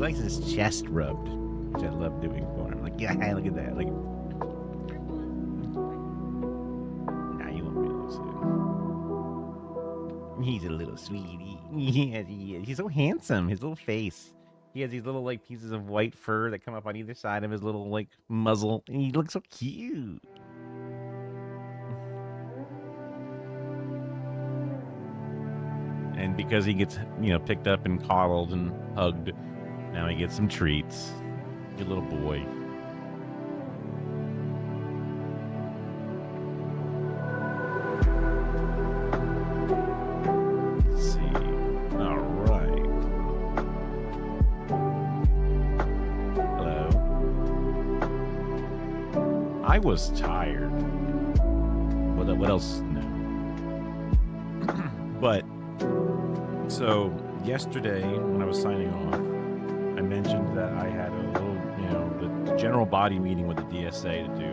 likes his chest rubbed, which I love doing for him. Like, yeah, look at that. Like, nah, you won't be able to see him. He's a little sweetie. Yes, he is. He's so handsome. His little face. He has these little like pieces of white fur that come up on either side of his little like muzzle, and he looks so cute. And because he gets, picked up and coddled and hugged, now he gets some treats. Good little boy. Let's see. All right. Hello. I was tired. What else? No. But so yesterday when I was signing off, I mentioned that I had a little, the general body meeting with the DSA to do,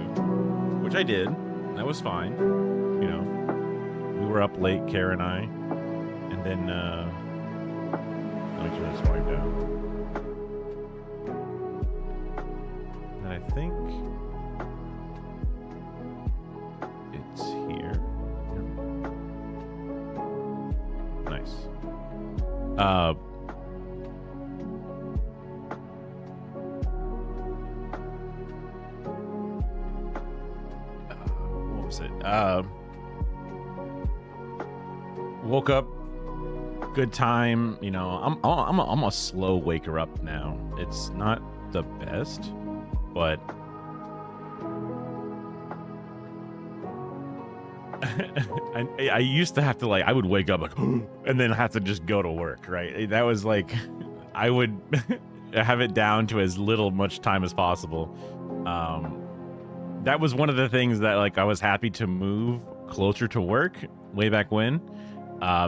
which I did. That was fine. We were up late, Kara and I, and then let me turn this volume down. And I think it's here. Nice. What was it? Woke up, good time. I'm a slow waker up now. It's not the best, but I used to have to I would wake up like and then have to just go to work, right? That was like I would have it down to as much time as possible. That was one of the things that I was happy to move closer to work way back when,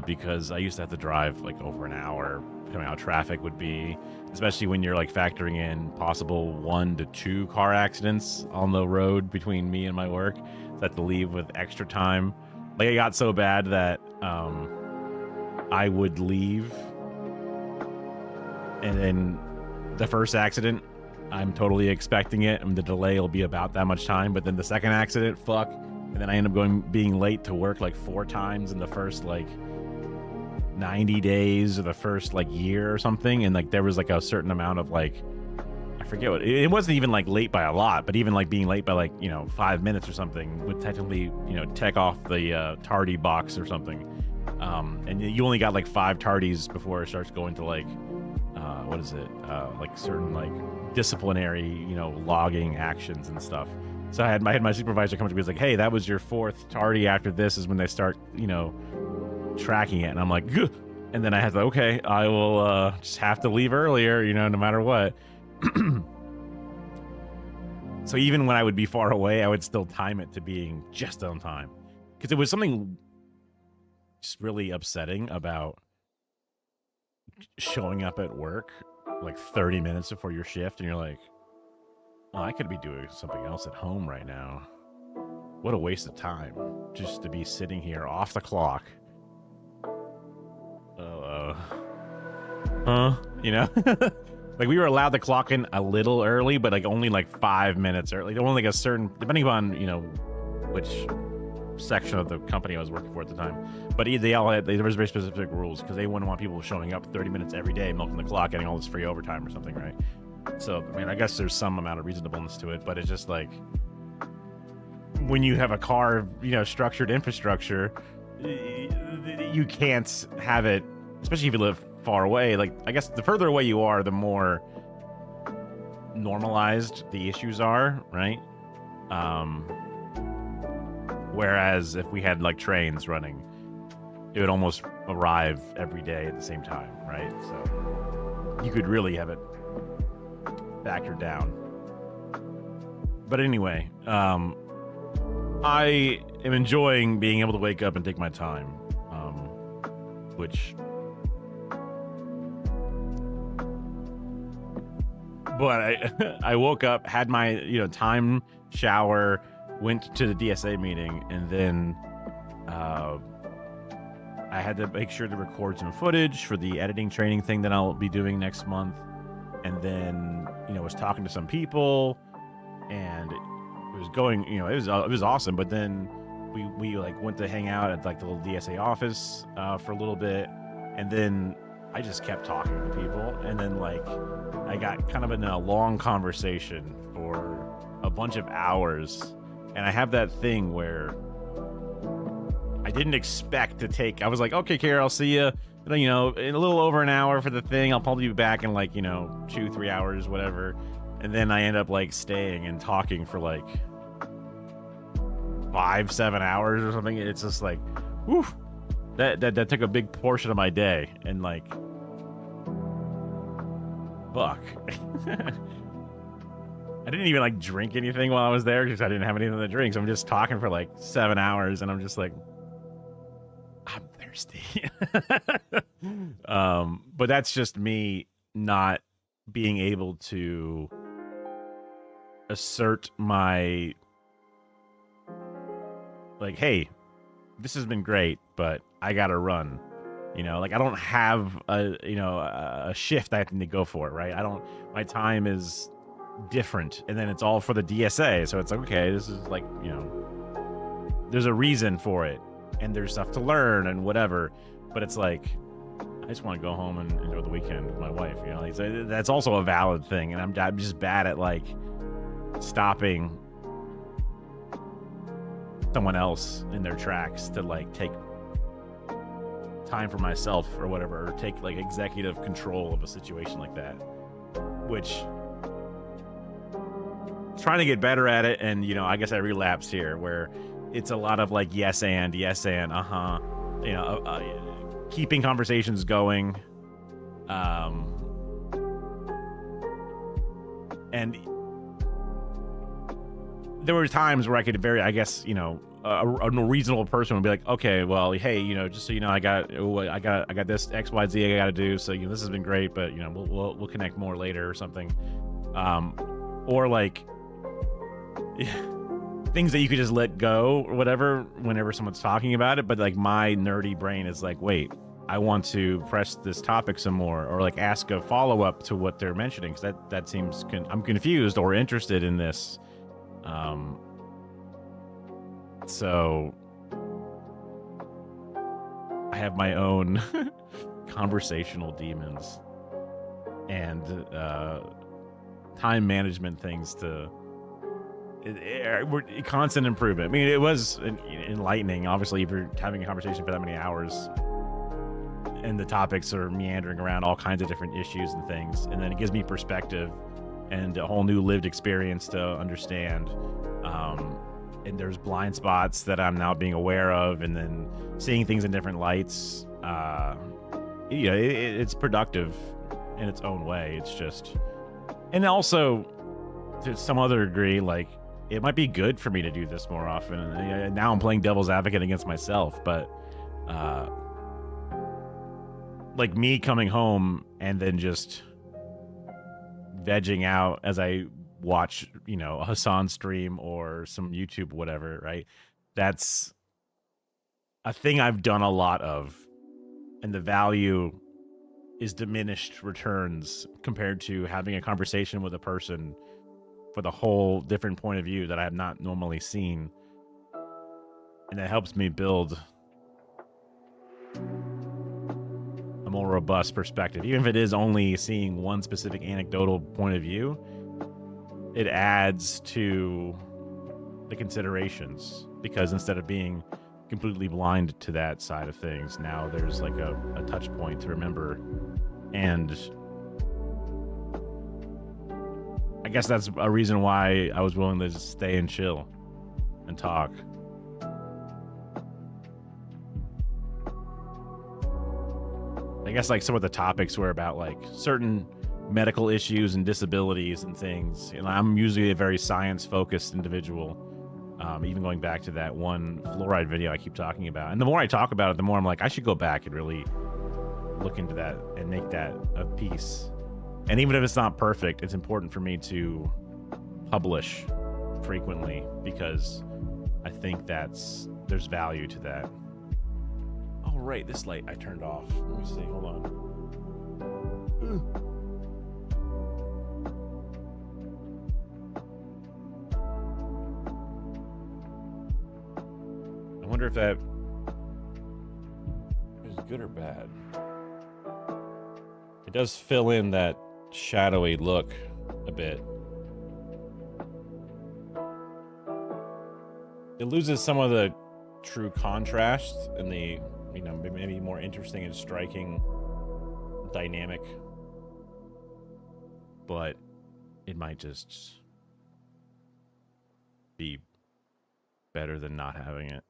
because I used to have to drive over an hour, depending on how traffic would be, especially when you're factoring in possible 1 to 2 car accidents on the road between me and my work. So I had to leave with extra time. It got so bad that I would leave, and then the first accident, I'm totally expecting it, and the delay will be about that much time. But then the second accident, fuck, and then I end up being late to work 4 times in the first 90 days or the first year or something. And there was a certain amount of I forget what it wasn't even late by a lot, but even being late by 5 minutes or something would technically take off the tardy box or something. And you only got 5 tardies before it starts going to what is it, certain disciplinary logging actions and stuff. So I had my supervisor come to me and was like, hey, that was your 4th tardy. After this is when they start tracking it. And I'm like, gah! And then I had to, okay, I will just have to leave earlier, no matter what. So even when I would be far away, I would still time it to being just on time, because it was something just really upsetting about showing up at work 30 minutes before your shift, and you're like, oh, I could be doing something else at home right now. What a waste of time just to be sitting here off the clock. We were allowed to clock in a little early, but only 5 minutes early. Only a certain, depending on which section of the company I was working for at the time. But there was very specific rules, because they wouldn't want people showing up 30 minutes every day, milking the clock, getting all this free overtime or something, right? So I guess there's some amount of reasonableness to it, but it's just when you have a car, structured infrastructure, you can't have it, especially if you live far away. I guess the further away you are, the more normalized the issues are, right? Whereas if we had trains running, it would almost arrive every day at the same time, right? So you could really have it factored down. But anyway, I am enjoying being able to wake up and take my time, which... But I woke up, had my time, shower, went to the DSA meeting, and then I had to make sure to record some footage for the editing training thing that I'll be doing next month. and then was talking to some people, and it was going, it was awesome. But then we like went to hang out at like the little DSA office for a little bit, and then I just kept talking to people, and then like I got kind of in a long conversation for a bunch of hours, and I have that thing where I didn't expect to take. I was like, okay, Kara, I'll see you. In a little over an hour for the thing. I'll probably be back in like 2-3 hours, whatever. And then I end up like staying and talking for like 5-7 hours or something. It's just like, whew, that took a big portion of my day, and like, fuck. I didn't even like drink anything while I was there because I didn't have anything to drink. So I'm just talking for like 7 hours, and I'm just like, I'm thirsty. But that's just me not being able to assert my like, hey, this has been great, but I gotta run. Like I don't have a shift I have to go for, right? My time is different, and then it's all for the DSA, so it's like, okay, this is like, there's a reason for it, and there's stuff to learn and whatever, but it's like I just want to go home and enjoy the weekend with my wife, like, so that's also a valid thing, and I'm just bad at like stopping someone else in their tracks to like take time for myself or whatever, or take like executive control of a situation like that, which trying to get better at it. And I guess I relapsed here where it's a lot of like yes and keeping conversations going, and there were times where I could I guess a reasonable person would be like, okay, well, hey, just so I got this XYZ I got to do, so this has been great, but we'll connect more later or something, or like things that you could just let go or whatever whenever someone's talking about it. But like my nerdy brain is like, wait, I want to press this topic some more, or like ask a follow-up to what they're mentioning, because that seems I'm confused or interested in this. So I have my own conversational demons and time management things to constant improvement. I mean, it was enlightening, obviously, if you're having a conversation for that many hours and the topics are meandering around all kinds of different issues and things, and then it gives me perspective and a whole new lived experience to understand, and there's blind spots that I'm now being aware of, and then seeing things in different lights. It's productive in its own way. It's just, and also to some other degree, like, it might be good for me to do this more often. And now I'm playing devil's advocate against myself, but like me coming home and then just vegging out as I watch, a Hassan stream or some YouTube, whatever, right? That's a thing I've done a lot of, and the value is diminished returns compared to having a conversation with a person with a whole different point of view that I have not normally seen, and it helps me build a more robust perspective. Even if it is only seeing one specific anecdotal point of view, it adds to the considerations, because instead of being completely blind to that side of things, now there's like a touch point to remember. And I guess that's a reason why I was willing to just stay and chill and talk. I guess like some of the topics were about like certain medical issues and disabilities and things. And I'm usually a very science-focused individual. Even going back to that one fluoride video I keep talking about. And the more I talk about it, the more I'm like, I should go back and really look into that and make that a piece. And even if it's not perfect, it's important for me to publish frequently, because I think there's value to that. Oh, right, this light I turned off. Let me see, hold on. wonder if that is good or bad. It does fill in that shadowy look a bit. It loses some of the true contrast and the, you know, maybe more interesting and striking dynamic, but it might just be better than not having it.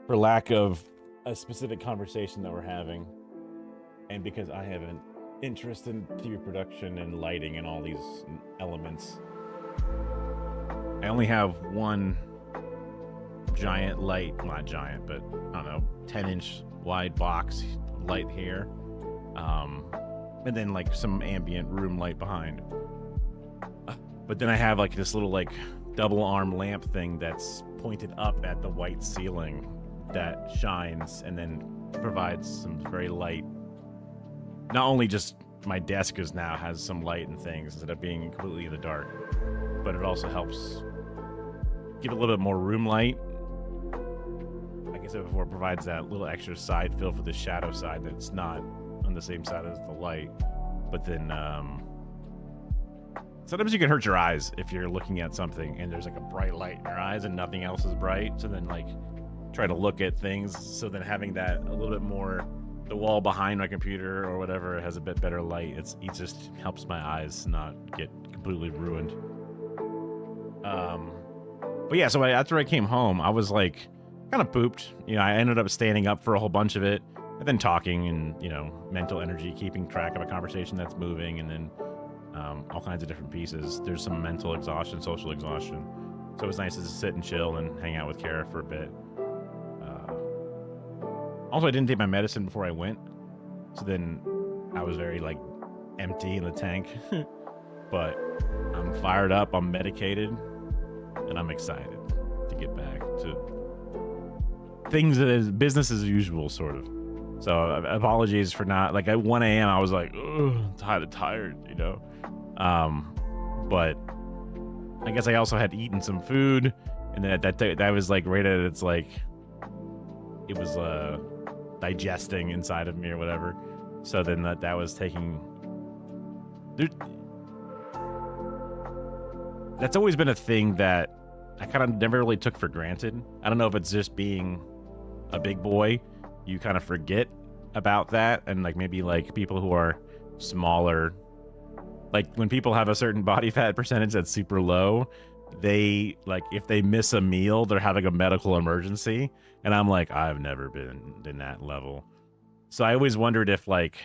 For lack of a specific conversation that we're having, and because I have an interest in TV production and lighting and all these elements, I only have one giant light, well, not giant, but I don't know, 10-inch wide box light here, and then like some ambient room light behind. But then I have like this little like double arm lamp thing that's pointed up at the white ceiling that shines and then provides some very light. Not only just my desk is now has some light and things instead of being completely in the dark, but it also helps give a little bit more room light. Like I said before, it provides that little extra side fill for the shadow side that's not on the same side as the light. But then sometimes you can hurt your eyes if you're looking at something and there's like a bright light in your eyes and nothing else is bright. So then like try to look at things. So then having that a little bit more, the wall behind my computer or whatever has a bit better light. It just helps my eyes not get completely ruined. But yeah, so after I came home, I was like kind of pooped. You know, I ended up standing up for a whole bunch of it and then talking and, you know, mental energy, keeping track of a conversation that's moving, and then all kinds of different pieces. There's some mental exhaustion, social exhaustion. So it was nice to just sit and chill and hang out with Kara for a bit. Also, I didn't take my medicine before I went, so then I was very like empty in the tank. But I'm fired up, I'm medicated, and I'm excited to get back to things that is business as usual, sort of. So apologies for not, like at 1 a.m. I was like, ugh, tired, you know. But I guess I also had eaten some food, and then that was like right at its like, it was digesting inside of me or whatever. So then that was taking. That's always been a thing that I kind of never really took for granted. I don't know if it's just being a big boy, you kind of forget about that, and like maybe like people who are smaller, like when people have a certain body fat percentage that's super low, they like if they miss a meal, they're having a medical emergency. And I'm like, I've never been in that level. So I always wondered if like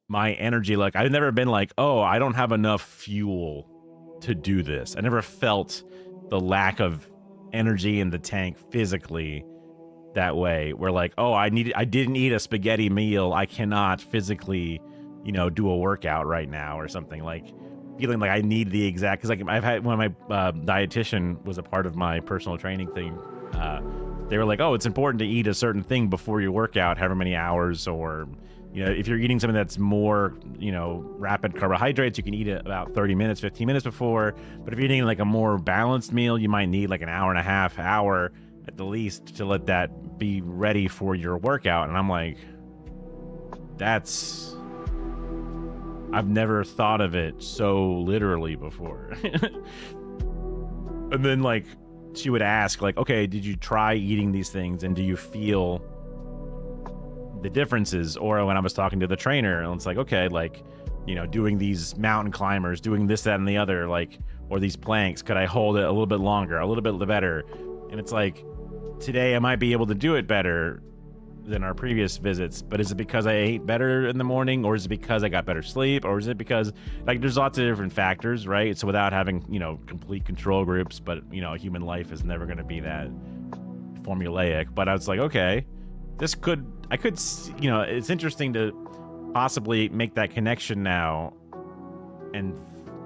my energy, like I've never been like, oh, I don't have enough fuel to do this. I never felt the lack of energy in the tank physically that way, where like, oh, I didn't eat a spaghetti meal, I cannot physically, you know, do a workout right now or something. Like feeling like I need the exact, because like I've had, when my dietitian was a part of my personal training thing, they were like, oh, it's important to eat a certain thing before you work out, however many hours, or you know, if you're eating something that's more, you know, rapid carbohydrates, you can eat it about 30 minutes, 15 minutes before. But if you're eating like a more balanced meal, you might need like an hour and a half, hour at the least to let that be ready for your workout. And I'm like, I've never thought of it so literally before. And then like she would ask like, okay, did you try eating these things and do you feel the differences? Or when I was talking to the trainer, and it's like, okay, like, you know, doing these mountain climbers, doing this, that, and the other, like, or these planks, could I hold it a little bit longer, a little bit better? And it's like, today I might be able to do it better than our previous visits, but is it because I ate better in the morning, or is it because I got better sleep, or is it because, like, there's lots of different factors, right? So without having, you know, complete control groups, but, you know, human life is never going to be that formulaic. But I was like, okay, I could, you know, it's interesting to possibly make that connection now and,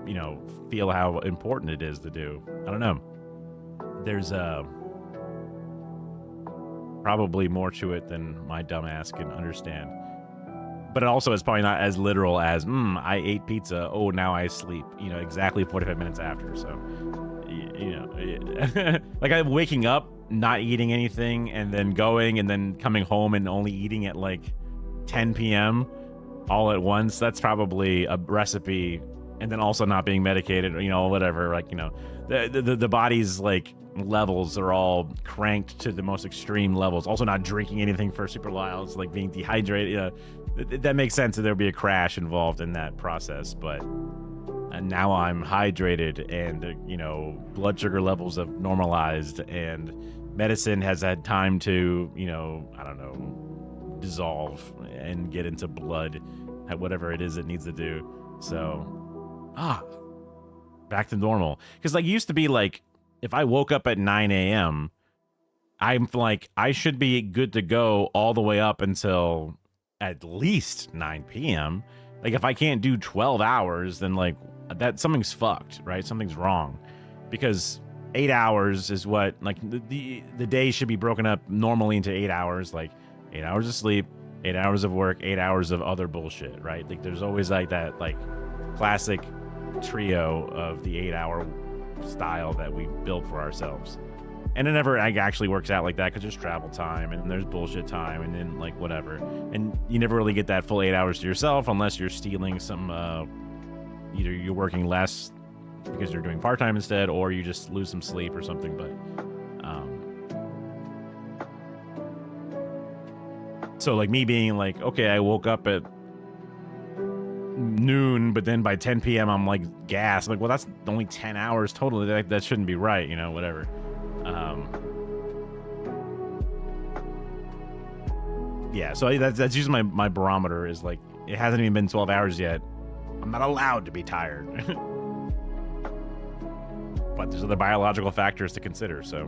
you know, feel how important it is to do. I don't know. There's probably more to it than my dumb ass can understand. but it also is probably not as literal as I ate pizza. Oh, now I sleep. Exactly 45 minutes after. So, like I'm waking up, not eating anything, and then going, and then coming home and only eating at like 10 p.m. all at once. That's probably a recipe. And then also not being medicated, whatever. Like, the body's like levels are all cranked to the most extreme levels. Also not drinking anything for super while, like being dehydrated. That makes sense that there'd be a crash involved in that process. But and now I'm hydrated, and blood sugar levels have normalized, and medicine has had time to I don't know, dissolve and get into blood, whatever it is it needs to do. So back to normal. Because like, it used to be like, if I woke up at 9 a.m., I'm like, I should be good to go all the way up until at least 9 p.m. Like, if I can't do 12 hours, then like that something's fucked, right? Something's wrong. Because 8 hours is what, like, the day should be broken up normally into 8 hours, like 8 hours of sleep, 8 hours of work, 8 hours of other bullshit, right? Like, there's always like that, like, classic trio of the 8-hour style that we build for ourselves. And it never actually works out like that, because there's travel time and there's bullshit time and then like whatever. And you never really get that full 8 hours to yourself unless you're stealing some, either you're working less because you're doing part-time instead, or you just lose some sleep or something. But so like me being like, okay, I woke up at noon, but then by 10 p.m. I'm like gassed. I'm like, well, that's only 10 hours total. That shouldn't be right, whatever. Yeah, so that's usually my barometer, is like, it hasn't even been 12 hours yet. I'm not allowed to be tired. But there's other biological factors to consider, so.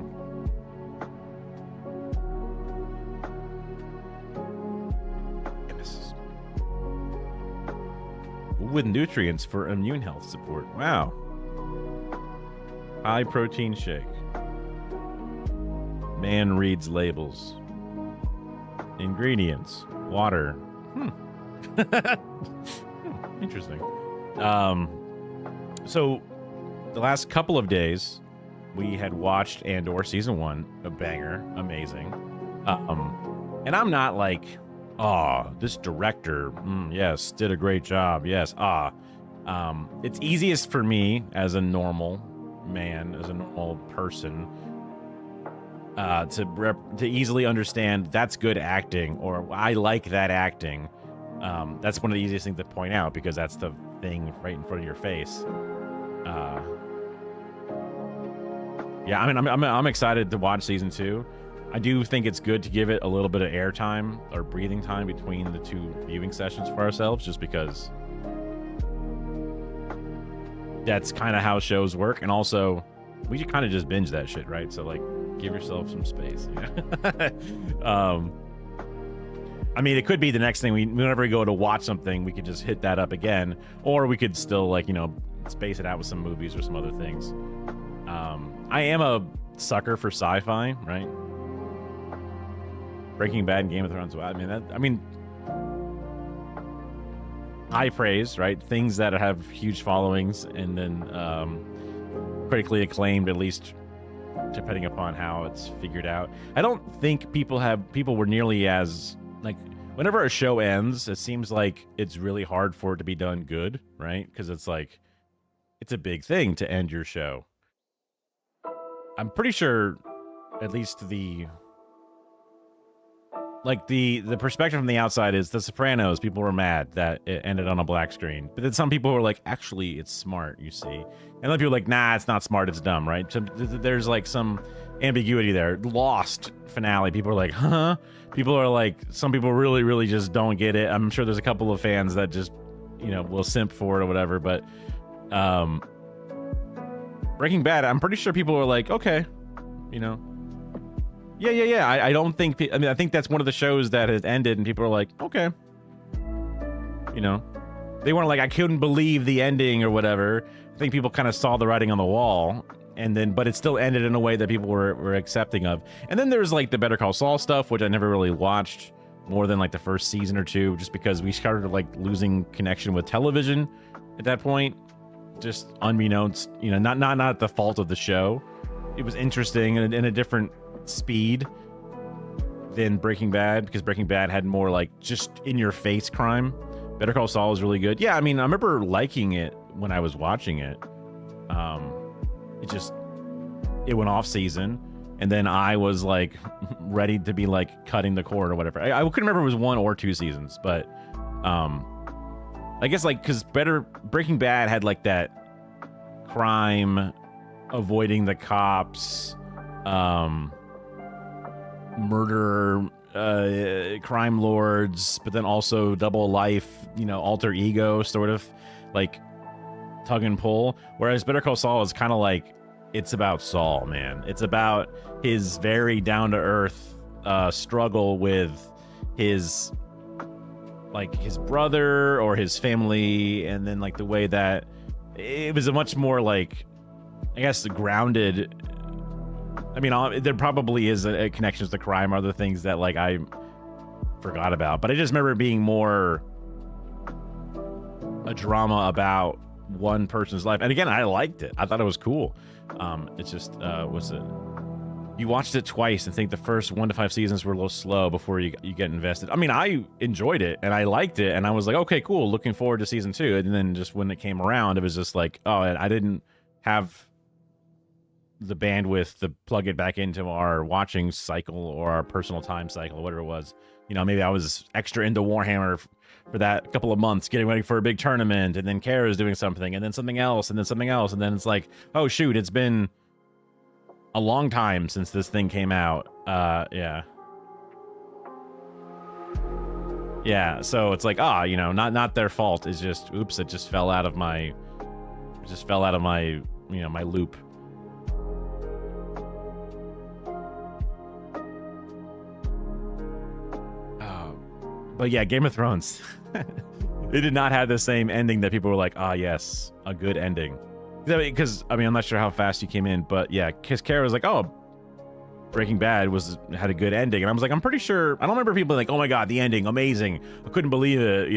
With nutrients for immune health support. Wow. High protein shake. Man reads labels. Ingredients. Water. Interesting. So the last couple of days we had watched Andor season 1, a banger, amazing. And I'm not like, this director, yes, did a great job. Yes. It's easiest for me as a normal man, as a normal person, to easily understand that's good acting, or I like that acting. That's one of the easiest things to point out, because that's the thing right in front of your face. Yeah, I mean, I'm excited to watch season 2. I do think it's good to give it a little bit of airtime or breathing time between the 2 viewing sessions for ourselves, just because that's kind of how shows work. And also, we kind of just binge that shit, right? So like, give yourself some space. I mean, it could be the next thing, whenever we go to watch something, we could just hit that up again, or we could still like, space it out with some movies or some other things. I am a sucker for sci-fi, right? Breaking Bad and Game of Thrones. I mean, high praise, right? Things that have huge followings, and then critically acclaimed, at least depending upon how it's figured out. I don't think people were nearly as, like, whenever a show ends, it seems like it's really hard for it to be done good, right? Because it's like, it's a big thing to end your show. I'm pretty sure, at least the perspective from the outside is The Sopranos, people were mad that it ended on a black screen. But then some people were like, actually, it's smart, you see. And other people were like, nah, it's not smart, it's dumb, right? So there's like some ambiguity there. Lost finale, people are like, huh? People are like, some people really, really just don't get it. I'm sure there's a couple of fans that just, will simp for it or whatever. But Breaking Bad, I'm pretty sure people were like, okay, Yeah. I don't think. I think that's one of the shows that has ended, and people are like, okay. They weren't like, I couldn't believe the ending or whatever. I think people kind of saw the writing on the wall, but it still ended in a way that people were accepting of. And then there's like the Better Call Saul stuff, which I never really watched. more than like the first season or two, just because we started like losing connection with television at that point, just unbeknownst, not at the fault of the show. It was interesting and in a different speed than Breaking Bad, because Breaking Bad had more like just in your face crime. Better Call Saul is really good. Yeah, I mean, I remember liking it when I was watching it. It went off season, and then I was like ready to be like cutting the cord or whatever. I couldn't remember if it was 1 or 2 seasons, but I guess like because Breaking Bad had like that crime, avoiding the cops, murder, crime lords, but then also double life, alter ego sort of like tug and pull. Whereas Better Call Saul is kind of like, it's about Saul, man. It's about his very down to earth struggle with his brother or his family, and then like the way that it was a much more like, I guess, grounded. I mean, there probably is a connection to crime or other things that like I forgot about, but I just remember it being more a drama about one person's life. And again, I liked it. I thought it was cool. It just you watched it twice and think the first 1 to 5 seasons were a little slow before you get invested. I mean, I enjoyed it and I liked it, and I was like, okay, cool, looking forward to season 2. And then just when it came around, it was just like, oh, I didn't have the bandwidth to plug it back into our watching cycle or our personal time cycle, whatever it was. Maybe I was extra into Warhammer for that couple of months, getting ready for a big tournament, and then Kara's doing something, and then something else, and then something else, and then it's like, oh shoot, it's been a long time since this thing came out. Yeah. So it's like, not their fault. It's just, oops, it just fell out of my my loop. But yeah, Game of Thrones, it did not have the same ending that people were like, yes, a good ending. Because, I mean, I'm not sure how fast you came in, but yeah, because Kara was like, oh, Breaking Bad had a good ending. And I was like, I'm pretty sure, I don't remember people like, oh my God, the ending, amazing. I couldn't believe it.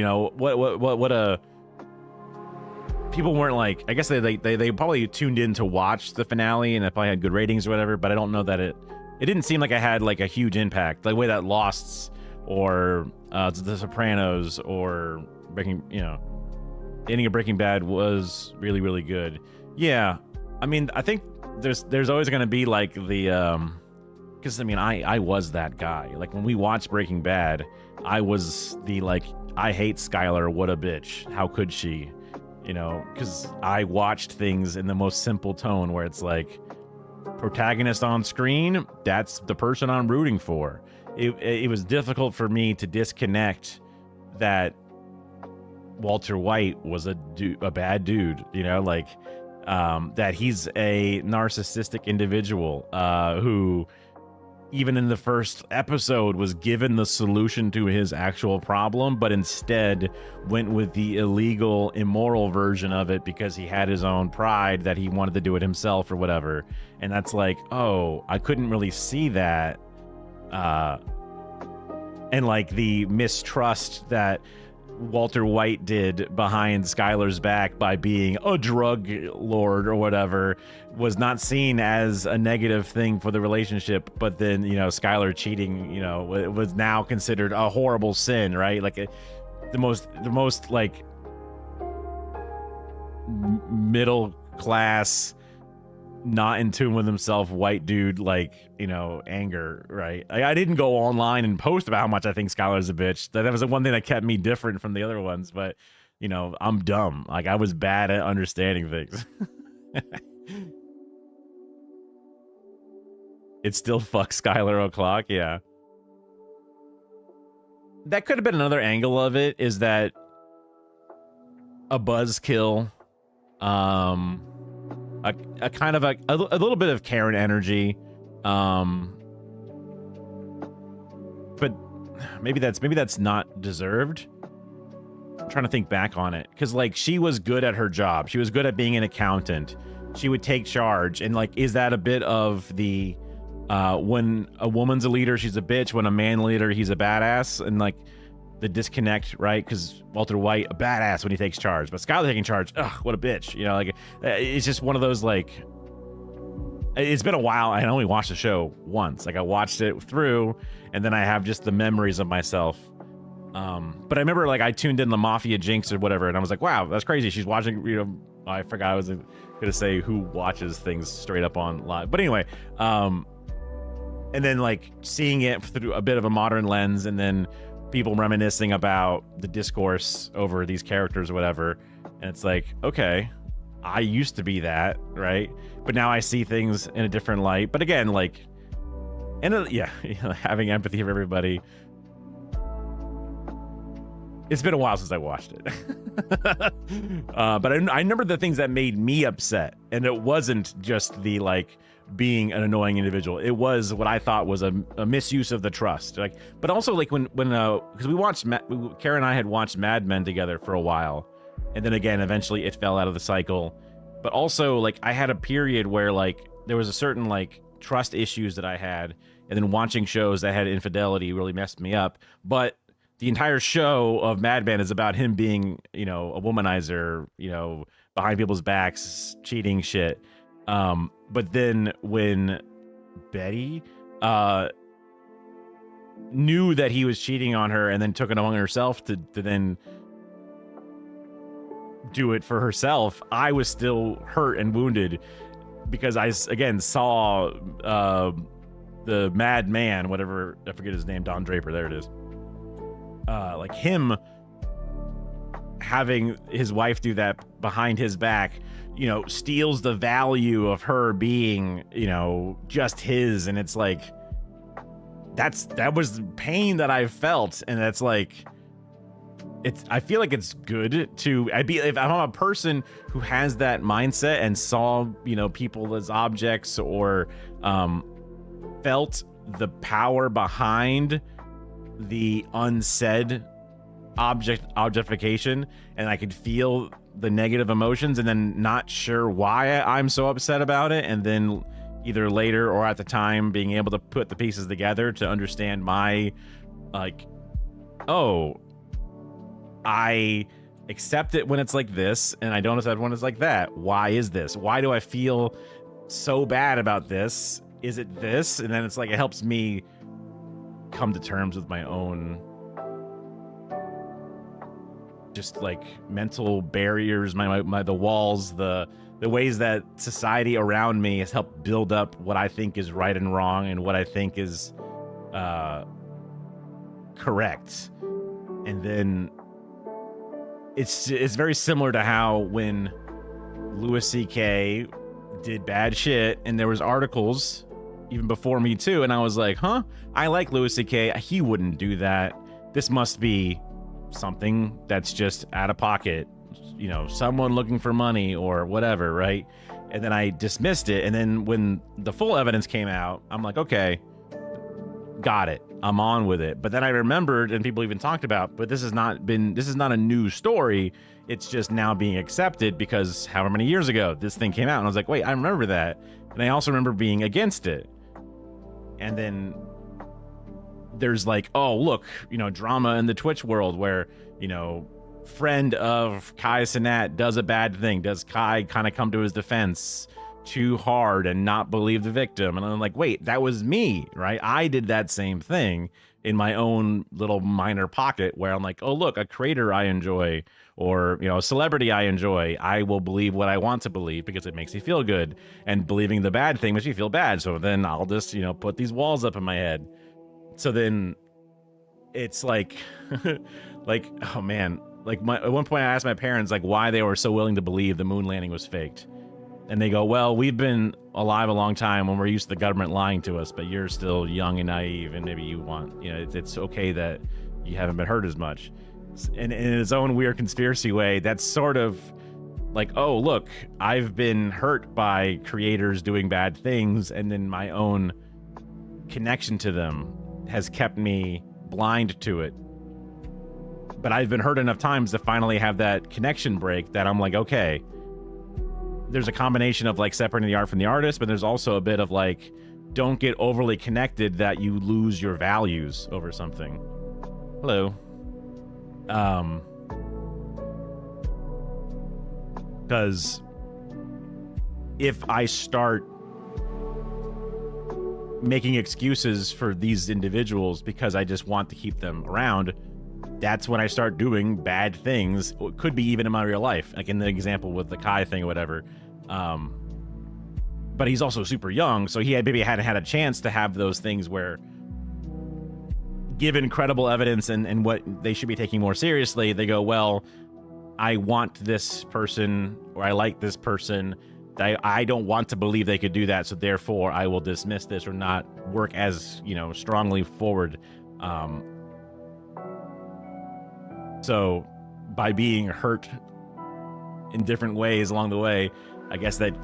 People weren't like, I guess they probably tuned in to watch the finale and it probably had good ratings or whatever, but I don't know that it didn't seem like it had like a huge impact, like the way that Lost or The Sopranos or the ending of Breaking Bad was really, really good. Yeah, I mean, I think there's always going to be like the because I mean, I was that guy. Like when we watched Breaking Bad, I was the like, I hate Skylar, what a bitch, how could she, because I watched things in the most simple tone where it's like, protagonist on screen, that's the person I'm rooting for. It was difficult for me to disconnect that Walter White was a bad dude, that he's a narcissistic individual who, even in the first episode, was given the solution to his actual problem, but instead went with the illegal, immoral version of it because he had his own pride that he wanted to do it himself or whatever. And that's like, oh, I couldn't really see that. And like the mistrust that Walter White did behind Skylar's back by being a drug lord or whatever was not seen as a negative thing for the relationship. But then, Skylar cheating, was now considered a horrible sin, right? Like the most like middle class, not in tune with himself white dude, like, anger, right? I didn't go online and post about how much I think Skylar's a bitch. That was the one thing that kept me different from the other ones, but I'm dumb. Like I was bad at understanding things. It's still fuck Skylar O'Clock. Yeah, that could have been another angle of it, is that a buzzkill, a kind of a little bit of Karen energy, but maybe that's not deserved. I'm trying to think back on it, because like she was good at her job, she was good at being an accountant, she would take charge, and like, is that a bit of the When a woman's a leader, she's a bitch. When a man leader, he's a badass. And like the disconnect, right? Because Walter White, a badass when he takes charge, but Skyler taking charge, ugh, what a bitch. You know, like it's just one of those like. It's been a while. I only watched the show once. Like I watched it through, and then I have just the memories of myself. But I remember like I tuned in the Mafia Jinx or whatever, and I was like, wow, that's crazy. She's watching. You know, I forgot I was gonna say who watches things straight up on live. But anyway, and then like seeing it through a bit of a modern lens, and then people reminiscing about the discourse over these characters or whatever, and it's like, okay, I used to be that, right? But now I see things in a different light. But again, like, and yeah, having empathy for everybody. It's been a while since I watched it. But I remember the things that made me upset, and it wasn't just the like being an annoying individual. It was what I thought was a misuse of the trust. Like, but also like when because we watched Kara and I had watched Mad Men together for a while, and then again eventually it fell out of the cycle. But also like I had a period where like there was a certain like trust issues that I had, and then watching shows that had infidelity really messed me up. But the entire show of Mad Men is about him being, you know, a womanizer, you know, behind people's backs, cheating shit. But then when Betty knew that he was cheating on her and then took it on herself to then do it for herself, I was still hurt and wounded because I again saw the Mad Man, whatever, I forget his name, Don Draper, there it is. Like him having his wife do that behind his back, you know, steals the value of her being, you know, just his. And it's like, that was pain that I felt. And that's like, I feel like it's good to, if I'm a person who has that mindset and saw, you know, people as objects or felt the power behind the unsaid objectification, and I could feel the negative emotions and then not sure why I'm so upset about it, and then either later or at the time being able to put the pieces together to understand my like, oh, I accept it when it's like this and I don't accept when it's like that. Why is this? Why do I feel so bad about this? Is it this? And then it's like it helps me come to terms with my own just like mental barriers, my the walls, the ways that society around me has helped build up what I think is right and wrong and what I think is correct. And then it's very similar to how when Louis C.K. did bad shit and there was articles even before me too, and I was like, huh, I like Louis C.K. He wouldn't do that. This must be something that's just out of pocket, you know, someone looking for money or whatever, right? And then I dismissed it, and then when the full evidence came out, I'm like, okay, got it, I'm on with it. But then I remembered, and people even talked about, but this is not a new story, it's just now being accepted because however many years ago this thing came out, and I was like, wait, I remember that. And I also remember being against it. And then there's like, oh, look, you know, drama in the Twitch world where, you know, friend of Kai Cenat does a bad thing. Does Kai kind of come to his defense too hard and not believe the victim? And I'm like, wait, that was me, right? I did that same thing in my own little minor pocket where I'm like, oh, look, a creator I enjoy, or, you know, a celebrity I enjoy, I will believe what I want to believe because it makes me feel good, and believing the bad thing makes me feel bad. So then I'll just, you know, put these walls up in my head. So then it's like, like, oh man, like at one point I asked my parents like why they were so willing to believe the moon landing was faked. And they go, well, we've been alive a long time when we're used to the government lying to us, but you're still young and naive, and maybe you want, you know, it's okay that you haven't been hurt as much. And in its own weird conspiracy way, that's sort of like, oh, look, I've been hurt by creators doing bad things, and then my own connection to them has kept me blind to it. But I've been hurt enough times to finally have that connection break that I'm like, okay, there's a combination of like separating the art from the artist, but there's also a bit of like, don't get overly connected that you lose your values over something. Hello. Because if I start making excuses for these individuals because I just want to keep them around, that's when I start doing bad things. It could be even in my real life, like in the example with the Kai thing or whatever. But he's also super young, so he maybe hadn't had a chance to have those things where, given credible evidence and what they should be taking more seriously, they go, well, I want this person, or I like this person. I don't want to believe they could do that, so therefore I will dismiss this or not work as, strongly forward. So by being hurt in different ways along the way, I guess that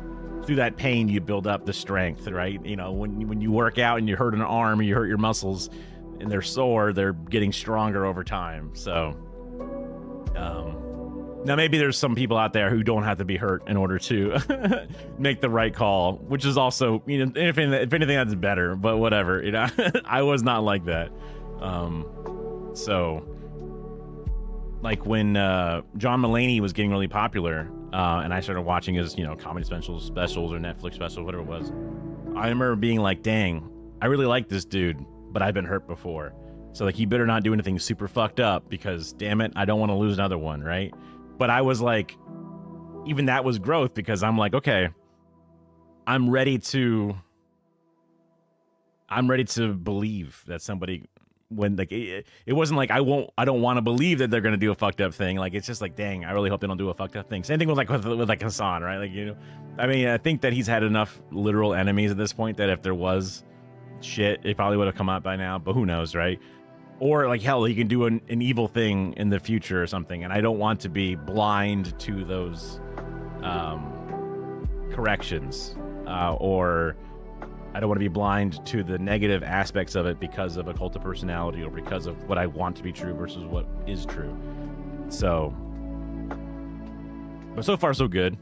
through that pain you build up the strength, right? When you work out and you hurt an arm or you hurt your muscles and they're sore, they're getting stronger over time. So now maybe there's some people out there who don't have to be hurt in order to make the right call, which is also, if anything, that's better, but whatever. I was not like that. So like when John Mulaney was getting really popular, and I started watching his, comedy specials or Netflix specials, whatever it was, I remember being like, dang, I really like this dude, but I've been hurt before. So like, he better not do anything super fucked up because damn it, I don't want to lose another one, right? But I was like, even that was growth because I'm like, okay, I'm ready to believe that somebody, when like it wasn't like I don't want to believe that they're gonna do a fucked up thing. Like it's just like, dang, I really hope they don't do a fucked up thing. Same thing with like Hassan, right? Like, I mean, I think that he's had enough literal enemies at this point that if there was shit, it probably would have come out by now. But who knows, right? Or like hell, he can do an evil thing in the future or something, and I don't want to be blind to those corrections, or I don't want to be blind to the negative aspects of it because of a cult of personality or because of what I want to be true versus what is true. So, but so far so good.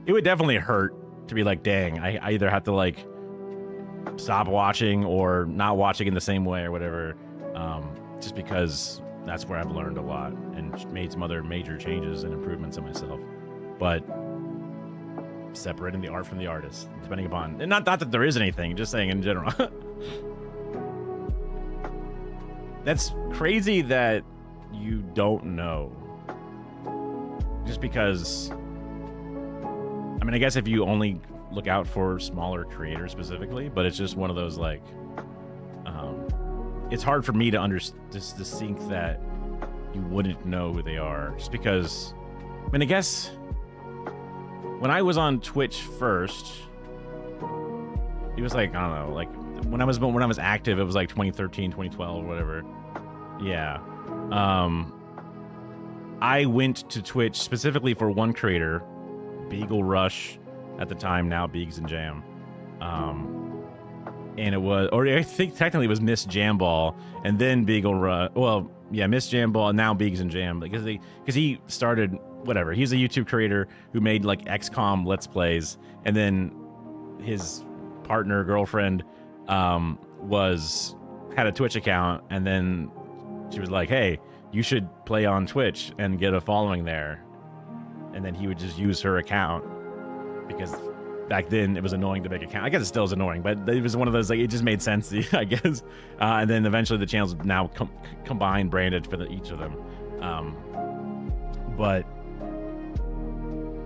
It would definitely hurt to be like, dang, I either have to like stop watching or not watching in the same way or whatever, just because that's where I've learned a lot and made some other major changes and improvements in myself. But separating the art from the artist, depending upon, and not that there is anything, just saying in general. That's crazy that you don't know, just because, I mean, I guess if you only look out for smaller creators specifically, but it's just one of those like, it's hard for me to think that you wouldn't know who they are, just because, I mean, I guess when I was on Twitch first, it was like, I don't know, like when I was active, it was like 2013, 2012, whatever. Yeah. I went to Twitch specifically for one creator, Beagle Rush at the time, now Beegs and Jam. And it was, or I think technically it was Miss Jamball and then Beagle Rush. Well, yeah, Miss Jamball and now Beegs and Jam, because he started, whatever. He's a YouTube creator who made like XCOM Let's Plays, and then his partner, girlfriend, had a Twitch account, and then she was like, hey, you should play on Twitch and get a following there. And then he would just use her account, because back then it was annoying to make an account. I guess it still is annoying, but it was one of those, like, it just made sense, I guess. And then eventually the channels now combined branded for each of them. But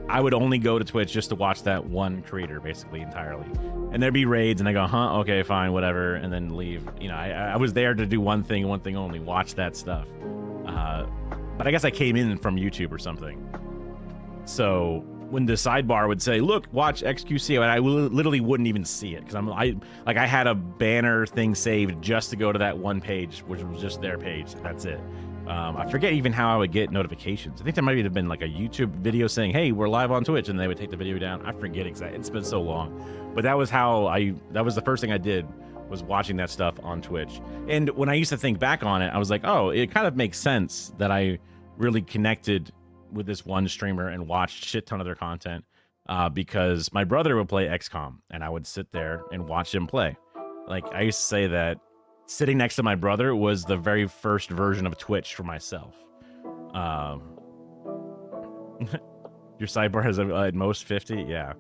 I would only go to Twitch just to watch that one creator, basically, entirely. And there'd be raids, and I go, huh, okay, fine, whatever, and then leave. I was there to do one thing only, watch that stuff. But I guess I came in from YouTube or something. So when the sidebar would say, look, watch XQC, I literally wouldn't even see it, because I had a banner thing saved just to go to that one page, which was just their page. That's it. I forget even how I would get notifications. I think there might have been like a YouTube video saying, hey, we're live on Twitch, and they would take the video down. I forget exactly. It's been so long. But that was that was the first thing I did, was watching that stuff on Twitch. And when I used to think back on it, I was like, oh, it kind of makes sense that I really connected with this one streamer and watched shit ton of their content, because my brother would play XCOM, and I would sit there and watch him play. Like, I used to say that sitting next to my brother was the very first version of Twitch for myself. Your sidebar has at most 50. Yeah.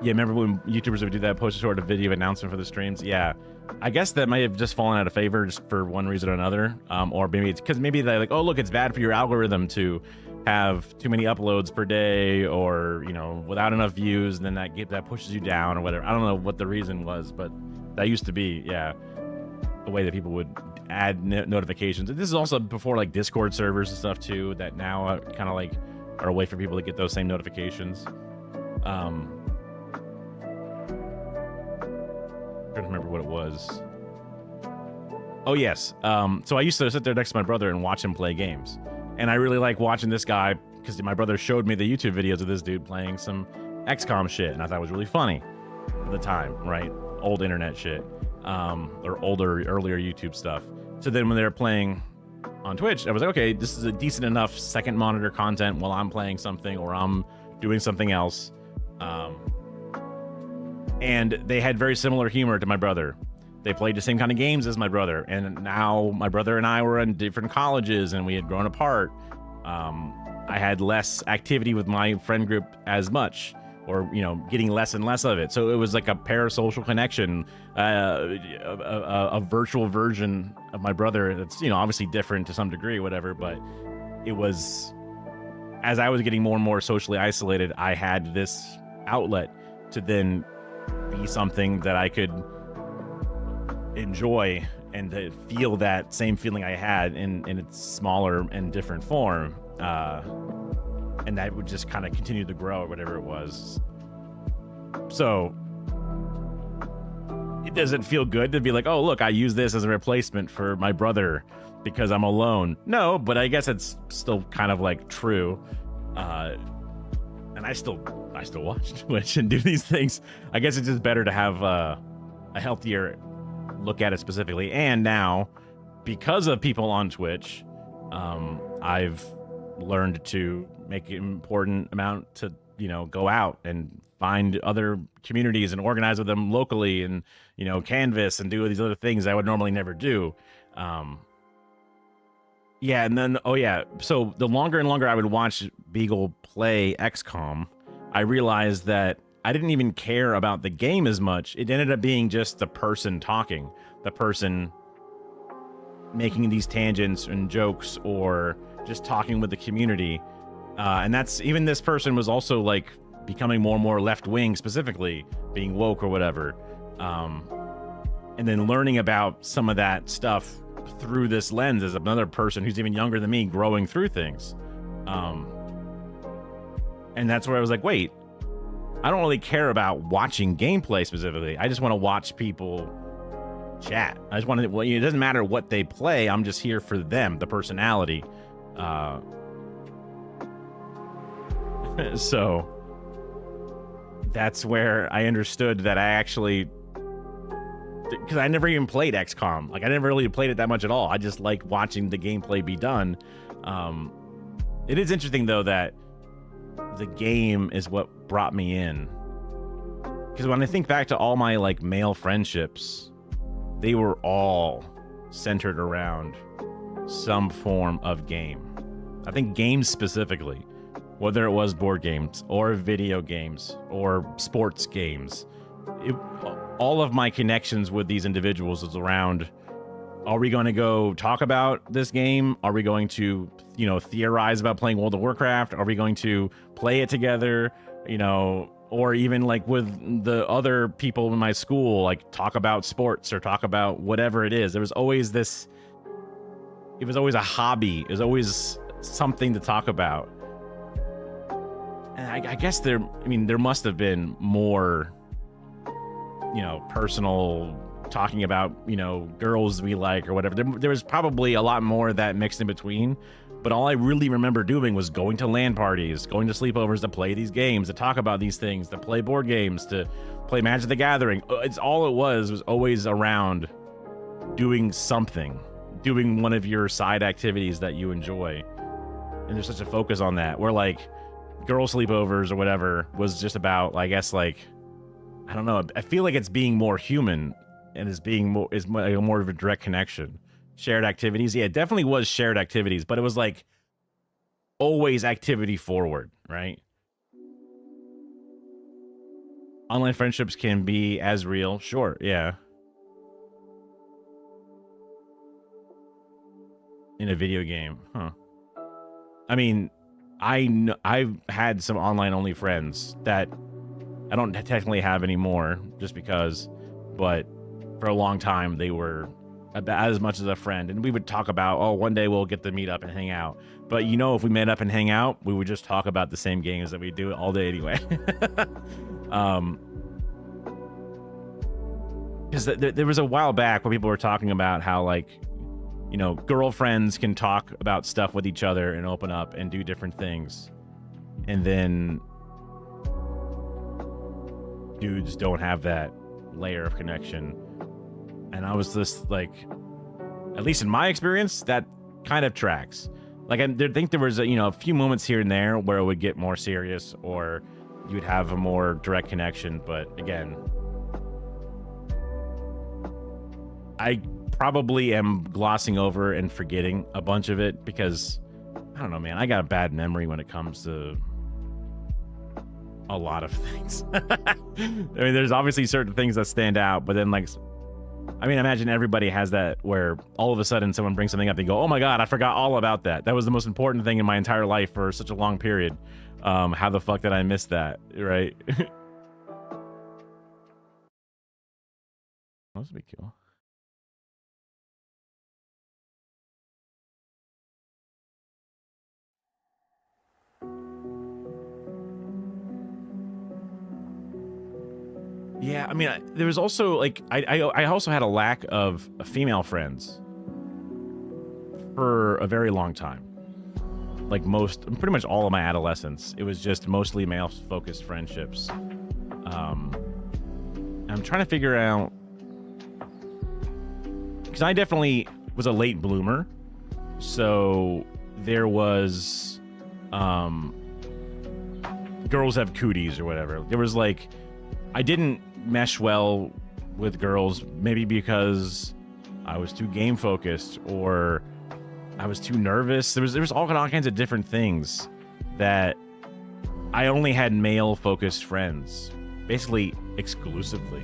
Remember when YouTubers would do that, post a sort of video announcement for the streams? Yeah. I guess that might have just fallen out of favor just for one reason or another. Or maybe it's because maybe they're like, oh, look, it's bad for your algorithm to have too many uploads per day, or, you know, without enough views, and then that pushes you down or whatever. I don't know what the reason was, but that used to be, yeah, a way that people would add notifications. And this is also before like Discord servers and stuff too, that now kind of like are a way for people to get those same notifications. Trying to remember what it was. Oh yes. So I used to sit there next to my brother and watch him play games, and I really like watching this guy because my brother showed me the YouTube videos of this dude playing some XCOM shit, and I thought it was really funny at the time, right? Old internet shit, or earlier YouTube stuff. So then when they were playing on Twitch, I was like, okay, this is a decent enough second monitor content while I'm playing something or I'm doing something else. And they had very similar humor to my brother. They played the same kind of games as my brother. And now my brother and I were in different colleges and we had grown apart. I had less activity with my friend group as much, or, you know, getting less and less of it. So it was like a parasocial connection, a virtual version of my brother that's, you know, obviously different to some degree, whatever. But it was, as I was getting more and more socially isolated, I had this outlet to then be something that I could enjoy and to feel that same feeling I had in its smaller and different form. And that would just kind of continue to grow or whatever it was. So it doesn't feel good to be like, oh, look, I use this as a replacement for my brother because I'm alone. No, but I guess it's still kind of like true. And I still watch Twitch and do these things. I guess it's just better to have a healthier look at it specifically. And now, because of people on Twitch, I've learned to make an important amount to, you know, go out and find other communities and organize with them locally, and, you know, canvas and do these other things I would normally never do. Yeah, and then, oh yeah, so the longer and longer I would watch Beagle play XCOM, I realized that I didn't even care about the game as much. It ended up being just the person talking, the person making these tangents and jokes, or just talking with the community. And that's, even this person was also like becoming more and more left-wing, specifically being woke or whatever. And then learning about some of that stuff through this lens as another person who's even younger than me, growing through things. And that's where I was like, wait, I don't really care about watching gameplay specifically. I just want to watch people chat. I just want to, well, it doesn't matter what they play. I'm just here for them, the personality. So that's where I understood that I actually, because I never even played XCOM. Like, I never really played it that much at all. I just like watching the gameplay be done. It is interesting though that the game is what brought me in, because when I think back to all my like male friendships, they were all centered around some form of game. I think games specifically, whether it was board games or video games or sports games, all of my connections with these individuals is around, are we going to go talk about this game? Are we going to, you know, theorize about playing World of Warcraft? Are we going to play it together? You know, or even like with the other people in my school, like talk about sports or talk about whatever it is. There was always this, it was always a hobby. It was always something to talk about. And I guess there must have been more, you know, personal talking about, you know, girls we like or whatever. There was probably a lot more of that mixed in between, but all I really remember doing was going to LAN parties, going to sleepovers to play these games, to talk about these things, to play board games, to play Magic the Gathering. It's all it was always around doing something, doing one of your side activities that you enjoy. And there's such a focus on that, where like girl sleepovers or whatever was just about, I guess, like, I don't know. I feel like it's being more human and more of a direct connection. Shared activities, yeah, it definitely was shared activities, but it was like always activity forward, right? Online friendships can be as real, sure, yeah. In a video game, huh? I mean, I've had some online only friends that I don't technically have anymore, just because, but for a long time they were about as much as a friend, and we would talk about, oh, one day we'll get to meet up and hang out. But if we met up and hang out, we would just talk about the same games that we do all day anyway. Because there was a while back where people were talking about how, like, girlfriends can talk about stuff with each other and open up and do different things, and then dudes don't have that layer of connection. And I was just like, at least in my experience, that kind of tracks. Like, I think there was a few moments here and there where it would get more serious, or you would have a more direct connection. But again, I probably am glossing over and forgetting a bunch of it because, I don't know, man, I got a bad memory when it comes to a lot of things. I mean, there's obviously certain things that stand out, but then, like, I mean, imagine everybody has that where all of a sudden someone brings something up and go, oh my God, I forgot all about that. That was the most important thing in my entire life for such a long period. How the fuck did I miss that? Right? That would be cool. Yeah, I mean, there was also, like, I also had a lack of female friends for a very long time. Like, pretty much all of my adolescence, it was just mostly male-focused friendships. I'm trying to figure out, because I definitely was a late bloomer, so there was girls have cooties or whatever. There was, like, I didn't mesh well with girls, maybe because I was too game focused or I was too nervous. There was all kinds of different things that I only had male focused friends, basically exclusively.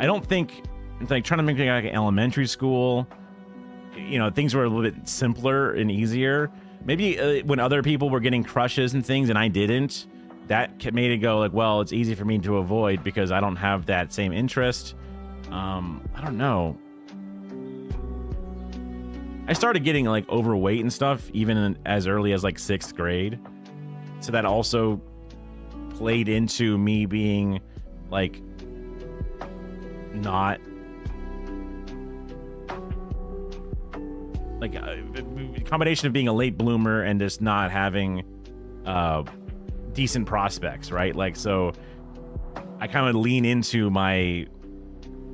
I don't think, it's like trying to make it like elementary school, things were a little bit simpler and easier. Maybe when other people were getting crushes and things and I didn't, that made it go like, well, it's easy for me to avoid because I don't have that same interest. I don't know. I started getting, like, overweight and stuff even as early as, like, 6th grade. So that also played into me being, like, not, like, a combination of being a late bloomer and just not having decent prospects, right? Like, so I kind of lean into my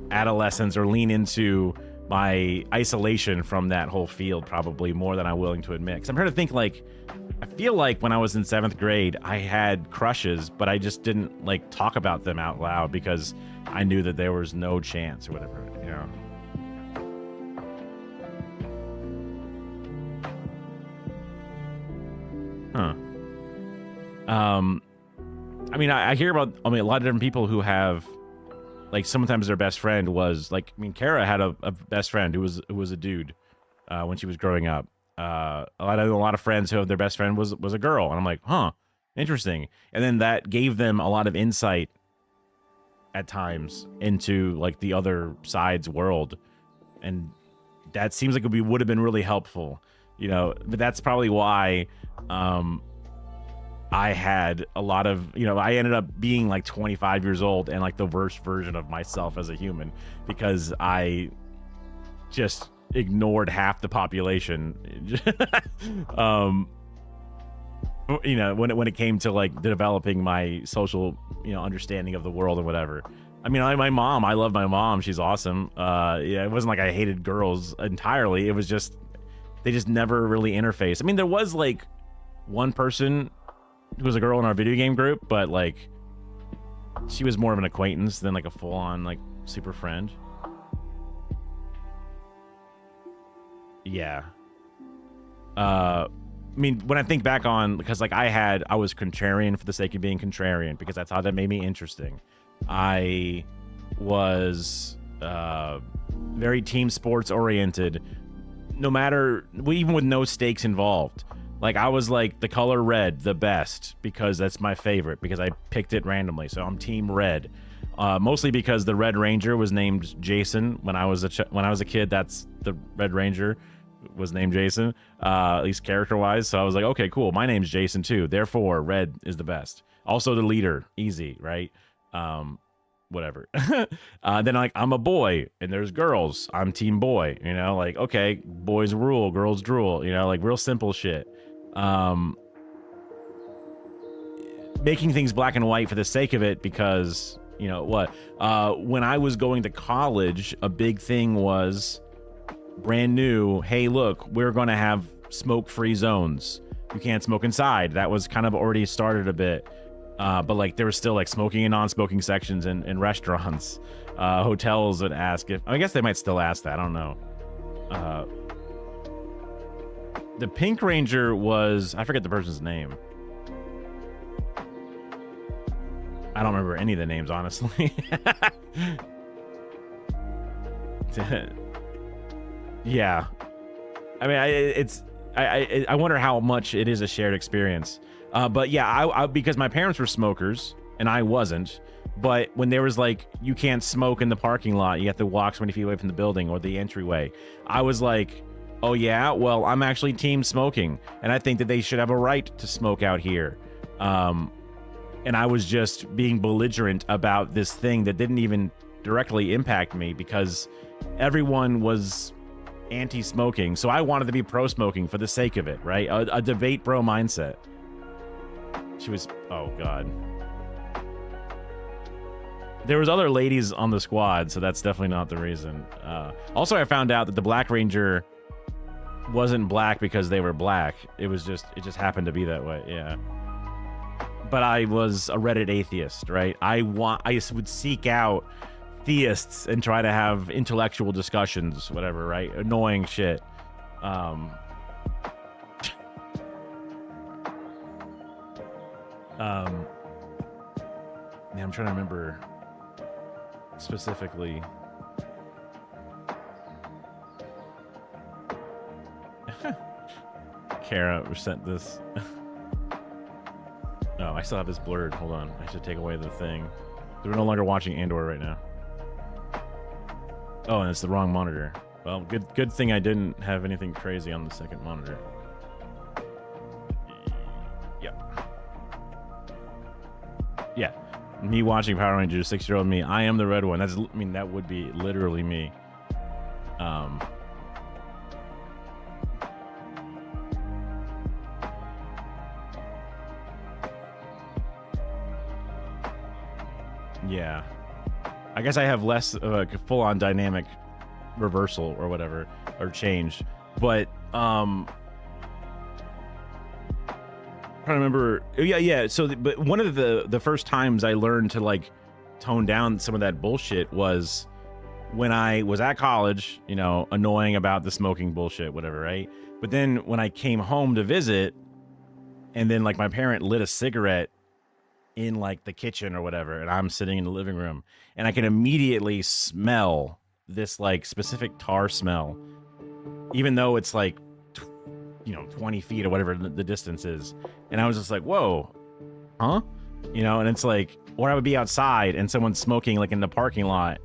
adolescence or lean into my isolation from that whole field probably more than I'm willing to admit. Because I'm trying to think, like, I feel like when I was in 7th grade, I had crushes, but I just didn't, like, talk about them out loud because I knew that there was no chance or whatever, Huh. I mean, I hear about, a lot of different people who have, like, sometimes their best friend was, like, I mean, Kara had a best friend who was a dude when she was growing up. A lot of friends who have their best friend was a girl, and I'm like, huh, interesting. And then that gave them a lot of insight at times into, like, the other side's world, and that seems like it would have been really helpful, but that's probably why I had a lot of, I ended up being like 25 years old and like the worst version of myself as a human because I just ignored half the population. When it came to, like, developing my social, understanding of the world and whatever. I mean, my mom, I love my mom. She's awesome. It wasn't like I hated girls entirely. It was just, they just never really interfaced. I mean, there was, like, one person who was a girl in our video game group, but, like, she was more of an acquaintance than like a full-on like super friend. Yeah. I mean, when I think back on, because like I was contrarian for the sake of being contrarian, because I thought that made me interesting. I was very team sports oriented, no matter, even with no stakes involved. Like I was like the color red, the best, because that's my favorite, because I picked it randomly. So I'm team red, mostly because the Red Ranger was named Jason when I was a kid. That's the Red Ranger was named Jason, at least character wise. So I was like, okay, cool. My name's Jason too. Therefore, red is the best. Also the leader, easy, right? Whatever. Then like I'm a boy and there's girls. I'm team boy, you know, like, okay, boys rule, girls drool, you know, like real simple shit. Making things black and white for the sake of it, because you know what, when I was going to college, a big thing was brand new. Hey, look, we're going to have smoke-free zones. You can't smoke inside. That was kind of already started a bit. But like there was still like smoking and non-smoking sections in restaurants. Hotels would ask if, I guess they might still ask that. I don't know. The Pink Ranger was, I forget the person's name. I don't remember any of the names, honestly. Yeah. I mean, I wonder how much it is a shared experience. But yeah, I because my parents were smokers and I wasn't. But when there was like, you can't smoke in the parking lot, you have to walk so many feet away from the building or the entryway, I was like, oh yeah, well, I'm actually team smoking, and I think that they should have a right to smoke out here. And I was just being belligerent about this thing that didn't even directly impact me, because everyone was anti-smoking, so I wanted to be pro-smoking for the sake of it, right? A debate bro mindset. She was, oh god. There was other ladies on the squad, so that's definitely not the reason. Also, I found out that the Black Ranger wasn't black because they were black. It just happened to be that way, yeah. But I was a Reddit atheist, right? I would seek out theists and try to have intellectual discussions, whatever, right? Annoying shit. Man, I'm trying to remember specifically. Kara sent this. Oh, I still have this blurred. Hold on. I should take away the thing. We're no longer watching Andor right now. Oh, and it's the wrong monitor. Well, good thing I didn't have anything crazy on the second monitor. Yeah. Yeah. Me watching Power Rangers, 6-year-old me. I am the red one. That's, I mean, that would be literally me. Yeah. I guess I have less of a full-on dynamic reversal or whatever, or change. But trying to remember. Yeah. So, but one of the first times I learned to like tone down some of that bullshit was when I was at college, you know, annoying about the smoking bullshit, whatever, right? But then when I came home to visit, and then like my parent lit a cigarette in like the kitchen or whatever, and I'm sitting in the living room, and I can immediately smell this like specific tar smell, even though it's like 20 feet or whatever the distance is. And I was just like, whoa, huh? You know, and it's like, or I would be outside and someone's smoking like in the parking lot,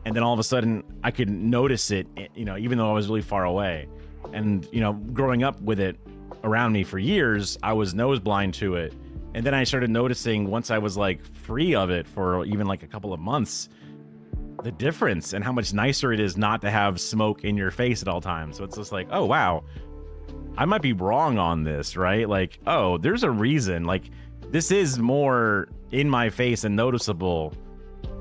and then all of a sudden I could notice it, you know, even though I was really far away. And, you know, growing up with it around me for years, I was nose blind to it. And then I started noticing, once I was like free of it for even like a couple of months, the difference and how much nicer it is not to have smoke in your face at all times. So it's just like, oh, wow, I might be wrong on this, right? Like, oh, there's a reason. Like, this is more in my face and noticeable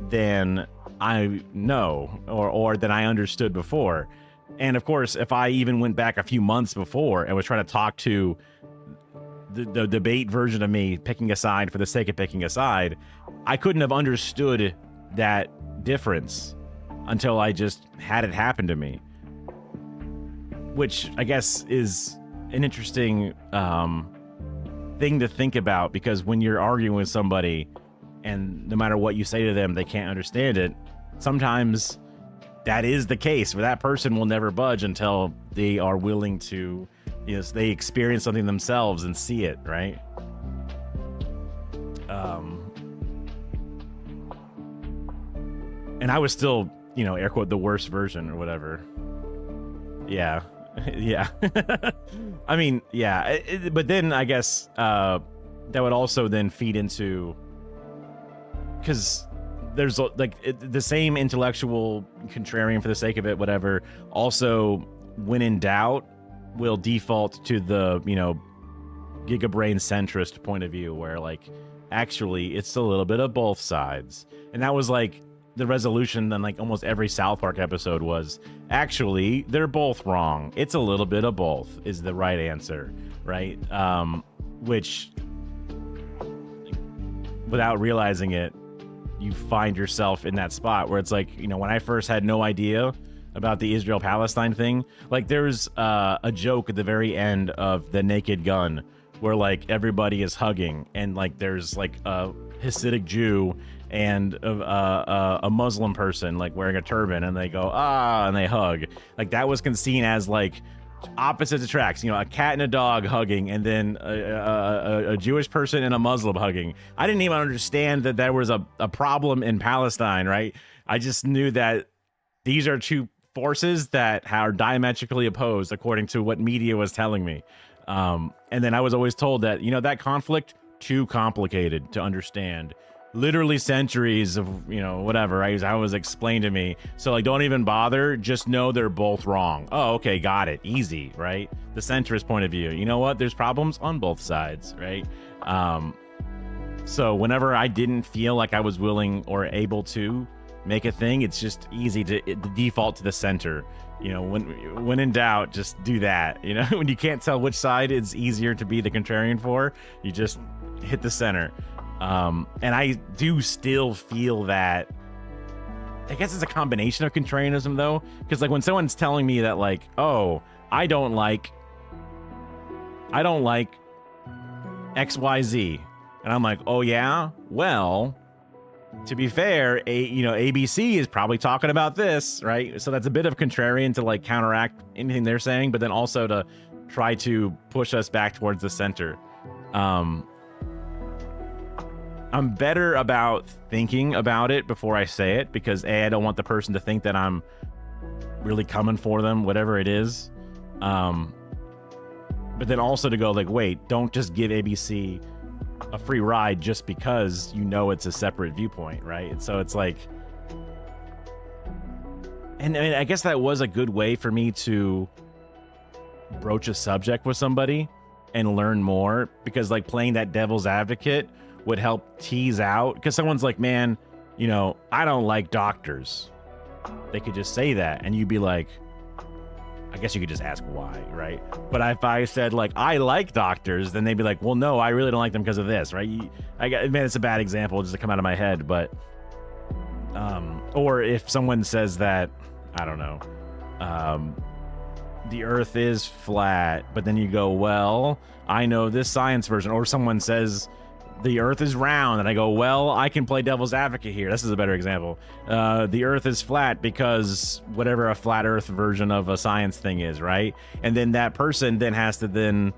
than I know or than I understood before. And of course, if I even went back a few months before and was trying to talk to the debate version of me picking a side for the sake of picking a side, I couldn't have understood that difference until I just had it happen to me, which I guess is an interesting thing to think about, because when you're arguing with somebody and no matter what you say to them, they can't understand it, sometimes that is the case where that person will never budge until they are willing to, they experience something themselves and see it, right? And I was still, air quote, the worst version or whatever. Yeah. Yeah. I mean, yeah. But then I guess that would also then feed into, because there's like the same intellectual contrarian for the sake of it, whatever, also when in doubt will default to the, gigabrain centrist point of view, where like actually it's a little bit of both sides. And that was like the resolution then like almost every South Park episode was, actually they're both wrong, it's a little bit of both is the right answer, right? Which without realizing it, you find yourself in that spot where it's like, when I first had no idea about the Israel-Palestine thing, like there's a joke at the very end of The Naked Gun where like everybody is hugging and like there's like a Hasidic Jew and a Muslim person like wearing a turban and they go, and they hug. Like that was seen as like opposites attracts, a cat and a dog hugging, and then a Jewish person and a Muslim hugging. I didn't even understand that there was a problem in Palestine, right? I just knew that these are two forces that are diametrically opposed according to what media was telling me. And then I was always told that, that conflict, too complicated to understand. Literally centuries of, whatever, I was explained to me. So like, don't even bother. Just know they're both wrong. Oh, okay. Got it. Easy, right? The centrist point of view. You know what? There's problems on both sides, right? So whenever I didn't feel like I was willing or able to make a thing, it's just easy to default to the center. When in doubt, just do that. When you can't tell which side it's easier to be the contrarian for, you just hit the center. And I do still feel that, I guess it's a combination of contrarianism though, because like when someone's telling me that like, oh, I don't like XYZ, and I'm like, oh yeah, well, to be fair, ABC is probably talking about this, right? So that's a bit of contrarian to like counteract anything they're saying, but then also to try to push us back towards the center. I'm better about thinking about it before I say it, because I don't want the person to think that I'm really coming for them, whatever it is. But then also to go like, wait, don't just give ABC a free ride just because it's a separate viewpoint, right? And so it's like, and I guess that was a good way for me to broach a subject with somebody and learn more, because like playing that devil's advocate would help tease out, because someone's like, man, I don't like doctors. They could just say that and you'd be like, I guess you could just ask why, right? But if I said like, I like doctors, then they'd be like, well, no, I really don't like them because of this, right? Man, it's a bad example just to come out of my head, but or if someone says that, I don't know, the earth is flat, but then you go, well, I know this science version, or someone says the earth is round, and I go, well, I can play devil's advocate here. This is a better example. The earth is flat because whatever a flat earth version of a science thing is, right? And then that person then has to then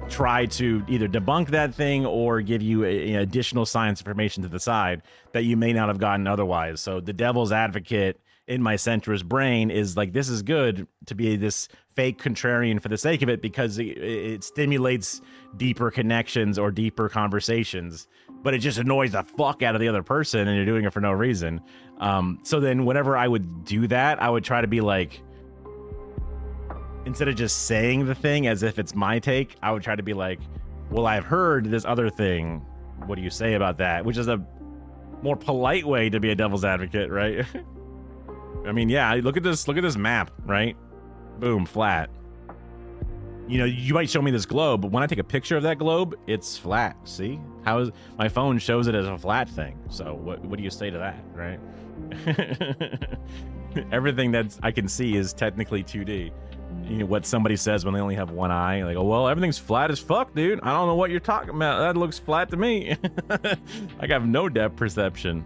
try to either debunk that thing or give you additional science information to the side that you may not have gotten otherwise. So the devil's advocate in my centrist brain is like, this is good to be this fake contrarian for the sake of it, because it stimulates deeper connections or deeper conversations, but it just annoys the fuck out of the other person and you're doing it for no reason. So then whenever I would do that, I would try to be like, instead of just saying the thing as if it's my take, I would try to be like, well, I've heard this other thing. What do you say about that? Which is a more polite way to be a devil's advocate, right? I mean, yeah, look at this map, right? Boom, flat. you know, you might show me this globe, but when I take a picture of that globe, it's flat. See? How is my phone shows it as a flat thing? So what do you say to that, right? Everything that I can see is technically 2D. You know what somebody says when they only have one eye, like, oh well, everything's flat as fuck, dude. I don't know what you're talking about. That looks flat to me. I have no depth perception.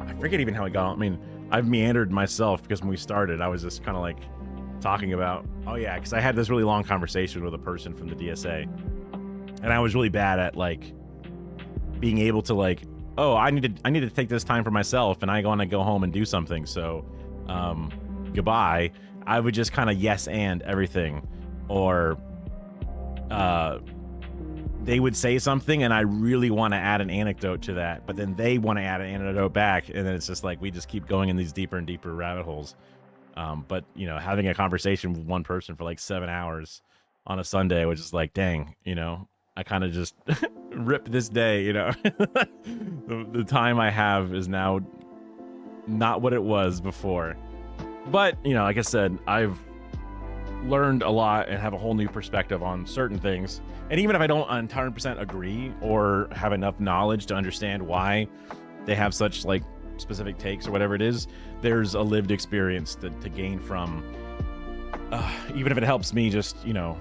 I forget even how I got. I mean, I've meandered myself because when we started, I was just kind of like talking about, oh yeah, because I had this really long conversation with a person from the DSA, and I was really bad at like being able to like, oh, I need to take this time for myself, and I want to go home and do something. So, goodbye. I would just kind of yes and everything, or they would say something and I really want to add an anecdote to that, but then they want to add an anecdote back, and then it's just like we just keep going in these deeper and deeper rabbit holes. But you know, having a conversation with one person for like 7 hours on a Sunday was just like, dang, you know, I kind of just ripped this day, you know. The time I have is now not what it was before. But, you know, like I said, I've learned a lot and have a whole new perspective on certain things. And even if I don't 100% agree or have enough knowledge to understand why they have such like specific takes or whatever it is, there's a lived experience to gain from, even if it helps me just, you know,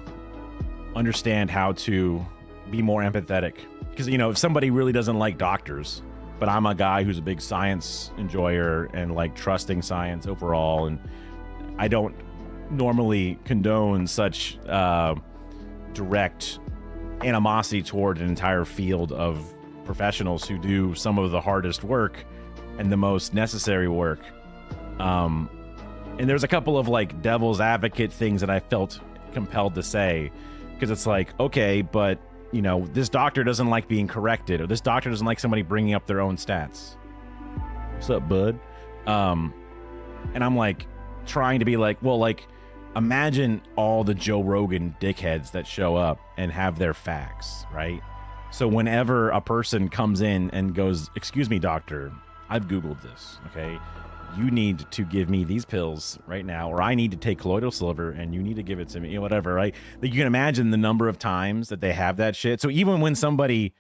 understand how to be more empathetic. Because, you know, if somebody really doesn't like doctors, but I'm a guy who's a big science enjoyer and like trusting science overall, and I don't normally condone such direct animosity toward an entire field of professionals who do some of the hardest work and the most necessary work. And there's a couple of like devil's advocate things that I felt compelled to say, because it's like, okay, but you know, this doctor doesn't like being corrected, or this doctor doesn't like somebody bringing up their own stats. What's up, bud? And I'm like trying to be like, well, like imagine all the Joe Rogan dickheads that show up and have their facts, right? So whenever a person comes in and goes, excuse me, doctor, I've Googled this, okay? You need to give me these pills right now, or I need to take colloidal silver and you need to give it to me, you know, whatever, right? Like you can imagine the number of times that they have that shit. So even when somebody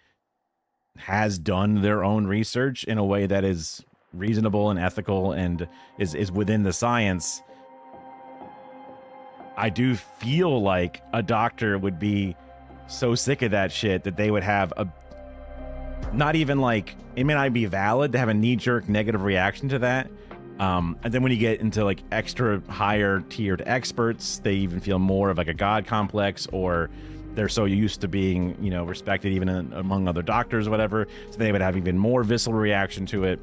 has done their own research in a way that is reasonable and ethical and is within the science, I do feel like a doctor would be so sick of that shit that they would have a, not even like, it may not be valid to have a knee-jerk negative reaction to that. And then when you get into like extra higher tiered experts, they even feel more of like a god complex, or they're so used to being, you know, respected even among other doctors or whatever. So they would have even more visceral reaction to it.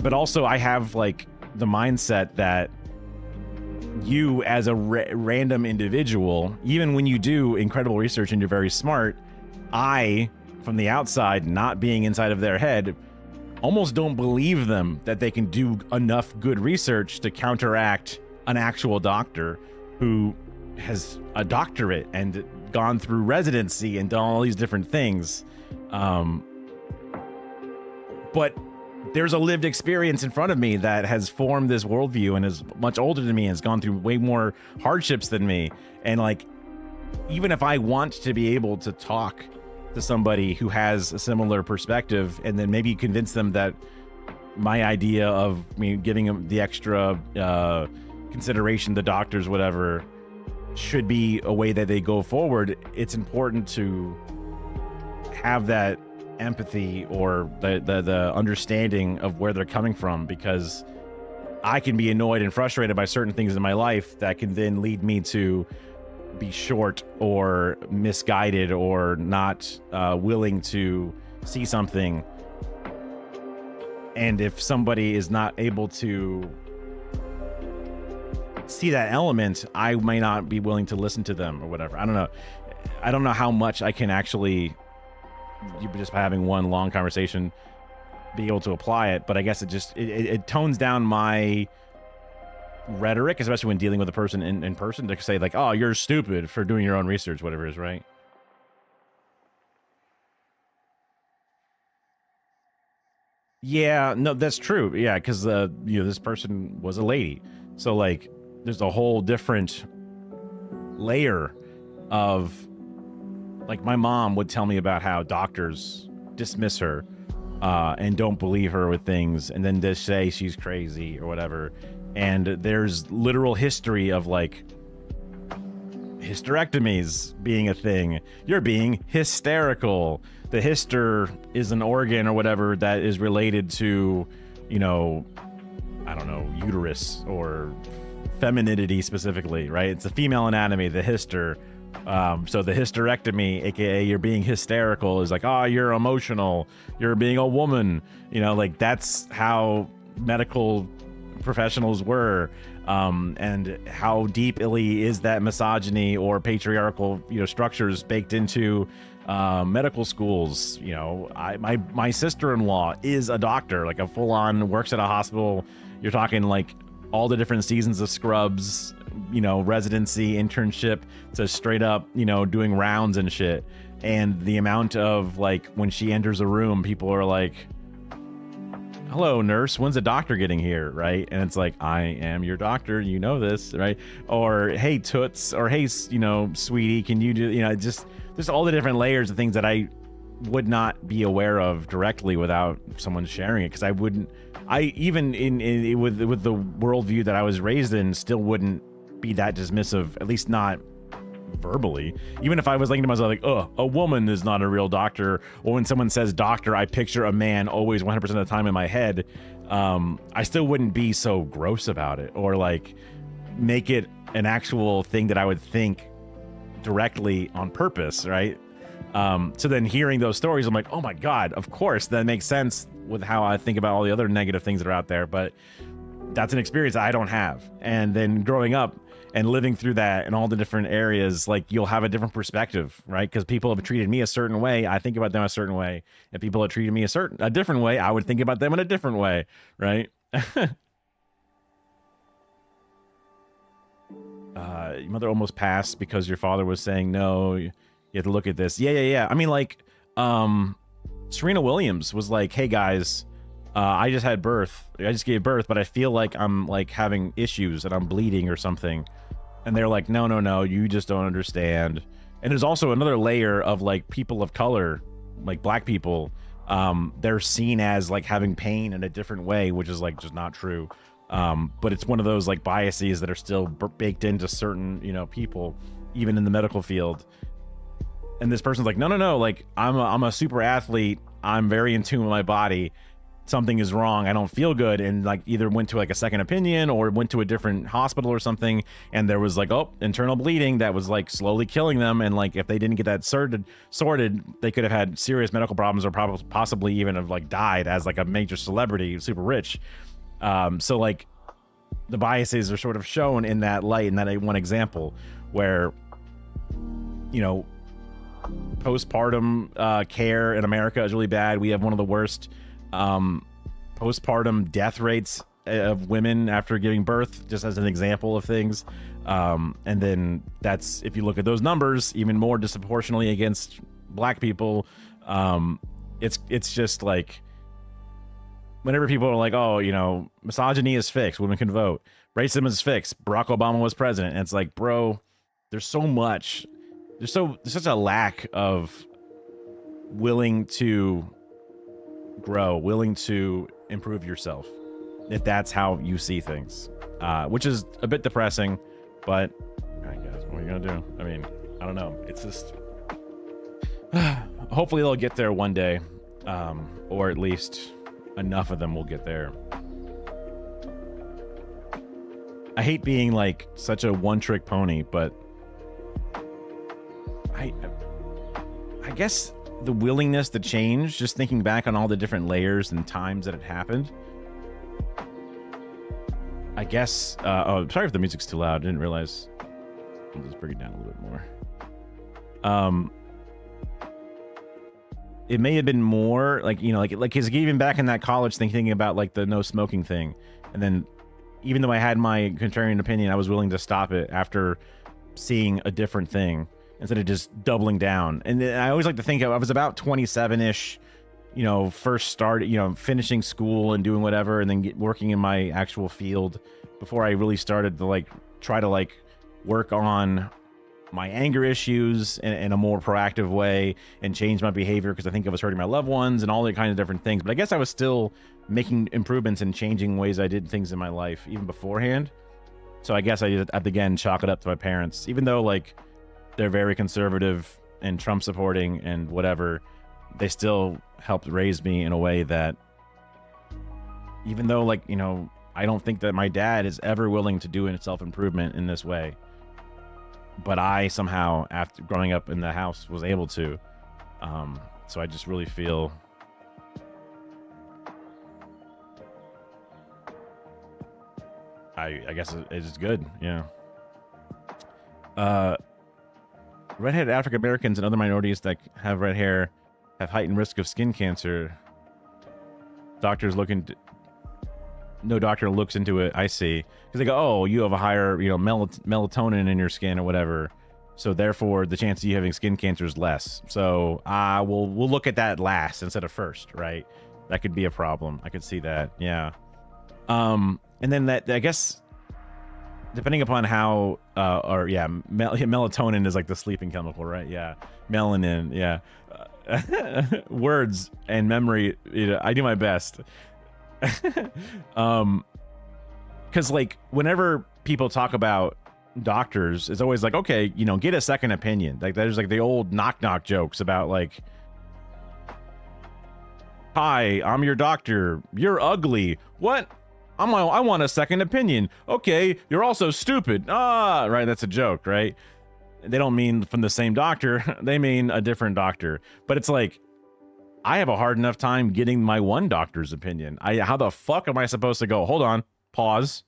But also I have like the mindset that you as a random individual, even when you do incredible research and you're very smart, I, from the outside, not being inside of their head, almost don't believe them that they can do enough good research to counteract an actual doctor who has a doctorate and gone through residency and done all these different things. But there's a lived experience in front of me that has formed this worldview and is much older than me and has gone through way more hardships than me. And like, even if I want to be able to talk to somebody who has a similar perspective and then maybe convince them that my idea of me giving them the extra consideration, the doctors, whatever, should be a way that they go forward, it's important to have that empathy or the understanding of where they're coming from, because I can be annoyed and frustrated by certain things in my life that can then lead me to be short or misguided or not willing to see something. And if somebody is not able to see that element, I may not be willing to listen to them or whatever. I don't know. I don't know how much I can actually, just by having one long conversation, be able to apply it. But I guess it tones down my rhetoric, especially when dealing with a person in person, to say like, oh, you're stupid for doing your own research, whatever it is, right? Yeah, no, that's true. Yeah, because this person was a lady, so like, there's a whole different layer of, like, my mom would tell me about how doctors dismiss her and don't believe her with things, and then just say she's crazy or whatever. And there's literal history of like hysterectomies being a thing. You're being hysterical. The hyster is an organ or whatever that is related to, I don't know, uterus or femininity specifically, right? It's the female anatomy, the hyster. So the hysterectomy, aka you're being hysterical, is like, oh, you're emotional, you're being a woman, like that's how medical professionals were. And how deeply is that misogyny or patriarchal, structures baked into medical schools? My sister-in-law is a doctor, like a full-on, works at a hospital. You're talking like all the different seasons of Scrubs, residency, internship, to straight up, doing rounds and shit. And the amount of like, when she enters a room, people are like, hello, nurse, when's the doctor getting here, right? And it's like, I am your doctor, you know this, right? Or, hey, toots, or hey, sweetie, can you do, just all the different layers of things that I would not be aware of directly without someone sharing it. Because I even with the worldview that I was raised in, still wouldn't be that dismissive, at least not verbally. Even if I was thinking to myself like, oh, a woman is not a real doctor, or when someone says doctor, I picture a man always 100% of the time in my head, I still wouldn't be so gross about it, or like make it an actual thing that I would think directly on purpose, right? So then hearing those stories, I'm like, oh my God, of course, that makes sense with how I think about all the other negative things that are out there. But that's an experience I don't have. And then growing up and living through that in all the different areas, like, you'll have a different perspective, right? Because people have treated me a certain way, I think about them a certain way. And people have treated me a different way, I would think about them in a different way, right? Your mother almost passed because your father was saying no, you have to look at this. Yeah. I mean, like, Serena Williams was like, hey guys, I just gave birth, but I feel like I'm like having issues and I'm bleeding or something. And they're like, no, you just don't understand. And there's also another layer of like people of color, like black people, they're seen as like having pain in a different way, which is like just not true. But it's one of those like biases that are still baked into certain, people, even in the medical field. And this person's like, no, like I'm a super athlete. I'm very in tune with my body. Something is wrong. I don't feel good. And like either went to like a second opinion or went to a different hospital or something. And there was like, internal bleeding that was like slowly killing them. And like, if they didn't get that sorted, they could have had serious medical problems or possibly even have like died as like a major celebrity, super rich. So like the biases are sort of shown in that light, in that one example where, postpartum care in America is really bad. We have one of the worst postpartum death rates of women after giving birth, just as an example of things. And then that's, if you look at those numbers, even more disproportionately against black people. It's just like, whenever people are like, oh, misogyny is fixed, women can vote, racism is fixed, Barack Obama was president. And it's like, bro, there's such a lack of willing to grow, willing to improve yourself, if that's how you see things, which is a bit depressing, but I guess what are you gonna do? I mean, I don't know. It's just hopefully they'll get there one day, or at least enough of them will get there. I hate being like such a one-trick pony, but I guess the willingness to change, just thinking back on all the different layers and times that it happened. I guess, sorry if the music's too loud. I didn't realize. I'll just bring it down a little bit more. It may have been more like, cause even back in that college thing, thinking about like the no smoking thing. And then even though I had my contrarian opinion, I was willing to stop it after seeing a different thing, instead of just doubling down. And I always like to think I was about 27-ish first started, finishing school and doing whatever, and then working in my actual field before I really started to like try to like work on my anger issues in a more proactive way and change my behavior, because I think I was hurting my loved ones and all the kind of different things. But I guess I was still making improvements and changing ways I did things in my life even beforehand. So I guess I have to again chalk it up to my parents, even though like they're very conservative and Trump supporting and whatever. They still helped raise me in a way that, even though like, I don't think that my dad is ever willing to do self-improvement in this way, but I somehow, after growing up in the house, was able to. So I just really feel I guess it's good. Yeah. Redheaded African Americans and other minorities that have red hair have heightened risk of skin cancer. No doctor looks into it. I see. Because they go, oh, you have a higher, melatonin in your skin or whatever. So therefore, the chance of you having skin cancer is less. So we'll look at that last instead of first, right? That could be a problem. I could see that. Yeah. And then that, I guess, depending upon how, melatonin is like the sleeping chemical, right? Yeah. Melanin. Yeah. Words and memory. I do my best. Because like whenever people talk about doctors, it's always like, okay, get a second opinion. Like there's like the old knock jokes about like, hi, I'm your doctor, you're ugly. What? I want a second opinion. Okay, you're also stupid. Right, that's a joke, right? They don't mean from the same doctor, they mean a different doctor. But it's like, I have a hard enough time getting my one doctor's opinion. How the fuck am I supposed to go, hold on, pause,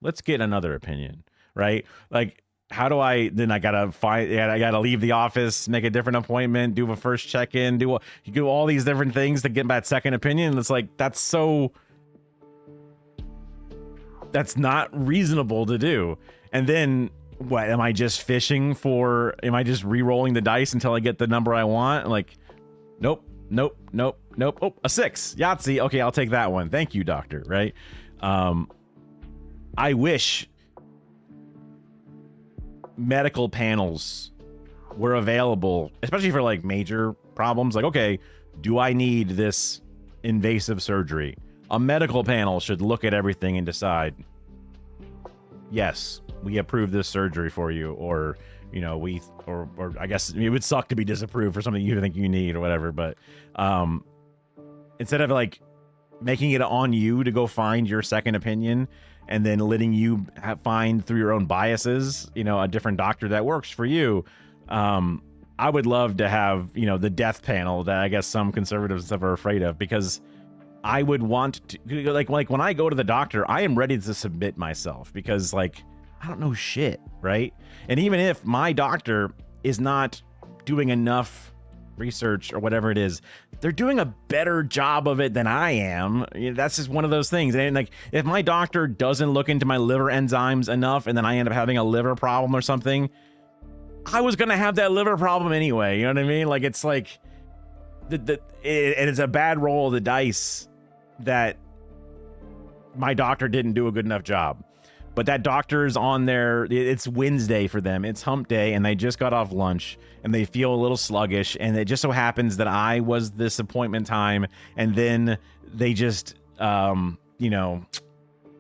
let's get another opinion, right? Like, how do I gotta leave the office, make a different appointment, do a first check-in, you do all these different things to get that second opinion. It's like, that's not reasonable to do. And then what, am I just re-rolling the dice until I get the number I want? Like, nope. Oh, a 6. Yahtzee. Okay, I'll take that one. Thank you, doctor. Right? I wish medical panels were available, especially for like major problems. Like, okay, do I need this invasive surgery? A medical panel should look at everything and decide, yes, we approve this surgery for you, or or I guess it would suck to be disapproved for something you think you need or whatever. But instead of like making it on you to go find your second opinion and then letting you find through your own biases, a different doctor that works for you. I would love to have, the death panel that I guess some conservatives and stuff are afraid of, because I would want to, like when I go to the doctor, I am ready to submit myself, because like, I don't know shit, right? And even if my doctor is not doing enough research or whatever it is, they're doing a better job of it than I am. That's just one of those things. And like, if my doctor doesn't look into my liver enzymes enough and then I end up having a liver problem or something, I was going to have that liver problem anyway. You know what I mean? Like, it's like, it's a bad roll of the dice that my doctor didn't do a good enough job. But that doctor's on there, it's Wednesday for them, it's hump day, and they just got off lunch, and they feel a little sluggish, and it just so happens that I was this appointment time, and then they just,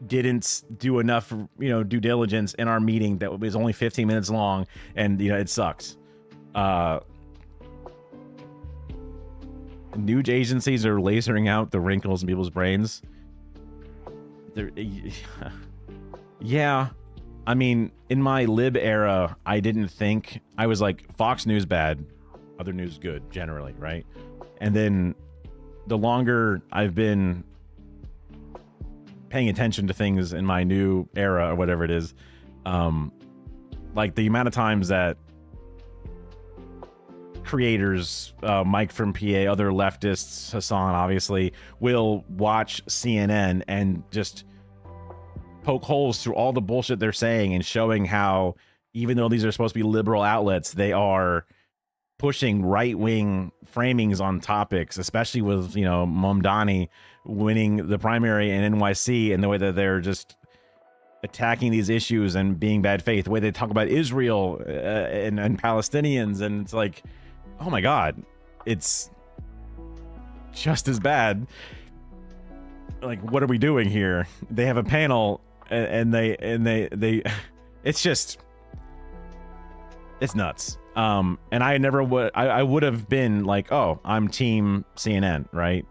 didn't do enough, due diligence in our meeting that was only 15 minutes long, and, it sucks. News agencies are lasering out the wrinkles in people's brains. Yeah, I mean, in my lib era, I didn't think, I was like, Fox News bad, other news good, generally, right? And then the longer I've been paying attention to things in my new era or whatever it is, like the amount of times that creators, Mike from PA, other leftists, Hassan obviously, will watch CNN and just poke holes through all the bullshit they're saying and showing how, even though these are supposed to be liberal outlets, they are pushing right-wing framings on topics, especially with, you know, Mamdani winning the primary in NYC, and the way that they're just attacking these issues and being bad faith, the way they talk about Israel and Palestinians, and it's like, oh my God, it's just as bad. Like, what are we doing here? They have a panel, and they it's just, it's nuts. And I never would, I would have been like, oh, I'm team CNN, right?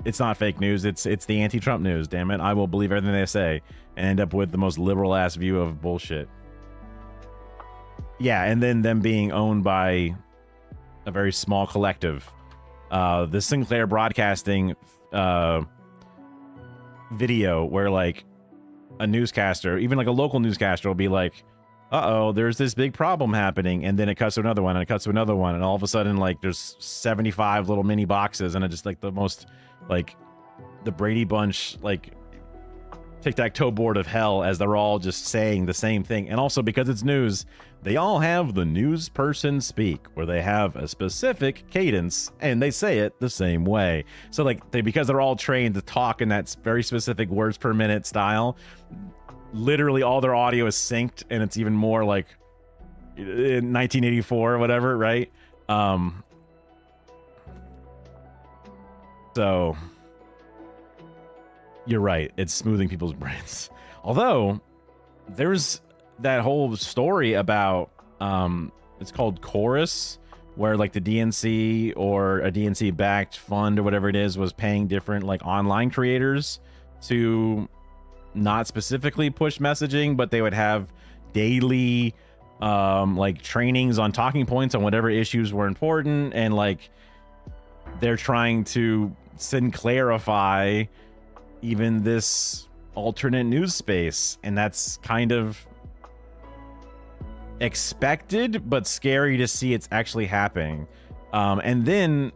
It's not fake news. It's the anti-Trump news. Damn it. I will believe everything they say and end up with the most liberal ass view of bullshit. Yeah. And then them being owned by a very small collective. The Sinclair Broadcasting, video where like a newscaster, even like a local newscaster, will be like, uh-oh, there's this big problem happening, and then it cuts to another one, and it cuts to another one, and all of a sudden, like, there's 75 little mini boxes, and it just like the most, like, the Brady Bunch, like, tic-tac-toe board of hell, as they're all just saying the same thing. And also, because it's news, they all have the news person speak, where they have a specific cadence, and they say it the same way. So, like, because they're all trained to talk in that very specific words per minute style, literally all their audio is synced, and it's even more like in 1984 or whatever, right? So you're right, it's smoothing people's brains. Although there's that whole story about it's called Chorus, where like the DNC or a DNC backed fund or whatever it is was paying different like online creators to not specifically push messaging, but they would have daily like trainings on talking points on whatever issues were important, and like they're trying to clarify even this alternate news space, and that's kind of expected but scary to see it's actually happening. And then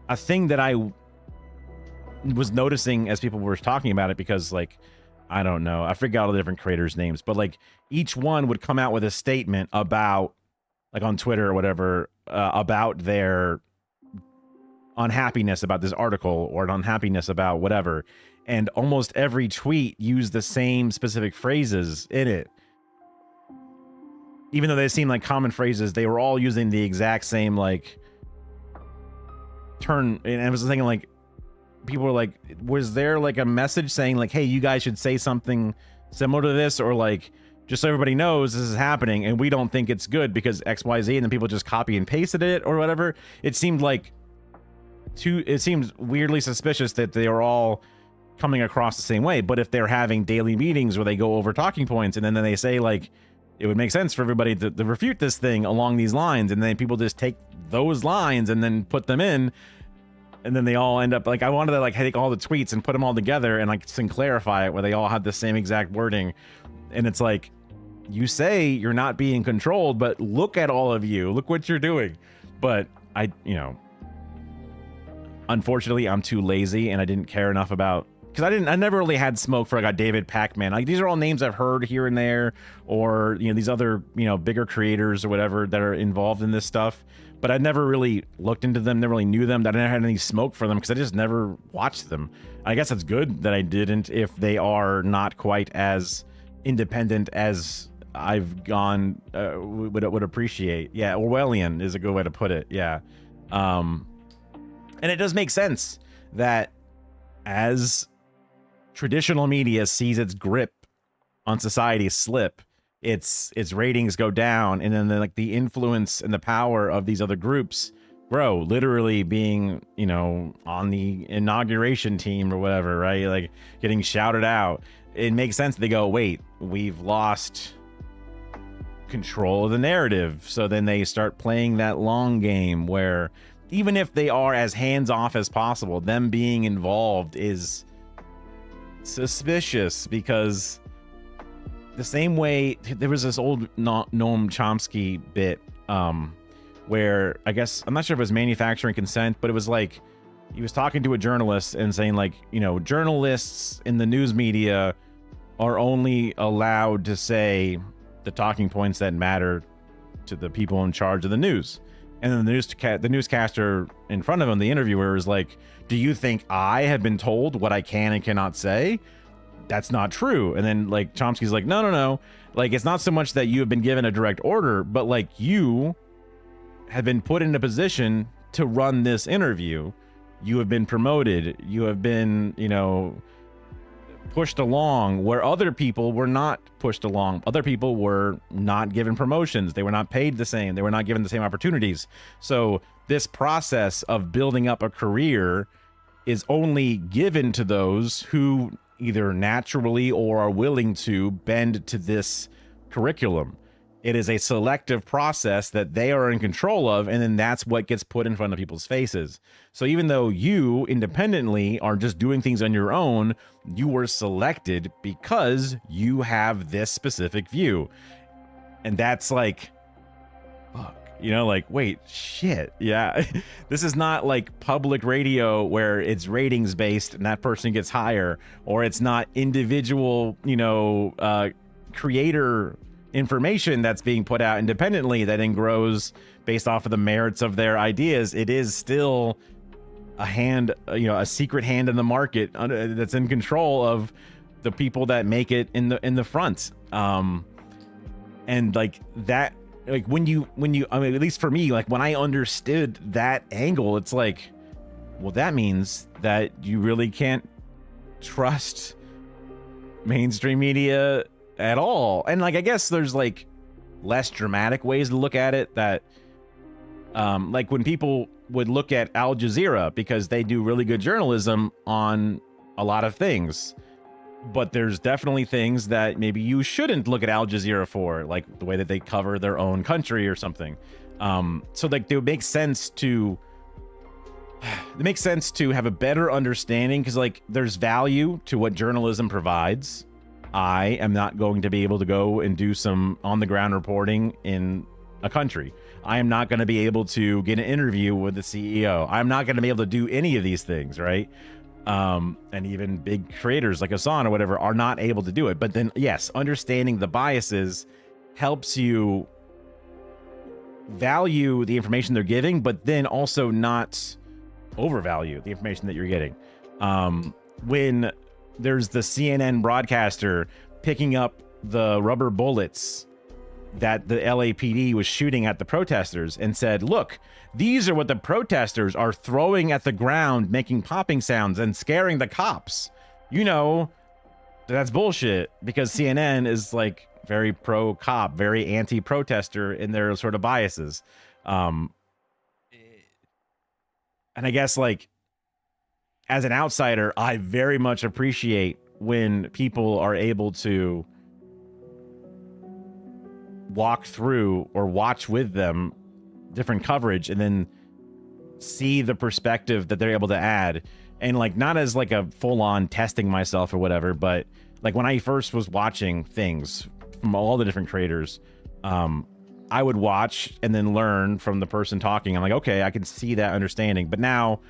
a thing that I was noticing as people were talking about it, because like, I don't know, I forgot all the different creators' names, but like each one would come out with a statement about, like on Twitter or whatever, about their unhappiness about this article or an unhappiness about whatever. And almost every tweet used the same specific phrases in it. Even though they seem like common phrases, they were all using the exact same like turn. And I was thinking like, people were like, was there like a message saying like, hey, you guys should say something similar to this, or like, just so everybody knows this is happening and we don't think it's good because XYZ, and then people just copy and pasted it or whatever. It seemed like it seems weirdly suspicious that they are all coming across the same way. But if they're having daily meetings where they go over talking points, and then they say like, it would make sense for everybody to refute this thing along these lines, and then people just take those lines and then put them in, and then they all end up like, I wanted to like take all the tweets and put them all together and like clarify it where they all had the same exact wording. And it's like, you say you're not being controlled, but look at all of you, look what you're doing. But I, you know, unfortunately I'm too lazy, and I didn't care enough about, because I never really had smoke for like a David Pakman. Like, these are all names I've heard here and there, or, you know, these other, you know, bigger creators or whatever that are involved in this stuff. But I never really looked into them, never really knew them, that I never had any smoke for them, because I just never watched them. I guess it's good that I didn't, if they are not quite as independent as I've gone, would appreciate. Yeah, Orwellian is a good way to put it. Yeah. And it does make sense that as traditional media sees its grip on society slip, its ratings go down, and then like the influence and the power of these other groups grow, literally being, you know, on the inauguration team or whatever, right? Like getting shouted out. It makes sense. They go, wait, we've lost control of the narrative. So then they start playing that long game where even if they are as hands-off as possible, them being involved is suspicious, because the same way there was this old Noam Chomsky bit where, I guess, I'm not sure if it was manufacturing consent, but it was like he was talking to a journalist and saying like, you know, journalists in the news media are only allowed to say the talking points that matter to the people in charge of the news. And then the newscaster in front of him, the interviewer, is like, do you think I have been told what I can and cannot say? That's not true. And then like Chomsky's like, no. Like, it's not so much that you have been given a direct order, but like you have been put in a position to run this interview. You have been promoted. You have been, pushed along where other people were not pushed along. Other people were not given promotions. They were not paid the same. They were not given the same opportunities. So this process of building up a career is only given to those who either naturally or are willing to bend to this curriculum. It is a selective process that they are in control of, and then that's what gets put in front of people's faces. So even though you independently are just doing things on your own, you were selected because you have this specific view. And that's like, fuck, like, wait, shit. Yeah. This is not like public radio where it's ratings based and that person gets higher, or it's not individual, creator information that's being put out independently that then grows based off of the merits of their ideas. It is still a hand, a secret hand in the market that's in control of the people that make it in the front. And like that, like when you, I mean, at least for me, like when I understood that angle, it's like, well, that means that you really can't trust mainstream media at all. And like, I guess there's like less dramatic ways to look at it, that like when people would look at Al Jazeera because they do really good journalism on a lot of things, but there's definitely things that maybe you shouldn't look at Al Jazeera for, like the way that they cover their own country or something. So like it makes sense to have a better understanding, because like there's value to what journalism provides. I am not going to be able to go and do some on-the-ground reporting in a country. I am not going to be able to get an interview with the CEO. I'm not going to be able to do any of these things, right? And even big creators like Hasan or whatever are not able to do it. But then, yes, understanding the biases helps you value the information they're giving, but then also not overvalue the information that you're getting. When there's the CNN broadcaster picking up the rubber bullets that the LAPD was shooting at the protesters and said, look, these are what the protesters are throwing at the ground, making popping sounds and scaring the cops. That's bullshit, because CNN is like very pro-cop, very anti-protester in their sort of biases. And I guess like, as an outsider, I very much appreciate when people are able to walk through or watch with them different coverage and then see the perspective that they're able to add. And like, not as like a full-on testing myself or whatever, but like when I first was watching things from all the different creators, I would watch and then learn from the person talking. I'm like, okay, I can see that understanding. But now,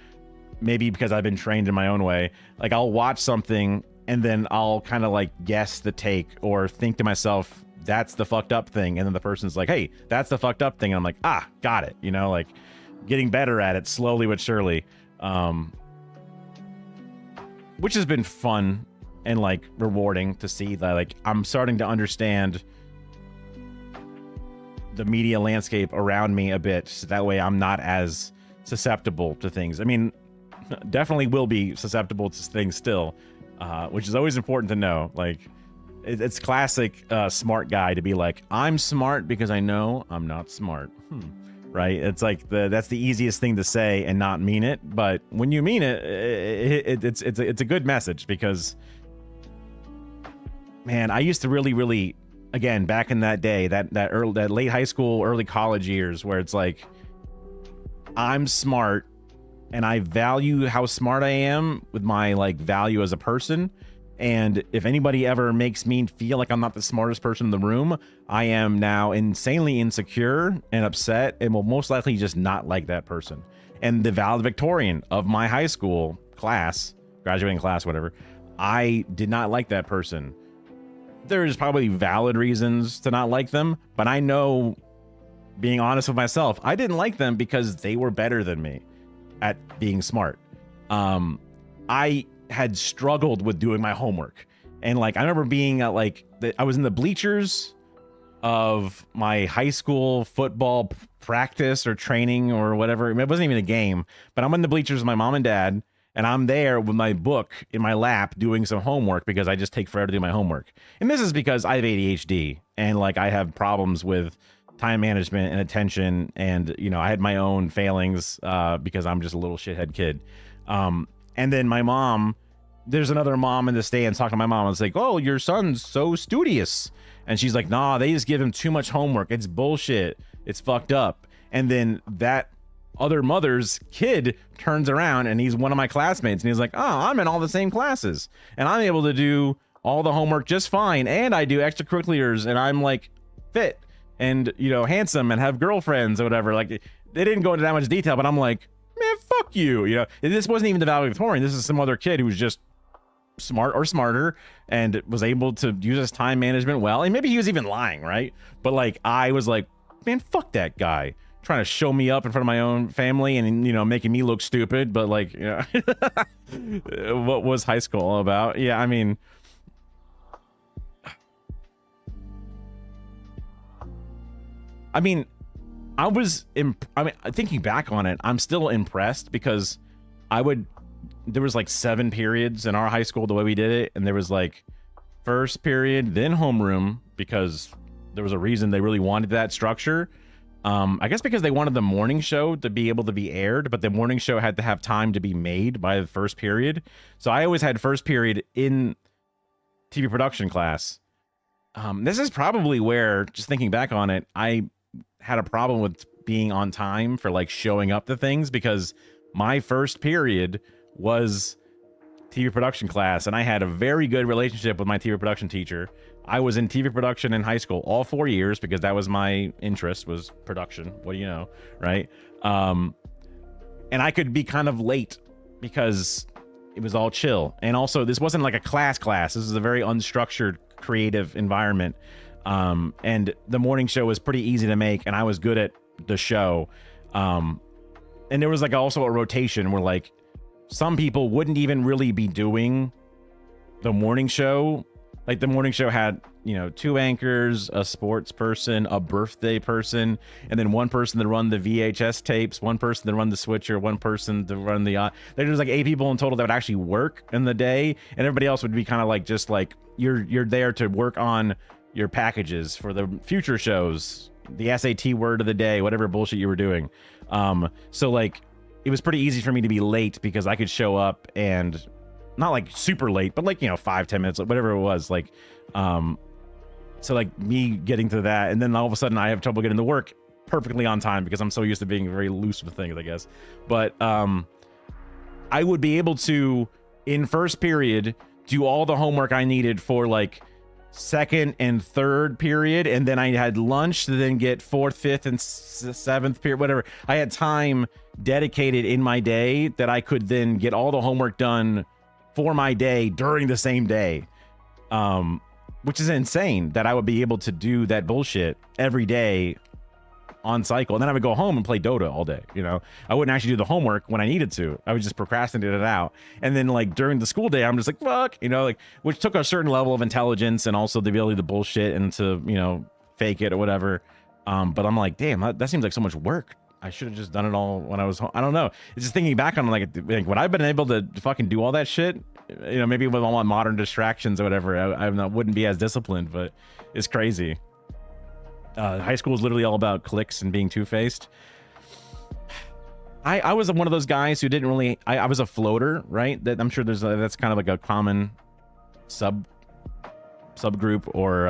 maybe because I've been trained in my own way, like I'll watch something and then I'll kind of like guess the take or think to myself, that's the fucked up thing. And then the person's like, hey, that's the fucked up thing. And I'm like, got it. Like getting better at it slowly but surely. Which has been fun and like rewarding to see that like I'm starting to understand the media landscape around me a bit. So that way I'm not as susceptible to things. I mean, definitely will be susceptible to things still, which is always important to know. Like it's classic smart guy to be like, I'm smart because I know I'm not smart. Right? It's like that's the easiest thing to say and not mean it, but when you mean it, it's a good message, because man, I used to really, again, back in that day, that late high school, early college years, where it's like, I'm smart and I value how smart I am with my like value as a person. And if anybody ever makes me feel like I'm not the smartest person in the room, I am now insanely insecure and upset and will most likely just not like that person. And the valedictorian of my high school class, graduating class, whatever, I did not like that person. There's probably valid reasons to not like them, but I know being honest with myself, I didn't like them because they were better than me at being smart. I had struggled with doing my homework. And like, I remember being at like, I was in the bleachers of my high school football practice or training or whatever. It wasn't even a game, but I'm in the bleachers with my mom and dad, and I'm there with my book in my lap doing some homework because I just take forever to do my homework. And this is because I have ADHD and like I have problems with time management and attention, and you know, I had my own failings because I'm just a little shithead kid. And then my mom, there's another mom in the stands talking to my mom. It's like, oh, your son's so studious. And she's like, nah, they just give him too much homework. It's bullshit. It's fucked up. And then that other mother's kid turns around and he's one of my classmates. And he's like, oh, I'm in all the same classes. And I'm able to do all the homework just fine. And I do extracurriculars. And I'm like fit and, you know, handsome and have girlfriends or whatever. Like, they didn't go into that much detail, but I'm like, man, fuck you. You know, this wasn't even the valedictorian. This is some other kid who was just smart or smarter and was able to use his time management well. And maybe he was even lying, right? But like, I was like, man, fuck that guy trying to show me up in front of my own family and, you know, making me look stupid. But like, you know, what was high school all about? Yeah, I mean, I was thinking back on it, I'm still impressed because there was like 7 periods in our high school the way we did it, and there was like first period, then homeroom, because there was a reason they really wanted that structure. I guess because they wanted the morning show to be able to be aired, but the morning show had to have time to be made by the first period. So I always had first period in TV production class. This is probably where, just thinking back on it, I had a problem with being on time for like showing up to things, because my first period was TV production class, and I had a very good relationship with my TV production teacher. I was in TV production in high school all 4 years because that was my interest, was production. What do you know, right? And I could be kind of late because it was all chill. And also, this wasn't like a class. This is a very unstructured, creative environment. And the morning show was pretty easy to make, and I was good at the show. And there was like also a rotation where like some people wouldn't even really be doing the morning show. Like the morning show had, you know, 2 anchors, a sports person, a birthday person, and then one person to run the VHS tapes, one person to run the switcher, one person to run the there was like 8 people in total that would actually work in the day, and everybody else would be kind of like, just like, you're there to work on your packages for the future shows, the SAT word of the day, whatever bullshit you were doing. So like, it was pretty easy for me to be late because I could show up, and not like super late, but like, you know, 5-10 minutes, whatever it was. Like, so like me getting to that, and then all of a sudden I have trouble getting to work perfectly on time because I'm so used to being very loose with things, I guess. But I would be able to, in first period, do all the homework I needed for like second and third period, and then I had lunch to then get 4th, 5th, and 7th period, whatever. I had time dedicated in my day that I could then get all the homework done for my day during the same day, which is insane that I would be able to do that bullshit every day on cycle. And then I would go home and play Dota all day. You know, I wouldn't actually do the homework when I needed to. I would just procrastinate it out. And then like during the school day, I'm just like, fuck, you know, like, which took a certain level of intelligence and also the ability to bullshit and to, you know, fake it or whatever. But I'm like, damn, that seems like so much work. I should have just done it all when I was home. I don't know. It's just thinking back on like when I've been able to fucking do all that shit, you know, maybe with all my modern distractions or whatever, I wouldn't be as disciplined, but it's crazy. High school is literally all about clicks and being two-faced. I was one of those guys who didn't really, I was a floater, right? That I'm sure that's kind of like a common subgroup or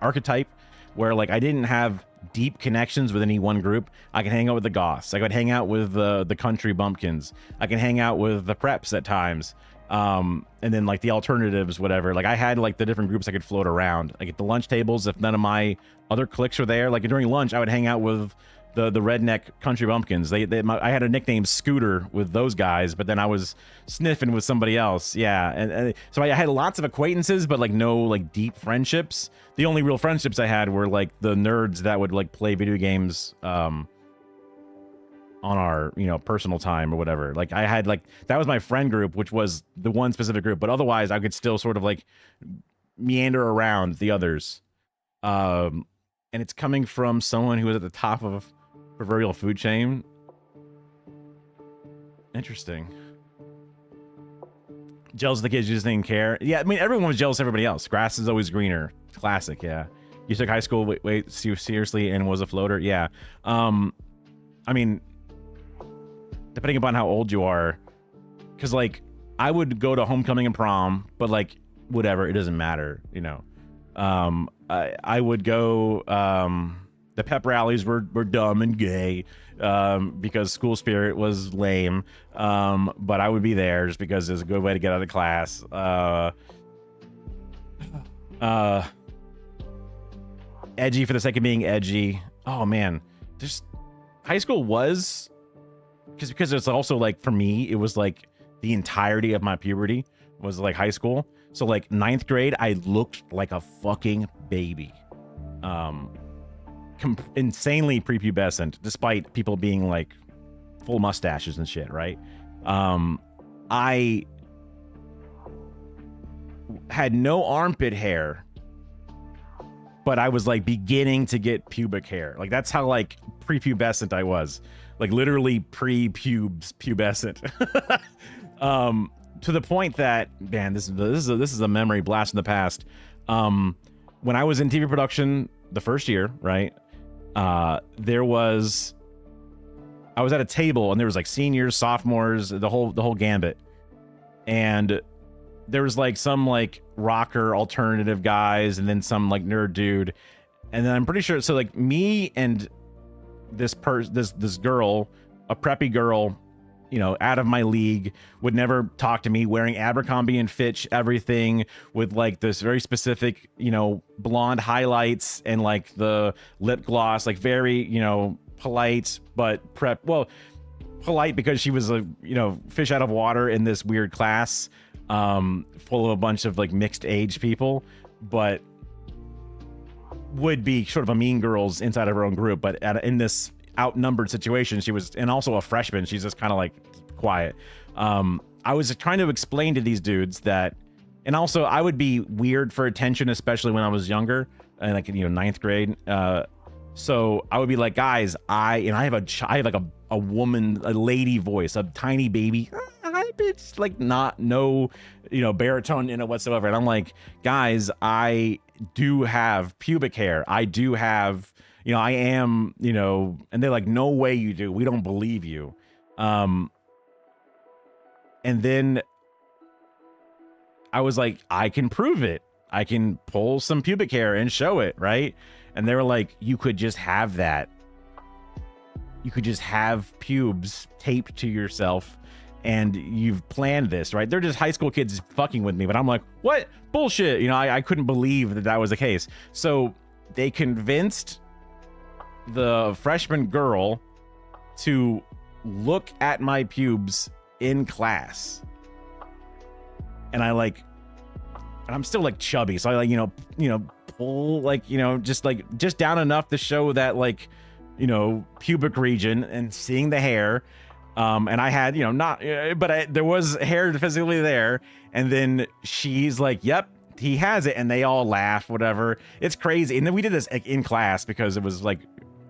archetype, where like I didn't have deep connections with any one group. I can hang out with the goths. I could hang out with the country bumpkins. I can hang out with the preps at times. And then like the alternatives, whatever. Like I had like the different groups I could float around. Like at the lunch tables, if none of my other cliques were there, like during lunch, I would hang out with the redneck country bumpkins. I had a nickname Scooter with those guys, but then I was sniffing with somebody else. Yeah, and so I had lots of acquaintances, but like no like deep friendships. The only real friendships I had were like the nerds that would like play video games on our personal time or whatever. Like I had like that was my friend group, which was the one specific group, but otherwise I could still sort of like meander around the others. And it's coming from someone who was at the top of proverbial food chain. Interesting. Jealous of the kids who just didn't care. Yeah, I mean everyone was jealous of everybody else. Grass is always greener. Classic. Yeah. You took high school wait seriously and was a floater. Yeah. I mean, depending upon how old you are, because like I would go to homecoming and prom, but like whatever, it doesn't matter, I would go, the pep rallies were dumb and gay, because school spirit was lame, but I would be there just because it's a good way to get out of class. Edgy for the sake of being edgy. Oh man, just high school was because it's also like for me it was like the entirety of my puberty was like high school. So like 9th grade I looked like a fucking baby, insanely prepubescent despite people being like full mustaches and shit, right? I had no armpit hair, but I was like beginning to get pubic hair. Like that's how like prepubescent I was, like literally pubescent. To the point that, man, this is a memory blast in the past. When I was in TV production the first year, right? I was at a table and there was like seniors, sophomores, the whole gambit, and there was like some like rocker alternative guys and then some like nerd dude, and then I'm pretty sure so like me and this girl, a preppy girl, out of my league, would never talk to me, wearing Abercrombie and Fitch everything with like this very specific blonde highlights and like the lip gloss, like very polite but polite because she was a fish out of water in this weird class full of a bunch of like mixed age people, but would be sort of a mean girls inside of her own group. But in this outnumbered situation, she was, and also a freshman, she's just kind of like quiet. I was trying to explain to these dudes that, and also I would be weird for attention, especially when I was younger and like 9th grade. So I would be like, guys, I have like a woman, a lady voice, a tiny baby, bitch, like no baritone in it whatsoever. And I'm like, guys, I do have pubic hair. I do have, I am, and they're like, no way you do. We don't believe you. And then I was like, I can prove it. I can pull some pubic hair and show it, right? And they were like, you could just have that. You could just have pubes taped to yourself and you've planned this, right? They're just high school kids fucking with me, but I'm like, what? Bullshit. I couldn't believe that was the case. So they convinced the freshman girl to look at my pubes in class. And I'm still like chubby. So I like, pull like, just down enough to show that like, pubic region and seeing the hair. And I had, there was hair physically there. And then she's like, yep, he has it. And they all laugh, whatever. It's crazy. And then we did this in class because it was like,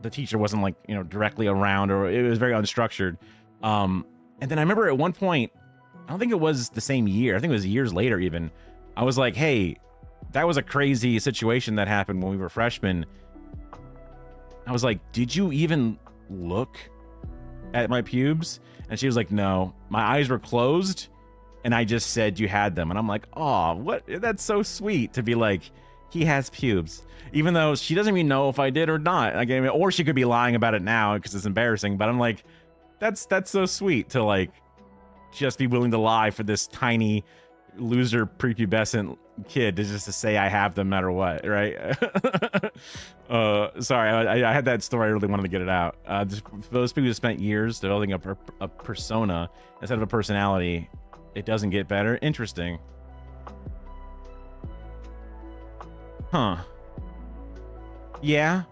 the teacher wasn't like, directly around, or it was very unstructured. And then I remember at one point, I don't think it was the same year. I think it was years later even. I was like, hey, that was a crazy situation that happened when we were freshmen. I was like, did you even look at my pubes? And she was like, no, my eyes were closed and I just said you had them. And I'm like, oh, what? That's so sweet to be like, he has pubes, even though she doesn't even know if I did or not. Like, I mean, or she could be lying about it now because it's embarrassing, but I'm like, that's so sweet to like just be willing to lie for this tiny loser prepubescent kid to just to say I have them no matter what, right? Sorry, I had that story. I really wanted to get it out. Just for those people who spent years developing a persona instead of a personality, it doesn't get better. Interesting. Huh. Yeah,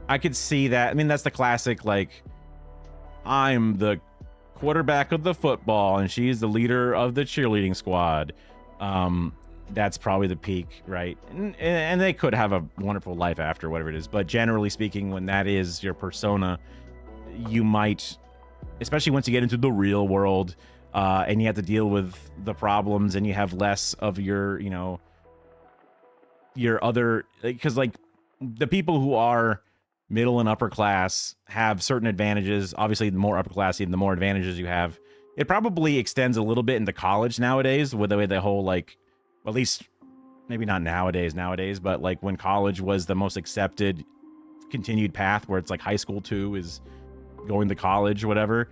I could see that. I mean, that's the classic, like, I'm the quarterback of the football and she's the leader of the cheerleading squad. That's probably the peak, right? And they could have a wonderful life after, whatever it is, but generally speaking, when that is your persona, you might, especially once you get into the real world, and you have to deal with the problems and you have less of your, you know, your other, because like the people who are middle and upper class have certain advantages. Obviously, the more upper class, even the more advantages you have. It probably extends a little bit into college nowadays, with the way the whole, like, at least maybe not nowadays, but like when college was the most accepted continued path, where it's like high school too is going to college or whatever,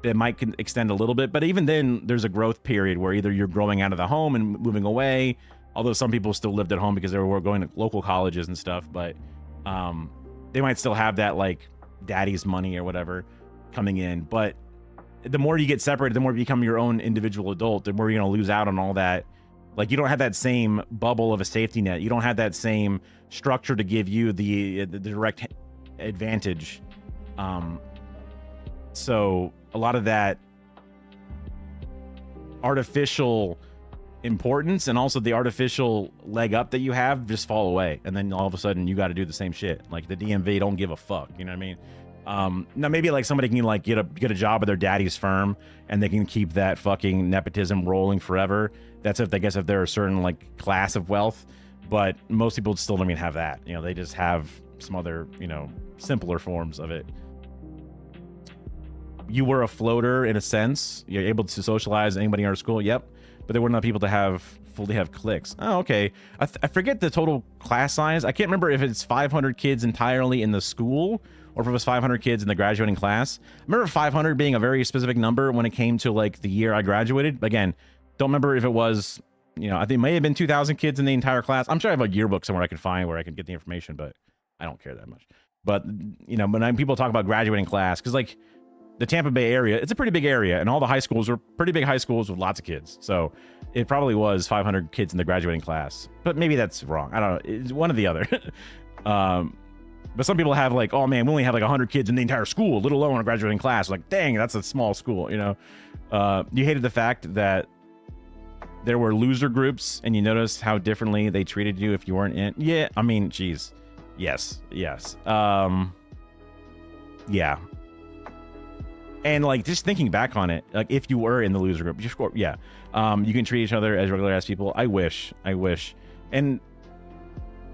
it might extend a little bit. But even then, there's a growth period where either you're growing out of the home and moving away, although some people still lived at home because they were going to local colleges and stuff, but they might still have that, like, daddy's money or whatever coming in. But the more you get separated, the more you become your own individual adult, the more you're going to lose out on all that. Like, you don't have that same bubble of a safety net. You don't have that same structure to give you the direct advantage. So a lot of that artificial importance and also the artificial leg up that you have just fall away, and then all of a sudden you got to do the same shit. Like the DMV don't give a fuck, you know what I mean? Now maybe like somebody can like get a job at their daddy's firm and they can keep that fucking nepotism rolling forever. That's if, I guess, if they're a certain like class of wealth, but most people still don't even have that. You know, they just have some other, you know, simpler forms of it. You were a floater in a sense. You're able to socialize anybody in our school. Yep. But there were not people to fully have cliques. Oh, okay. I forget the total class size. I can't remember if it's 500 kids entirely in the school or if it was 500 kids in the graduating class. I remember 500 being a very specific number when it came to like the year I graduated. Again, don't remember if it was, you know, I think it may have been 2,000 kids in the entire class. I'm sure I have a yearbook somewhere I can find where I can get the information, but I don't care that much. But, you know, when people talk about graduating class, because like the Tampa Bay area, it's a pretty big area, and all the high schools are pretty big high schools with lots of kids. So it probably was 500 kids in the graduating class, but maybe that's wrong. I don't know. It's one or the other. But some people have like, oh man, we only have like 100 kids in the entire school, let alone a graduating class. Like, dang, that's a small school, you know? You hated the fact that there were loser groups and you noticed how differently they treated you if you weren't in. Yeah, I mean, geez. Yes. Yeah. And like just thinking back on it, like if you were in the loser group, yeah, you can treat each other as regular ass people. I wish, and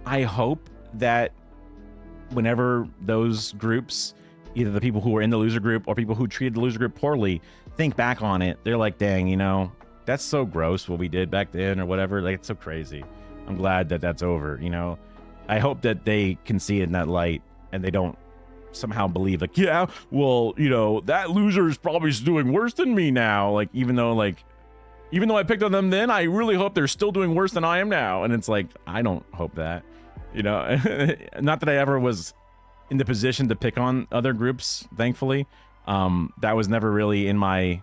I hope that whenever those groups, either the people who were in the loser group or people who treated the loser group poorly, think back on it, they're like, dang, you know, that's so gross what we did back then or whatever. Like, it's so crazy. I'm glad that that's over. You know, I hope that they can see it in that light and they don't somehow believe like, yeah, well, you know, that loser is probably doing worse than me now. Like, even though I picked on them then, I really hope they're still doing worse than I am now. And it's like, I don't hope that, you know. Not that I ever was in the position to pick on other groups, thankfully. That was never really in my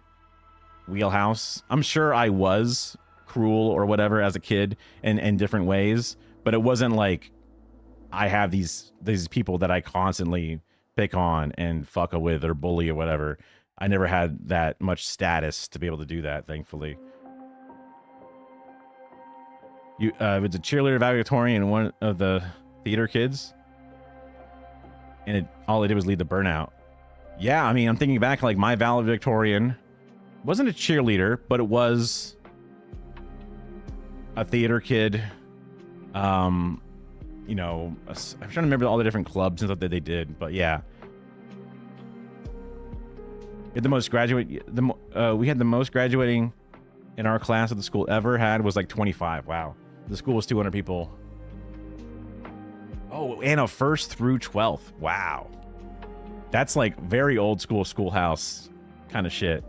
wheelhouse. I'm sure I was cruel or whatever as a kid in different ways, but it wasn't like I have these people that I constantly pick on and fuck with or bully or whatever. I never had that much status to be able to do that, thankfully. You it's a cheerleader valedictorian and one of the theater kids, and all it did was lead to burnout. Yeah, I mean, I'm thinking back, like my valedictorian wasn't a cheerleader, but it was a theater kid. You know, I'm trying to remember all the different clubs and stuff that they did, but yeah. We had the most we had the most graduating in our class that the school ever had was like 25. Wow. The school was 200 people. Oh, and a 1st through 12th. Wow. That's like very old school schoolhouse kind of shit.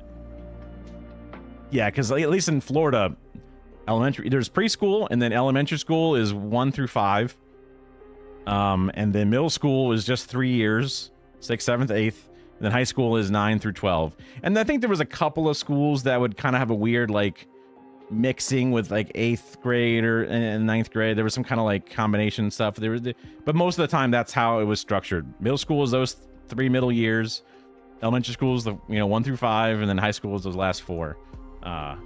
Yeah, because at least in Florida, elementary, there's preschool, and then elementary school is 1 through 5. And then middle school is just 3 years, 6th, 7th, 8th. And then high school is 9 through 12. And I think there was a couple of schools that would kind of have a weird, like, mixing with like 8th grade and 9th grade. There was some kind of like combination stuff. But most of the time, that's how it was structured. Middle school is those 3 middle years. Elementary school is the 1 through 5, and then high school is those last 4. I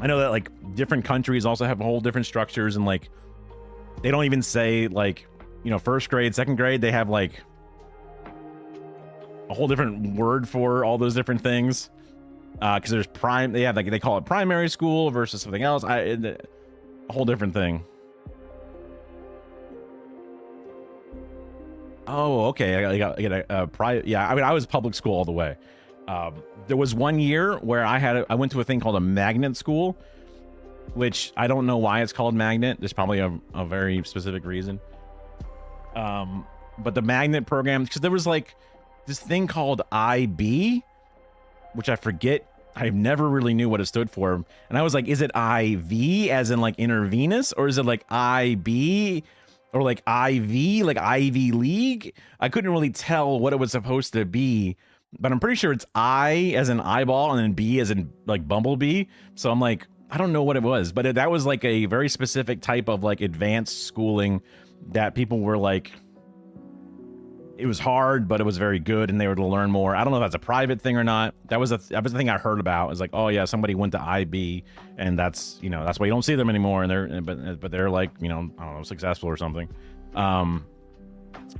know that like different countries also have whole different structures, and like they don't even say like, first grade, second grade. They have like a whole different word for all those different things. Because there's they have like, they call it primary school versus something else. A whole different thing. Oh, okay. I got a private. Yeah, I mean, I was public school all the way. There was 1 year where I went to a thing called a magnet school, which I don't know why it's called magnet. There's probably a very specific reason. But the magnet program, because there was like this thing called IB, which I forget. I never really knew what it stood for. And I was like, is it IV as in like intravenous, or is it like IB or like IV, like Ivy League? I couldn't really tell what it was supposed to be, but I'm pretty sure it's I as in eyeball and then B as in like bumblebee. So I'm like, I don't know what it was, but that was like a very specific type of like advanced schooling that people were like, it was hard, but it was very good, and they were to learn more. I don't know if that's a private thing or not. That was the thing I heard about. It's like, oh yeah, somebody went to IB, and that's that's why you don't see them anymore. And they're like, I don't know, successful or something. And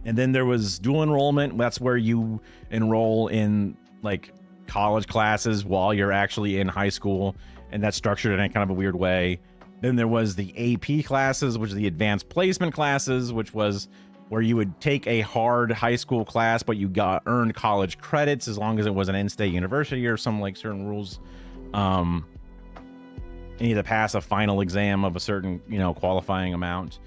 then there was dual enrollment. That's where you enroll in like college classes while you're actually in high school, and that's structured in a kind of a weird way. Then there was the AP classes, which is the advanced placement classes, which was where you would take a hard high school class, but you earned college credits as long as it was an in-state university or some like certain rules. You need to pass a final exam of a certain, qualifying amount.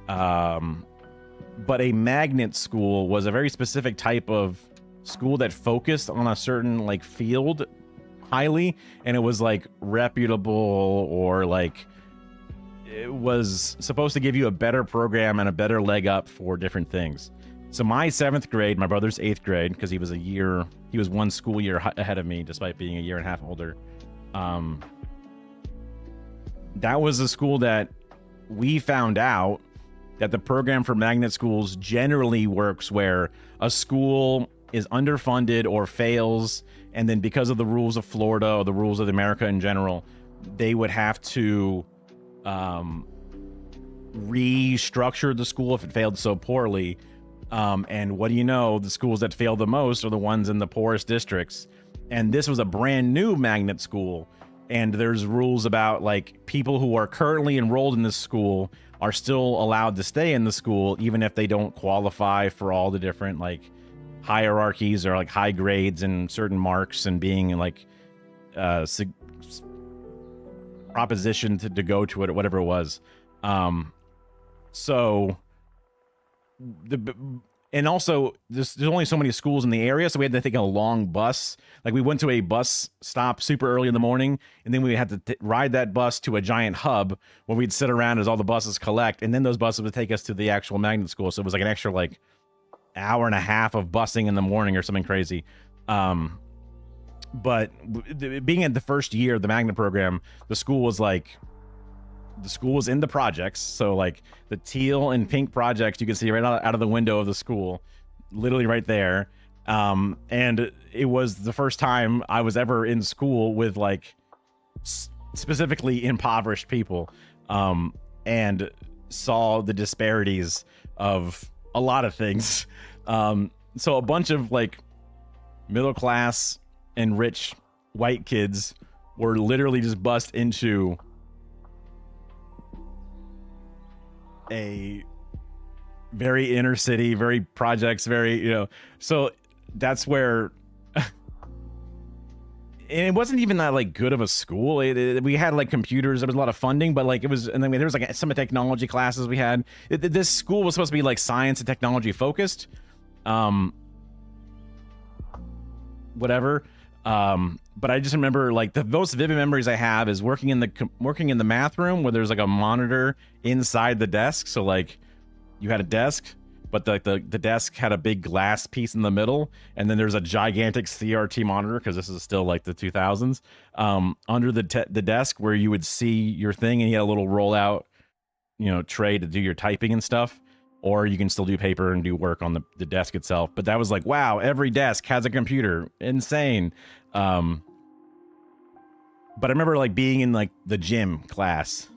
But a magnet school was a very specific type of school that focused on a certain like field highly, and it was like reputable, or like it was supposed to give you a better program and a better leg up for different things. So my 7th grade, my brother's 8th grade, because he was 1 school year ahead of me, despite being a year and a half older. That was a school that we found out that the program for magnet schools generally works where a school is underfunded or fails, and then because of the rules of Florida or the rules of America in general, they would have to restructure the school if it failed so poorly. And what do you know, the schools that fail the most are the ones in the poorest districts. And this was a brand new magnet school, and there's rules about like people who are currently enrolled in this school are still allowed to stay in the school even if they don't qualify for all the different like hierarchies or like high grades and certain marks and being like proposition to go to it, whatever it was. And also there's only so many schools in the area, so we had to take a long bus. Like we went to a bus stop super early in the morning, and then we had to ride that bus to a giant hub where we'd sit around as all the buses collect, and then those buses would take us to the actual magnet school. So it was like an extra like hour and a half of busing in the morning or something crazy. But being in the first year of the magnet program, the school was in the projects. So like the teal and pink projects you can see right out of the window of the school, literally right there. And it was the first time I was ever in school with like specifically impoverished people, and saw the disparities of a lot of things. So a bunch of like middle class and rich white kids were literally just bussed into a very inner city, very projects, very, so that's where, and it wasn't even that like good of a school. We had like computers, there was a lot of funding, but like it was, and then there was like some technology classes we had. This school was supposed to be like science and technology focused, whatever. but I just remember like the most vivid memories I have is working in the math room where there's like a monitor inside the desk. So like you had a desk, but the desk had a big glass piece in the middle, and then there's a gigantic CRT monitor because this is still like the 2000s under the desk where you would see your thing, and you had a little rollout, tray to do your typing and stuff. Or you can still do paper and do work on the desk itself. But that was like, wow, every desk has a computer. Insane. But I remember like being in like the gym class,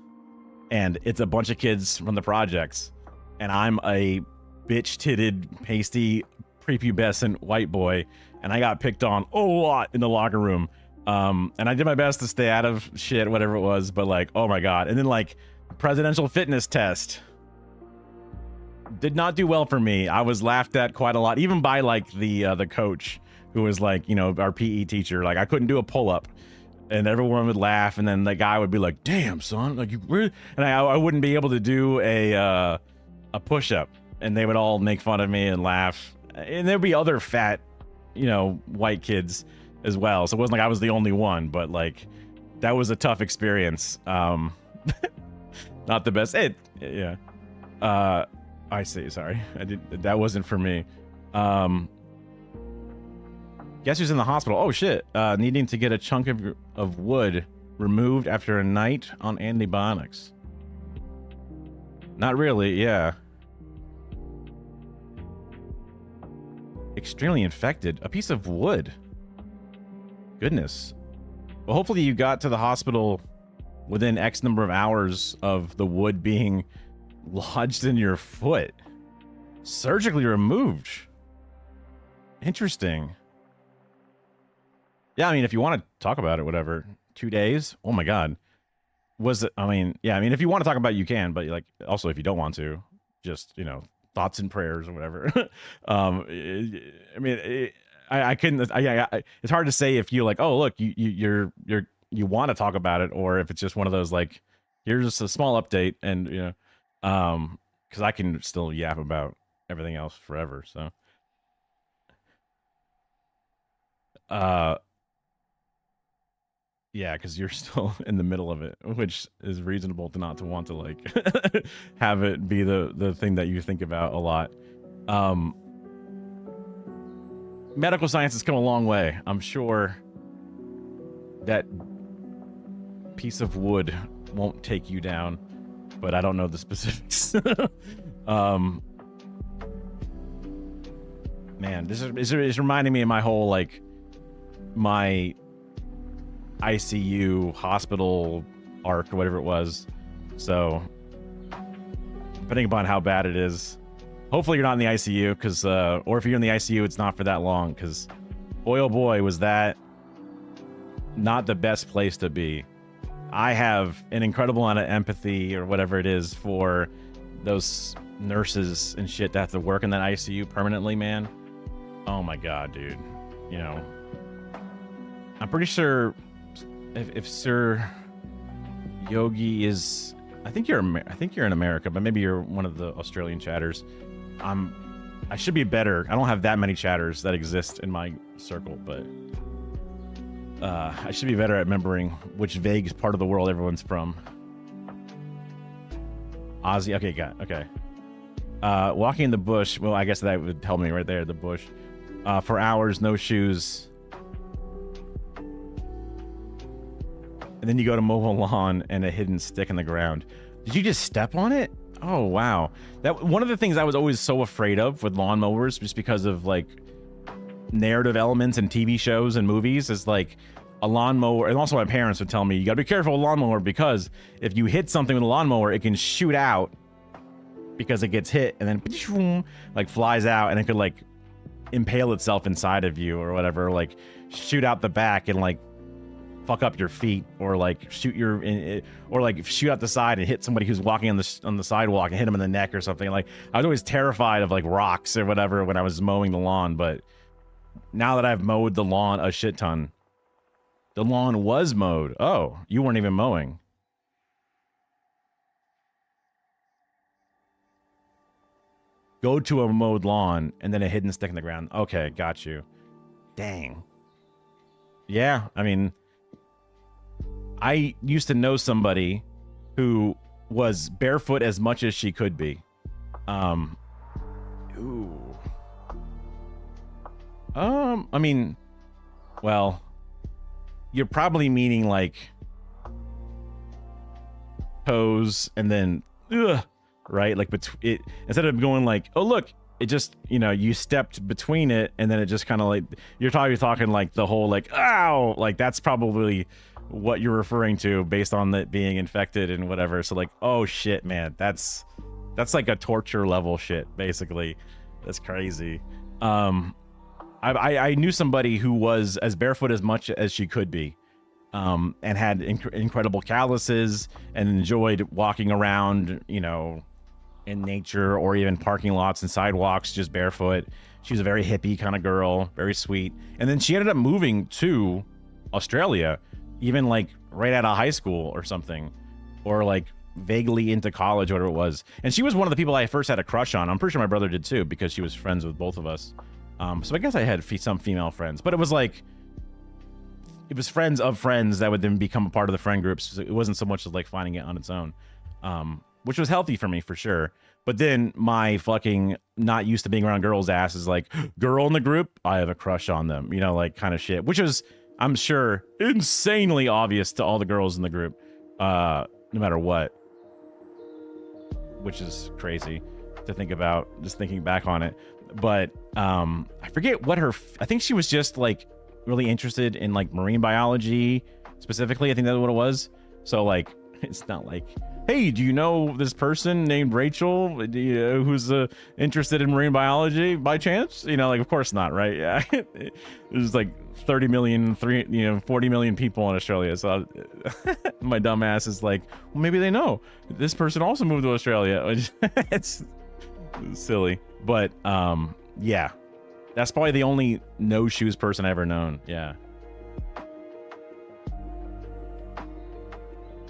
and it's a bunch of kids from the projects, and I'm a bitch-titted, pasty, prepubescent white boy, and I got picked on a lot in the locker room. And I did my best to stay out of shit, whatever it was, but like, oh my God. And then like presidential fitness test did not do well for me. I was laughed at quite a lot, even by like the coach, who was like, our PE teacher. Like I couldn't do a pull-up, and everyone would laugh, and then the guy would be like, damn son, like you really, and I wouldn't be able to do a push-up, and they would all make fun of me and laugh. And there'd be other fat, white kids as well. So it wasn't like I was the only one, but like that was a tough experience. Not the best. Yeah. I see. Sorry, that wasn't for me. Guess who's in the hospital? Oh shit! Needing to get a chunk of wood removed after a night on antibiotics. Not really. Yeah. Extremely infected. A piece of wood. Goodness. Well, hopefully you got to the hospital within X number of hours of the wood being lodged in your foot. Surgically removed. Interesting. Yeah, I mean, if you want to talk about it, whatever. 2 days? Oh my God. Was it, yeah, if you want to talk about it, you can, but like, also if you don't want to, just, thoughts and prayers or whatever. I couldn't, it's hard to say if you like, oh, look, you want to talk about it, or if it's just one of those, like, here's just a small update, and, because I can still yap about everything else forever, so. Yeah, because you're still in the middle of it, which is reasonable to not to want to like have it be the thing that you think about a lot. Medical science has come a long way. I'm sure that piece of wood won't take you down, but I don't know the specifics. Man, this is reminding me of my whole like my ICU hospital arc or whatever it was. So depending upon how bad it is, hopefully you're not in the ICU, because or if you're in the ICU, it's not for that long, because boy oh boy was that not the best place to be. I have an incredible amount of empathy or whatever it is for those nurses and shit that have to work in that ICU permanently, man. Oh my God, dude. I'm pretty sure if Sir Yogi is, I think you're in America, but maybe you're one of the Australian chatters. I should be better. I don't have that many chatters that exist in my circle, but I should be better at remembering which vague part of the world everyone's from. Aussie. Okay, got it. Okay. Walking in the bush. Well, I guess that would tell me right there, the bush. For hours, no shoes. And then you go to mow a lawn and a hidden stick in the ground. Did you just step on it? Oh, wow. That one of the things I was always so afraid of with lawnmowers, just because of like narrative elements in TV shows and movies, is like a lawnmower. And also my parents would tell me, you gotta be careful with a lawnmower, because if you hit something with a lawnmower, it can shoot out because it gets hit and then like flies out, and it could like impale itself inside of you or whatever, like shoot out the back and like fuck up your feet, or like shoot or like shoot out the side and hit somebody who's walking on the sidewalk and hit them in the neck or something. Like I was always terrified of like rocks or whatever when I was mowing the lawn. But now that I've mowed the lawn a shit ton, the lawn was mowed. Oh, you weren't even mowing. Go to a mowed lawn and then a hidden stick in the ground. Okay, got you. Dang. Yeah, I mean, I used to know somebody who was barefoot as much as she could be. Um, ooh. I mean, well, you're probably meaning like toes and then, right? Like, it instead of going like, oh look, it just, you know, you stepped between it and then it just kind of like, you're talking like the whole like, ow, like that's probably what you're referring to based on it being infected and whatever. So like, oh shit, man, that's like a torture level shit, basically. That's crazy. I knew somebody who was as barefoot as much as she could be, and had incredible calluses and enjoyed walking around, you know, in nature or even parking lots and sidewalks just barefoot. She was a very hippie kind of girl, very sweet. And then she ended up moving to Australia, even like right out of high school or something, or like vaguely into college, whatever it was. And she was one of the people I first had a crush on. I'm pretty sure my brother did too, because she was friends with both of us. So I guess I had some female friends, but it was like, it was friends of friends that would then become a part of the friend groups. So it wasn't so much as like finding it on its own, which was healthy for me for sure. But then my fucking not used to being around girls' ass is like, girl in the group, I have a crush on them, you know, like kind of shit, which was, I'm sure, insanely obvious to all the girls in the group, no matter what, which is crazy to think about, just thinking back on it. But I forget what I think she was just like really interested in like marine biology specifically. I think that's what it was. So like, it's not like, hey, do you know this person named Rachel, who's interested in marine biology by chance? You know, like, of course not, right? Yeah. There's like 40 million people in Australia. So my dumb ass is like, well, maybe they know this person also moved to Australia. It's silly. But yeah, that's probably the only no shoes person I've ever known. Yeah.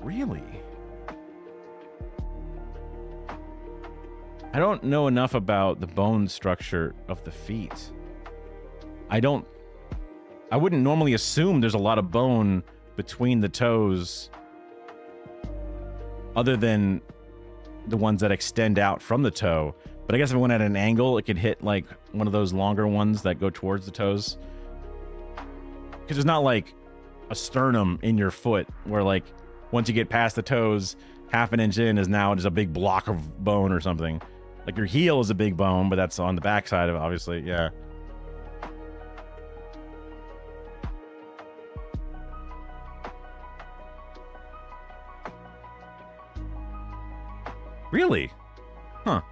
Really? I don't know enough about the bone structure of the feet. I wouldn't normally assume there's a lot of bone between the toes other than the ones that extend out from the toe. But I guess if it went at an angle, it could hit like one of those longer ones that go towards the toes. Because there's not like a sternum in your foot where like once you get past the toes, half an inch in is now just a big block of bone or something. Like your heel is a big bone, but that's on the backside of it, obviously. Yeah. Really? Huh.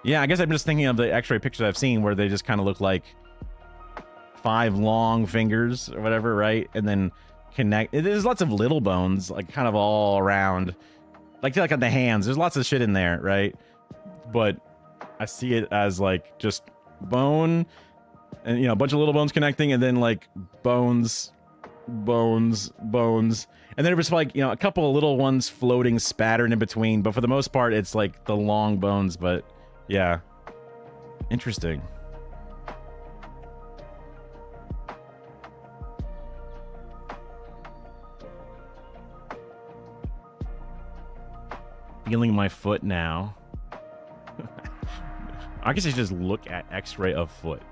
Yeah, I guess I'm just thinking of the x-ray pictures I've seen where they just kind of look like 5 long fingers or whatever, right? And then connect. There's lots of little bones, like kind of all around. Like on the hands, there's lots of shit in there, right? But I see it as like just bone and, you know, a bunch of little bones connecting and then like bones. And then it was like, you know, a couple of little ones floating, spattered in between. But for the most part, it's like the long bones. But yeah, interesting. Feeling my foot now. I guess I just look at x-ray of foot.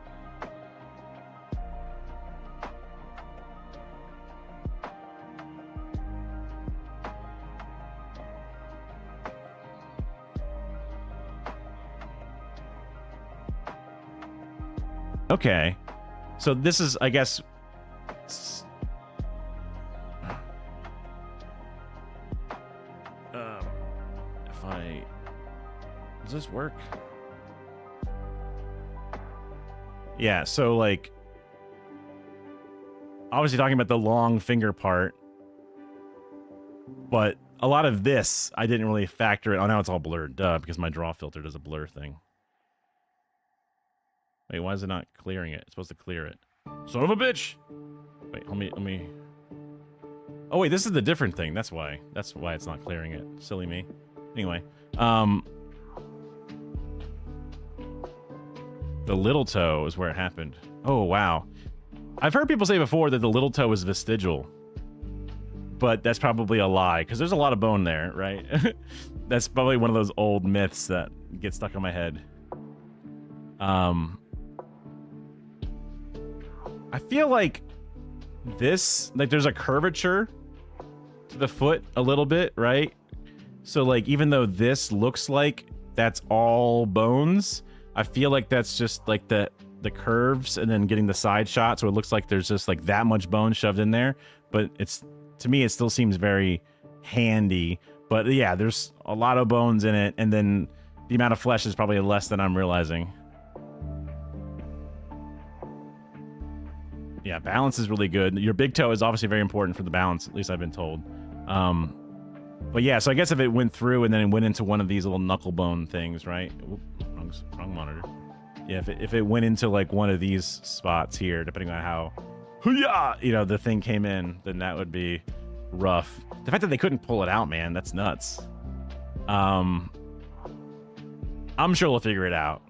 Okay, so this is, I guess, does this work? Yeah, so like, obviously talking about the long finger part, but a lot of this I didn't really factor it. Oh, now it's all blurred, duh, because my draw filter does a blur thing. Wait, why is it not clearing it? It's supposed to clear it. Son of a bitch! Wait, let me... Oh, wait, this is the different thing. That's why. That's why it's not clearing it. Silly me. Anyway, the little toe is where it happened. Oh, wow. I've heard people say before that the little toe is vestigial, but that's probably a lie because there's a lot of bone there, right? That's probably one of those old myths that get stuck in my head. I feel like this, like there's a curvature to the foot a little bit, right? So like even though this looks like that's all bones, I feel like that's just like the curves and then getting the side shot, so it looks like there's just like that much bone shoved in there. But it's, to me, it still seems very handy. But yeah, there's a lot of bones in it, and then the amount of flesh is probably less than I'm realizing. Yeah, balance is really good. Your big toe is obviously very important for the balance, at least I've been told. But yeah, so I guess if it went through and then it went into one of these little knuckle bone things, right? Oop, wrong monitor. Yeah, if it went into like one of these spots here, depending on how, you know, the thing came in, then that would be rough. The fact that they couldn't pull it out, man, that's nuts. I'm sure they'll figure it out.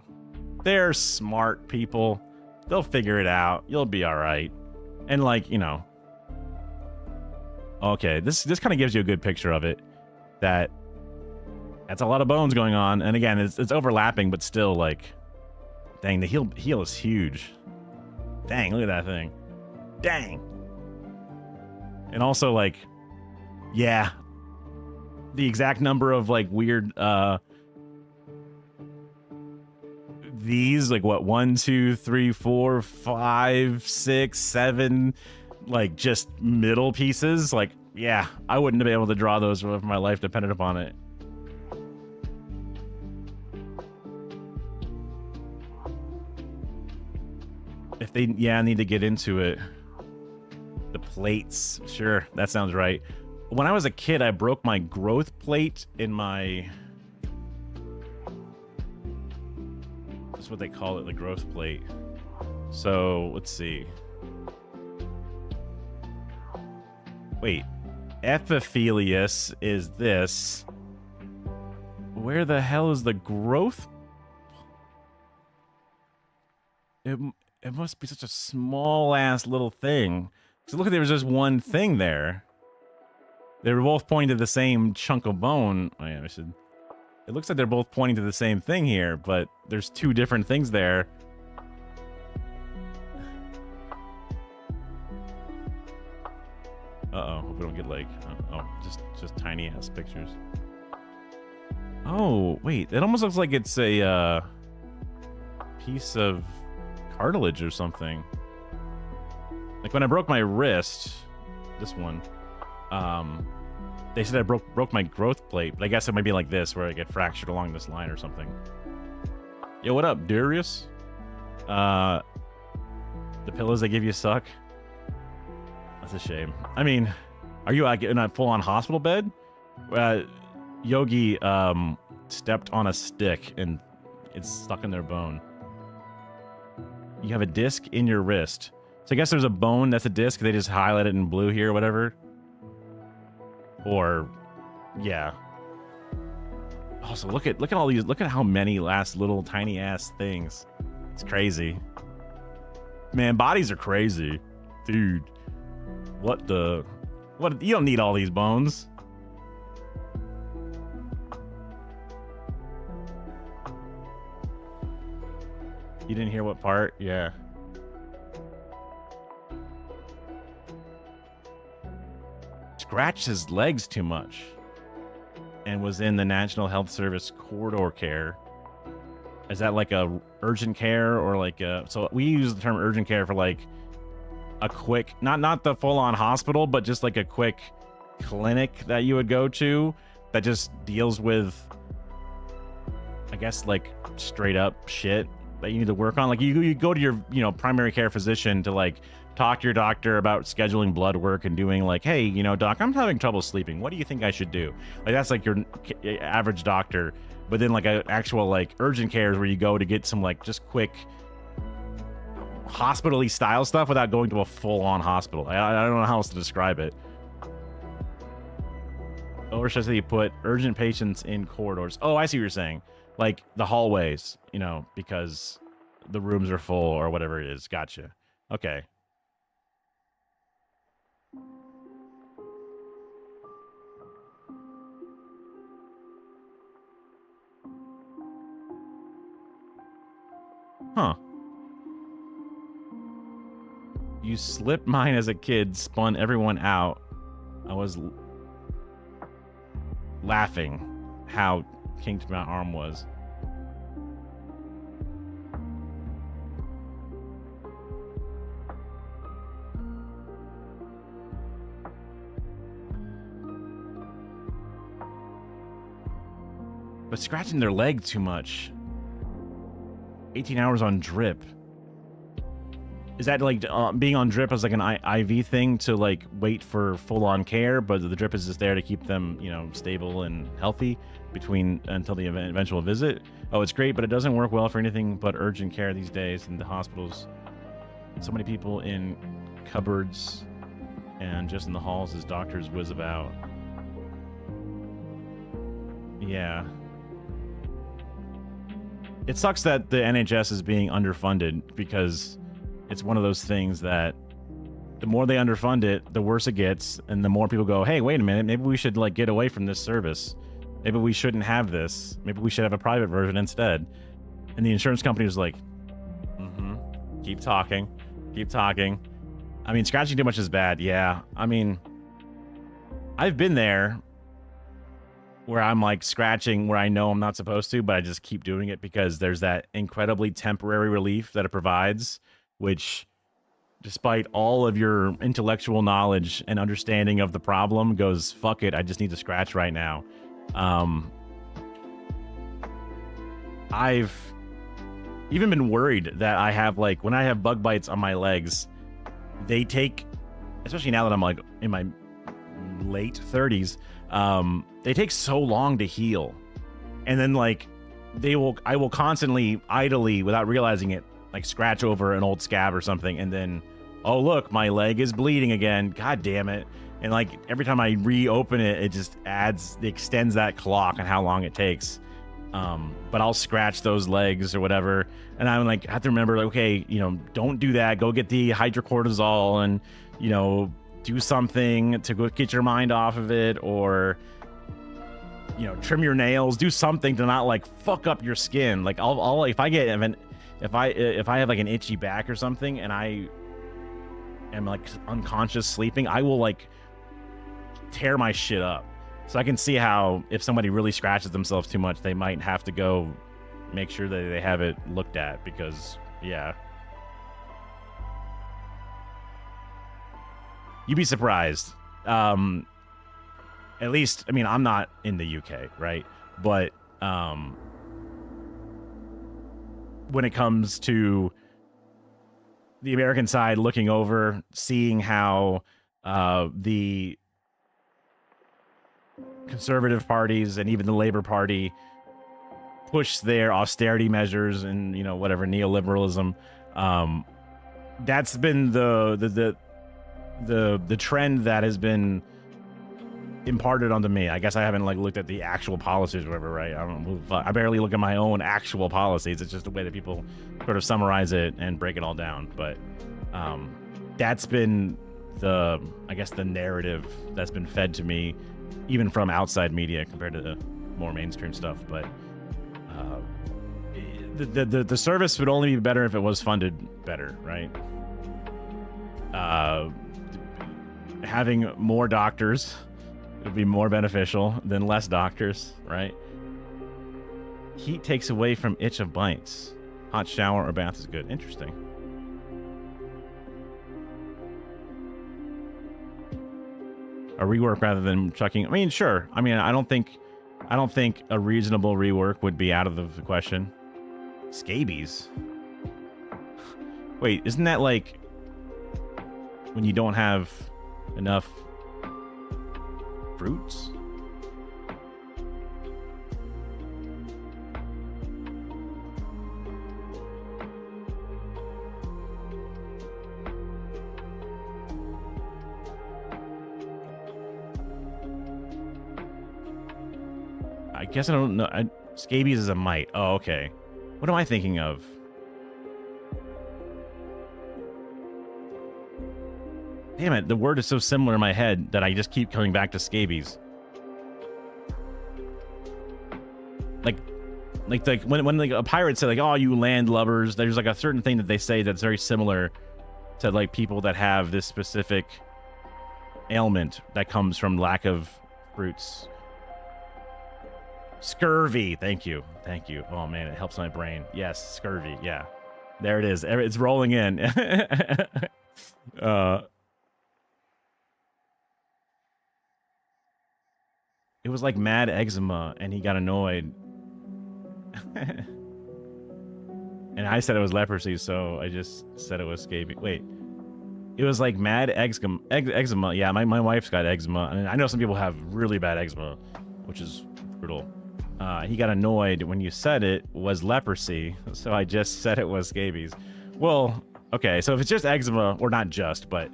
They're smart people. They'll figure it out. You'll be all right. And like, you know, okay, this kind of gives you a good picture of it. That's a lot of bones going on, and again, it's overlapping, but still, like, dang, the heel is huge. Dang, look at that thing. Dang. And also, like, yeah, the exact number of like weird these, like, what, 1, 2, 3, 4, 5, 6, 7, like just middle pieces. Like, yeah, I wouldn't have been able to draw those if my life depended upon it. If they, yeah, need to get into it. The plates, sure, that sounds right. When I was a kid, I broke my growth plate in my, that's what they call it, the growth plate. So let's see. Wait, epiphyseal is this. Where the hell is the growth? It must be such a small ass little thing. So look, there was just one thing there. They were both pointing to the same chunk of bone. Oh yeah, I should. It looks like they're both pointing to the same thing here, but there's two different things there. Uh-oh, hope we don't get like, just tiny ass pictures. Oh, wait, it almost looks like it's a piece of cartilage or something. Like when I broke my wrist, this one, they said I broke my growth plate, but I guess it might be like this, where I get fractured along this line or something. Yo, what up, Darius? The pillows they give you suck. That's a shame. I mean, are you in a full-on hospital bed? Yogi stepped on a stick and it's stuck in their bone. You have a disc in your wrist. So I guess there's a bone that's a disc. They just highlight it in blue here or whatever. Or, yeah. Also, look at all these. Look at how many last little tiny ass things. It's crazy. Man, bodies are crazy, dude. What? You don't need all these bones. You didn't hear what part? Yeah. Scratched his legs too much and was in the National Health Service corridor care. Is that like a urgent care or like a, so we use the term urgent care for like a quick, not the full-on hospital, but just like a quick clinic that you would go to that just deals with, I guess, like straight up shit that you need to work on. Like you go to your, you know, primary care physician to like talk to your doctor about scheduling blood work and doing like, hey, you know, doc, I'm having trouble sleeping. What do you think I should do? Like that's like your average doctor. But then like an actual like urgent care is where you go to get some like just quick hospital-y style stuff without going to a full-on hospital. I don't know how else to describe it. Or should I say you put urgent patients in corridors? Oh, I see what you're saying. Like the hallways, you know, because the rooms are full or whatever it is. Gotcha. Okay. Huh. You slipped mine as a kid, spun everyone out. I was laughing how kinked my arm was. But scratching their leg too much. 18 hours on drip. Is that like being on drip as like an IV thing to like wait for full-on care, but the drip is just there to keep them, you know, stable and healthy between until the eventual visit? Oh, it's great, but it doesn't work well for anything but urgent care these days in the hospitals. So many people in cupboards and just in the halls as doctors whiz about. Yeah. It sucks that the NHS is being underfunded because it's one of those things that the more they underfund it, the worse it gets, and the more people go, hey, wait a minute, maybe we should like get away from this service. Maybe we shouldn't have this. Maybe we should have a private version instead. And the insurance company was like, keep talking. Keep talking. I mean, scratching too much is bad. Yeah. I mean, I've been there where I'm like scratching where I know I'm not supposed to, but I just keep doing it because there's that incredibly temporary relief that it provides, which, despite all of your intellectual knowledge and understanding of the problem, goes, fuck it, I just need to scratch right now. I've even been worried that I have, like, when I have bug bites on my legs, they take, especially now that I'm like in my late 30s, they take so long to heal. And then like I will constantly idly, without realizing it, like scratch over an old scab or something, and then, oh look, my leg is bleeding again, god damn it. And like every time I reopen it, it just extends that clock on how long it takes. But I'll scratch those legs or whatever, and I'm like, I have to remember, like, okay, you know, don't do that, go get the hydrocortisol and, you know, do something to go get your mind off of it, or, you know, trim your nails, do something to not like fuck up your skin. Like I'll if I have like an itchy back or something and I am like unconscious sleeping, I will like tear my shit up. So I can see how if somebody really scratches themselves too much, they might have to go make sure that they have it looked at, because yeah. You'd be surprised. At least, I mean, I'm not in the UK, right? But when it comes to the American side looking over, seeing how the conservative parties and even the Labor Party push their austerity measures and, you know, whatever, neoliberalism, that's been the trend that has been imparted onto me. I guess I haven't like looked at the actual policies or whatever, right? I barely look at my own actual policies. It's just the way that people sort of summarize it and break it all down. But that's been the narrative that's been fed to me, even from outside media compared to the more mainstream stuff. But the service would only be better if it was funded better, right? Having more doctors would be more beneficial than less doctors, right? Heat takes away from itch of bites. Hot shower or bath is good. Interesting. A rework rather than chucking. I mean, sure. I mean, I don't think a reasonable rework would be out of the question. Scabies. Wait, isn't that like when you don't have enough fruits? I guess I don't know. Scabies is a mite. Oh, okay. What am I thinking of? Damn it, the word is so similar in my head that I just keep coming back to scabies. Like like when like a pirate said like, oh, you landlubbers, there's like a certain thing that they say that's very similar to like people that have this specific ailment that comes from lack of fruits. Scurvy. Thank you. Oh man, it helps my brain. Yes, scurvy. Yeah, there it is. It's rolling in. It was like mad eczema, and he got annoyed. And I said it was leprosy, so I just said it was scabies. Wait, it was like mad eczema. Yeah, my wife's got eczema, and I know some people have really bad eczema, which is brutal. He got annoyed when you said it was leprosy, so I just said it was scabies. Well, okay, so if it's just eczema, or not just, but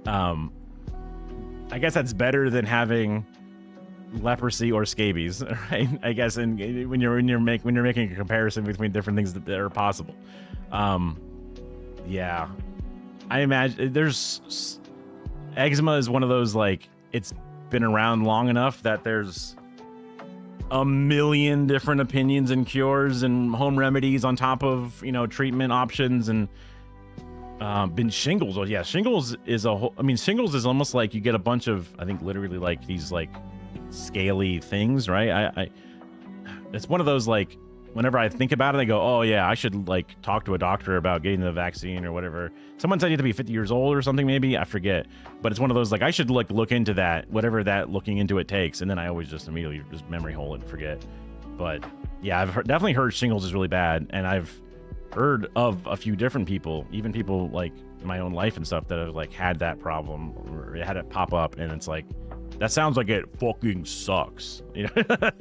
I guess that's better than having leprosy or scabies, right? I guess, and when you're making a comparison between different things that are possible. Yeah, I imagine there's eczema is one of those, like, it's been around long enough that there's a million different opinions and cures and home remedies on top of, you know, treatment options. And been shingles. Oh yeah, shingles is a whole, I mean, shingles is almost like you get a bunch of, I think literally like these like scaly things, right? It's one of those, like, whenever I think about it, I go, oh yeah, I should like talk to a doctor about getting the vaccine or whatever. Someone said you have to be 50 years old or something, maybe, I forget, but it's one of those, like, I should like look into that, whatever that looking into it takes, and then I always just immediately just memory hole it and forget. But yeah, I've definitely heard shingles is really bad, and I've heard of a few different people, even people like in my own life and stuff, that have like had that problem or had it pop up, and it's like, that sounds like it fucking sucks, you know?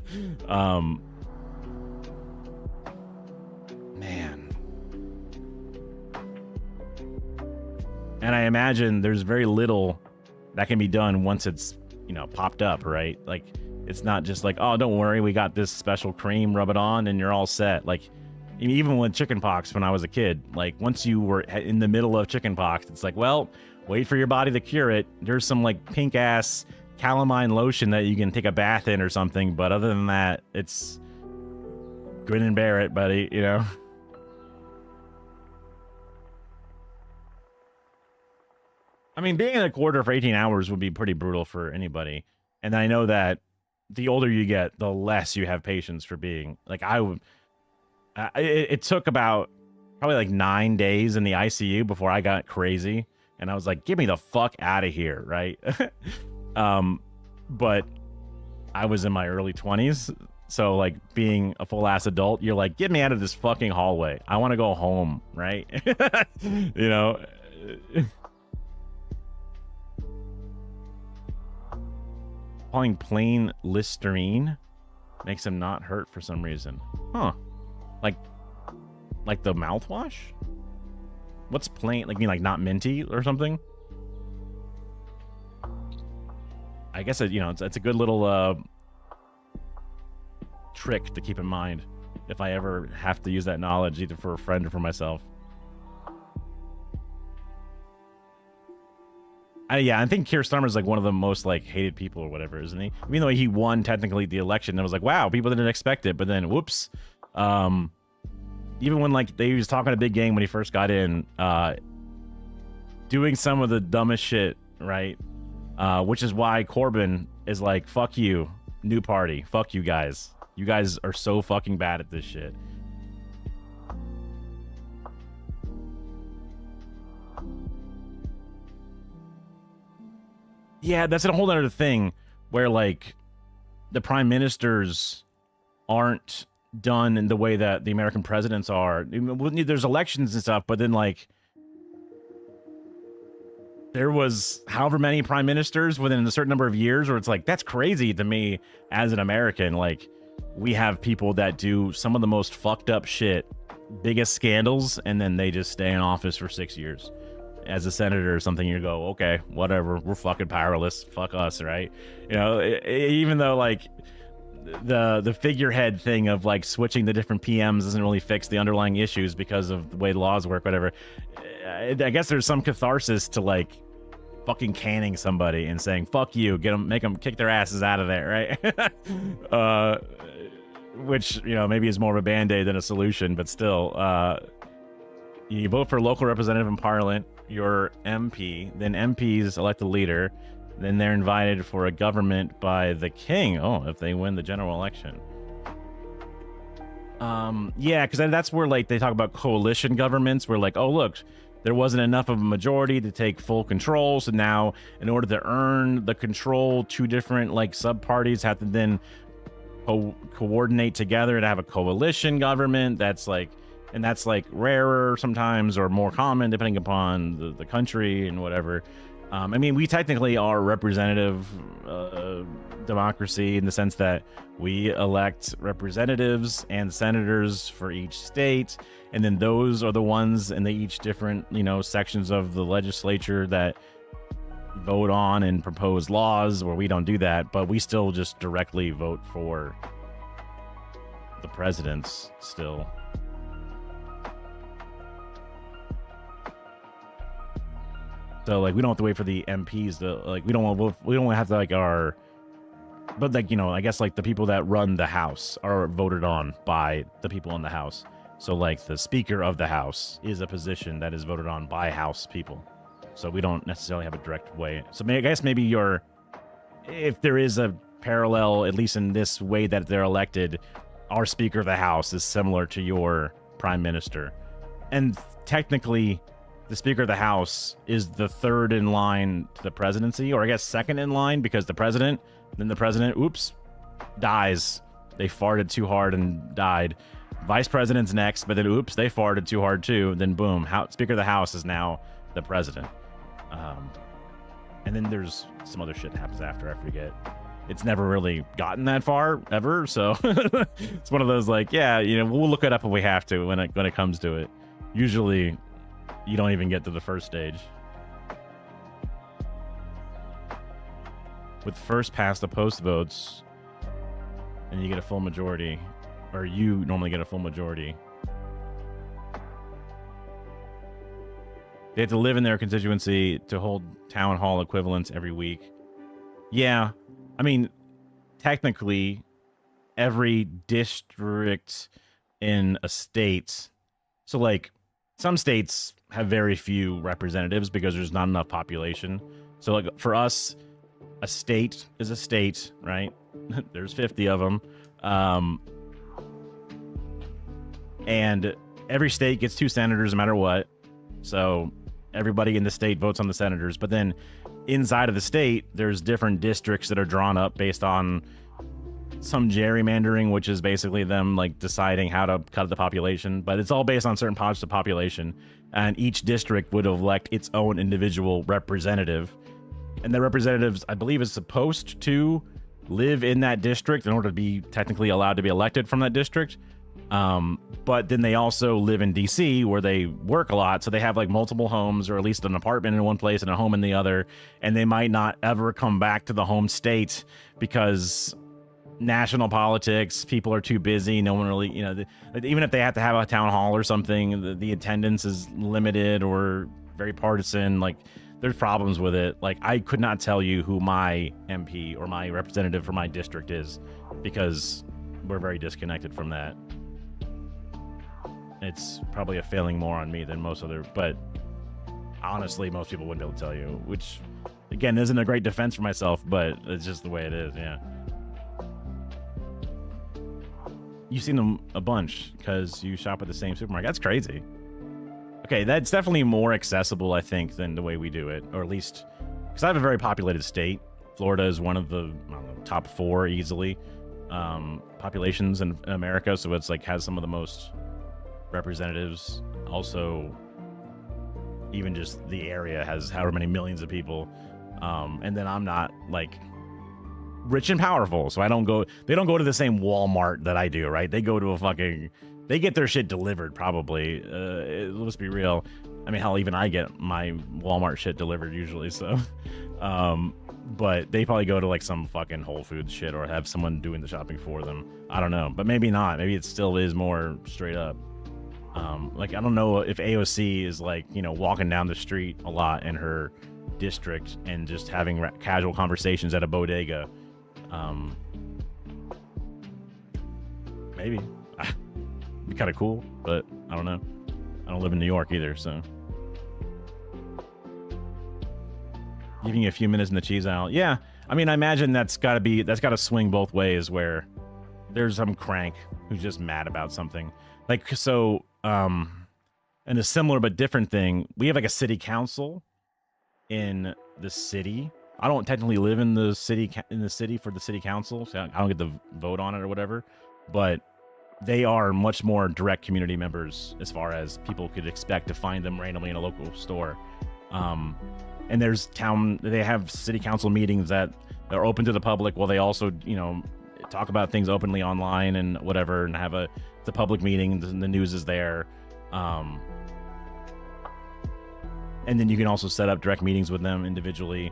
Man. And I imagine there's very little that can be done once it's, you know, popped up, right? Like, it's not just like, oh, don't worry, we got this special cream, rub it on, and you're all set. Like, even with chickenpox when I was a kid, like, once you were in the middle of chickenpox, it's like, well, wait for your body to cure it. There's some like pink ass calamine lotion that you can take a bath in or something, but other than that, it's grin and bear it, buddy, you know? I mean, being in a quarter for 18 hours would be pretty brutal for anybody. And I know that the older you get, the less you have patience for being, like, I would, it took about probably like 9 days in the ICU before I got crazy. And I was like, get me the fuck out of here, right? But I was in my early 20s. So, like, being a full-ass adult, you're like, get me out of this fucking hallway. I want to go home, right? You know? Calling plain Listerine makes him not hurt for some reason. Huh. Like the mouthwash? What's plain? Like, you mean like not minty or something? I guess, you know, it's a good little trick to keep in mind if I ever have to use that knowledge, either for a friend or for myself. Yeah, I think Keir Starmer's like one of the most like hated people or whatever, isn't he? Even though he won technically the election, it was like, wow, people didn't expect it, but then whoops. Even when like he was talking a big game when he first got in, doing some of the dumbest shit, right? Which is why Corbyn is like, fuck you, new party, fuck you guys. You guys are so fucking bad at this shit. Yeah, that's a whole other thing where, like, the prime ministers aren't done in the way that the American presidents are. There's elections and stuff, but then, like, there was however many prime ministers within a certain number of years where it's like, that's crazy to me as an American. Like, we have people that do some of the most fucked up shit, biggest scandals, and then they just stay in office for 6 years. As a senator or something, you go, okay, whatever, we're fucking powerless, fuck us, right? You know, even though like the figurehead thing of like switching the different PMs doesn't really fix the underlying issues because of the way laws work, whatever. I guess there's some catharsis to like fucking canning somebody and saying fuck you, get them, make them kick their asses out of there, right? which, you know, maybe is more of a band-aid than a solution, but still, you vote for local representative in parliament, your MP, then MPs elect a leader, then they're invited for a government by the king. Oh, if they win the general election. Yeah, because that's where, like, they talk about coalition governments, where, like, oh, look, there wasn't enough of a majority to take full control, so now, in order to earn the control, two different, like, sub-parties have to then coordinate together to have a coalition government. That's, like, and that's, like, rarer sometimes or more common, depending upon the country and whatever. I mean, we technically are representative democracy in the sense that we elect representatives and senators for each state, and then those are the ones in the each different, you know, sections of the legislature that vote on and propose laws, where we don't do that, but we still just directly vote for the presidents still. So, like, we don't have to wait for the MPs to, like, we don't have to, like, but, like, you know, I guess, like, the people that run the House are voted on by the people in the House. So, like, the Speaker of the House is a position that is voted on by House people. So we don't necessarily have a direct way. So I guess maybe if there is a parallel, at least in this way that they're elected, our Speaker of the House is similar to your Prime Minister. And technically, the Speaker of the House is the third in line to the presidency, or I guess second in line, because the president, oops, dies. They farted too hard and died. Vice president's next, but then oops, they farted too hard too. Then boom, Speaker of the House is now the president. And then there's some other shit that happens after, I forget. It's never really gotten that far ever, so it's one of those, like, yeah, you know, we'll look it up if we have to when it comes to it. Usually you don't even get to the first stage. With first past the post votes, and you get a full majority, or you normally get a full majority. They have to live in their constituency to hold town hall equivalents every week. Yeah, I mean, technically, every district in a state, so, like, some states have very few representatives because there's not enough population. So, like, for us, a state is a state, right? There's 50 of them. And every state gets 2 senators no matter what. So everybody in the state votes on the senators. But then inside of the state, there's different districts that are drawn up based on some gerrymandering, which is basically them, like, deciding how to cut the population. But it's all based on certain parts of the population. And each district would elect its own individual representative. And the representatives, I believe, is supposed to live in that district in order to be technically allowed to be elected from that district. But then they also live in DC, where they work a lot, so they have, like, multiple homes, or at least an apartment in one place and a home in the other, and they might not ever come back to the home state because national politics, people are too busy, no one really, you know, even if they have to have a town hall or something, the attendance is limited or very partisan. Like, there's problems with it. Like, I could not tell you who my MP or my representative for my district is, because we're very disconnected from that. It's probably a failing more on me than most other, but honestly, most people wouldn't be able to tell you, which, again, isn't a great defense for myself, but it's just the way it is, yeah. You've seen them a bunch because you shop at the same supermarket. That's crazy. Okay, that's definitely more accessible, I think, than the way we do it, or at least because I have a very populated state. Florida is one of the, I don't know, top 4 easily populations in America, so it's like has some of the most representatives. Also, even just the area has however many millions of people, and then I'm not, like, rich and powerful, so they don't go to the same Walmart that I do, right? They go to they get their shit delivered, probably. Let's be real. I mean, hell, even I get my Walmart shit delivered usually, so but they probably go to, like, some fucking Whole Foods shit, or have someone doing the shopping for them. I don't know, but maybe not. Maybe it still is more straight up. Like, I don't know if AOC is, like, you know, walking down the street a lot in her district and just having casual conversations at a bodega. Maybe. Be kind of cool, but I don't know. I don't live in New York either, so. Giving you a few minutes in the cheese aisle. Yeah, I mean, I imagine that's got to swing both ways, where there's some crank who's just mad about something. Like, so, and a similar but different thing, we have like a city council in the city. I don't technically live in the city for the city council, so I don't get to vote on it or whatever, but they are much more direct community members as far as people could expect to find them randomly in a local store. And they have city council meetings that are open to the public, while they also, talk about things openly online and whatever, and have the public meeting, and the news is there. And then you can also set up direct meetings with them individually.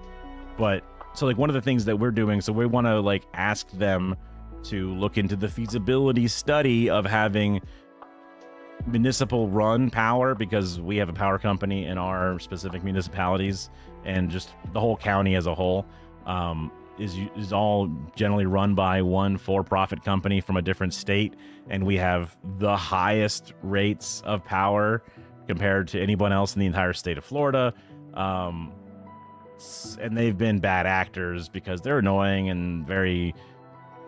But so like one of the things that we're doing, so we want to like ask them to look into the feasibility study of having municipal run power, because we have a power company in our specific municipalities, and just the whole county as a whole is all generally run by one for-profit company from a different state, and we have the highest rates of power compared to anyone else in the entire state of Florida. And they've been bad actors because they're annoying and very,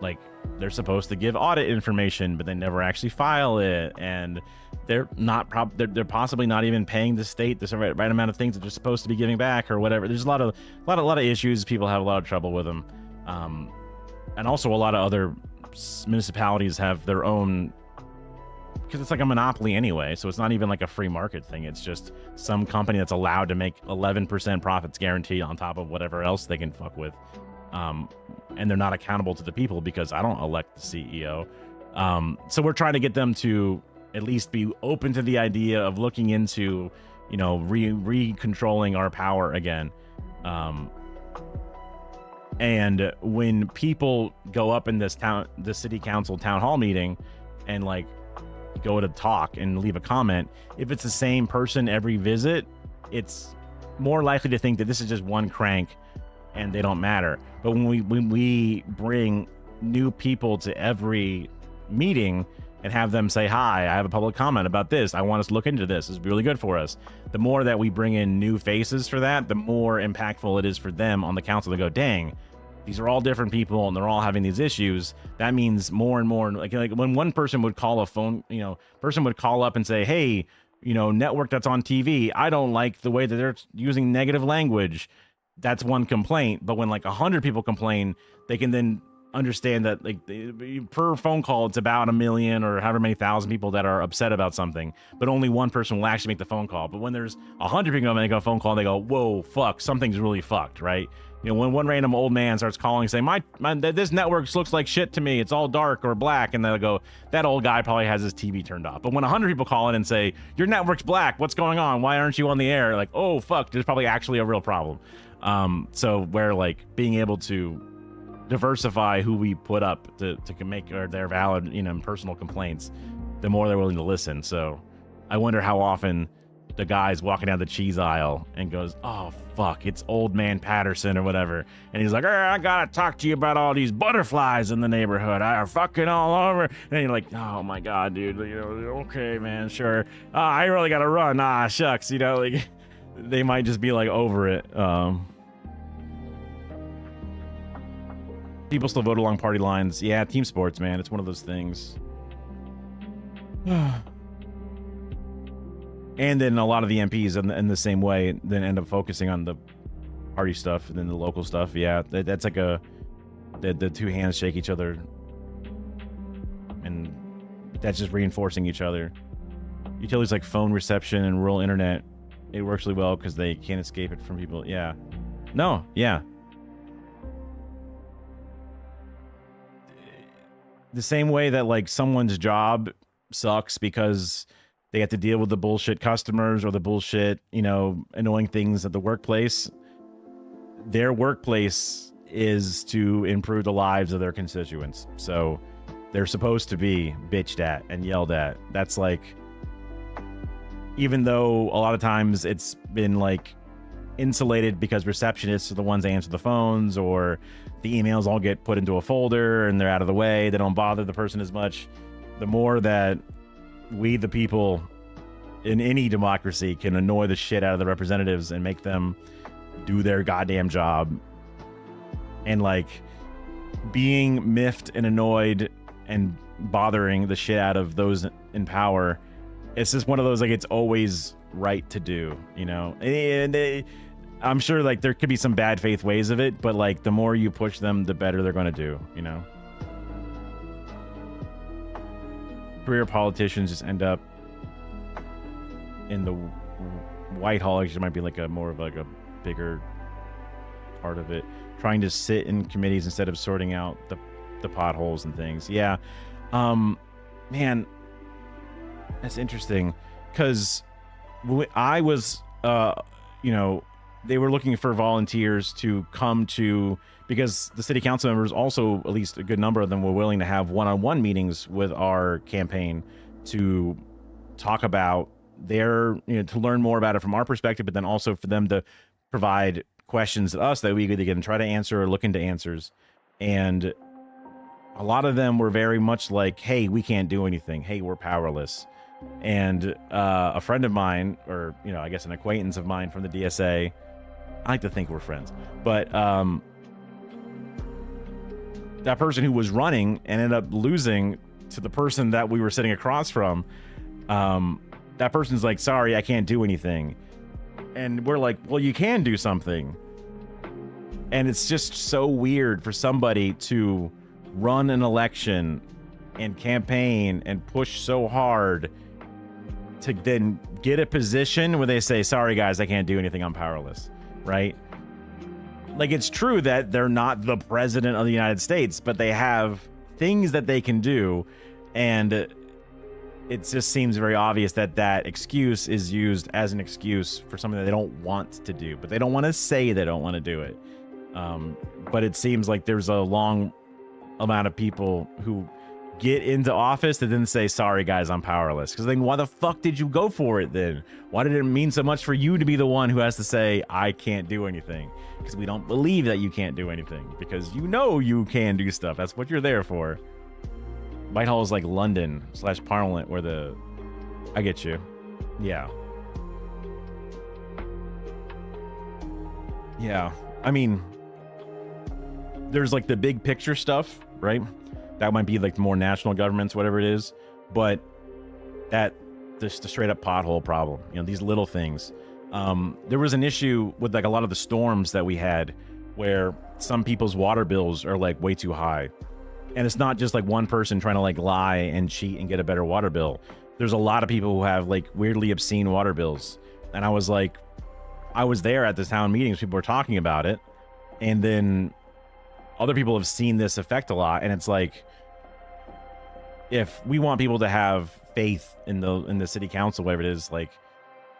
like, they're supposed to give audit information, but they never actually file it, and they're they're possibly not even paying the state the right amount of things that they're supposed to be giving back or whatever. There's a lot of issues. People have a lot of trouble with them, and also a lot of other municipalities have their own, because it's like a monopoly anyway, so it's not even like a free market thing. It's just some company that's allowed to make 11% profits guaranteed on top of whatever else they can fuck with. And they're not accountable to the people because I don't elect the CEO. So we're trying to get them to at least be open to the idea of looking into, re-controlling our power again. And when people go up in the city council town hall meeting and like go to talk and leave a comment, if it's the same person every visit, it's more likely to think that this is just one crank and they don't matter. But when we bring new people to every meeting and have them say, hi, I have a public comment about this, I want us to look into this, it's really good for us, the more that we bring in new faces for that, the more impactful it is for them on the council to go, dang, these are all different people and they're all having these issues. That means more and more, like when one person would call person would call up and say, hey, network that's on TV, I don't like the way that they're using negative language. That's one complaint. But when like 100 people complain, they can then understand that like per phone call, it's about 1 million or however many thousand people that are upset about something, but only one person will actually make the phone call. But when there's 100 people that make a phone call, they go, whoa, fuck, something's really fucked, right? When one random old man starts calling saying, this network looks like shit to me, it's all dark or black, and they'll go, that old guy probably has his TV turned off. But when 100 people call in and say, your network's black, what's going on? Why aren't you on the air? Like, oh, fuck, there's probably actually a real problem. So where like being able to diversify who we put up to make their valid, personal complaints, the more they're willing to listen. So I wonder how often the guy's walking down the cheese aisle and goes, oh fuck, it's old man Patterson or whatever, and he's like, I gotta talk to you about all these butterflies in the neighborhood, I are fucking all over, and you're like, oh my god, dude, okay man, sure, I really gotta run, shucks, like they might just be like over it. People still vote along party lines. Yeah, team sports, man, it's one of those things. And then a lot of the MPs in the same way then end up focusing on the party stuff and then the local stuff. Yeah, that's like the two hands shake each other, and that's just reinforcing each other. Utilities like phone reception and rural internet, it works really well because they can't escape it from people. Yeah. No, yeah. The same way that like someone's job sucks because they have to deal with the bullshit customers or the bullshit, annoying things at the workplace. Their workplace is to improve the lives of their constituents. So they're supposed to be bitched at and yelled at. That's like, even though a lot of times it's been like insulated because receptionists are the ones that answer the phones, or the emails all get put into a folder and they're out of the way, they don't bother the person as much. the more that we, the people, in any democracy, can annoy the shit out of the representatives and make them do their goddamn job, and like being miffed and annoyed and bothering the shit out of those in power, it's just one of those, like, it's always right to do, you know. And I'm sure like there could be some bad faith ways of it, but like the more you push them, the better they're going to do, you know. Career politicians just end up in the Whitehall. Actually, might be like a more of like a bigger part of it, trying to sit in committees instead of sorting out the potholes and things. Yeah. Man, that's interesting, because I was you know, they were looking for volunteers to come to, because the city council members, also at least a good number of them, were willing to have one-on-one meetings with our campaign to talk about their, you know, to learn more about it from our perspective, but then also for them to provide questions to us that we could again try to answer or look into answers. And a lot of them were very much like, hey, we can't do anything. Hey, we're powerless. And a friend of mine, or, you know, I guess an acquaintance of mine from the DSA, I like to think we're friends, but that person who was running and ended up losing to the person that we were sitting across from, that person's like, sorry, I can't do anything. And we're like, well, you can do something. And it's just so weird for somebody to run an election and campaign and push so hard to then get a position where they say, sorry guys, I can't do anything, I'm powerless, right? Like, it's true that they're not the president of the United States, but they have things that they can do, and it just seems very obvious that that excuse is used as an excuse for something that they don't want to do, but they don't want to say they don't want to do it. But it seems like there's a long amount of people who get into office that then say, sorry guys, I'm powerless. Because then why the fuck did you go for it then? Why did it mean so much for you to be the one who has to say, I can't do anything? Because we don't believe that you can't do anything, because you know you can do stuff. That's what you're there for. Whitehall is like London / Parliament, where the... I get you. Yeah. Yeah. I mean, there's like the big picture stuff, right? That might be like more national governments, whatever it is, but that just the straight up pothole problem, you know, these little things. There was an issue with like a lot of the storms that we had where some people's water bills are like way too high. And it's not just like one person trying to like lie and cheat and get a better water bill. There's a lot of people who have like weirdly obscene water bills. And I was like, I was there at the town meetings, people were talking about it. And then other people have seen this effect a lot. And it's like, if we want people to have faith in the city council, whatever it is, like,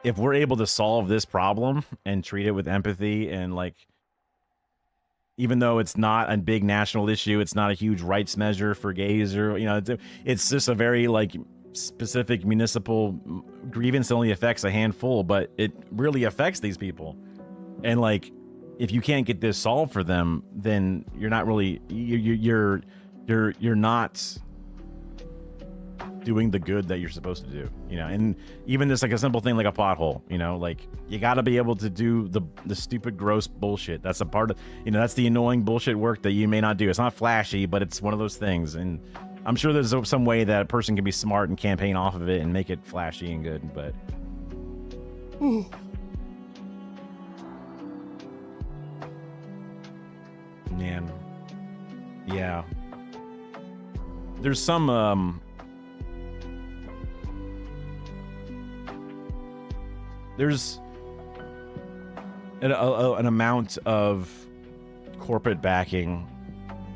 if we're able to solve this problem and treat it with empathy, and like, even though it's not a big national issue, it's not a huge rights measure for gays, or, you know, it's just a very like specific municipal grievance that only affects a handful, but it really affects these people. And like, if you can't get this solved for them, then you're not really, you're not doing the good that you're supposed to do, you know. And even just like a simple thing like a pothole, you know, like, you got to be able to do the stupid gross bullshit. That's a part of, you know, that's the annoying bullshit work that you may not do. It's not flashy, but it's one of those things. And I'm sure there's some way that a person can be smart and campaign off of it and make it flashy and good, but man, yeah, there's some there's an amount of corporate backing,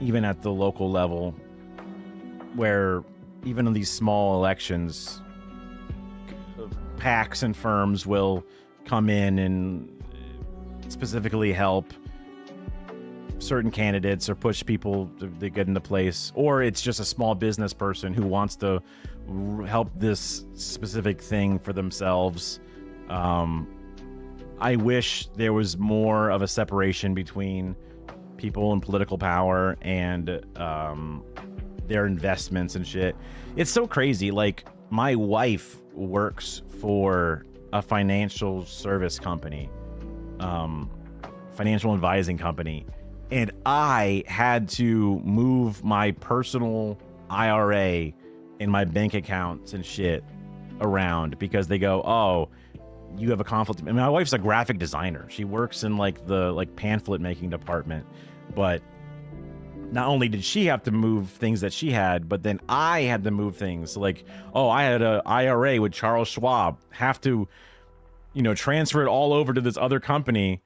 even at the local level, where even in these small elections, PACs and firms will come in and specifically help certain candidates or push people to get into place, or it's just a small business person who wants to help this specific thing for themselves. I wish there was more of a separation between people in political power and their investments and shit. It's so crazy. Like, my wife works for a financial service company, financial advising company, and I had to move my personal IRA and my bank accounts and shit around because they go, oh, you have a conflict. I mean, my wife's a graphic designer. She works in like the pamphlet making department, but not only did she have to move things that she had, but then I had to move things. Like, oh, I had a IRA with Charles Schwab, have to, you know, transfer it all over to this other company.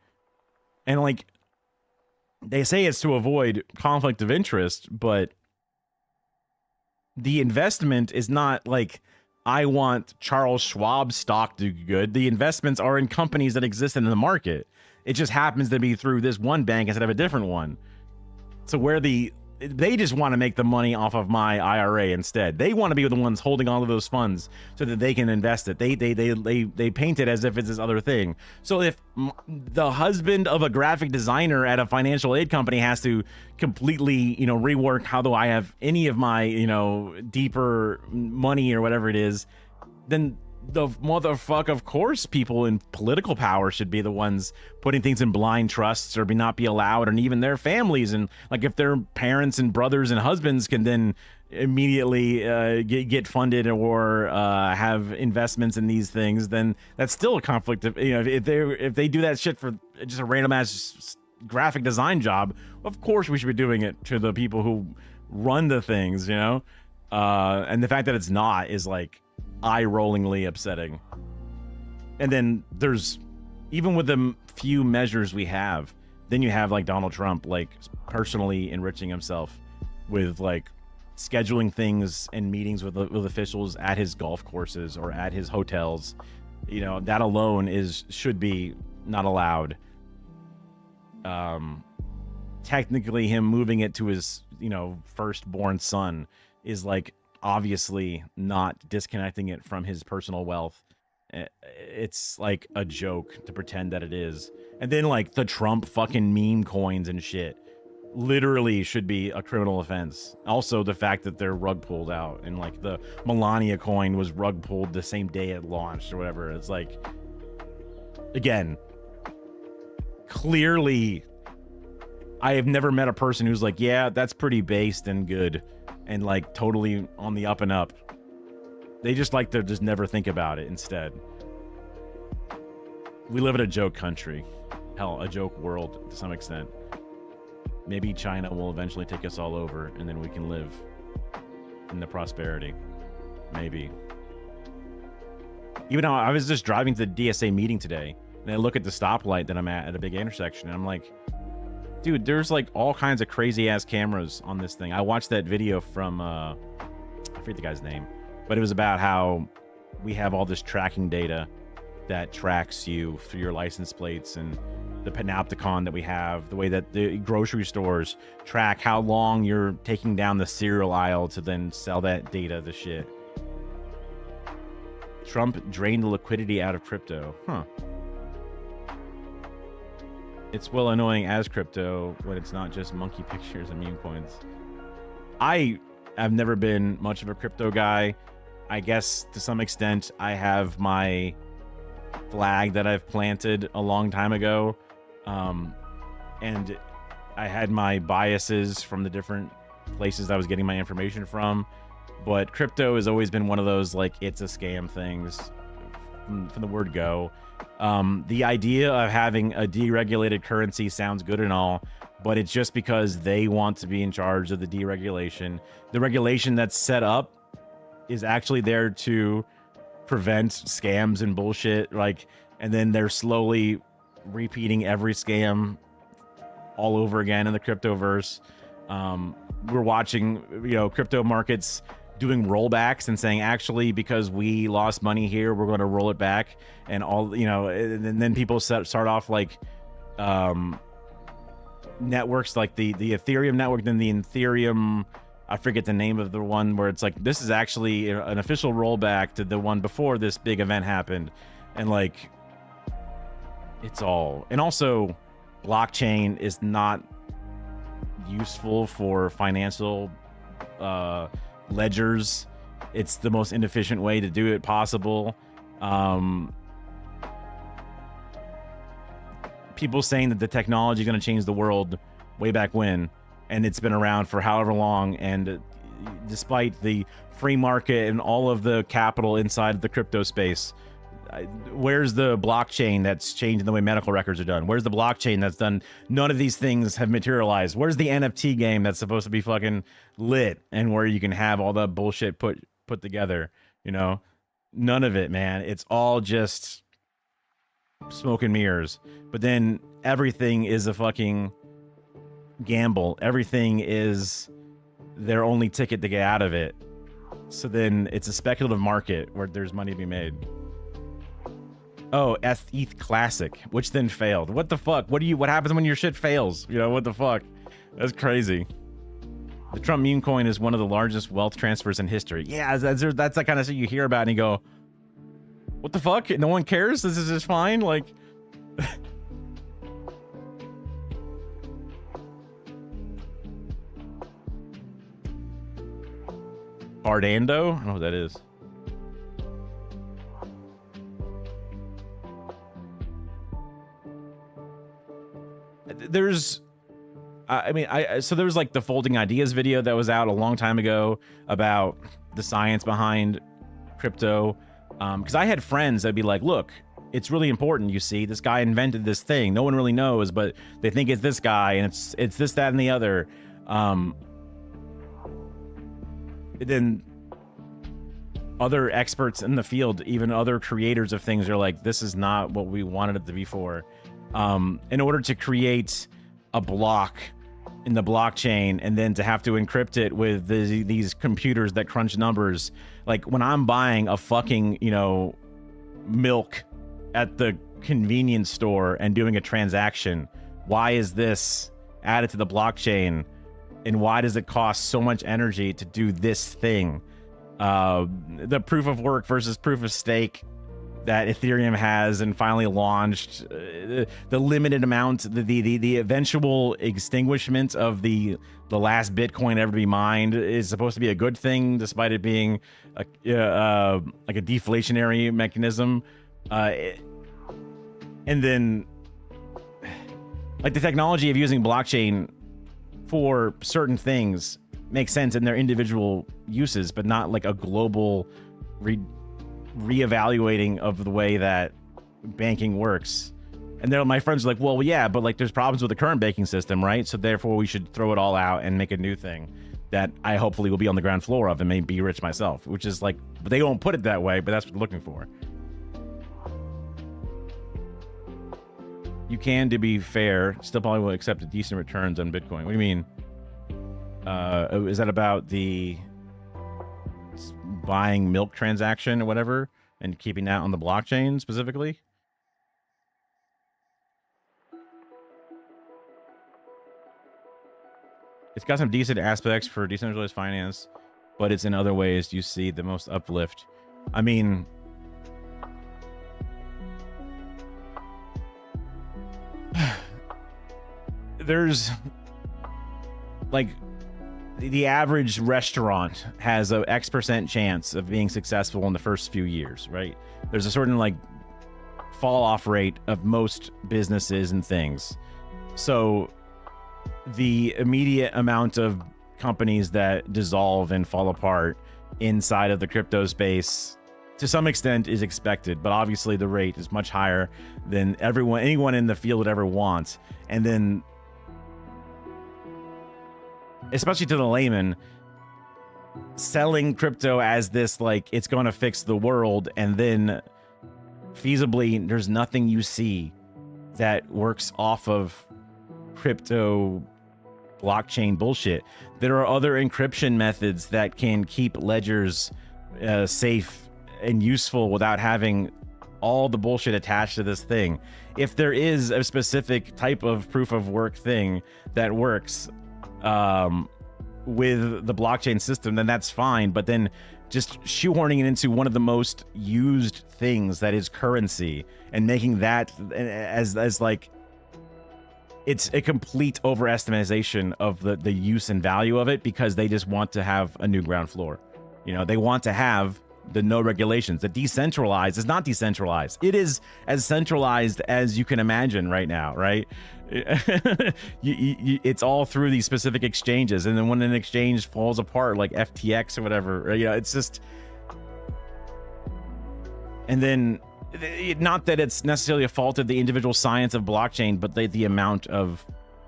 And like, they say it's to avoid conflict of interest, but the investment is not like, I want Charles Schwab stock to do good. The investments are in companies that exist in the market. It just happens to be through this one bank instead of a different one. So where they just want to make the money off of my IRA instead. They want to be the ones holding all of those funds so that they can invest it. They paint it as if it's this other thing. So if the husband of a graphic designer at a financial aid company has to completely, you know, rework how do I have any of my, you know, deeper money or whatever it is, then the motherfuck, of course, people in political power should be the ones putting things in blind trusts or not be allowed, and even their families. And like, if their parents and brothers and husbands can then immediately get funded or have investments in these things, then that's still a conflict of, you know, if they do that shit for just a random ass graphic design job, of course we should be doing it to the people who run the things, you know. And the fact that it's not is like eye-rollingly upsetting. And then there's, even with the few measures we have, then you have like Donald Trump like personally enriching himself with like scheduling things and meetings with officials at his golf courses or at his hotels. You know, that alone should be not allowed. Technically him moving it to his, you know, firstborn son is like obviously not disconnecting it from his personal wealth. It's like a joke to pretend that it is. And then like the Trump fucking meme coins and shit literally should be a criminal offense. Also the fact that they're rug pulled out, and like the Melania coin was rug pulled the same day it launched or whatever. It's like, again, clearly I have never met a person who's like, yeah, that's pretty based and good and like totally on the up and up. They just like to just never think about it instead. We live in a joke country. Hell, a joke world to some extent. Maybe China will eventually take us all over and then we can live in the prosperity. Maybe. Even though I was just driving to the DSA meeting today and I look at the stoplight that I'm at a big intersection and I'm like, dude, there's like all kinds of crazy ass cameras on this thing. I watched that video from, I forget the guy's name, but it was about how we have all this tracking data that tracks you through your license plates, and the Panopticon that we have, the way that the grocery stores track how long you're taking down the cereal aisle to then sell that data to shit. Trump drained the liquidity out of crypto. Huh. It's well annoying as crypto when it's not just monkey pictures and meme coins. I have never been much of a crypto guy. I guess to some extent I have my flag that I've planted a long time ago. And I had my biases from the different places I was getting my information from. But crypto has always been one of those, like, it's a scam things from the word go. The idea of having a deregulated currency sounds good and all, but it's just because they want to be in charge of the deregulation. The regulation that's set up is actually there to prevent scams and bullshit, like, and then they're slowly repeating every scam all over again in the cryptoverse. We're watching, you know, crypto markets doing rollbacks and saying, actually, because we lost money here, we're going to roll it back, and all, you know, and then people start off like networks like the Ethereum network, then the Ethereum, I forget the name of the one, where it's like, this is actually an official rollback to the one before this big event happened. And like, it's all, and also blockchain is not useful for financial ledgers. It's the most inefficient way to do it possible. People saying that the technology is going to change the world way back when, and it's been around for however long, and despite the free market and all of the capital inside of the crypto space, where's the blockchain that's changing the way medical records are done? Where's the blockchain that's done? None of these things have materialized. Where's the NFT game that's supposed to be fucking lit and where you can have all the bullshit put together? You know, none of it, man. It's all just smoke and mirrors. But then everything is a fucking gamble. Everything is their only ticket to get out of it. So then it's a speculative market where there's money to be made. Oh, ETH Classic, which then failed. What the fuck? What happens when your shit fails? You know, what the fuck? That's crazy. The Trump meme coin is one of the largest wealth transfers in history. Yeah, that's the kind of shit you hear about and you go, what the fuck? No one cares? This is just fine? Like... Cardano? I don't know what that is. There's... so there was like the Folding Ideas video that was out a long time ago about the science behind crypto. Because I had friends that'd be like, look, it's really important, you see, this guy invented this thing. No one really knows, but they think it's this guy, and it's this, that, and the other. Then other experts in the field, even other creators of things, are like, this is not what we wanted it to be for. In order to create a block in the blockchain and then to have to encrypt it with these computers that crunch numbers, like when I'm buying a fucking, you know, milk at the convenience store and doing a transaction, why is this added to the blockchain, and why does it cost so much energy to do this thing? The proof of work versus proof of stake that Ethereum has and finally launched, the limited amount, the eventual extinguishment of the last Bitcoin ever to be mined is supposed to be a good thing, despite it being like a deflationary mechanism. And then, like, the technology of using blockchain for certain things makes sense in their individual uses, but not like a global reevaluating of the way that banking works. And then my friends are like, well, yeah, but like there's problems with the current banking system, right? So therefore we should throw it all out and make a new thing that I hopefully will be on the ground floor of and may be rich myself, which is like, they don't put it that way, but that's what they're looking for. You can, to be fair, still probably will accept decent returns on Bitcoin. What do you mean? Is that about the buying milk transaction or whatever and keeping that on the blockchain specifically? It's got some decent aspects for decentralized finance, but it's in other ways you see the most uplift. I mean, there's like the average restaurant has a X% chance of being successful in the first few years, right? There's a certain like fall off rate of most businesses and things. So the immediate amount of companies that dissolve and fall apart inside of the crypto space to some extent is expected, but obviously the rate is much higher than anyone in the field would ever want. And then, especially to the layman, selling crypto as this, like, it's going to fix the world, and then feasibly there's nothing you see that works off of crypto blockchain bullshit. There are other encryption methods that can keep ledgers safe and useful without having all the bullshit attached to this thing. If there is a specific type of proof of work thing that works with the blockchain system, then that's fine. But then just shoehorning it into one of the most used things that is currency and making that as like it's a complete overestimation of the use and value of it, because they just want to have a new ground floor. You know, they want to have the no regulations. The decentralized is not decentralized. It is as centralized as you can imagine right now, right? It's all through these specific exchanges, and then when an exchange falls apart, like FTX or whatever, you know, it's just. And then, not that it's necessarily a fault of the individual science of blockchain, but the amount of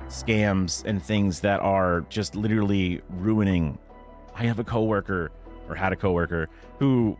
scams and things that are just literally ruining. I have a coworker, or had a coworker, who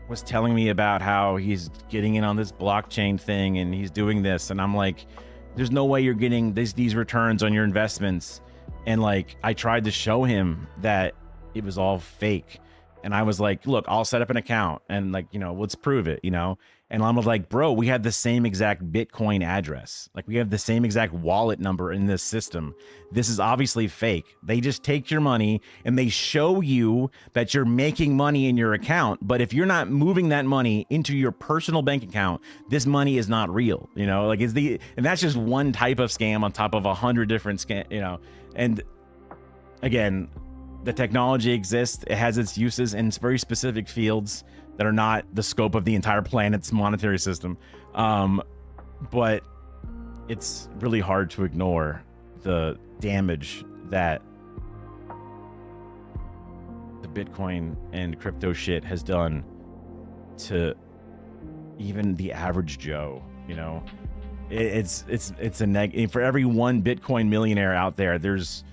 was telling me about how he's getting in on this blockchain thing and he's doing this, and I'm like, there's no way you're getting these returns on your investments. And like, I tried to show him that it was all fake. And I was like, look, I'll set up an account and, like, you know, let's prove it, you know? And I'm like, bro, we have the same exact Bitcoin address. Like, we have the same exact wallet number in this system. This is obviously fake. They just take your money and they show you that you're making money in your account. But if you're not moving that money into your personal bank account, this money is not real, you know? Like, and that's just one type of scam on top of 100 different scam, you know? And again, the technology exists, it has its uses in very specific fields that are not the scope of the entire planet's monetary system. But it's really hard to ignore the damage that the Bitcoin and crypto shit has done to even the average Joe, you know? It's a for every one Bitcoin millionaire out there, there's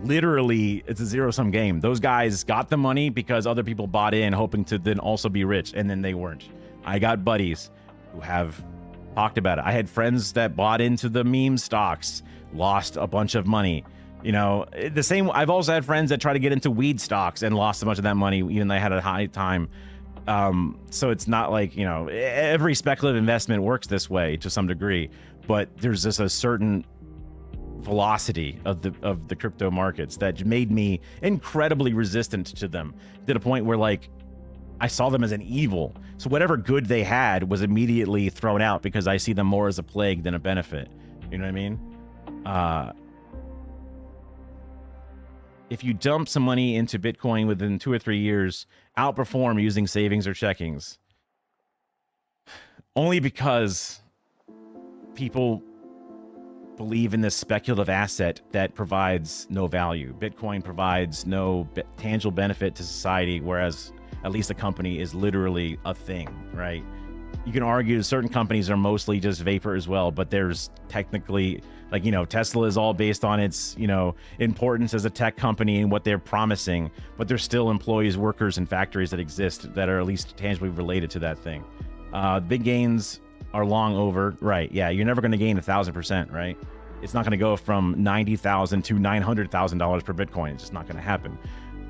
literally, it's a zero-sum game. Those guys got the money because other people bought in hoping to then also be rich, and then they weren't. I got buddies who have talked about it. I had friends that bought into the meme stocks, lost a bunch of money. You know, the same. I've also had friends that try to get into weed stocks and lost a bunch of that money, even though they had a high time. So it's not like, you know, every speculative investment works this way to some degree, but there's just a certain velocity of the crypto markets that made me incredibly resistant to them, to the point where, like, I saw them as an evil. So whatever good they had was immediately thrown out because I see them more as a plague than a benefit. You know what I mean? If you dump some money into Bitcoin within 2 or 3 years, outperform using savings or checkings. Only because people believe in this speculative asset that provides no value. Bitcoin provides no tangible benefit to society, whereas at least a company is literally a thing, right? You can argue certain companies are mostly just vapor as well, but there's technically, like, you know, Tesla is all based on its, you know, importance as a tech company and what they're promising, but there's still employees, workers, and factories that exist that are at least tangibly related to that thing. Big gains are long over, right? Yeah, you're never going to gain 1,000%, right? It's not going to go from $90,000 to $900,000 per Bitcoin. It's just not going to happen.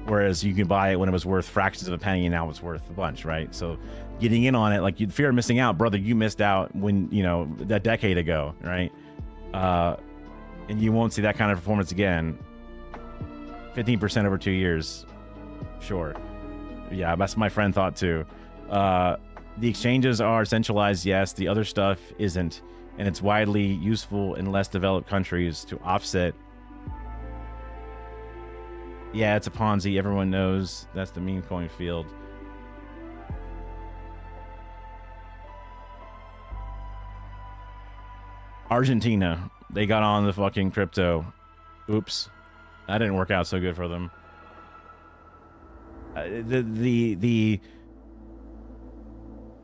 Whereas you can buy it when it was worth fractions of a penny, and now it's worth a bunch, right? So getting in on it, like, you fear of missing out, brother. You missed out when, you know, a decade ago, right? And you won't see that kind of performance again. 15% over 2 years, sure. Yeah, that's my friend thought too. The exchanges are centralized, yes. The other stuff isn't, and it's widely useful in less developed countries to offset. Yeah, it's a Ponzi. Everyone knows that's the meme coin field. Argentina, they got on the fucking crypto. Oops, that didn't work out so good for them.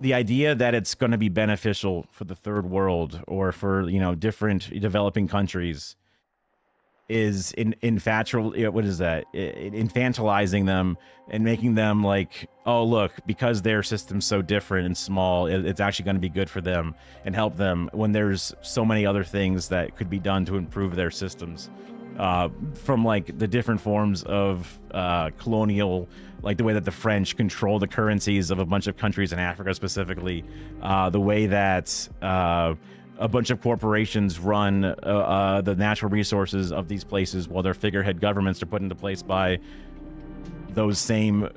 The idea that it's going to be beneficial for the third world or for, you know, different developing countries is infantilizing them and making them like, oh, look, because their system's so different and small, it's actually going to be good for them and help them, when there's so many other things that could be done to improve their systems. From like the different forms of colonial, like the way that the French control the currencies of a bunch of countries in Africa specifically, the way that a bunch of corporations run the natural resources of these places, while their figurehead governments are put into place by those same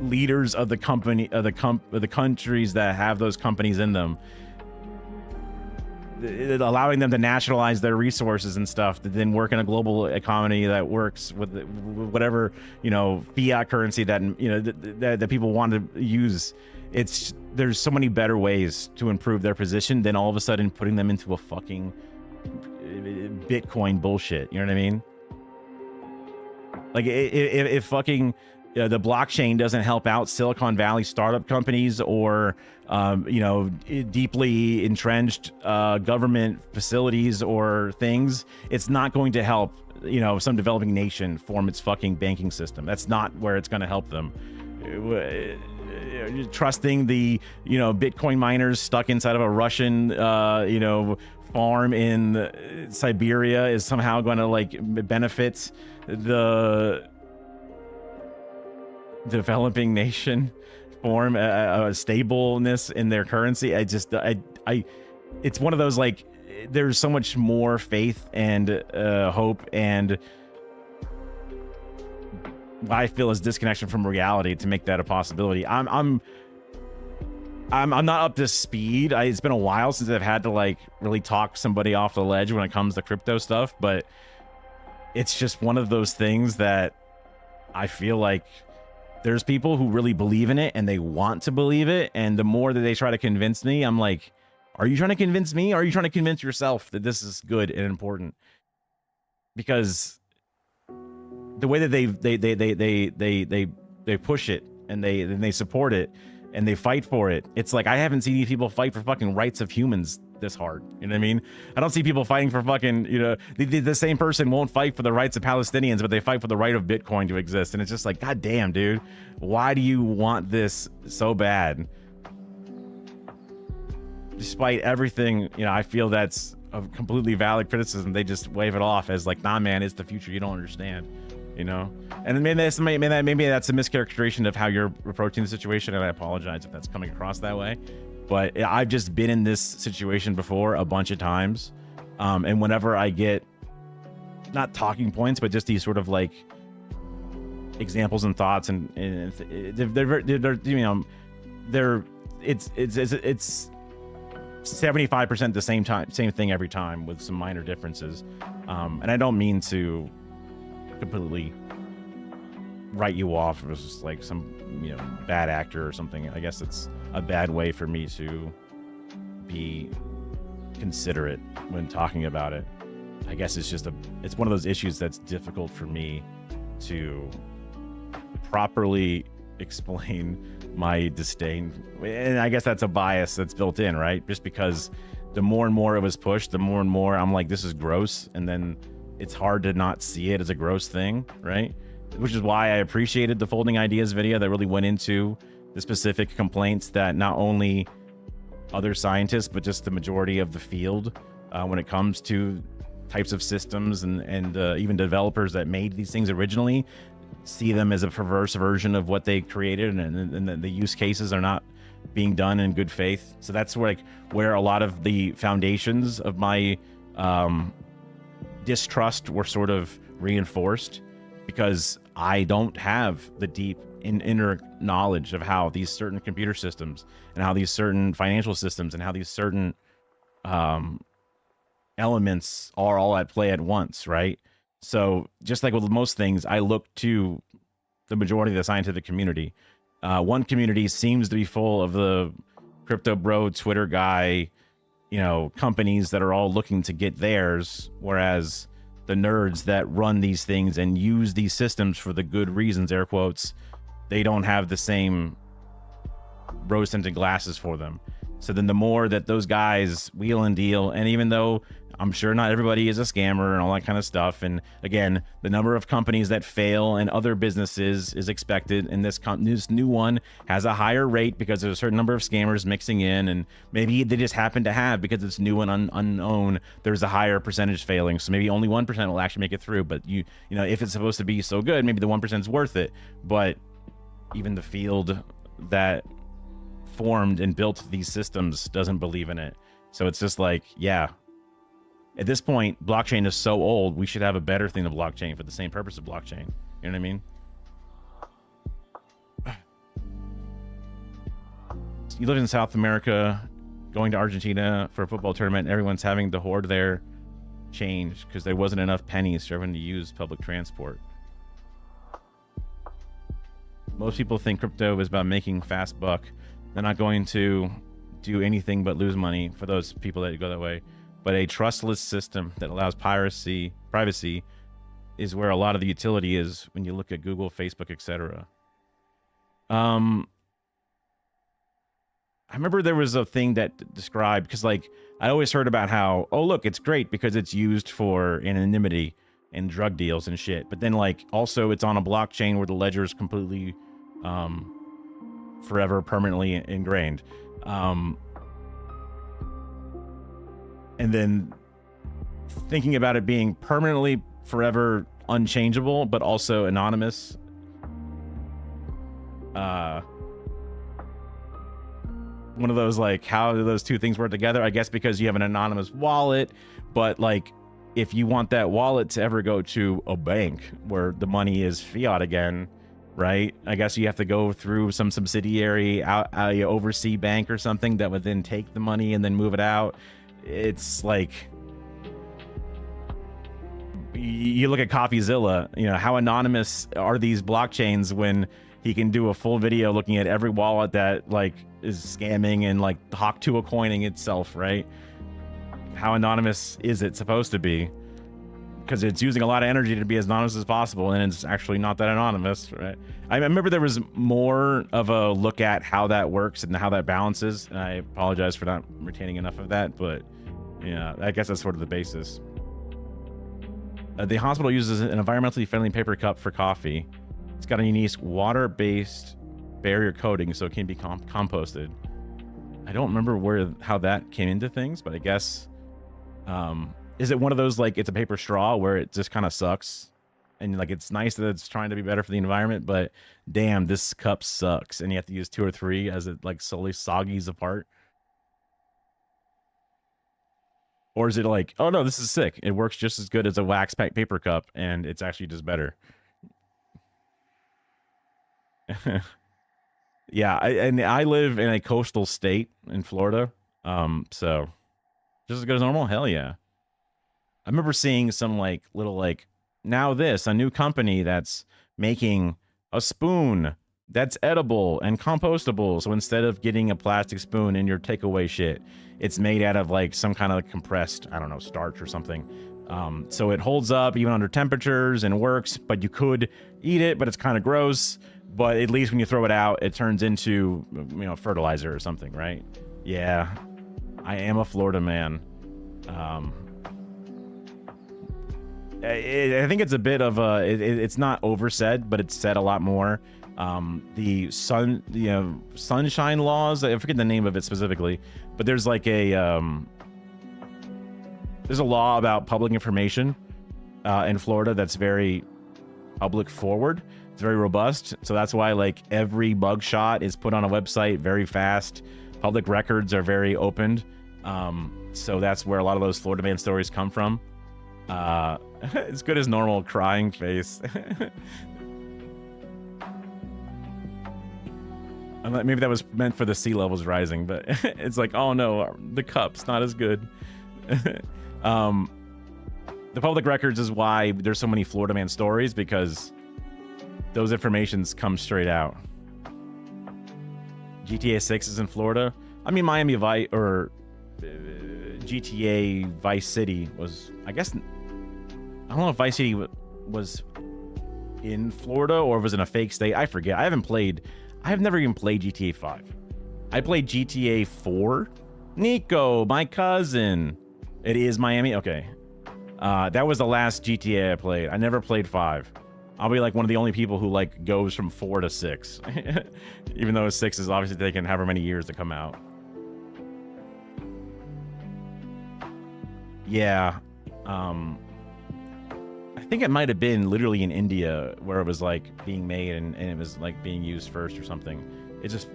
leaders of the company, of the countries that have those companies in them. allowing them to nationalize their resources and stuff, to then work in a global economy that works with whatever, you know, fiat currency that, you know, that people want to use. There's so many better ways to improve their position than all of a sudden putting them into a fucking Bitcoin bullshit. You know what I mean? Like if fucking the blockchain doesn't help out Silicon Valley startup companies or you know, deeply entrenched government facilities or things, it's not going to help, you know, some developing nation form its fucking banking system. That's not where it's going to help them. Trusting the, you know, Bitcoin miners stuck inside of a Russian you know, farm in Siberia is somehow going to like benefit the developing nation form a stableness in their currency. It's one of those, like, there's so much more faith and hope and what I feel is disconnection from reality to make that a possibility. I'm not up to speed. It's been a while since I've had to like really talk somebody off the ledge when it comes to crypto stuff, but it's just one of those things that I feel like there's people who really believe in it and they want to believe it, and the more that they try to convince me, I'm like, are you trying to convince me, or are you trying to convince yourself that this is good and important? Because the way that they push it and they support it and they fight for it, it's like I haven't seen these people fight for fucking rights of humans this hard. You know what I mean? I don't see people fighting for fucking, you know, the same person won't fight for the rights of Palestinians, but they fight for the right of Bitcoin to exist. And it's just like, god damn, dude, why do you want this so bad? Despite everything, you know, I feel that's a completely valid criticism. They just wave it off as like, nah, man, it's the future. You don't understand, you know? And maybe that's a mischaracterization of how you're approaching the situation, and I apologize if that's coming across that way. But I've just been in this situation before a bunch of times. And whenever I get, not talking points, but just these sort of like examples and thoughts, and they're you know, it's 75% the same thing every time with some minor differences. And I don't mean to completely write you off as just like some, you know, bad actor or something. I guess it's a bad way for me to be considerate when talking about it. I guess it's one of those issues that's difficult for me to properly explain my disdain. And I guess that's a bias that's built in, right? Just because the more and more it was pushed, the more and more I'm like, this is gross. And then it's hard to not see it as a gross thing, right? Which is why I appreciated the Folding Ideas video that really went into the specific complaints that not only other scientists, but just the majority of the field, when it comes to types of systems and even developers that made these things originally, see them as a perverse version of what they created, and the use cases are not being done in good faith. So that's where a lot of the foundations of my distrust were sort of reinforced, because I don't have the deep inner knowledge of how these certain computer systems and how these certain financial systems and how these certain elements are all at play at once, right? So just like with most things, I look to the majority of the scientific community. One community seems to be full of the crypto bro, Twitter guy, you know, companies that are all looking to get theirs, whereas the nerds that run these things and use these systems for the good reasons, air quotes, they don't have the same rose-tinted glasses for them. So then the more that those guys wheel and deal, and even though I'm sure not everybody is a scammer and all that kind of stuff, and again, the number of companies that fail and other businesses is expected, and this new one has a higher rate because there's a certain number of scammers mixing in, and maybe they just happen to have, because it's new and unknown, there's a higher percentage failing, so maybe only 1% will actually make it through. But you know, if it's supposed to be so good, maybe the 1% is worth it. But even the field that formed and built these systems doesn't believe in it. So it's just like, yeah, at this point, blockchain is so old, we should have a better thing than blockchain for the same purpose of blockchain. You know what I mean? You live in South America. going to Argentina for a football tournament, everyone's having to hoard their change because there wasn't enough pennies for everyone to use public transport. Most people think crypto is about making fast buck. They're not going to do anything but lose money for those people that go that way. But a trustless system that allows privacy is where a lot of the utility is when you look at Google, Facebook, etc. I remember there was a thing that described, because like I always heard about how, oh look, it's great because it's used for anonymity and drug deals and shit. But then like also it's on a blockchain where the ledger is completely forever permanently ingrained. And then thinking about it being permanently forever unchangeable, but also anonymous. One of those, like, how do those two things work together? I guess because you have an anonymous wallet, but like if you want that wallet to ever go to a bank where the money is fiat again, right? I guess you have to go through some subsidiary overseas bank or something that would then take the money and then move it out. It's like, you look at CoffeeZilla, you know, how anonymous are these blockchains when he can do a full video looking at every wallet that like is scamming and like Hawk2a coining itself, right? How anonymous is it supposed to be? Because it's using a lot of energy to be as anonymous as possible, and it's actually not that anonymous, right? I remember there was more of a look at how that works and how that balances. And I apologize for not retaining enough of that, but yeah, I guess that's sort of the basis. The hospital uses an environmentally friendly paper cup for coffee. It's got a unique water-based barrier coating, so it can be composted. I don't remember how that came into things, but I guess, is it one of those, like, it's a paper straw where it just kind of sucks? And like, it's nice that it's trying to be better for the environment, but damn, this cup sucks. And you have to use 2 or 3 as it like slowly soggies apart. Or is it like, oh no, this is sick. It works just as good as a wax pack paper cup, and it's actually just better. Yeah, I live in a coastal state in Florida, so just as good as normal. Hell yeah! I remember seeing some like little like, now this, a new company that's making a spoon that's edible and compostable. So instead of getting a plastic spoon in your takeaway shit, it's made out of like some kind of compressed, I don't know, starch or something. So it holds up even under temperatures and works, but you could eat it, but it's kind of gross. But at least when you throw it out, it turns into, you know, fertilizer or something, right? Yeah, I am a Florida man. I think it's a bit of a, it's not oversaid, but it's said a lot more. The sunshine laws, I forget the name of it specifically, but there's like a there's a law about public information in Florida that's very public forward. It's very robust, so that's why like every mugshot is put on a website very fast. Public records are very opened, so that's where a lot of those Florida man stories come from. As good as normal crying face. Maybe that was meant for the sea levels rising, but it's like, oh no, the cup's not as good. The public records is why there's so many Florida man stories, because those informations come straight out. GTA 6 is in Florida. I mean, Miami Vice or GTA Vice City was, I guess, I don't know if Vice City was in Florida or was in a fake state. I forget. I have never even played GTA 5. I played GTA 4. Nico, my cousin. It is Miami. Okay. That was the last GTA I played. I never played 5. I'll be like one of the only people who like goes from 4 to 6. Even though 6 is obviously taking however many years to come out. Yeah. I think it might have been literally in India where it was like being made and it was like being used first or something. It just,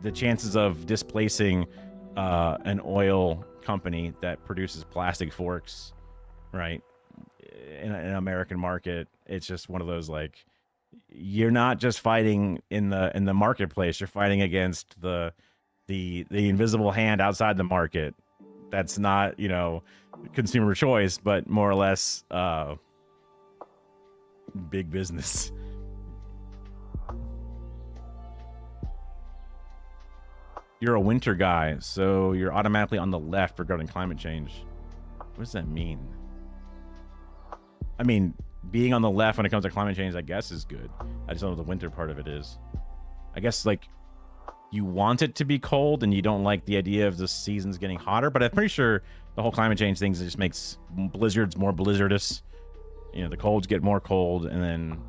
the chances of displacing an oil company that produces plastic forks, right, in an American market, it's just one of those, like, you're not just fighting in the marketplace, you're fighting against the the invisible hand outside the market. That's not, you know, consumer choice, but more or less big business. You're a winter guy, so you're automatically on the left regarding climate change. What does that mean? I mean, being on the left when it comes to climate change, I guess, is good. I just don't know what the winter part of it is. I guess, like, you want it to be cold and you don't like the idea of the seasons getting hotter, but I'm pretty sure the whole climate change thing just makes blizzards more blizzardous. You know, the colds get more cold, and then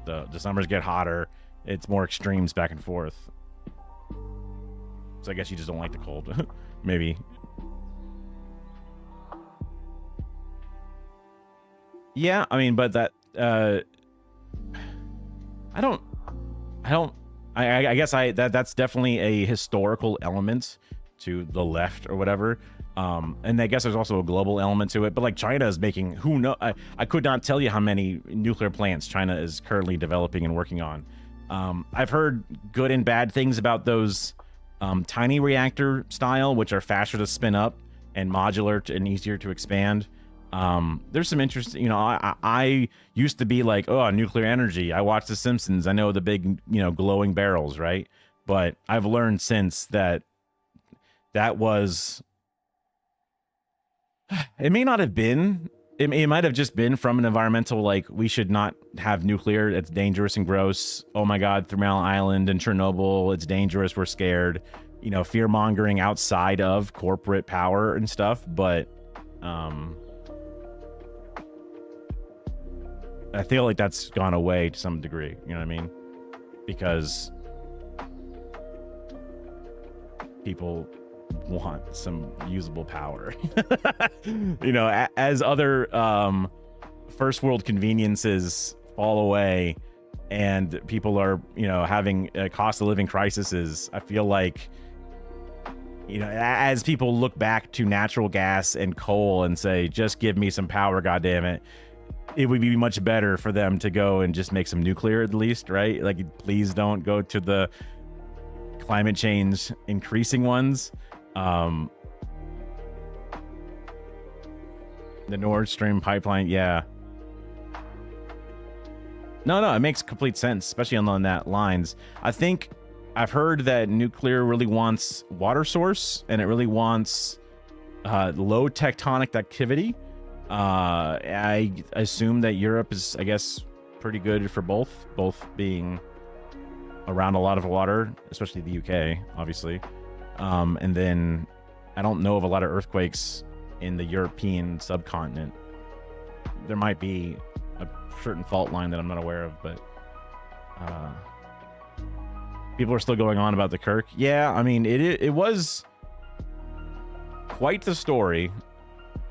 the summers get hotter. It's more extremes back and forth. So I guess you just don't like the cold. Maybe. Yeah, I mean, but that I guess that's definitely a historical element to the left or whatever. And I guess there's also a global element to it. But like China is making, who know, I could not tell you how many nuclear plants China is currently developing and working on. I've heard good and bad things about those tiny reactor style, which are faster to spin up and modular and easier to expand. There's some interesting, you know, I used to be like, oh, nuclear energy. I watched The Simpsons. I know the big, you know, glowing barrels, right? But I've learned since that was, it may not have been, it might have just been from an environmental, like, we should not have nuclear. It's dangerous and gross. Oh my God, Three Mile Island and Chernobyl, it's dangerous. We're scared, you know, fear mongering outside of corporate power and stuff. But, I feel like that's gone away to some degree, you know what I mean? Because people want some usable power. You know, as other first world conveniences fall away and people are, you know, having cost of living crises, I feel like, you know, as people look back to natural gas and coal and say, just give me some power, goddammit, it would be much better for them to go and just make some nuclear at least, right? Like, please don't go to the climate change increasing ones. The Nord Stream pipeline, yeah. No, it makes complete sense, especially on that lines. I think I've heard that nuclear really wants water source, and it really wants low tectonic activity. I assume that Europe is, I guess, pretty good for both being around a lot of water, especially the UK, obviously. And then I don't know of a lot of earthquakes in the European subcontinent. There might be a certain fault line that I'm not aware of, but people are still going on about the Kirk. Yeah, I mean, it was quite the story.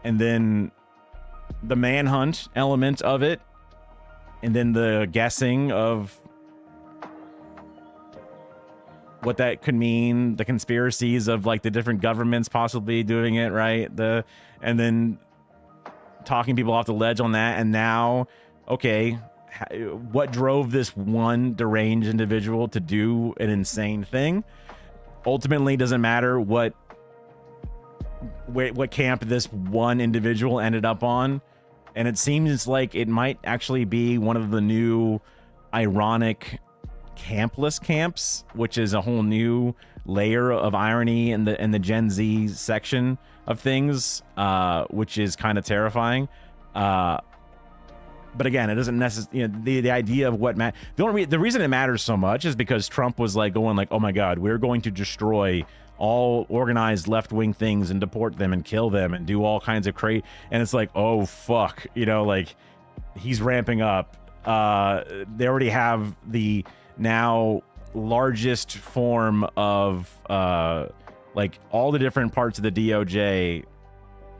And then the manhunt element of it, and then the guessing of what that could mean, the conspiracies of like the different governments possibly doing it, right? And then talking people off the ledge on that. And now, okay, what drove this one deranged individual to do an insane thing? Ultimately, doesn't matter what camp this one individual ended up on. And it seems like it might actually be one of the new ironic campless camps, which is a whole new layer of irony in the Gen Z section of things, which is kind of terrifying. But again, it doesn't necessarily, you know, the idea of what the reason it matters so much is because Trump was like going like, oh my God, we're going to destroy all organized left-wing things and deport them and kill them and do all kinds of crazy. And it's like, oh fuck, you know, like he's ramping up. They already have the now largest form of like all the different parts of the DOJ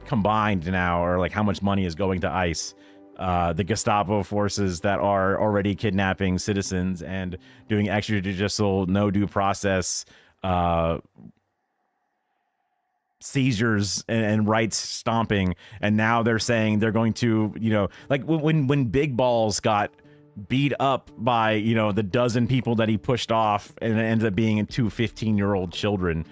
combined now, or like how much money is going to ICE. The Gestapo forces that are already kidnapping citizens and doing extrajudicial, no due process seizures and rights stomping. And now they're saying they're going to, you know, like when Big Balls got beat up by, you know, the dozen people that he pushed off, and it ended up being two 15-year-old children.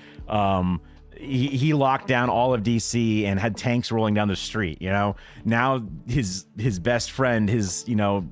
He locked down all of DC and had tanks rolling down the street, you know. Now his best friend, his, you know,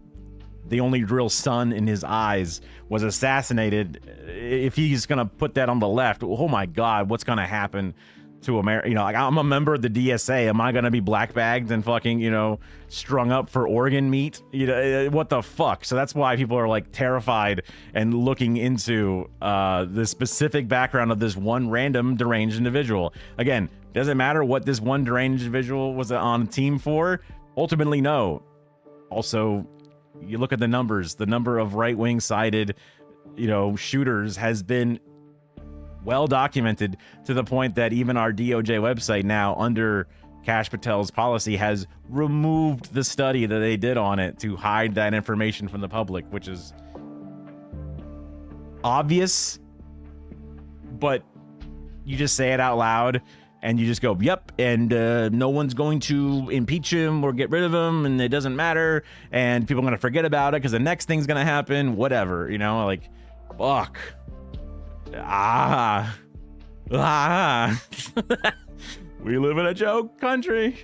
the only real sun in his eyes, was assassinated. If he's gonna put that on the left, oh my God, what's gonna happen to America? You know, like, I'm a member of the DSA. Am I gonna be black bagged and fucking, you know, strung up for organ meat? You know, what the fuck? So that's why people are like terrified and looking into the specific background of this one random deranged individual. Again, doesn't matter what this one deranged individual was on a team for. Ultimately, no. Also, you look at the numbers. The number of right-wing sided, you know, shooters has been well documented, to the point that even our DOJ website now, under Kash Patel's policy, has removed the study that they did on it to hide that information from the public, which is obvious, but you just say it out loud and you just go, yep, and no one's going to impeach him or get rid of him, and it doesn't matter, and people are going to forget about it because the next thing's going to happen, whatever, you know, like, fuck. We live in a joke country.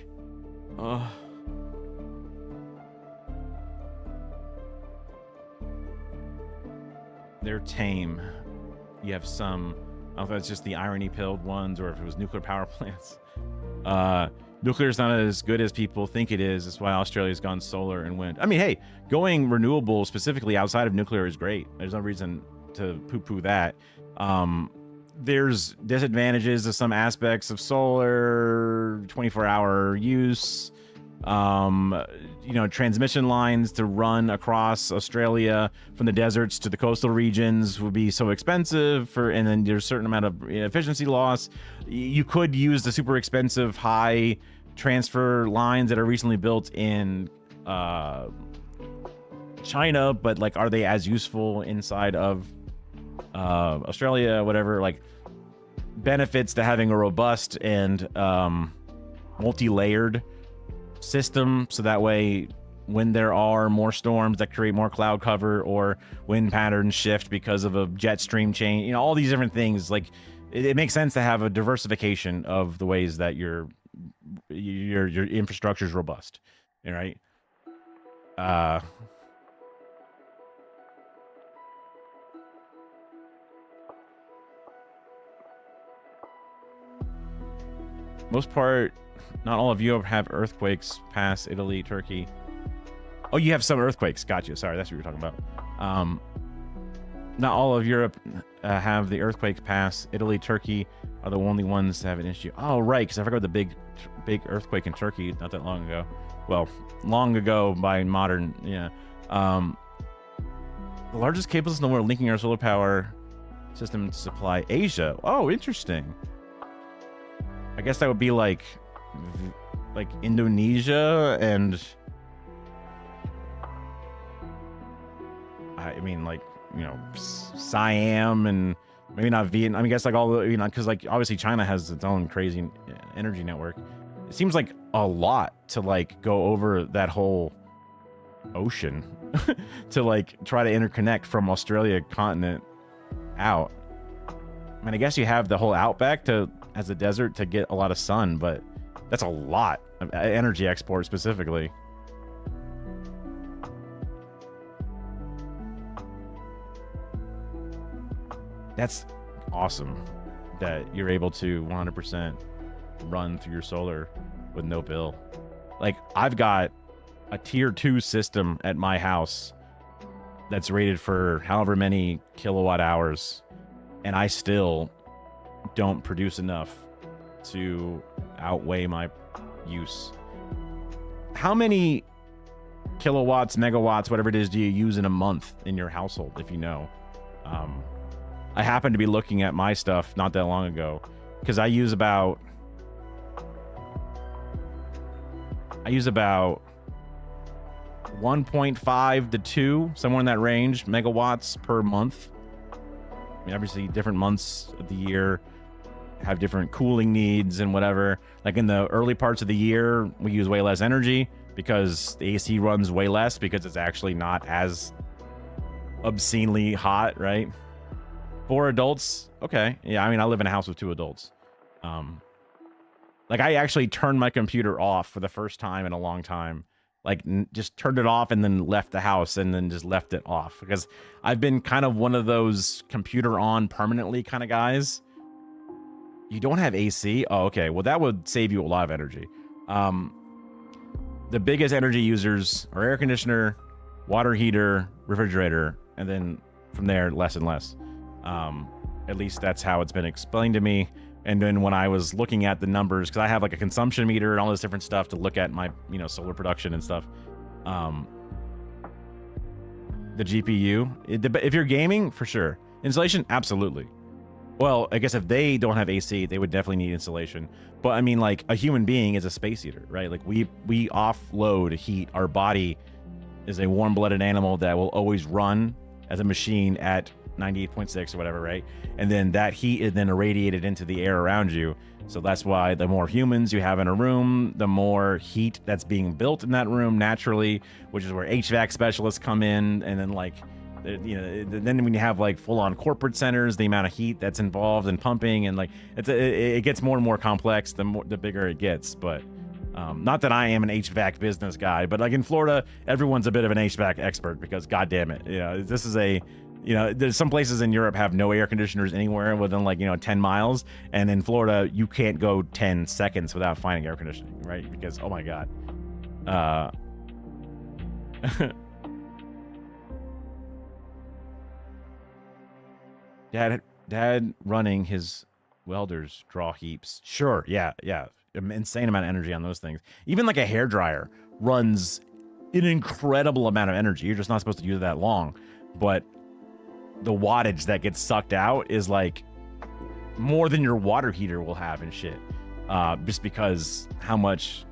They're tame. You have some, I don't know if that's just the irony pilled ones or if it was nuclear power plants. Nuclear is not as good as people think it is. That's why Australia's gone solar and wind. I mean, hey, going renewable specifically outside of nuclear is great. There's no reason to poo-poo that. There's disadvantages to some aspects of solar, 24-hour use, you know, transmission lines to run across Australia from the deserts to the coastal regions would be so expensive, and then there's a certain amount of efficiency loss. You could use the super expensive high transfer lines that are recently built in China, but like, are they as useful inside of Australia? Whatever. Like, benefits to having a robust and multi-layered system, so that way when there are more storms that create more cloud cover, or wind patterns shift because of a jet stream change, you know, all these different things, like, it makes sense to have a diversification of the ways that your infrastructure is robust, right? Most part, not all of Europe have earthquakes past Italy, Turkey. Oh, you have some earthquakes. Gotcha. Sorry, that's what you're talking about. Not all of Europe have the earthquakes past Italy, Turkey are the only ones that have an issue. Oh, right, because I forgot the big earthquake in Turkey not that long ago. Well, long ago by modern, yeah. The largest cable system in the world linking our solar power system to supply Asia. Oh, interesting. I guess that would be like Indonesia and I mean, like, you know, Siam, and maybe not Vietnam. I guess like all the, you know, because like obviously China has its own crazy energy network. It seems like a lot to like go over that whole ocean to like try to interconnect from Australia continent out. I mean, I guess you have the whole outback as a desert to get a lot of sun, but that's a lot of energy export specifically. That's awesome that you're able to 100% run through your solar with no bill. Like, I've got a tier 2 system at my house that's rated for however many kilowatt hours, and I still don't produce enough to outweigh my use. How many kilowatts, megawatts, whatever it is, do you use in a month in your household, if you know? I happened to be looking at my stuff not that long ago, because I use about 1.5 to 2, somewhere in that range, megawatts per month. I mean, obviously different months of the year have different cooling needs and whatever. Like in the early parts of the year, we use way less energy. because the AC runs way less because it's actually not as obscenely hot, right? 4 adults, okay. Yeah, I mean, I live in a house with 2 adults. Like, I actually turned my computer off for the first time in a long time. Like, just turned it off and then left the house and then just left it off. Because I've been kind of one of those computer on permanently kind of guys. You don't have AC? Oh, okay. Well, that would save you a lot of energy. The biggest energy users are air conditioner, water heater, refrigerator, and then from there, less and less. At least that's how it's been explained to me. And then when I was looking at the numbers, because I have like a consumption meter and all this different stuff to look at my, solar production and stuff. The GPU, if you're gaming, for sure. Insulation, absolutely. Well, I guess if they don't have AC, they would definitely need insulation. But I mean, like, a human being is a space heater, right? Like, we offload heat. Our body is a warm-blooded animal that will always run as a machine at 98.6 or whatever, right? And then that heat is then irradiated into the air around you. So that's why the more humans you have in a room, the more heat that's being built in that room naturally, which is where HVAC specialists come in. And then, like, then when you have like full-on corporate centers, the amount of heat that's involved in pumping, and like it gets more and more complex the bigger it gets. But not that I am an HVAC business guy, but like in Florida, everyone's a bit of an HVAC expert because, god damn it, this is a there's some places in Europe have no air conditioners anywhere within, like, 10 miles. And in Florida, you can't go 10 seconds without finding air conditioning, right? Because, oh my God. Dad running his welders draw heaps. Sure. Yeah. Insane amount of energy on those things. Even like a hairdryer runs an incredible amount of energy. You're just not supposed to use it that long. But the wattage that gets sucked out is like more than your water heater will have and shit. Just because how much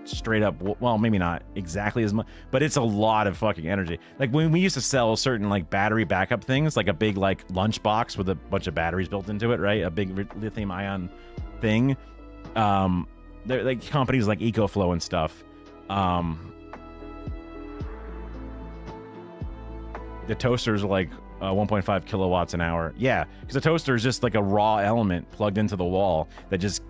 straight up, well, maybe not exactly as much, but it's a lot of fucking energy. Like when we used to sell certain like battery backup things, like a big like lunch box with a bunch of batteries built into it, right? A big lithium ion thing. They're like companies like EcoFlow and stuff. The toasters are like 1.5 kilowatts an hour. Yeah, because a toaster is just like a raw element plugged into the wall that just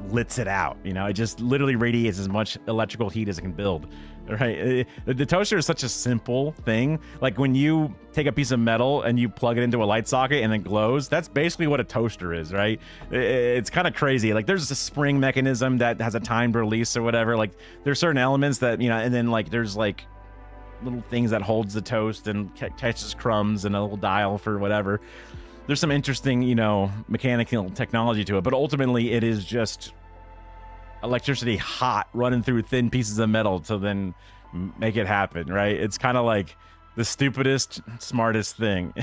lits it out. It just literally radiates as much electrical heat as it can build, right? The toaster is such a simple thing. Like when you take a piece of metal and you plug it into a light socket and it glows, that's basically what a toaster is, right? It's kind of crazy. Like there's a spring mechanism that has a timed release or whatever. Like there's certain elements that, and then like there's like little things that holds the toast and catches crumbs and a little dial for whatever. There's some interesting, mechanical technology to it, but ultimately it is just electricity hot running through thin pieces of metal to then make it happen, right? It's kind of like the stupidest, smartest thing.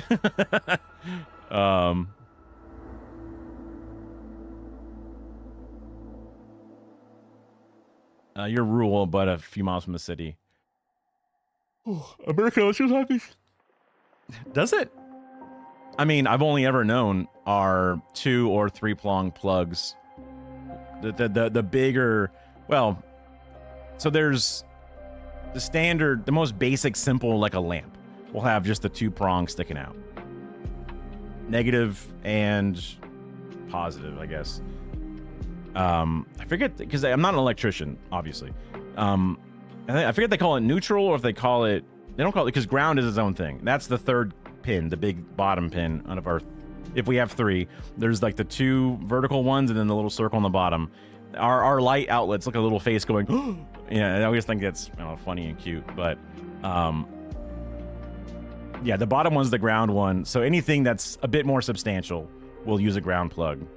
You're rural, but a few miles from the city. Oh, America, let's just have Does it? I mean, I've only ever known our 2 or 3 prong plugs. The bigger, well, so there's the standard, the most basic, simple, like a lamp, will have just the 2 prongs sticking out. Negative and positive, I guess. I forget, because I'm not an electrician, obviously. I forget they call it neutral or if they call it, they don't call it, because ground is its own thing. That's the 3rd pin, the big bottom pin out of our, if we have 3, there's like the 2 vertical ones and then the little circle on the bottom. Our light outlets look like a little face going, I always think that's funny and cute, but yeah, the bottom one's the ground one. So anything that's a bit more substantial will use a ground plug.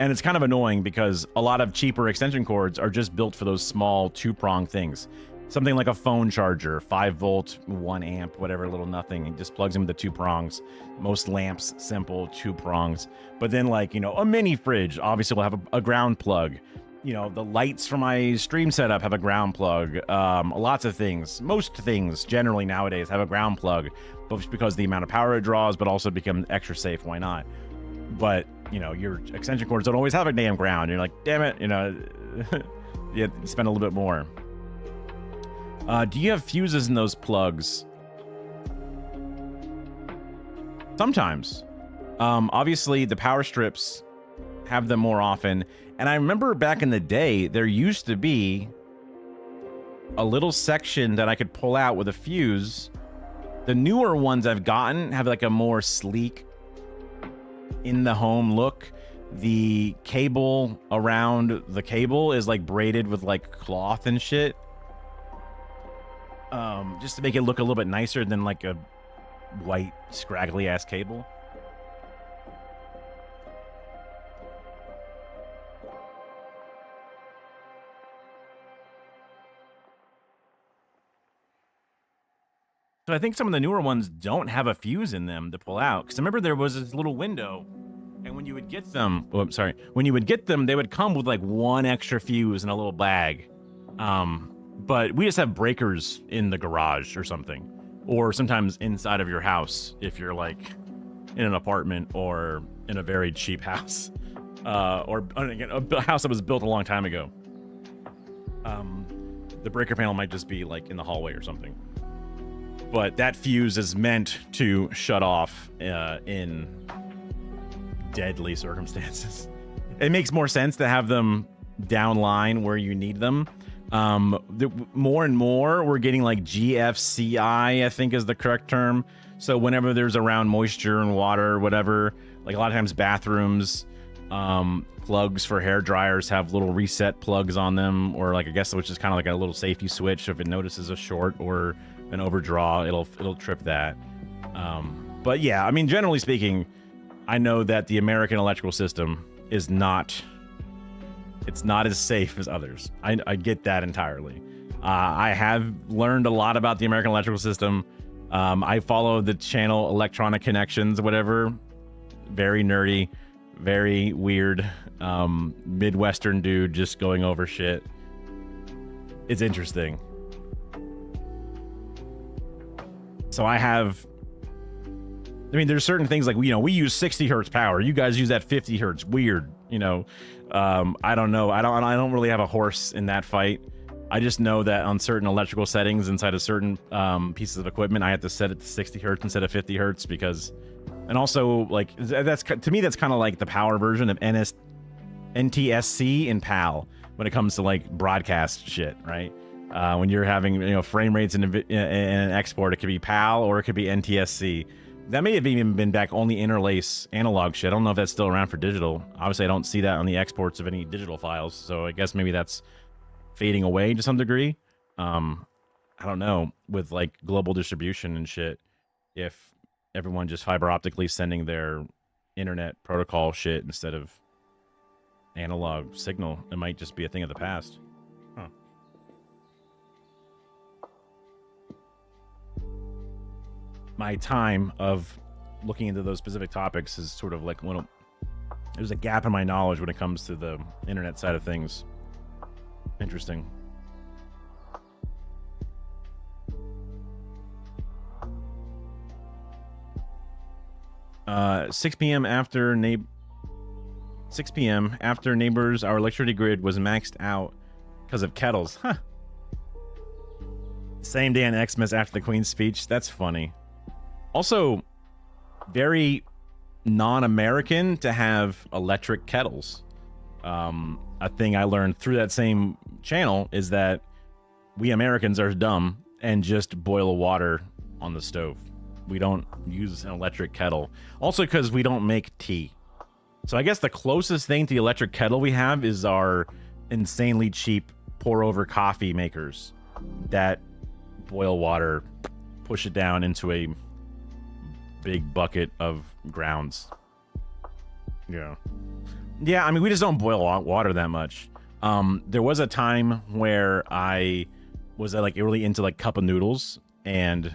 And it's kind of annoying because a lot of cheaper extension cords are just built for those small 2-prong things. Something like a phone charger, 5 volt, 1 amp, whatever, little nothing. It just plugs into 2 prongs. Most lamps, simple, 2 prongs. But then like, a mini fridge obviously will have a ground plug. The lights for my stream setup have a ground plug. Lots of things, most things generally nowadays have a ground plug, both because of the amount of power it draws, but also become extra safe. Why not? But, your extension cords don't always have a damn ground. You're like, damn it, you spend a little bit more. Do you have fuses in those plugs? Sometimes. Obviously, the power strips have them more often. And I remember back in the day, there used to be a little section that I could pull out with a fuse. The newer ones I've gotten have like a more sleek in the home look. The cable around the cable is like braided with like cloth and shit. Just to make it look a little bit nicer than like a white scraggly ass cable. So I think some of the newer ones don't have a fuse in them to pull out. Because I remember there was this little window, and when you would get them, oh, I'm sorry, when you would get them, they would come with like one extra fuse in a little bag. But we just have breakers in the garage or something, or sometimes inside of your house if you're like in an apartment or in a very cheap house, or again, a house that was built a long time ago. The breaker panel might just be like in the hallway or something. But that fuse is meant to shut off in deadly circumstances. It makes more sense to have them downline where you need them. More and more, we're getting like GFCI, I think is the correct term. So whenever there's around moisture and water or whatever, like a lot of times bathrooms, plugs for hair dryers have little reset plugs on them, or like I guess which is kind of like a little safety switch. If it notices a short or an overdraw, it'll trip that. But yeah, I mean, generally speaking, I know that the American electrical system is not as safe as others. I get that entirely. I have learned a lot about the American electrical system. I follow the channel Electronic Connections, whatever. Very nerdy, very weird, Midwestern dude just going over shit. It's interesting. So there's certain things like, we use 60 hertz power. You guys use that 50 hertz. Weird, I don't know. I don't really have a horse in that fight. I just know that on certain electrical settings inside of certain pieces of equipment, I have to set it to 60 hertz instead of 50 hertz because, and also like that's to me that's kind of like the power version of NTSC and PAL when it comes to like broadcast shit, right? When you're having frame rates in an export, it could be PAL or it could be NTSC. That may have even been back only interlace analog shit. I don't know if that's still around for digital. Obviously, I don't see that on the exports of any digital files, so I guess maybe that's fading away to some degree. I don't know, with like global distribution and shit, if everyone just fiber optically sending their internet protocol shit instead of analog signal, it might just be a thing of the past. Huh. My time of looking into those specific topics is sort of like there's a gap in my knowledge when it comes to the internet side of things. Interesting. Uh, 6 p.m. after 6 p.m. after neighbors, our electricity grid was maxed out because of kettles. Huh. Same day on Xmas after the Queen's speech. That's funny. Also, very non-American to have electric kettles. A thing I learned through that same channel is that we Americans are dumb and just boil water on the stove. We don't use an electric kettle. Also because we don't make tea. So I guess the closest thing to the electric kettle we have is our insanely cheap pour-over coffee makers that boil water, push it down into a big bucket of grounds. Yeah. Yeah, I mean, we just don't boil water that much. There was a time where I was like really into like cup of noodles, and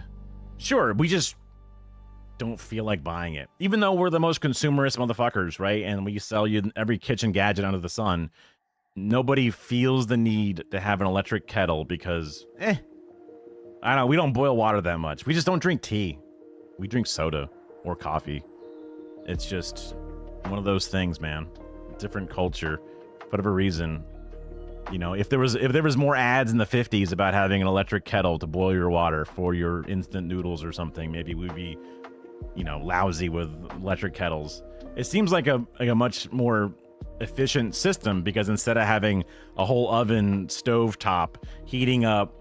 sure, we just don't feel like buying it. Even though we're the most consumerist motherfuckers, right? And we sell you every kitchen gadget under the sun. Nobody feels the need to have an electric kettle because, I don't know, we don't boil water that much. We just don't drink tea. We drink soda or coffee. It's just one of those things, man. Different culture. For whatever reason, You know, if there was more ads in the 50s about having an electric kettle to boil your water for your instant noodles or something, maybe we'd be, you know, lousy with electric kettles. It seems like a much more efficient system, because instead of having a whole oven stovetop heating up,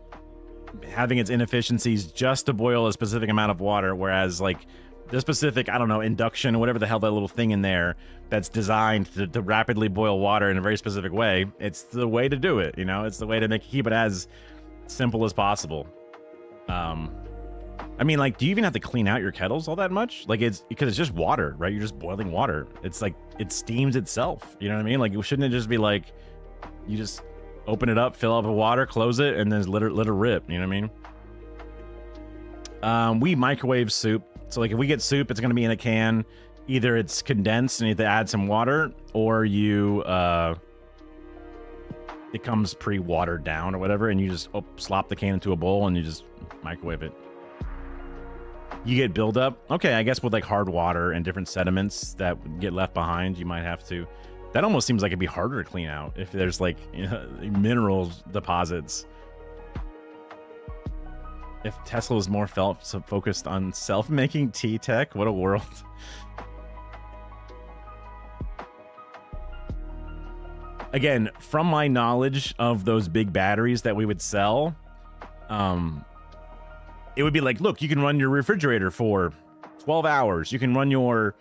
having its inefficiencies just to boil a specific amount of water, whereas like the specific, I don't know, induction or whatever the hell that little thing in there that's designed to rapidly boil water in a very specific way, it's the way to do it, you know? It's the way to keep it as simple as possible. I mean, like, do you even have to clean out your kettles all that much? Like, it's because it's just water, right? You're just boiling water. It's like, it steams itself, you know what I mean? Like, shouldn't it just be like, you just open it up, fill up with water, close it, and then let it rip, you know what I mean? We microwave soup. So like if we get soup, it's going to be in a can. Either it's condensed and you have to add some water, or you it comes pre-watered down or whatever, and you just slop the can into a bowl and you just microwave it. You get buildup. Okay, I guess with like hard water and different sediments that get left behind, you might have to. That almost seems like it'd be harder to clean out if there's like, you know, minerals deposits. If Tesla was more focused on self-making tea tech, what a world. Again, from my knowledge of those big batteries that we would sell, it would be like, look, you can run your refrigerator for 12 hours. You can run your,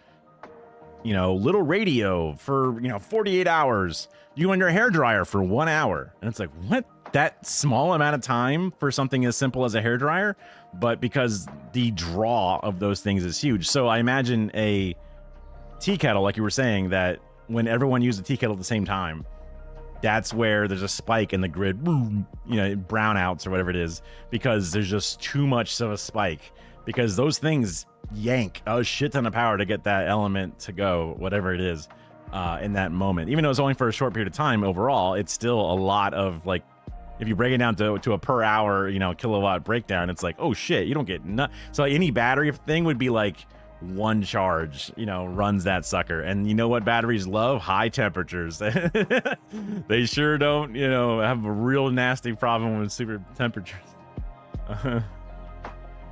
you know, little radio for, you know, 48 hours. You can run your hairdryer for 1 hour. And it's like, what? That small amount of time for something as simple as a hairdryer? But because the draw of those things is huge. So I imagine a tea kettle, like you were saying, that when everyone used a tea kettle at the same time, that's where there's a spike in the grid, boom, you know, brownouts or whatever it is, because there's just too much of a spike, because those things yank a shit ton of power to get that element to go, whatever it is, in that moment. Even though it's only for a short period of time overall, it's still a lot of, like, if you break it down to a per hour, you know, kilowatt breakdown, it's like, oh shit, you don't get so any battery thing would be like one charge, you know, runs that sucker. And you know what batteries love? High temperatures. They sure don't, you know, have a real nasty problem with super temperatures.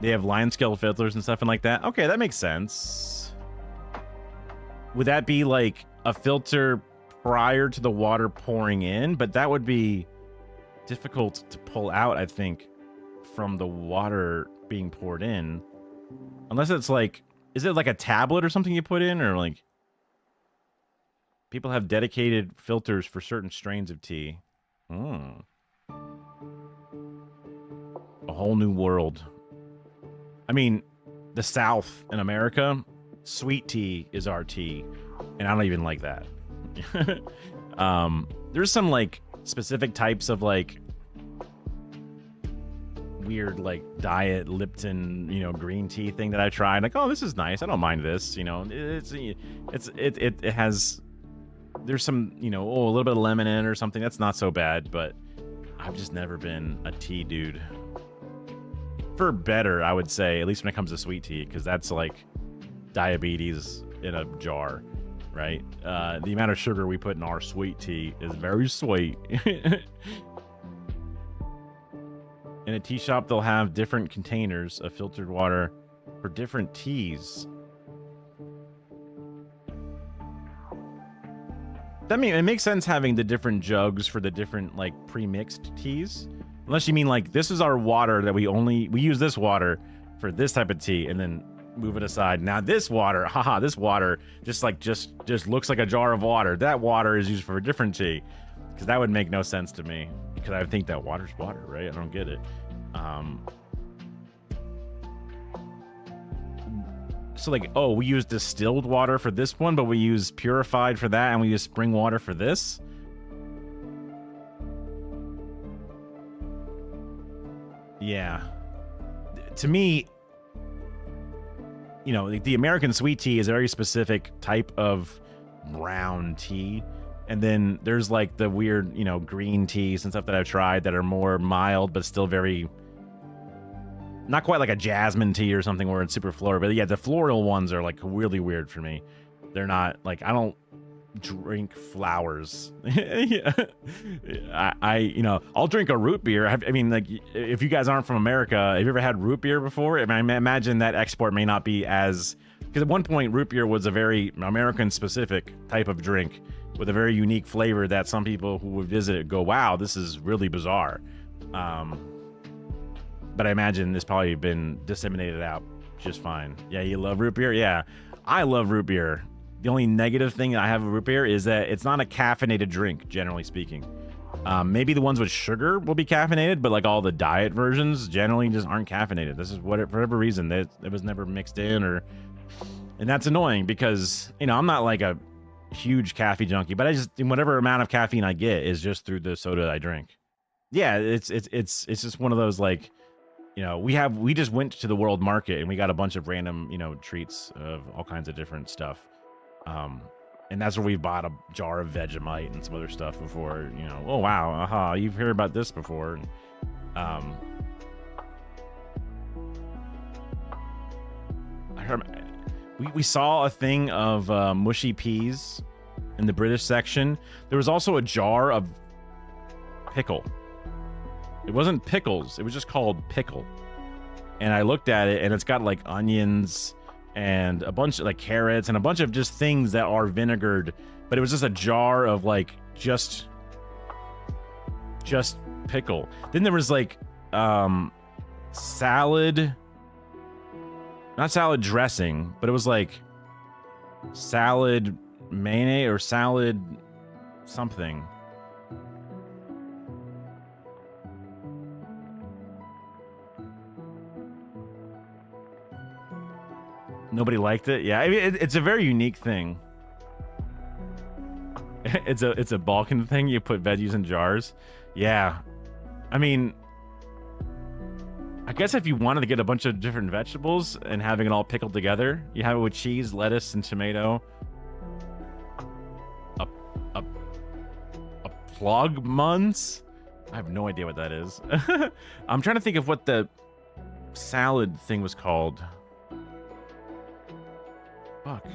They have line scale filters and stuff and like that. Okay, that makes sense. Would that be like a filter prior to the water pouring in? But that would be difficult to pull out, I think, from the water being poured in, unless it's like, is it like a tablet or something you put in, or like people have dedicated filters for certain strains of tea? A whole new world. I mean, the South in America, sweet tea is our tea, and I don't even like that. There's some like specific types of like weird like diet Lipton, you know, green tea thing that I tried. Like, oh, this is nice. I don't mind this. You know, it has, there's some, you know, a little bit of lemon in it or something. That's not so bad, but I've just never been a tea dude. For better, I would say, at least when it comes to sweet tea, because that's like diabetes in a jar. Right? The amount of sugar we put in our sweet tea is very sweet. In a tea shop, they'll have different containers of filtered water for different teas. That mean it makes sense having the different jugs for the different like pre-mixed teas. Unless you mean like, this is our water that we use this water for this type of tea, and then move it aside. Now this water, this water just looks like a jar of water. That water is used for a different tea, because that would make no sense to me, because I think that water's water, right? I don't get it. So like, oh, we use distilled water for this one, but we use purified for that, and we use spring water for this. Yeah. To me, you know, the American sweet tea is a very specific type of brown tea. And then there's like the weird, you know, green teas and stuff that I've tried that are more mild, but still very, not quite like a jasmine tea or something where it's super floral. But yeah, the floral ones are like really weird for me. They're not like, I don't drink flowers. Yeah. I'll drink a root beer. I mean, like, if you guys aren't from America, have you ever had root beer before? I mean, I imagine that export may not be as, because at one point root beer was a very American specific type of drink with a very unique flavor that some people who would visit it go, wow, this is really bizarre. But I imagine this probably been disseminated out just fine. Yeah, you love root beer? Yeah, I love root beer. The only negative thing I have with root beer is that it's not a caffeinated drink, generally speaking. Maybe the ones with sugar will be caffeinated, but like all the diet versions generally just aren't caffeinated. This is what, for whatever reason, it was never mixed in, and that's annoying because, I'm not like a huge caffeine junkie, but I just, whatever amount of caffeine I get is just through the soda I drink. Yeah, it's just one of those, like, we just went to the World Market and we got a bunch of random, treats of all kinds of different stuff. And that's where we bought a jar of Vegemite and some other stuff before, oh wow, aha, you've heard about this before. I heard we saw a thing of mushy peas in the British section. There was also a jar of pickle. It wasn't pickles, it was just called pickle. And I looked at it and it's got like onions and a bunch of like carrots and a bunch of just things that are vinegared, but it was just a jar of like just pickle. Then there was like salad, not salad dressing, but it was like salad mayonnaise or salad something. Nobody liked it. Yeah, I mean, it's a very unique thing. It's a Balkan thing. You put veggies in jars. Yeah, I mean, I guess if you wanted to get a bunch of different vegetables and having it all pickled together, you have it with cheese, lettuce, and tomato. A plogmuns? I have no idea what that is. I'm trying to think of what the salad thing was called. Fuck.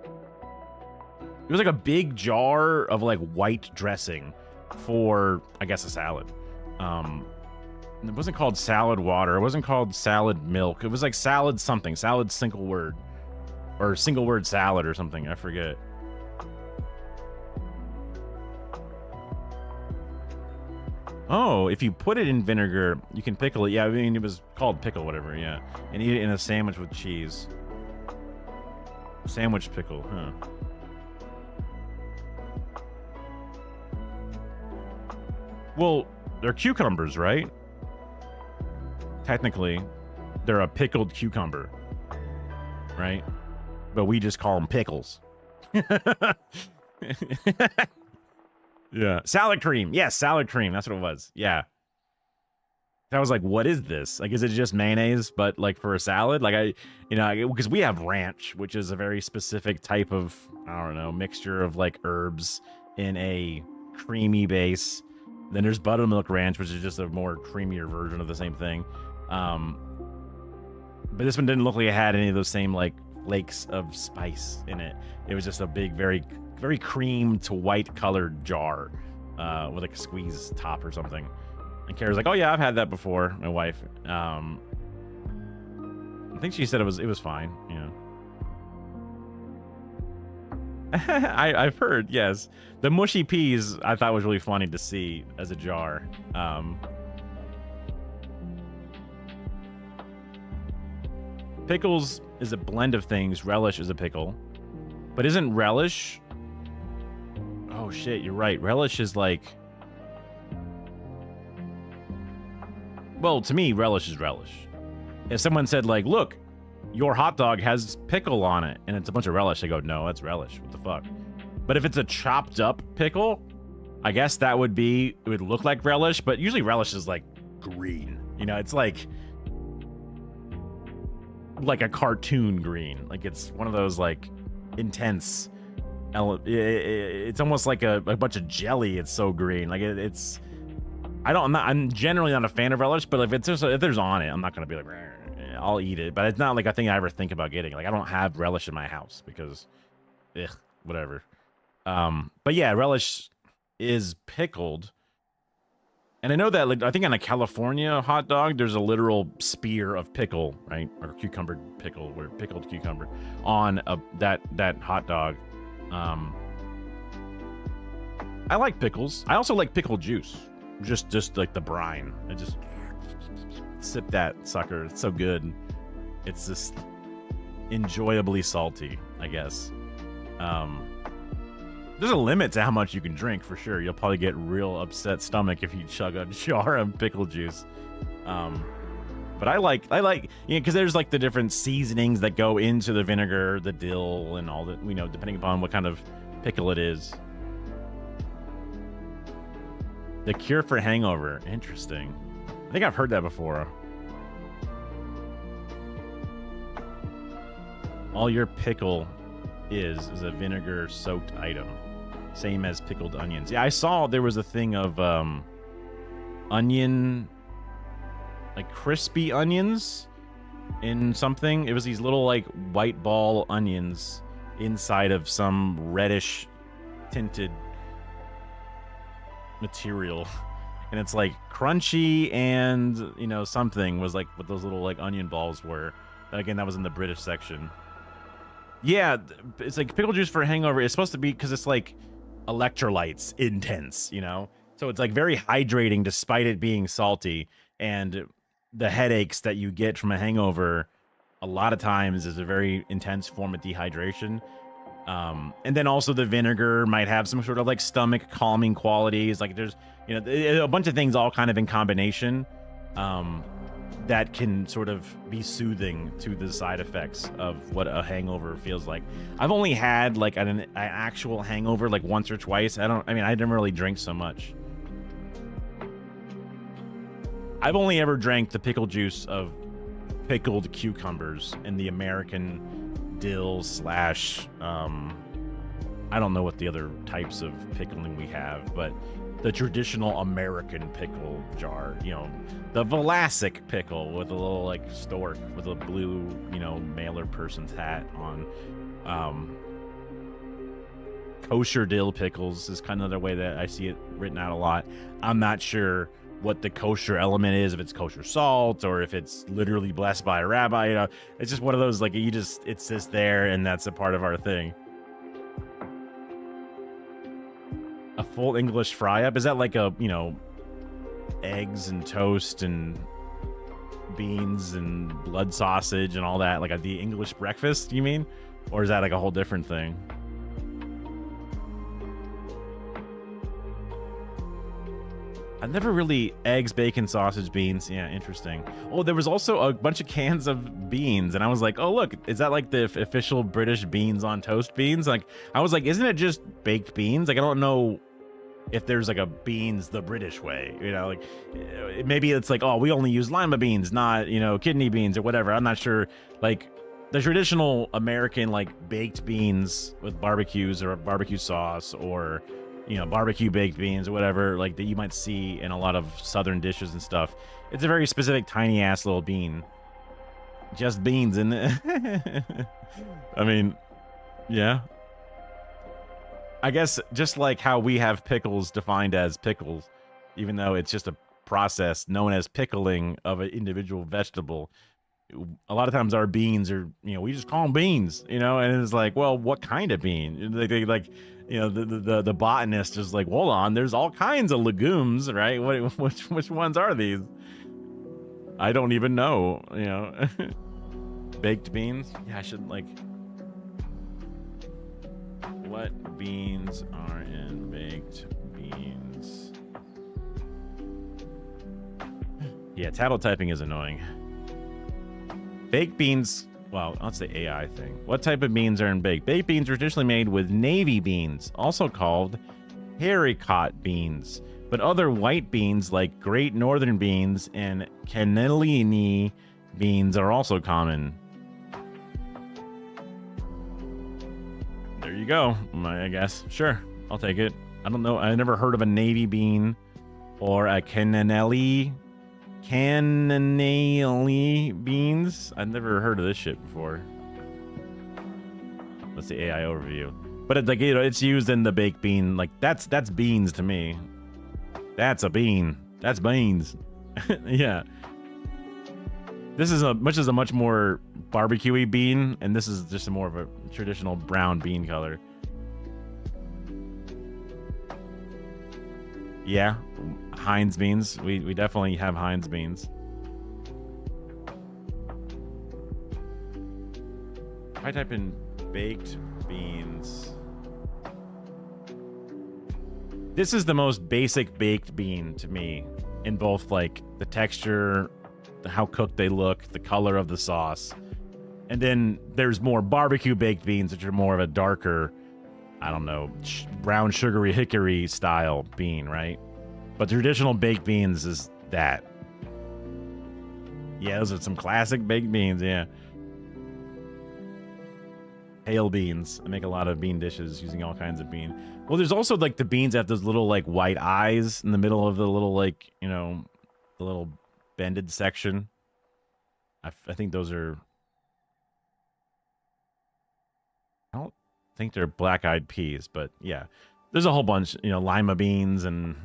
It was like a big jar of like white dressing for, I guess, a salad. It wasn't called salad water. It wasn't called salad milk. It was like salad something, salad single word, or single word salad or something. I forget. Oh, if you put it in vinegar, you can pickle it. Yeah, I mean, it was called pickle, whatever. Yeah, and eat it in a sandwich with cheese. Sandwich pickle, huh? Well, they're cucumbers, right? Technically, they're a pickled cucumber, right? But we just call them pickles. Yeah. Salad cream. Yes, salad cream. That's what it was. Yeah. I was like, what is this? Like, is it just mayonnaise, but like for a salad? Like because we have ranch, which is a very specific type of, I don't know, mixture of like herbs in a creamy base. Then there's buttermilk ranch, which is just a more creamier version of the same thing. But this one didn't look like it had any of those same like flakes of spice in it. It was just a big, very, very cream to white colored jar with like a squeeze top or something. And Kara's like, oh yeah, I've had that before. My wife. I think she said it was fine. I've heard, yes. The mushy peas I thought was really funny to see as a jar. Pickles is a blend of things. Relish is a pickle. But isn't relish? Oh shit, you're right. Relish is like, well, to me, relish is relish. If someone said like, look, your hot dog has pickle on it, and it's a bunch of relish, I go, no, that's relish. What the fuck? But if it's a chopped up pickle, I guess that would be, it would look like relish, but usually relish is like green. It's like a cartoon green. Like it's one of those like intense, it's almost like a bunch of jelly. It's so green. Like it's, I'm generally not a fan of relish, but if there's on it, I'm not going to be like, I'll eat it. But it's not like a thing I ever think about getting. Like I don't have relish in my house because, whatever. But yeah, relish is pickled. And I know that, like, I think on a California hot dog, there's a literal spear of pickle, right, or cucumber pickle, or pickled cucumber on that hot dog. Um, I like pickles. I also like pickle juice, just like the brine. I just sip that sucker. It's so good. It's just enjoyably salty, I guess. There's a limit to how much you can drink for sure. You'll probably get real upset stomach if you chug a jar of pickle juice. But I like, because there's like the different seasonings that go into the vinegar, the dill, and all that, depending upon what kind of pickle it is. The cure for hangover. Interesting. I think I've heard that before. All your pickle is a vinegar soaked item. Same as pickled onions. Yeah, I saw there was a thing of onion, like crispy onions in something. It was these little like white ball onions inside of some reddish tinted material. And it's like crunchy and, something was like what those little like onion balls were. Again, that was in the British section. Yeah, it's like pickle juice for a hangover. It's supposed to be because it's like electrolytes intense, so it's like very hydrating despite it being salty. And the headaches that you get from a hangover a lot of times is a very intense form of dehydration. And then also the vinegar might have some sort of like stomach calming qualities. Like there's a bunch of things all kind of in combination that can sort of be soothing to the side effects of what a hangover feels like. I've only had like an actual hangover like once or twice. I didn't really drink so much. I've only ever drank the pickle juice of pickled cucumbers and the American dill / I don't know what the other types of pickling we have, but the traditional American pickle jar, the Vlasic pickle with a little like stork with a blue, mailer person's hat on. Kosher dill pickles is kind of another way that I see it written out a lot. I'm not sure what the kosher element is, if it's kosher salt or if it's literally blessed by a rabbi. It's just one of those like it's just there and that's a part of our thing. A full English fry up? Is that like a, eggs and toast and beans and blood sausage and all that? Like the English breakfast, you mean? Or is that like a whole different thing? I've never really eggs, bacon, sausage, beans. Yeah, interesting. Oh, there was also a bunch of cans of beans, and I was like, oh, look, is that like the official British beans on toast beans? Like, I was like, isn't it just baked beans? Like, I don't know if there's like a beans the British way, like maybe it's like, oh, we only use lima beans, not, kidney beans or whatever. I'm not sure. Like the traditional American, like baked beans with barbecues or barbecue sauce or, barbecue baked beans or whatever, like that you might see in a lot of Southern dishes and stuff. It's a very specific tiny ass little bean. Just beans in it. I mean, yeah. I guess just like how we have pickles defined as pickles, even though it's just a process known as pickling of an individual vegetable, a lot of times our beans are, we just call them beans, and it's like, well, what kind of bean? The botanist is like, hold on, there's all kinds of legumes, right? Which ones are these? I don't even know, Baked beans? Yeah, I should like... What beans are in baked beans? Yeah, tablet typing is annoying. Baked beans, well, that's the AI thing. What type of beans are in baked? Baked beans are traditionally made with navy beans, also called haricot beans. But other white beans like Great Northern beans and cannellini beans are also common. There you go, I guess. Sure, I'll take it. I don't know. I never heard of a navy bean or a cannellini beans. I've never heard of this shit before. What's the AI overview? But it, like, you know, it's used in the baked bean. Like that's beans to me. That's a bean. That's beans. Yeah. This is a much more barbecue-y bean, and this is just more of a traditional brown bean color. Yeah, Heinz beans. We definitely have Heinz beans. If I type in baked beans, this is the most basic baked bean to me, in both like the texture, how cooked they look, the color of the sauce. And then there's more barbecue baked beans, which are more of a darker, I don't know, brown sugary hickory style bean, right? But traditional baked beans is that. Yeah, those are some classic baked beans, yeah. Pale beans. I make a lot of bean dishes using all kinds of bean. Well, there's also like the beans that have those little like white eyes in the middle of the little like, you know, the little bended section. I think those are... I don't think they're black-eyed peas, but yeah. There's a whole bunch, you know, lima beans and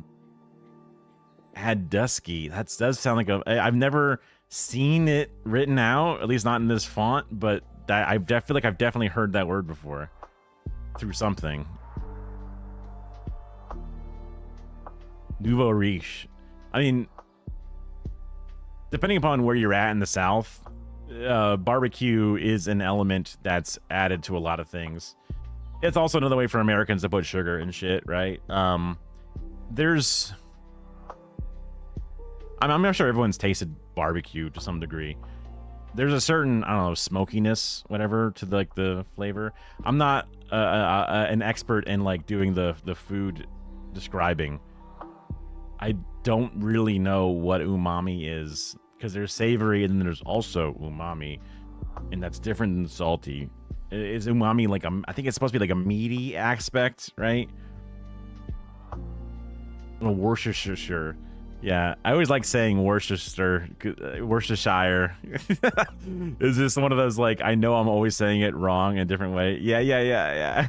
Hadusky. That does sound like a... I've never seen it written out, at least not in this font, but that I feel like I've definitely heard that word before through something. Nouveau riche. I mean, depending upon where you're at in the South, barbecue is an element that's added to a lot of things. It's also another way for Americans to put sugar and shit, right? I'm not sure everyone's tasted barbecue to some degree. There's a certain, I don't know, smokiness, whatever, to the flavor. I'm not an expert in like doing the food describing. I don't really know what umami is, because there's savory and then there's also umami, and that's different than salty. Is umami like I think it's supposed to be like a meaty aspect, right? Well, Worcestershire. Yeah, I always like saying Worcestershire. Is this one of those, like, I know I'm always saying it wrong in a different way? Yeah.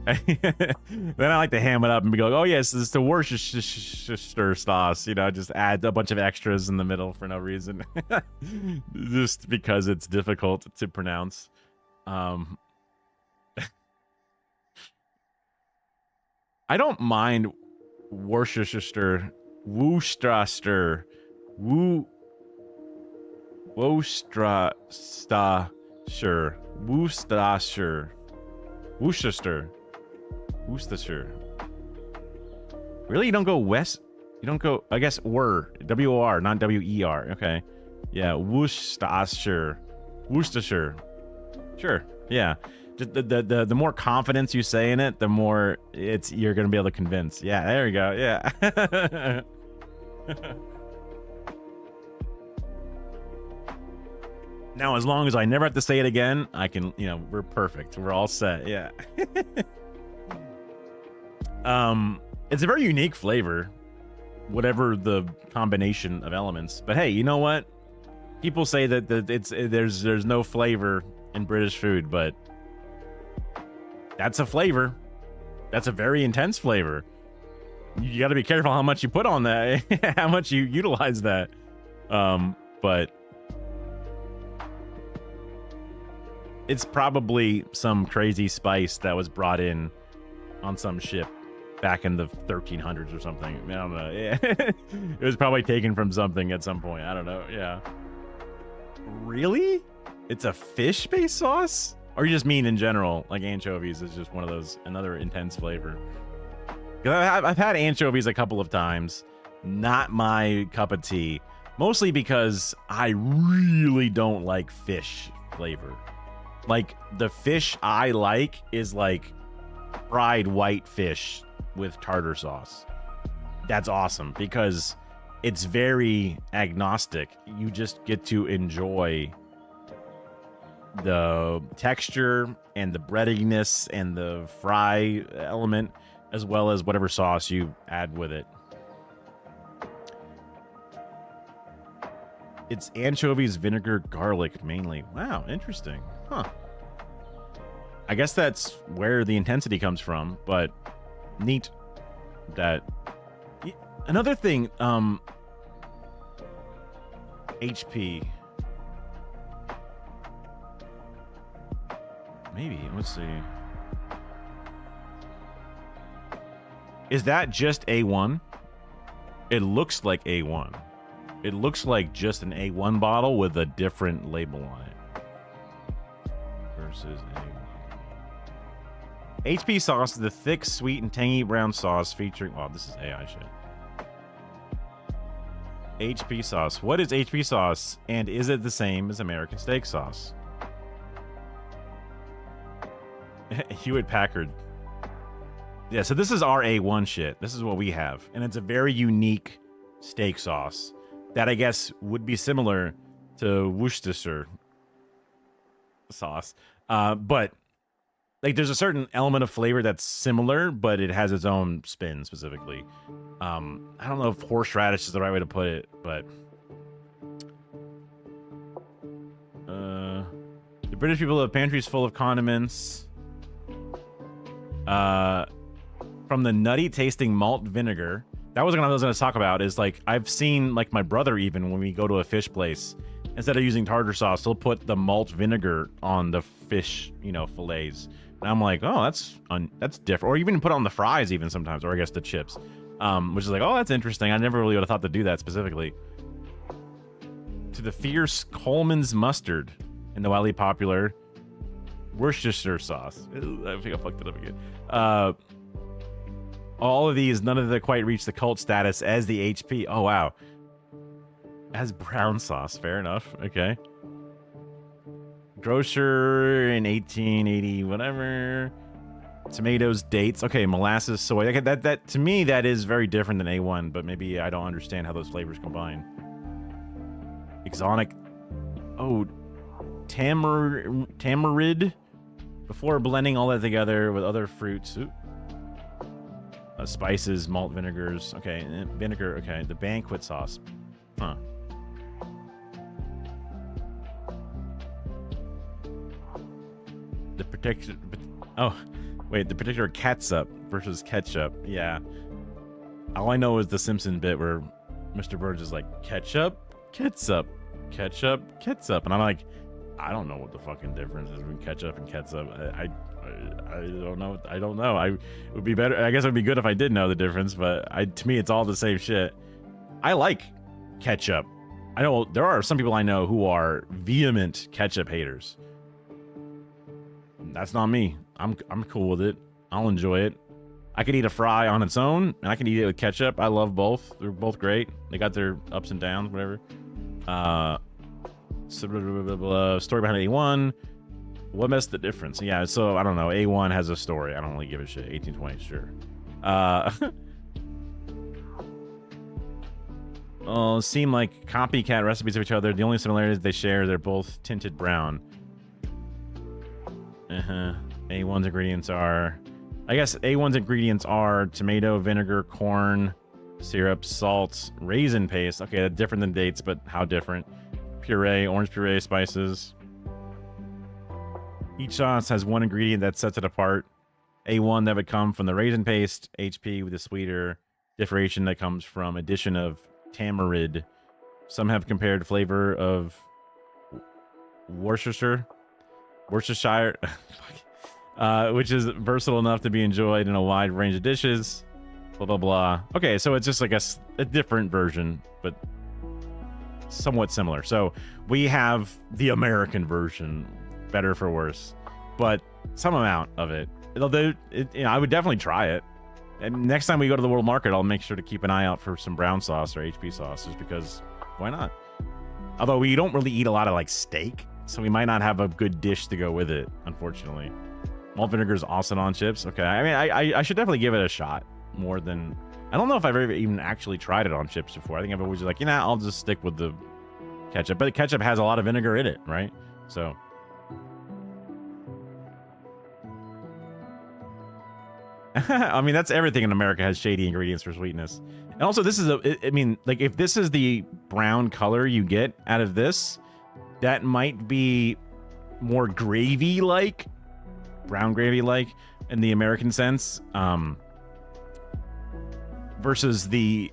Then I like to ham it up and be like, oh yes, this is the Worcestershire sauce. You know, just add a bunch of extras in the middle for no reason, just because it's difficult to pronounce. I don't mind Worcestershire, Worcestershire, Worcestershire. Really? You don't go west? You don't go, I guess, W-O-R, not W-E-R. Okay. Yeah, Worcestershire. Sure. Yeah. Just the more confidence you say in it, the more you're gonna be able to convince. Yeah, there we go. Yeah. Now, as long as I never have to say it again, I can, you know, we're perfect. We're all set. Yeah. It's a very unique flavor, whatever the combination of elements. But hey, you know what? People say that there's no flavor in British food, but that's a flavor. That's a very intense flavor. You got to be careful how much you put on that, how much you utilize that. But it's probably some crazy spice that was brought in on some ship back in the 1300s or something. I don't know. Yeah. It was probably taken from something at some point. I don't know. Yeah. Really? It's a fish-based sauce? Or you just mean in general, like anchovies is just one of those, another intense flavor? Because I've had anchovies a couple of times. Not my cup of tea. Mostly because I really don't like fish flavor. Like, the fish I like is like fried white fish with tartar sauce. That's awesome because it's very agnostic. You just get to enjoy the texture and the breadiness and the fry element, as well as whatever sauce you add with it. It's anchovies, vinegar, garlic mainly. Wow, interesting. Huh. I guess that's where the intensity comes from, but neat that. Another thing, HP. Maybe, let's see. Is that just A1? It looks like A1. It looks like just an A1 bottle with a different label on it. Versus A1. HP sauce, the thick, sweet, and tangy brown sauce featuring... Oh, this is AI shit. HP sauce. What is HP sauce? And is it the same as American steak sauce? Hewlett Packard. Yeah, so this is our A1 shit. This is what we have. And it's a very unique steak sauce that I guess would be similar to Worcestershire sauce. But like there's a certain element of flavor that's similar, but it has its own spin specifically. I don't know if horseradish is the right way to put it, but the British people have pantries full of condiments. From the nutty tasting malt vinegar. That was what I was going to talk about. Is like I've seen like my brother, even when we go to a fish place, instead of using tartar sauce, he'll put the malt vinegar on the fish, you know, fillets. And I'm like, oh, that's different. Or even put it on the fries, even sometimes, or I guess the chips, which is like, oh, that's interesting. I never really would have thought to do that specifically. To the fierce Coleman's mustard and the wildly popular Worcestershire sauce. I think I fucked it up again. All of these, none of them quite reach the cult status as the HP. Oh, wow. As brown sauce. Fair enough. Okay. Grocer in 1880, whatever. Tomatoes, dates. Okay, molasses, soy. Okay, that to me, that is very different than A1, but maybe I don't understand how those flavors combine. Exotic. Oh, tamarind. Before blending all that together with other fruits. Spices, malt vinegars. Okay, vinegar. Okay, the banquet sauce. Huh. The particular... Oh, wait. The particular catsup versus ketchup. Yeah. All I know is the Simpson bit where Mr. Burns is like, ketchup, ketchup, ketchup, ketchup. And I'm like, I don't know what the fucking difference is between ketchup and ketchup. I don't know. I don't know. It would be better. I guess it would be good if I did know the difference, but to me, it's all the same shit. I like ketchup. I know there are some people I know who are vehement ketchup haters. That's not me. I'm cool with it. I'll enjoy it. I could eat a fry on its own, and I can eat it with ketchup. I love both. They're both great. They got their ups and downs, whatever. Story behind A1. What messed the difference? Yeah, so I don't know. A1 has a story. I don't really give a shit. 1820, sure. Seem like copycat recipes of each other. The only similarities they share, they're both tinted brown. A1's ingredients are... I guess A1's ingredients are tomato, vinegar, corn, syrup, salt, raisin paste. Okay, that's different than dates, but how different? Puree, orange puree, spices. Each sauce has one ingredient that sets it apart. A1 that would come from the raisin paste. HP with the sweeter differentiation that comes from addition of tamarind. Some have compared flavor of Worcestershire, which is versatile enough to be enjoyed in a wide range of dishes. Blah, blah, blah. Okay, so it's just, I guess, a different version, but somewhat similar. So we have the American version, better for worse, but some amount of it. I would definitely try it. And next time we go to the world market, I'll make sure to keep an eye out for some brown sauce or HP sauce, just because why not? Although we don't really eat a lot of like steak, so we might not have a good dish to go with it, unfortunately. Malt vinegar is awesome on chips. Okay, I mean, I should definitely give it a shot more than... I don't know if I've ever even actually tried it on chips before. I think I've always like, you know, I'll just stick with the ketchup. But the ketchup has a lot of vinegar in it, right? So... I mean, that's everything in America has shady ingredients for sweetness. And also, this is I mean, like, if this is the brown color you get out of this, that might be more gravy-like brown gravy like in the American sense, versus the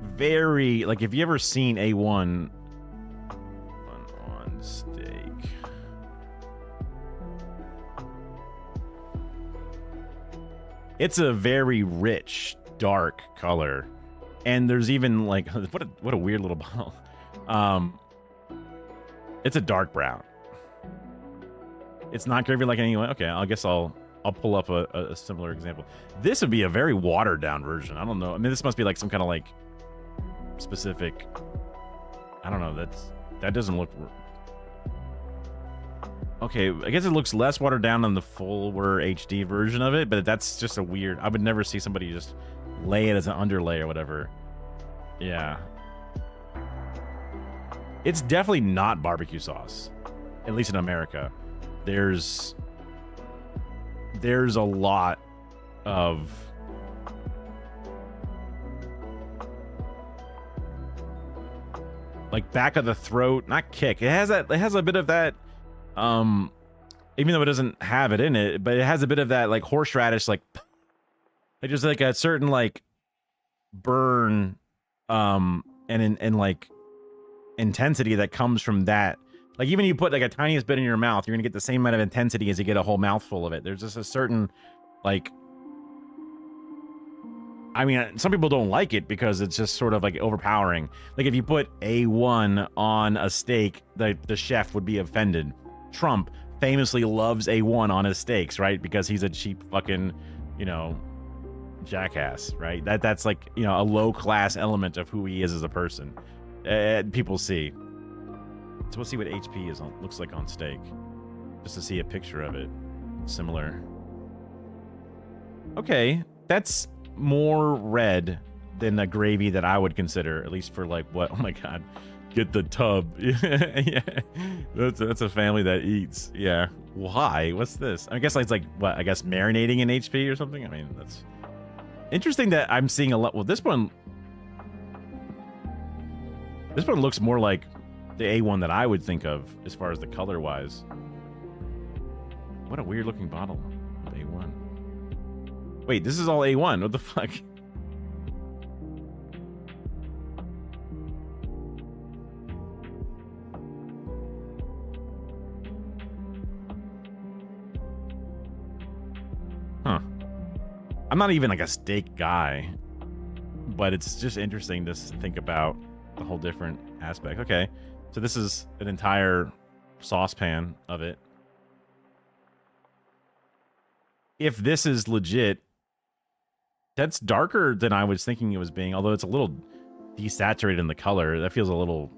very, like, if you ever seen A1 on steak, it's a very rich dark color, and there's even like what a weird little bottle. It's a dark brown. It's not gravy like anyone. Okay, I guess I'll pull up a similar example. This would be a very watered down version. I don't know. I mean, this must be like some kind of like specific. I don't know. That doesn't look. Okay, I guess it looks less watered down than the fuller HD version of it, but that's just a weird. I would never see somebody just lay it as an underlay or whatever. Yeah. It's definitely not barbecue sauce, at least in America. There's a lot of like back of the throat, not kick. It has a bit of that, even though it doesn't have it in it, but it has a bit of that like horseradish, like just like a certain like burn, and like intensity that comes from that. Like even you put like a tiniest bit in your mouth, you're gonna get the same amount of intensity as you get a whole mouthful of it. There's just a certain like, I mean, some people don't like it because it's just sort of like overpowering. Like if you put A1 on a steak, the chef would be offended. Trump famously loves A1 on his steaks, right? Because he's a cheap fucking, you know, jackass, right? That's like, you know, a low class element of who he is as a person. People see. So we'll see what HP looks like on steak, just to see a picture of it. Similar. Okay, that's more red than the gravy that I would consider, at least for like what? Oh my god, get the tub. Yeah, that's a family that eats. Yeah, why? What's this? I guess it's like what? I guess marinating in HP or something. I mean, that's interesting that I'm seeing a lot. Well, this one looks more like the A1 that I would think of as far as the color wise. What a weird looking bottle of A1. Wait, this is all A1. What the fuck? Huh. I'm not even like a steak guy, but it's just interesting to think about the whole different aspect. Okay, so this is an entire saucepan of it. If this is legit, that's darker than I was thinking it was being, although it's a little desaturated in the color. That feels a little,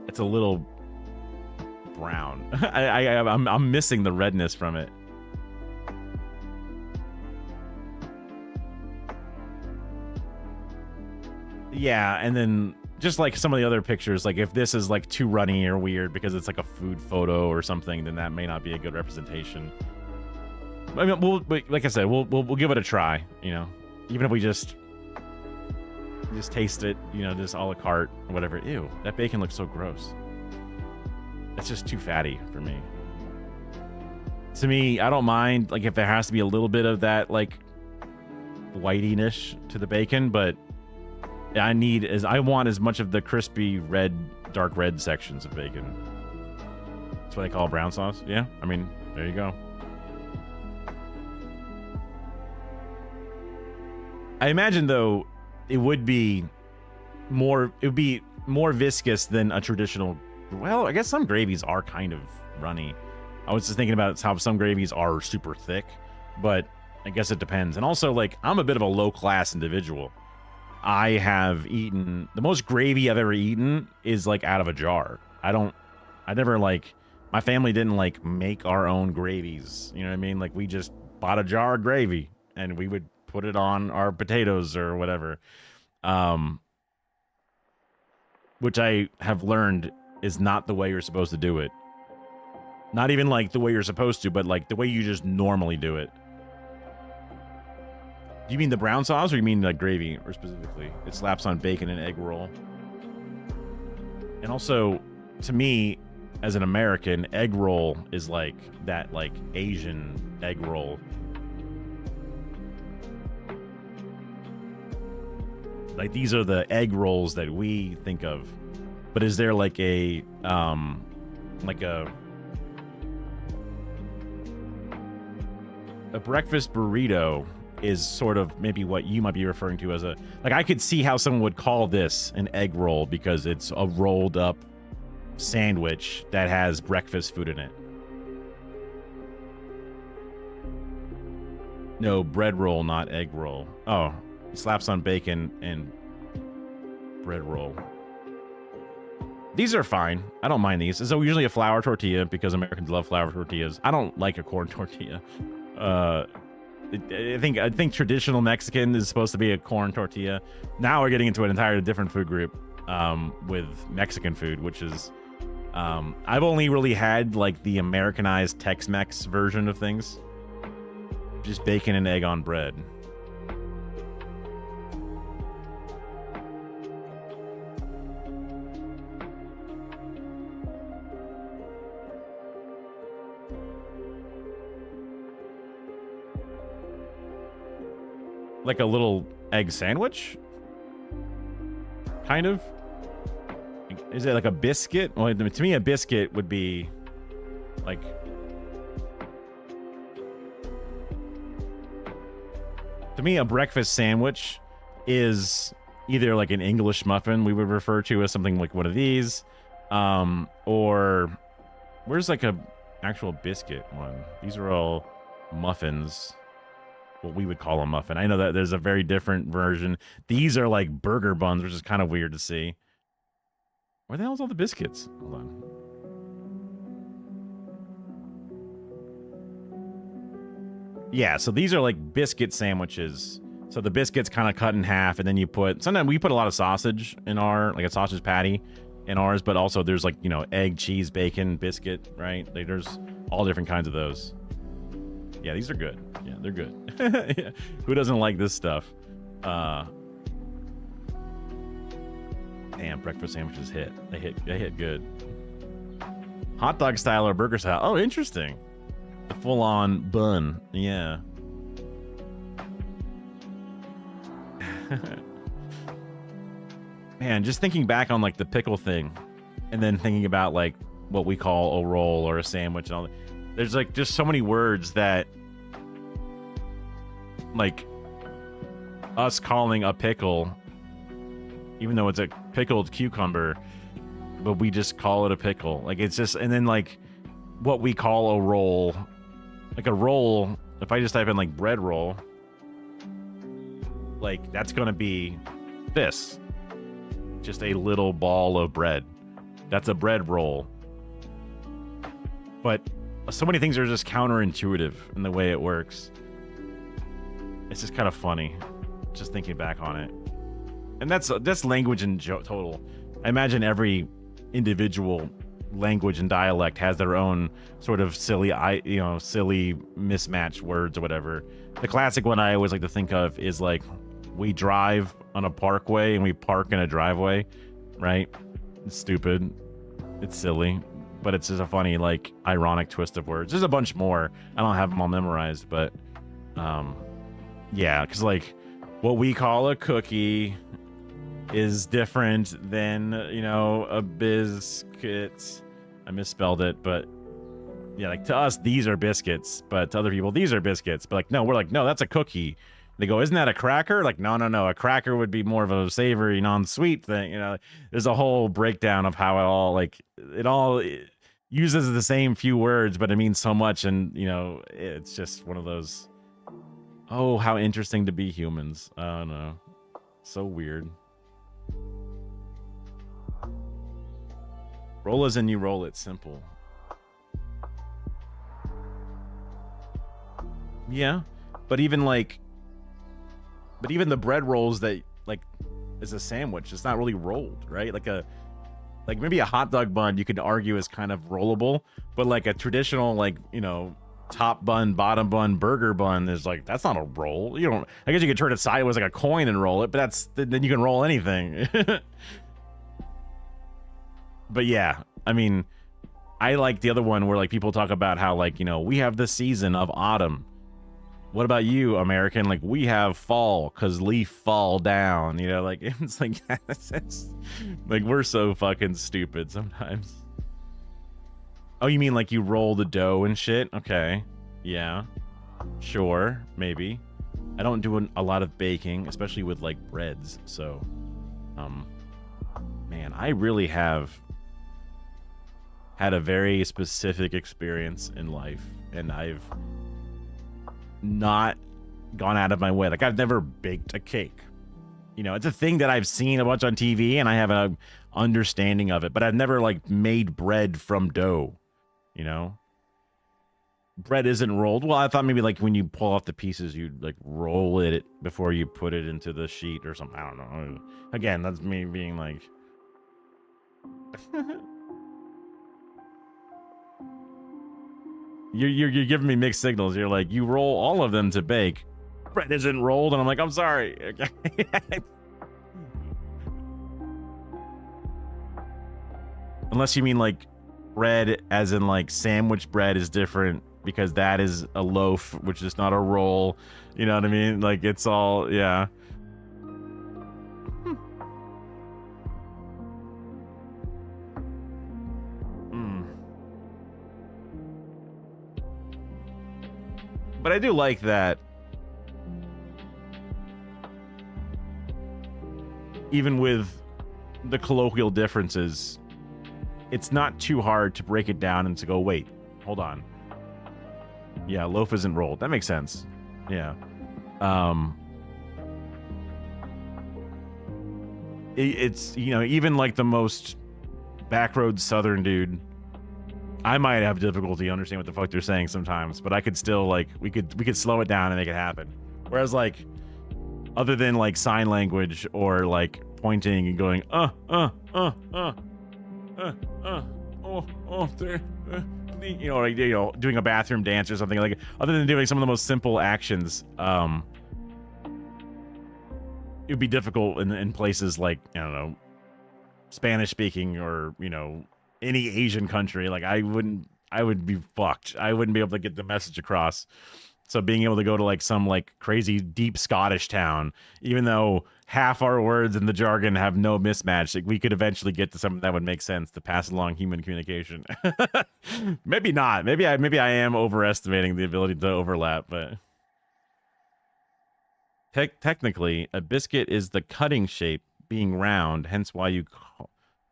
it's a little brown. I'm missing the redness from it. Yeah, and then just like some of the other pictures, like if this is like too runny or weird because it's like a food photo or something, then that may not be a good representation. I mean, like I said, we'll give it a try. You know, even if we just taste it, you know, just a la carte or whatever. Ew, that bacon looks so gross. It's just too fatty for me. To me, I don't mind like if there has to be a little bit of that like whitiness to the bacon, but I want as much of the crispy red, dark red sections of bacon. That's what they call brown sauce. Yeah, I mean, there you go. I imagine though it would be more viscous than a traditional. Well, I guess some gravies are kind of runny. I was just thinking about how some gravies are super thick, but I guess it depends. And also, like, I'm a bit of a low class individual. I have eaten the most gravy I've ever eaten is like out of a jar. I never like, my family didn't like make our own gravies. You know what I mean? Like we just bought a jar of gravy and we would put it on our potatoes or whatever. Which I have learned is not the way you're supposed to do it. Not even like the way you're supposed to, but like the way you just normally do it. Do you mean the brown sauce or you mean the gravy or specifically? It slaps on bacon and egg roll. And also, to me, as an American, egg roll is like that, like Asian egg roll. Like these are the egg rolls that we think of. But is there like a breakfast burrito is sort of maybe what you might be referring to as a, like I could see how someone would call this an egg roll because it's a rolled up sandwich that has breakfast food in it. No, bread roll, not egg roll. Oh, slaps on bacon and bread roll. These are fine. I don't mind these. So usually a flour tortilla because Americans love flour tortillas. I don't like a corn tortilla. I think traditional Mexican is supposed to be a corn tortilla. Now we're getting into an entirely different food group with Mexican food, which is I've only really had like the Americanized Tex-Mex version of things. Just bacon and egg on bread. Like a little egg sandwich? Kind of? Is it like a biscuit? Well, to me, a biscuit would be like... To me, a breakfast sandwich is either like an English muffin we would refer to as something like one of these, or where's like a actual biscuit one? These are all muffins. What we would call a muffin. I know that there's a very different version. These are like burger buns, which is kind of weird to see. Where the hell is all the biscuits? Hold on. Yeah, so these are like biscuit sandwiches. So the biscuit's kind of cut in half, and then you put, sometimes we put a lot of sausage in our, like a sausage patty in ours, but also there's like, you know, egg, cheese, bacon, biscuit, right? Like there's all different kinds of those. Yeah, these are good. Yeah, they're good. Yeah. Who doesn't like this stuff? Damn, breakfast sandwiches hit. They hit good. Hot dog style or burger style? Oh, interesting. The full-on bun. Yeah. Man, just thinking back on like the pickle thing, and then thinking about like what we call a roll or a sandwich and all that. There's like just so many words that like us calling a pickle, even though it's a pickled cucumber, but we just call it a pickle. Like it's just, and then like what we call a roll, like a roll, if I just type in like bread roll, like that's going to be this, just a little ball of bread. That's a bread roll. But so many things are just counterintuitive in the way it works. It's just kind of funny, just thinking back on it. And that's language in total. I imagine every individual language and dialect has their own sort of silly mismatched words or whatever. The classic one I always like to think of is like, we drive on a parkway and we park in a driveway, right? It's stupid. It's silly. But it's just a funny, like, ironic twist of words. There's a bunch more. I don't have them all memorized, but yeah, because like what we call a cookie is different than, you know, a biscuit. I misspelled it, but yeah, like to us these are biscuits, but to other people these are biscuits. But like no, we're like, no, that's a cookie. They go, isn't that a cracker? Like, no, a cracker would be more of a savory, non-sweet thing. You know, there's a whole breakdown of how it all uses the same few words, but it means so much. And, you know, it's just one of those, oh, how interesting to be humans. I don't know. So weird. Roll as in you roll it, simple. Yeah, but even the bread rolls that like is a sandwich, it's not really rolled, right? Like maybe a hot dog bun you could argue is kind of rollable, but like a traditional, like, you know, top bun, bottom bun, burger bun is like, that's not a roll. You don't, I guess you could turn it sideways like a coin and roll it, but then you can roll anything. But yeah, I mean, I like the other one where like people talk about how like, you know, we have the season of autumn. What about you, American? Like, we have fall because leaf fall down. You know, like it's like it's, like we're so fucking stupid sometimes. Oh, you mean like you roll the dough and shit? Okay, yeah, sure, maybe. I don't do a lot of baking, especially with like breads. So, man, I really have had a very specific experience in life, and I've not gone out of my way. Like, I've never baked a cake. You know, it's a thing that I've seen a bunch on TV, and I have an understanding of it, but I've never like made bread from dough. You know, bread isn't rolled. Well, I thought maybe like when you pull off the pieces, you'd like roll it before you put it into the sheet or something. I don't know. Again, that's me being like. You're giving me mixed signals. You're like, you roll all of them to bake. Bread isn't rolled, and I'm like, I'm sorry. Unless you mean like bread as in like sandwich bread is different because that is a loaf, which is not a roll. You know what I mean? Like it's all, yeah. But I do like that even with the colloquial differences, it's not too hard to break it down and to go, wait, hold on. Yeah, loaf isn't rolled. That makes sense. Yeah. It's, you know, even like the most backroad southern dude, I might have difficulty understanding what the fuck they're saying sometimes, but I could still like we could slow it down and make it happen. Whereas like other than like sign language or like pointing and going you know, like, you know, doing a bathroom dance or something, like other than doing some of the most simple actions, it would be difficult in places like, I don't know, Spanish speaking or, you know, any Asian country. Like I would be fucked. I wouldn't be able to get the message across. So being able to go to like some like crazy deep Scottish town, even though half our words in the jargon have no mismatch, like we could eventually get to something that would make sense to pass along human communication. Maybe not. Maybe I am overestimating the ability to overlap, but technically a biscuit is the cutting shape being round, hence why you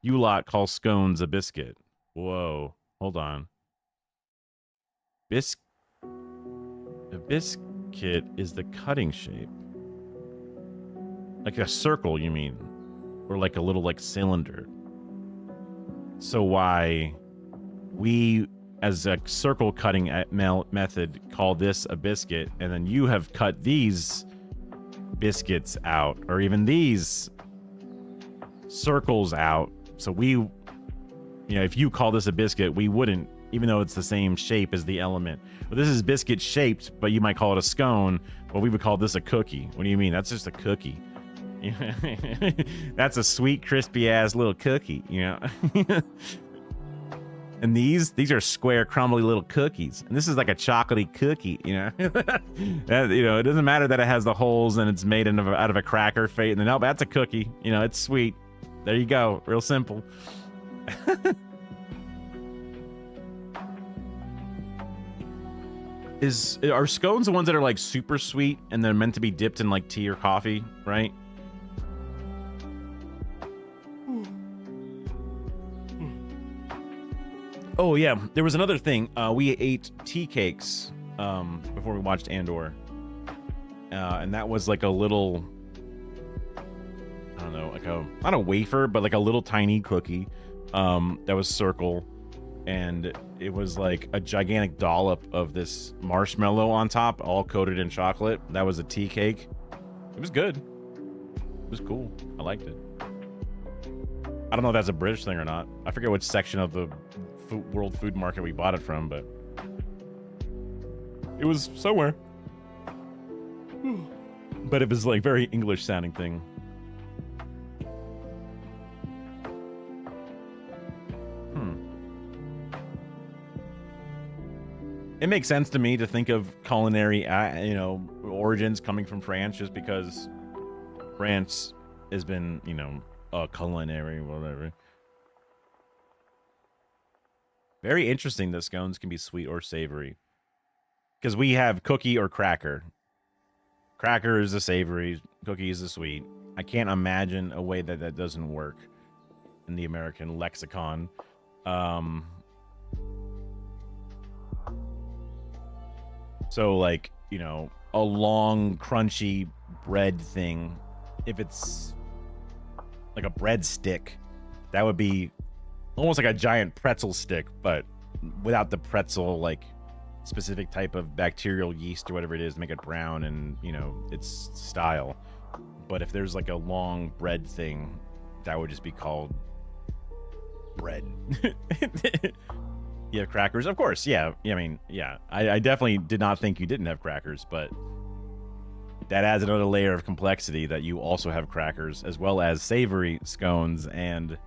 lot call scones a biscuit. Whoa, hold on. A biscuit is the cutting shape. Like a circle, you mean? Or like a little like cylinder. So why we, as a circle cutting method, call this a biscuit, and then you have cut these biscuits out, or even these circles out. So we, you know, if you call this a biscuit, we wouldn't, even though it's the same shape as the element. But this is biscuit shaped, but you might call it a scone, but we would call this a cookie. What do you mean? That's just a cookie. That's a sweet, crispy ass little cookie, you know? And these are square, crumbly little cookies. And this is like a chocolatey cookie, you know? You know, it doesn't matter that it has the holes and it's made out of a cracker fate. And then, no, that's a cookie. You know, it's sweet. There you go. Real simple. Are scones the ones that are like super sweet and they're meant to be dipped in like tea or coffee, right? Oh yeah, there was another thing. We ate tea cakes before we watched Andor, and that was like a little, I don't know, like not a wafer, but like a little tiny cookie that was circle, and it was like a gigantic dollop of this marshmallow on top, all coated in chocolate. That was a tea cake. It was good. It was cool. I liked it. I don't know if that's a British thing or not. I forget which section of the World Food Market we bought it from, but it was somewhere. But it was like very English sounding thing. makes sense to me to think of culinary, origins coming from France, just because France has been, a culinary whatever. Very interesting that scones can be sweet or savory, because we have cookie or cracker. Cracker is the savory, cookie is the sweet. I can't imagine a way that that doesn't work in the American lexicon. So, like, a long, crunchy bread thing, if it's like a bread stick, that would be almost like a giant pretzel stick, but without the pretzel, like, specific type of bacterial yeast or whatever it is to make it brown and, its style. But if there's like a long bread thing, that would just be called bread. You have crackers, of course. Yeah. I mean, yeah. I definitely did not think you didn't have crackers, but that adds another layer of complexity that you also have crackers as well as savory scones. And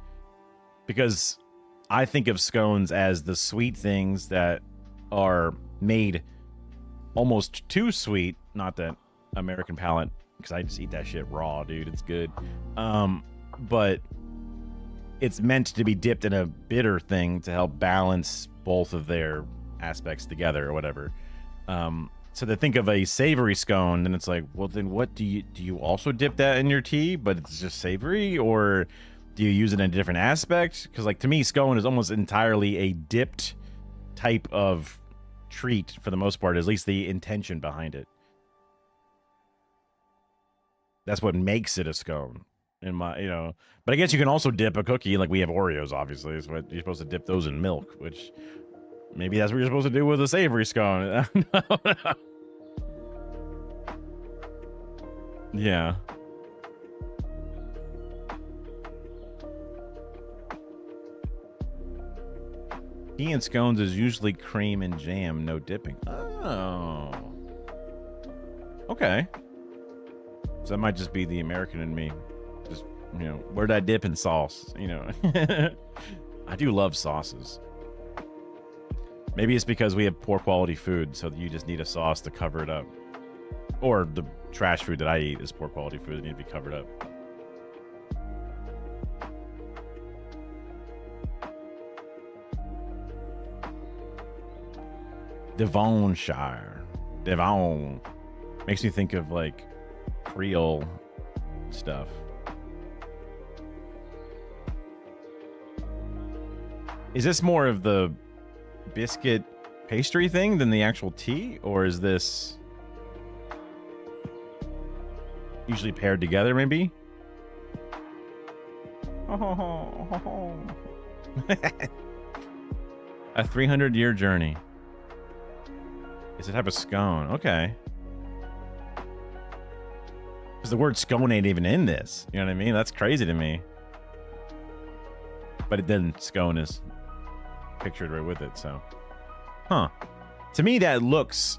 because I think of scones as the sweet things that are made almost too sweet. Not that American palate, because I just eat that shit raw, dude. It's good. But it's meant to be dipped in a bitter thing to help balance both of their aspects together or whatever. So to think of a savory scone, and it's like, well, then what do you also dip that in your tea, but it's just savory, or do you use it in a different aspect? Because, like, to me, scone is almost entirely a dipped type of treat for the most part, at least the intention behind it. That's what makes it a scone. But I guess you can also dip a cookie, like we have Oreos, obviously. So you're supposed to dip those in milk, which maybe that's what you're supposed to do with a savory scone. Yeah. Tea and scones is usually cream and jam, no dipping. Oh. Okay. So that might just be the American in me. Just, where'd I dip in sauce? I do love sauces. Maybe it's because we have poor quality food, so you just need a sauce to cover it up. Or the trash food that I eat is poor quality food that need to be covered up. Devonshire. Devon. Makes me think of, like, Creole stuff. Is this more of the biscuit pastry thing than the actual tea? Or is this usually paired together, maybe? A 300-year journey. It's a type of scone. Okay. Because the word scone ain't even in this. You know what I mean? That's crazy to me. But then scone is pictured right with it, so. Huh. To me, that looks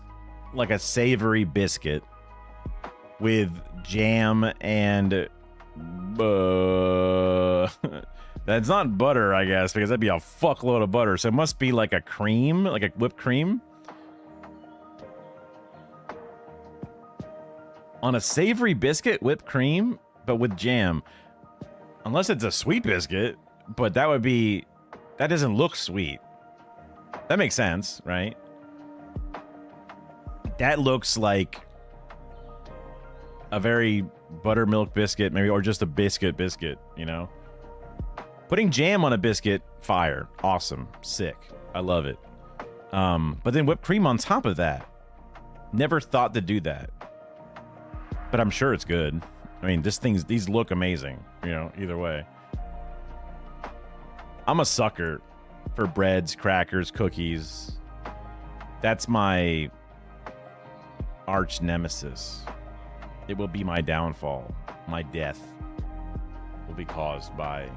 like a savory biscuit with jam and... that's not butter, I guess, because that'd be a fuckload of butter. So it must be like a cream, like a whipped cream. On a savory biscuit, whipped cream, but with jam. Unless it's a sweet biscuit, but that would be... That doesn't look sweet. That makes sense, right? That looks like a very buttermilk biscuit, maybe, or just a biscuit, Putting jam on a biscuit, fire. Awesome. Sick. I love it. But then whipped cream on top of that. Never thought to do that. But I'm sure it's good. I mean, these look amazing, either way. I'm a sucker for breads, crackers, cookies. That's my arch nemesis. It will be my downfall. My death will be caused by...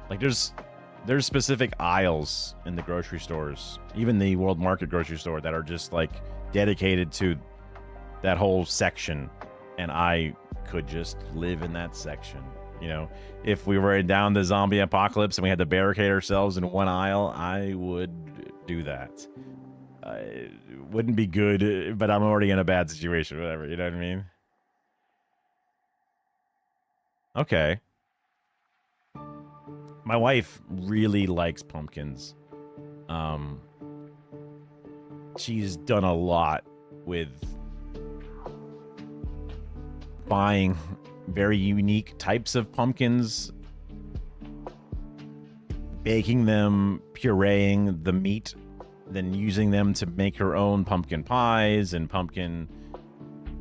Like, there's specific aisles in the grocery stores, even the World Market grocery store, that are just, like, dedicated to that whole section. And I could just live in that section. If we were down the zombie apocalypse and we had to barricade ourselves in one aisle, I would do that. it wouldn't be good, but I'm already in a bad situation, whatever, you know what I mean? Okay. My wife really likes pumpkins. Um, she's done a lot with buying very unique types of pumpkins, baking them, pureeing the meat, then using them to make her own pumpkin pies and pumpkin,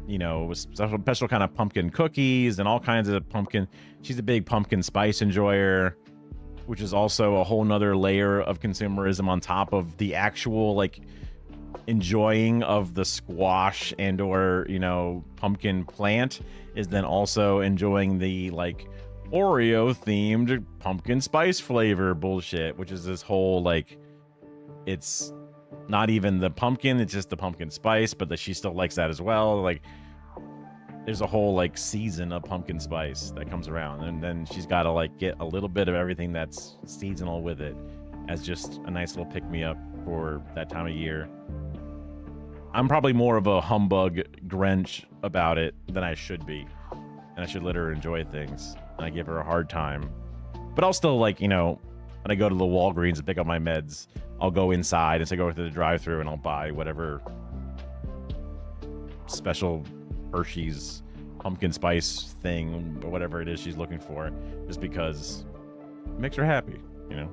you know, special kind of pumpkin cookies and all kinds of pumpkin. She's a big pumpkin spice enjoyer, which is also a whole nother layer of consumerism on top of the actual like enjoying of the squash and or, you know, pumpkin plant, is then also enjoying the like Oreo themed pumpkin spice flavor bullshit, which is this whole like, it's not even the pumpkin, it's just the pumpkin spice, but she still likes that as well. Like there's a whole like season of pumpkin spice that comes around, and then she's got to like get a little bit of everything that's seasonal with it as just a nice little pick me up for that time of year. I'm probably more of a humbug Grinch about it than I should be, and I should let her enjoy things, and I give her a hard time. But I'll still, like, you know, when I go to the Walgreens and pick up my meds, I'll go inside and say go to the drive-thru and I'll buy whatever special Hershey's pumpkin spice thing or whatever it is she's looking for, just because it makes her happy, you know.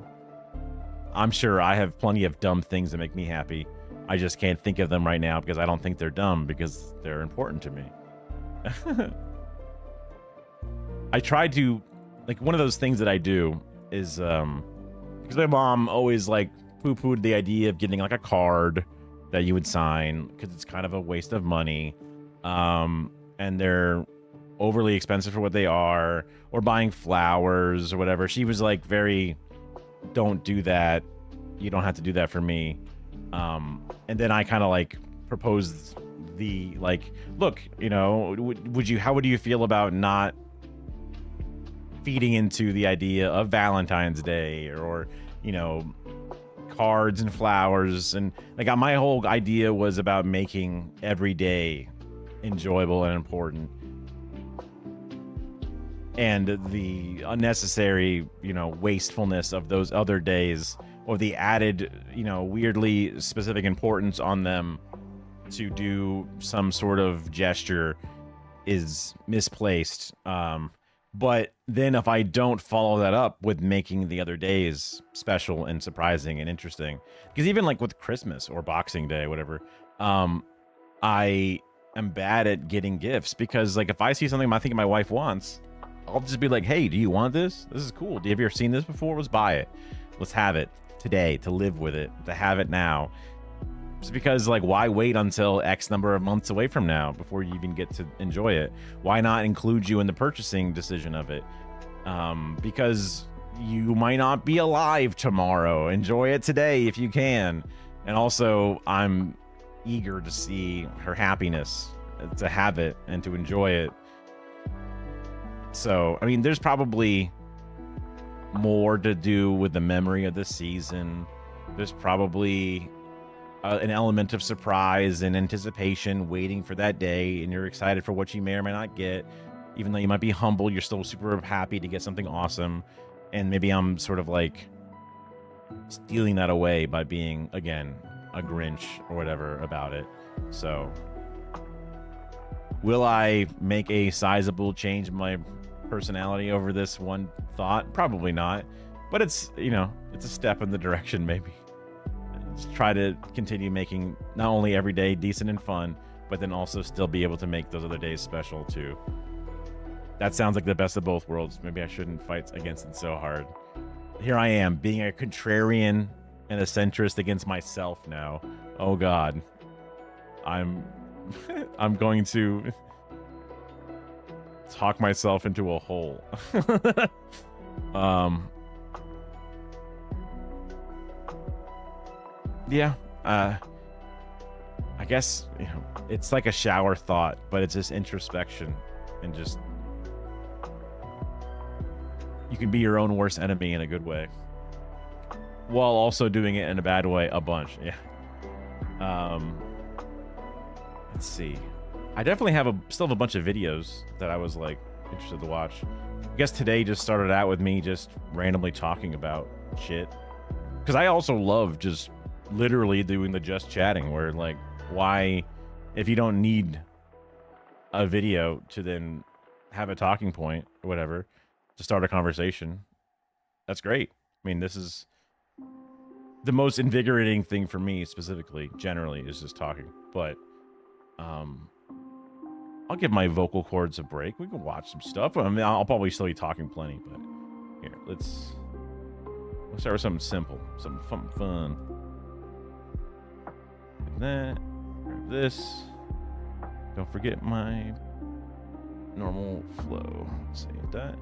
I'm sure I have plenty of dumb things that make me happy. I just can't think of them right now because I don't think they're dumb, because they're important to me. I tried to, like, one of those things that I do is because my mom always like poo-pooed the idea of getting like a card that you would sign because it's kind of a waste of money, and they're overly expensive for what they are, or buying flowers or whatever. She was like, very, don't do that, you don't have to do that for me. And then I kind of like proposed the like, look, you know, how would you feel about not feeding into the idea of Valentine's Day, or, you know, cards and flowers? And like my whole idea was about making every day enjoyable and important, and the unnecessary, you know, wastefulness of those other days, or the added, you know, weirdly specific importance on them to do some sort of gesture, is misplaced. But then if I don't follow that up with making the other days special and surprising and interesting, because even like with Christmas or Boxing Day, whatever, I am bad at getting gifts, because like if I see something I think my wife wants, I'll just be like, hey, do you want this? This is cool. Have you ever seen this before? Let's buy it. Let's have it today, to live with it, to have it now. Just because, like, why wait until X number of months away from now before you even get to enjoy it? Why not include you in the purchasing decision of it? Because you might not be alive tomorrow. Enjoy it today if you can. And also, I'm eager to see her happiness, to have it and to enjoy it. So, I mean, there's probably more to do with the memory of the season. There's probably an element of surprise and anticipation waiting for that day, and you're excited for what you may or may not get. Even though you might be humble, you're still super happy to get something awesome. And maybe I'm sort of like stealing that away by being, again, a Grinch or whatever about it. So will I make a sizable change in my personality over this one thought? Probably not, but it's, you know, it's a step in the direction. Maybe just try to continue making not only every day decent and fun, but then also still be able to make those other days special too. That sounds like the best of both worlds. Maybe I shouldn't fight against it so hard. Here I am being a contrarian and a centrist against myself now. Oh God, I'm going to talk myself into a hole. Yeah, I guess, you know, it's like a shower thought, but it's just introspection, and just, you can be your own worst enemy in a good way while also doing it in a bad way a bunch. Yeah. Let's see. I definitely still have a bunch of videos that I was like interested to watch. I guess today just started out with me just randomly talking about shit. Because I also love just literally doing the just chatting where like, why, if you don't need a video to then have a talking point or whatever to start a conversation, that's great. I mean, this is the most invigorating thing for me specifically, generally, is just talking. But I'll give my vocal cords a break. We can watch some stuff. I mean, I'll probably still be talking plenty, but here, let's start with something simple, something fun. Like that. Grab this. Don't forget my normal flow. Let's see that.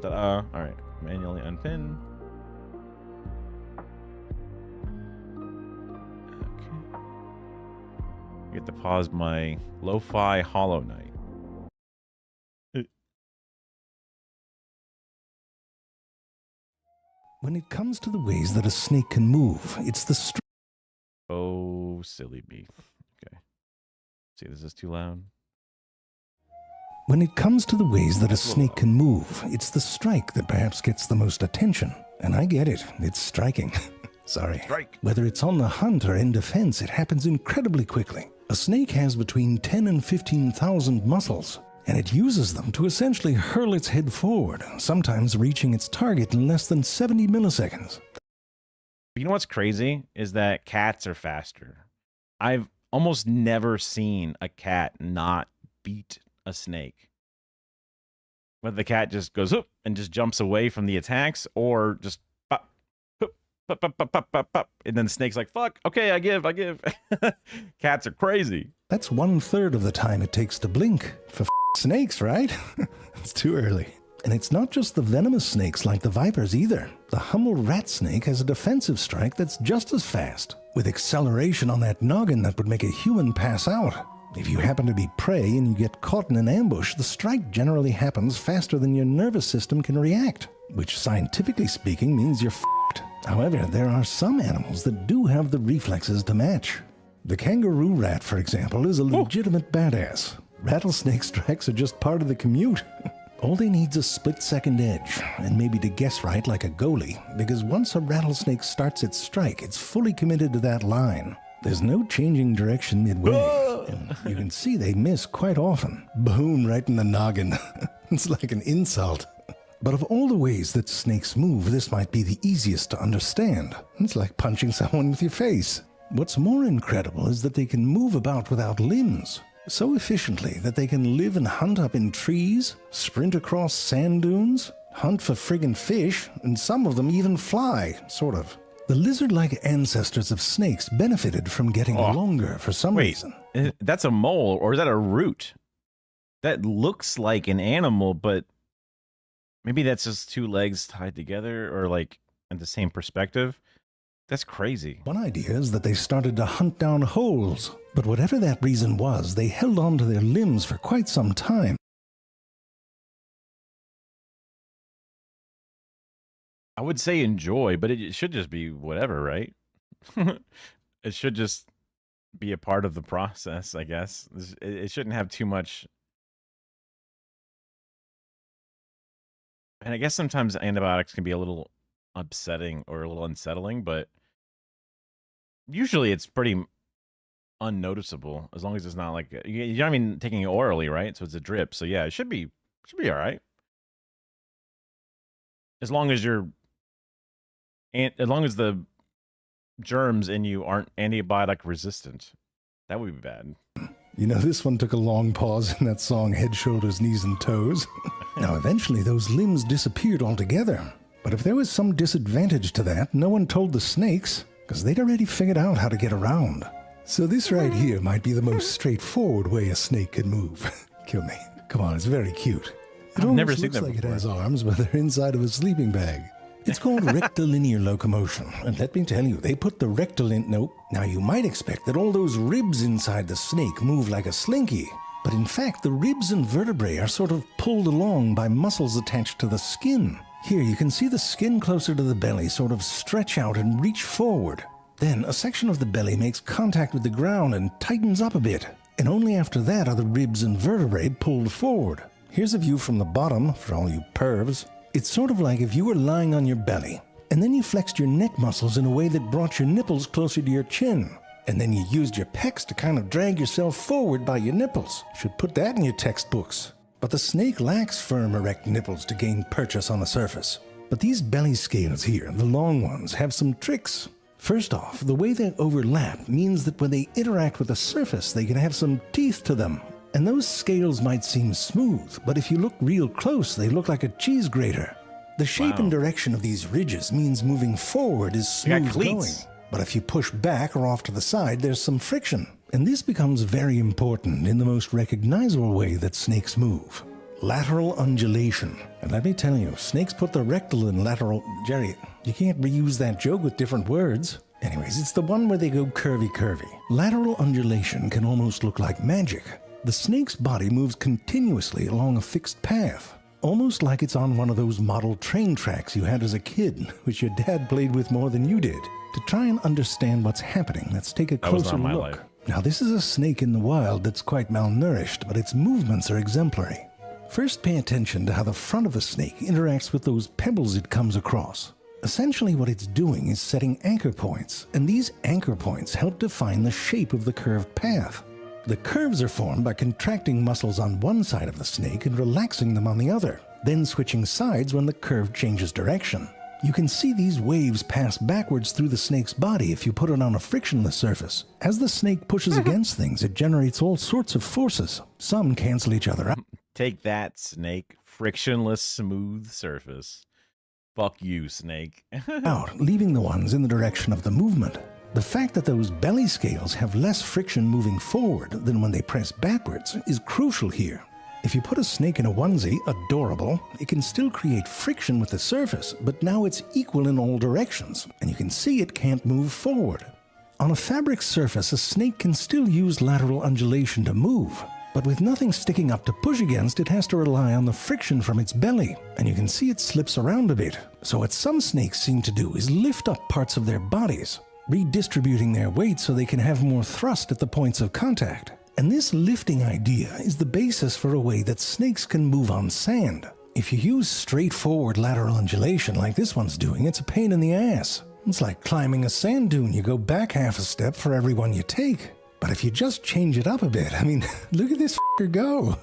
Ta-da! All right, manually unpin. Get to pause my lo-fi Hollow Knight. When it comes to the ways that a snake can move, it's the Oh, silly me. Okay. See, this is too loud. When it comes to the ways that a snake can move, it's the strike that perhaps gets the most attention. And I get it. It's striking. Sorry. Strike. Whether it's on the hunt or in defense, it happens incredibly quickly. A snake has between 10 and 15,000 muscles, and it uses them to essentially hurl its head forward, sometimes reaching its target in less than 70 milliseconds. You know what's crazy is that cats are faster. I've almost never seen a cat not beat a snake. Whether the cat just goes up and just jumps away from the attacks, or just pop, pop, pop, pop, pop, pop, pop, and then the snake's like, fuck, okay, I give. Cats are crazy. That's 1/3 of the time it takes to blink. For snakes, right? It's too early. And it's not just the venomous snakes like the vipers either. The humble rat snake has a defensive strike that's just as fast, with acceleration on that noggin that would make a human pass out. If you happen to be prey and you get caught in an ambush, the strike generally happens faster than your nervous system can react, which scientifically speaking means you're f***ed. However, there are some animals that do have the reflexes to match. The kangaroo rat, for example, is a legitimate badass. Rattlesnake strikes are just part of the commute. All they need's a split-second edge, and maybe to guess right like a goalie, because once a rattlesnake starts its strike, it's fully committed to that line. There's no changing direction midway, and you can see they miss quite often. Boom, right in the noggin. It's like an insult. But of all the ways that snakes move, this might be the easiest to understand. It's like punching someone with your face. What's more incredible is that they can move about without limbs, so efficiently that they can live and hunt up in trees, sprint across sand dunes, hunt for friggin' fish, and some of them even fly, sort of. The lizard-like ancestors of snakes benefited from getting longer for some reason. That's a mole, or is that a root? That looks like an animal, but maybe that's just two legs tied together, or like in the same perspective. That's crazy. One idea is that they started to hunt down holes, but whatever that reason was, they held on to their limbs for quite some time. I would say enjoy, but it should just be whatever, right? It should just be a part of the process, I guess. It shouldn't have too much. And I guess sometimes antibiotics can be a little upsetting or a little unsettling, but usually it's pretty unnoticeable as long as it's not like, you know what I mean, taking it orally, right? So it's a drip. So yeah, it should be all right. As long as the germs in you aren't antibiotic resistant. That would be bad. You know, this one took a long pause in that song, Head, Shoulders, Knees, and Toes. Now, eventually those limbs disappeared altogether. But if there was some disadvantage to that, no one told the snakes, because they'd already figured out how to get around. So this right here might be the most straightforward way a snake can move. Kill me. Come on, it's very cute. It I've never almost seen looks that like before. it has arms, but they're inside of a sleeping bag. It's called rectilinear locomotion, and let me tell you, they put the rectal in... Nope. Now, you might expect that all those ribs inside the snake move like a slinky, but in fact, the ribs and vertebrae are sort of pulled along by muscles attached to the skin. Here, you can see the skin closer to the belly sort of stretch out and reach forward. Then a section of the belly makes contact with the ground and tightens up a bit. And only after that are the ribs and vertebrae pulled forward. Here's a view from the bottom for all you pervs. It's sort of like if you were lying on your belly, and then you flexed your neck muscles in a way that brought your nipples closer to your chin. And then you used your pecs to kind of drag yourself forward by your nipples. Should put that in your textbooks. But the snake lacks firm, erect nipples to gain purchase on the surface. But these belly scales here, the long ones, have some tricks. First off, the way they overlap means that when they interact with the surface, they can have some teeth to them. And those scales might seem smooth, but if you look real close, they look like a cheese grater. The shape and direction of these ridges means moving forward is smooth going. But if you push back or off to the side, there's some friction. And this becomes very important in the most recognizable way that snakes move. Lateral undulation. And let me tell you, snakes put the rectal and lateral... Jerry, you can't reuse that joke with different words. Anyways, it's the one where they go curvy. Lateral undulation can almost look like magic. The snake's body moves continuously along a fixed path, almost like it's on one of those model train tracks you had as a kid, which your dad played with more than you did. To try and understand what's happening, let's take a closer look. Now, this is a snake in the wild that's quite malnourished, but its movements are exemplary. First, pay attention to how the front of the snake interacts with those pebbles it comes across. Essentially, what it's doing is setting anchor points, and these anchor points help define the shape of the curved path. The curves are formed by contracting muscles on one side of the snake and relaxing them on the other, then switching sides when the curve changes direction. You can see these waves pass backwards through the snake's body if you put it on a frictionless surface. As the snake pushes against things, it generates all sorts of forces. Some cancel each other out. Take that, snake. Frictionless, smooth surface. Fuck you, snake. Leaving the ones in the direction of the movement. The fact that those belly scales have less friction moving forward than when they press backwards is crucial here. If you put a snake in a onesie, adorable, it can still create friction with the surface, but now it's equal in all directions, and you can see it can't move forward. On a fabric surface, a snake can still use lateral undulation to move, but with nothing sticking up to push against, it has to rely on the friction from its belly, and you can see it slips around a bit. So what some snakes seem to do is lift up parts of their bodies, redistributing their weight so they can have more thrust at the points of contact. And this lifting idea is the basis for a way that snakes can move on sand. If you use straightforward lateral undulation like this one's doing, it's a pain in the ass. It's like climbing a sand dune. You go back half a step for every one you take. But if you just change it up a bit, I mean, look at this f***er go.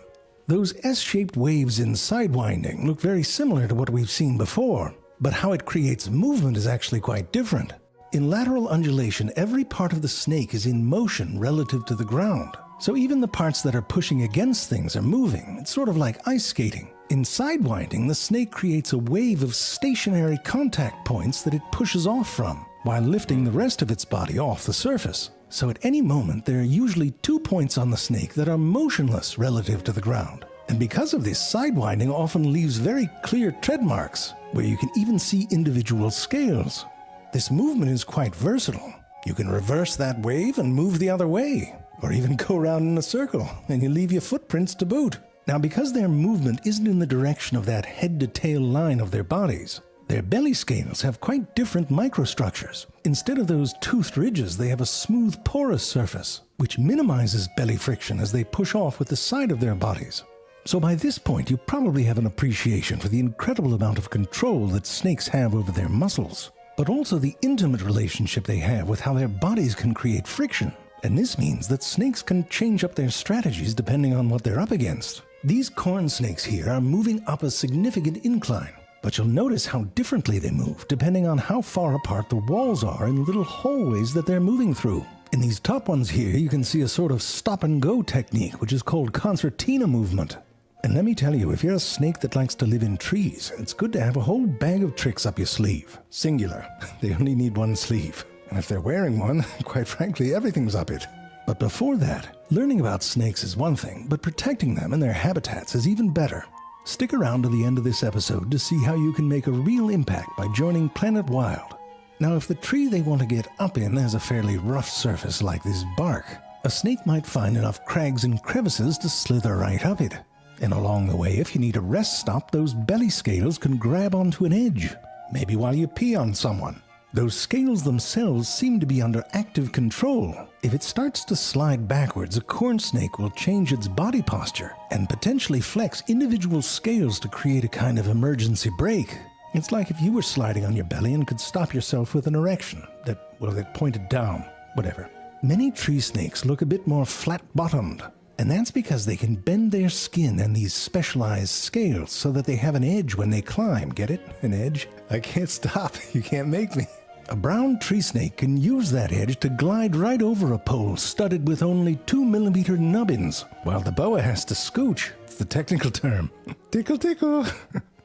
Those S-shaped waves in sidewinding look very similar to what we've seen before, but how it creates movement is actually quite different. In lateral undulation, every part of the snake is in motion relative to the ground. So even the parts that are pushing against things are moving. It's sort of like ice skating. In sidewinding, the snake creates a wave of stationary contact points that it pushes off from, while lifting the rest of its body off the surface. So at any moment, there are usually 2 points on the snake that are motionless relative to the ground. And because of this, sidewinding often leaves very clear tread marks, where you can even see individual scales. This movement is quite versatile. You can reverse that wave and move the other way, or even go around in a circle, and you leave your footprints to boot. Now, because their movement isn't in the direction of that head-to-tail line of their bodies, their belly scales have quite different microstructures. Instead of those toothed ridges, they have a smooth, porous surface, which minimizes belly friction as they push off with the side of their bodies. So by this point, you probably have an appreciation for the incredible amount of control that snakes have over their muscles, but also the intimate relationship they have with how their bodies can create friction. And this means that snakes can change up their strategies depending on what they're up against. These corn snakes here are moving up a significant incline, but you'll notice how differently they move depending on how far apart the walls are in little hallways that they're moving through. In these top ones here, you can see a sort of stop-and-go technique, which is called concertina movement. And let me tell you, if you're a snake that likes to live in trees, it's good to have a whole bag of tricks up your sleeve. Singular. They only need one sleeve. And if they're wearing one, quite frankly, everything's up it. But before that, learning about snakes is one thing, but protecting them and their habitats is even better. Stick around to the end of this episode to see how you can make a real impact by joining Planet Wild. Now, if the tree they want to get up in has a fairly rough surface like this bark, a snake might find enough crags and crevices to slither right up it. And along the way, if you need a rest stop, those belly scales can grab onto an edge, maybe while you pee on someone. Those scales themselves seem to be under active control. If it starts to slide backwards, a corn snake will change its body posture and potentially flex individual scales to create a kind of emergency brake. It's like if you were sliding on your belly and could stop yourself with an erection that pointed down, whatever. Many tree snakes look a bit more flat-bottomed, and that's because they can bend their skin and these specialized scales so that they have an edge when they climb. Get it? An edge? I can't stop. You can't make me. A brown tree snake can use that edge to glide right over a pole studded with only 2mm nubbins, while the boa has to scooch. It's the technical term. Tickle, tickle.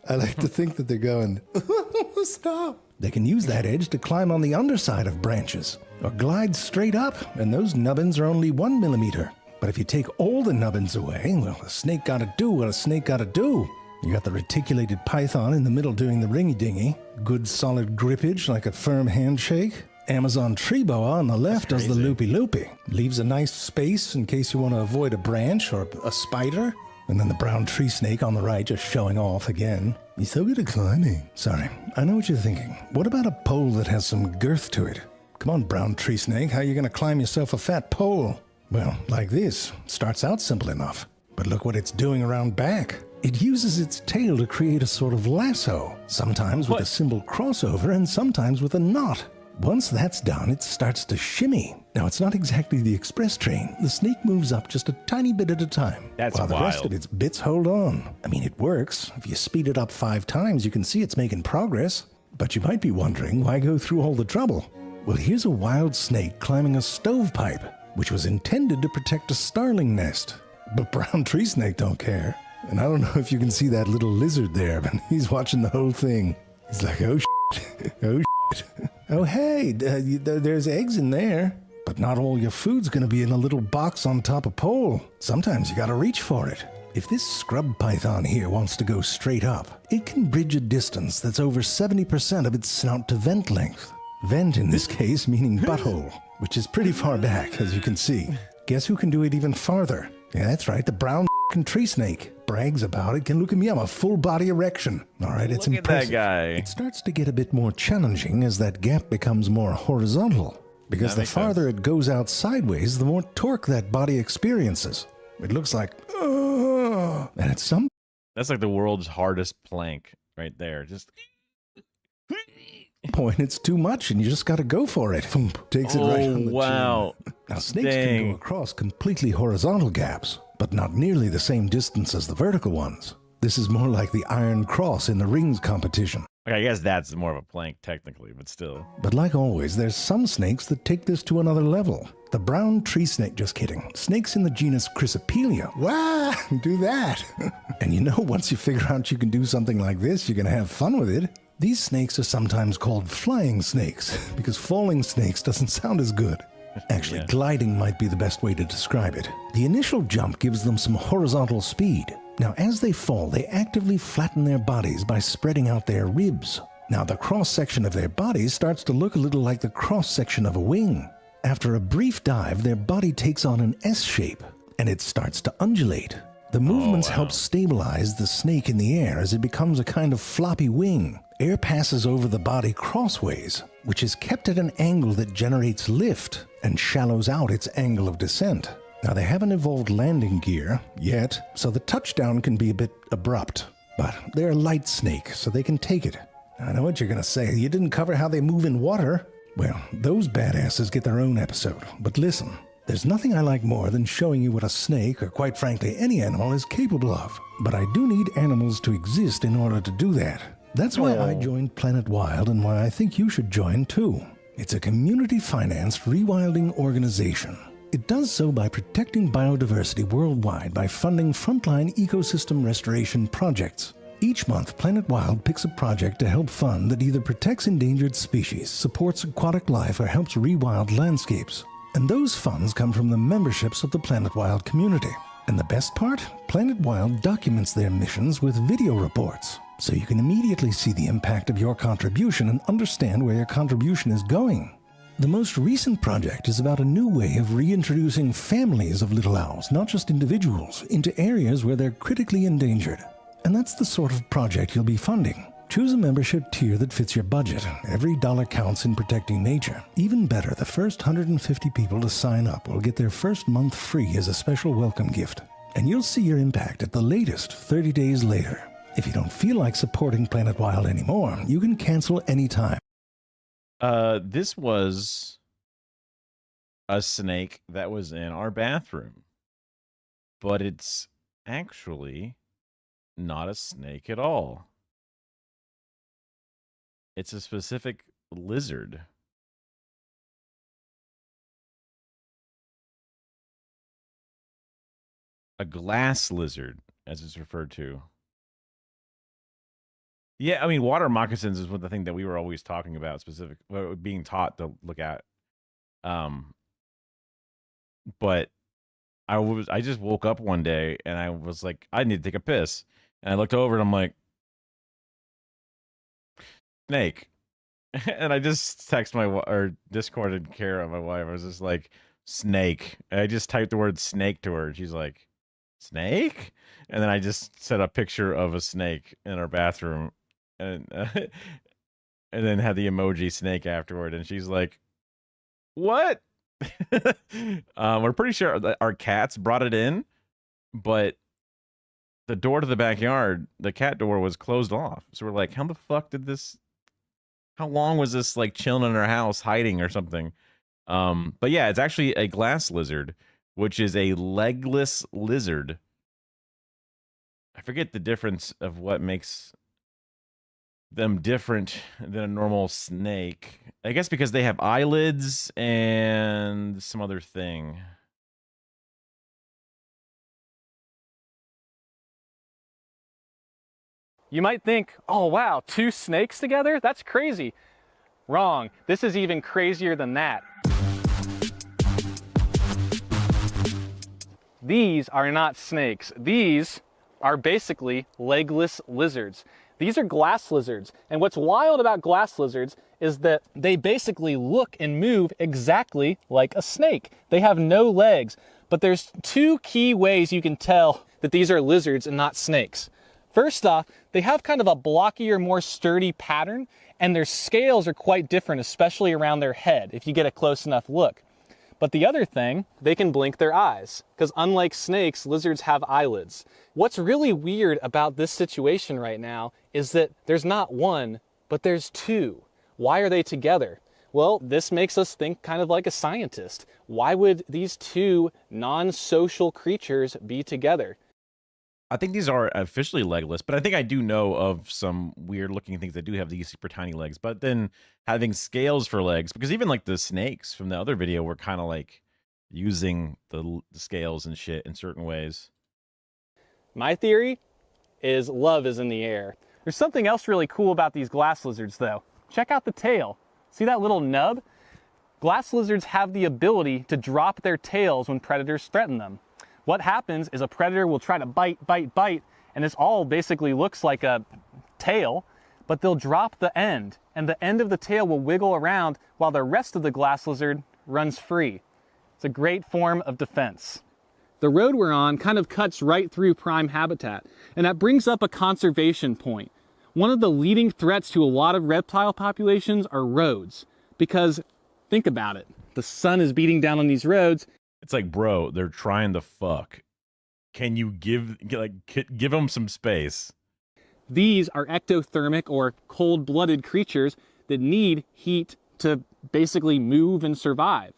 I like to think that they're going, stop. They can use that edge to climb on the underside of branches, or glide straight up, and those nubbins are only 1mm. But if you take all the nubbins away, well, a snake gotta do what a snake gotta do. You got the reticulated python in the middle doing the ringy-dingy. Good solid grippage like a firm handshake. Amazon tree boa on the left does the loopy-loopy. Leaves a nice space in case you want to avoid a branch or a spider. And then the brown tree snake on the right just showing off again. He's so good at climbing. Sorry, I know what you're thinking. What about a pole that has some girth to it? Come on, brown tree snake, how are you going to climb yourself a fat pole? Well, like this. Starts out simple enough. But look what it's doing around back. It uses its tail to create a sort of lasso, sometimes with a simple crossover and sometimes with a knot. Once that's done, it starts to shimmy. Now, it's not exactly the express train. The snake moves up just a tiny bit at a time. That's while wild. The rest of its bits hold on. I mean, it works. If you speed it up 5 times, you can see it's making progress. But you might be wondering, why go through all the trouble? Well, here's a wild snake climbing a stovepipe, which was intended to protect a starling nest. But brown tree snake don't care. And I don't know if you can see that little lizard there, but he's watching the whole thing. He's like, oh, shit. Oh, shit. Oh, hey, there's eggs in there. But not all your food's going to be in a little box on top of pole. Sometimes you got to reach for it. If this scrub python here wants to go straight up, it can bridge a distance that's over 70% of its snout to vent length. Vent in this case meaning butthole, which is pretty far back, as you can see. Guess who can do it even farther? Yeah, that's right, the brown tree snake. Brags about it. Can look at me, I'm a full body erection. All right, it's impressive. Look at that guy. It starts to get a bit more challenging as that gap becomes more horizontal. Because the farther it goes out sideways, the more torque that body experiences. It looks like, and at some That's like the world's hardest plank right there. Just point, it's too much, and you just got to go for it. Takes it right on the wow. chin. Now, snakes can go across completely horizontal gaps, but not nearly the same distance as the vertical ones. This is more like the Iron Cross in the rings competition. Okay, I guess that's more of a plank technically, but still. But like always, there's some snakes that take this to another level. The brown tree snake, just kidding. Snakes in the genus Chrysopelia. Wow, do that. And you know, once you figure out you can do something like this, you're going to have fun with it. These snakes are sometimes called flying snakes, because falling snakes doesn't sound as good. Actually, gliding might be the best way to describe it. The initial jump gives them some horizontal speed. Now, as they fall, they actively flatten their bodies by spreading out their ribs. Now, the cross-section of their bodies starts to look a little like the cross-section of a wing. After a brief dive, their body takes on an S shape, and it starts to undulate. The movements help stabilize the snake in the air as it becomes a kind of floppy wing. Air passes over the body crossways, which is kept at an angle that generates lift and shallows out its angle of descent. Now, they haven't evolved landing gear yet, so the touchdown can be a bit abrupt. But they're a light snake, so they can take it. I know what you're going to say. You didn't cover how they move in water. Well, those badasses get their own episode. But listen, there's nothing I like more than showing you what a snake, or quite frankly any animal, is capable of. But I do need animals to exist in order to do that. That's why I joined Planet Wild and why I think you should join too. It's a community-financed rewilding organization. It does so by protecting biodiversity worldwide by funding frontline ecosystem restoration projects. Each month, Planet Wild picks a project to help fund that either protects endangered species, supports aquatic life, or helps rewild landscapes. And those funds come from the memberships of the Planet Wild community. And the best part? Planet Wild documents their missions with video reports, so you can immediately see the impact of your contribution and understand where your contribution is going. The most recent project is about a new way of reintroducing families of little owls, not just individuals, into areas where they're critically endangered. And that's the sort of project you'll be funding. Choose a membership tier that fits your budget. Every dollar counts in protecting nature. Even better, the first 150 people to sign up will get their first month free as a special welcome gift. And you'll see your impact at the latest 30 days later. If you don't feel like supporting Planet Wild anymore, you can cancel anytime. This was a snake that was in our bathroom, but it's actually not a snake at all. It's a specific lizard. A glass lizard, as it's referred to. Yeah, I mean, water moccasins is one of the thing that we were always talking about, being taught to look at. But I just woke up one day and I was like, I need to take a piss, and I looked over and I'm like, snake. And I just text or Discorded Kara, my wife. I was just like, snake. And I just typed the word snake to her, and she's like, snake? And then I just set a picture of a snake in our bathroom, and and then had the emoji snake afterward, and she's like, what? We're pretty sure that our cats brought it in, but the door to the backyard, the cat door, was closed off. So we're like, how the fuck did this? How long was this like chilling in our house, hiding or something? But yeah, it's actually a glass lizard, which is a legless lizard. I forget the difference of what makes them different than a normal snake. I guess because they have eyelids and some other thing. You might think, oh wow, 2 snakes together? That's crazy. Wrong. This is even crazier than that. These are not snakes. These are basically legless lizards. These are glass lizards. And what's wild about glass lizards is that they basically look and move exactly like a snake. They have no legs. But there's 2 key ways you can tell that these are lizards and not snakes. First off, they have kind of a blockier, more sturdy pattern, and their scales are quite different, especially around their head, if you get a close enough look. But the other thing, they can blink their eyes, because unlike snakes, lizards have eyelids. What's really weird about this situation right now is that there's not 1, but there's 2. Why are they together? Well, this makes us think kind of like a scientist. Why would these 2 non-social creatures be together? I think these are officially legless, but I think I do know of some weird looking things that do have these super tiny legs, but then having scales for legs, because even like the snakes from the other video were kind of like using the scales and shit in certain ways. My theory is love is in the air. There's something else really cool about these glass lizards though. Check out the tail. See that little nub? Glass lizards have the ability to drop their tails when predators threaten them. What happens is a predator will try to bite, and this all basically looks like a tail, but they'll drop the end, and the end of the tail will wiggle around while the rest of the glass lizard runs free. It's a great form of defense. The road we're on kind of cuts right through prime habitat, and that brings up a conservation point. One of the leading threats to a lot of reptile populations are roads, because think about it, the sun is beating down on these roads. It's like, bro, they're trying to fuck. Can you give them some space? These are ectothermic or cold-blooded creatures that need heat to basically move and survive.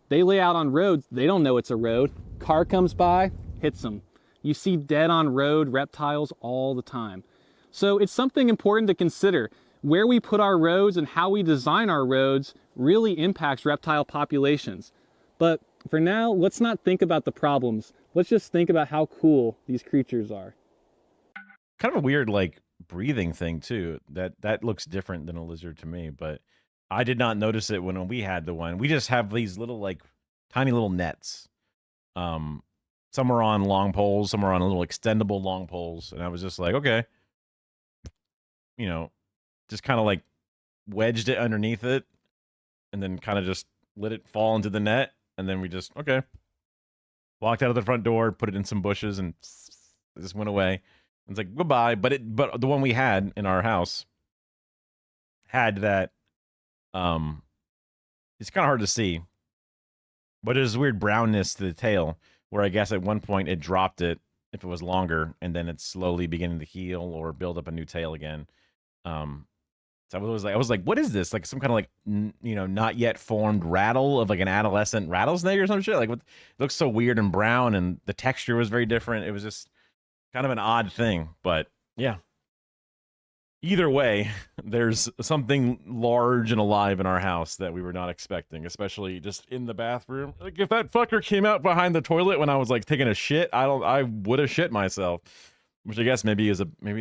They lay out on roads, they don't know it's a road. Car comes by, hits them. You see dead on road reptiles all the time. So it's something important to consider. Where we put our roads and how we design our roads really impacts reptile populations. But for now, let's not think about the problems. Let's just think about how cool these creatures are. Kind of a weird, like, breathing thing, too. That looks different than a lizard to me, but I did not notice it when we had the one. We just have these little, like, tiny little nets. Some are on long poles, some are on little extendable long poles, and I was just like, okay. You know, just kind of, like, wedged it underneath it, and then kind of just let it fall into the net. And then we just, okay, walked out of the front door, put it in some bushes, and it just went away. It's like, goodbye. But the one we had in our house, had that it's kind of hard to see, but there's weird brownness to the tail where I guess at one point it dropped it if it was longer, and then it's slowly beginning to heal or build up a new tail again. So I was like, what is this? Like some kind of like not yet formed rattle of like an adolescent rattlesnake or some shit. Like, what, it looks so weird and brown, and the texture was very different. It was just kind of an odd thing, but yeah. Either way, there's something large and alive in our house that we were not expecting, especially just in the bathroom. Like if that fucker came out behind the toilet when I was like taking a shit, I would have shit myself. Which I guess maybe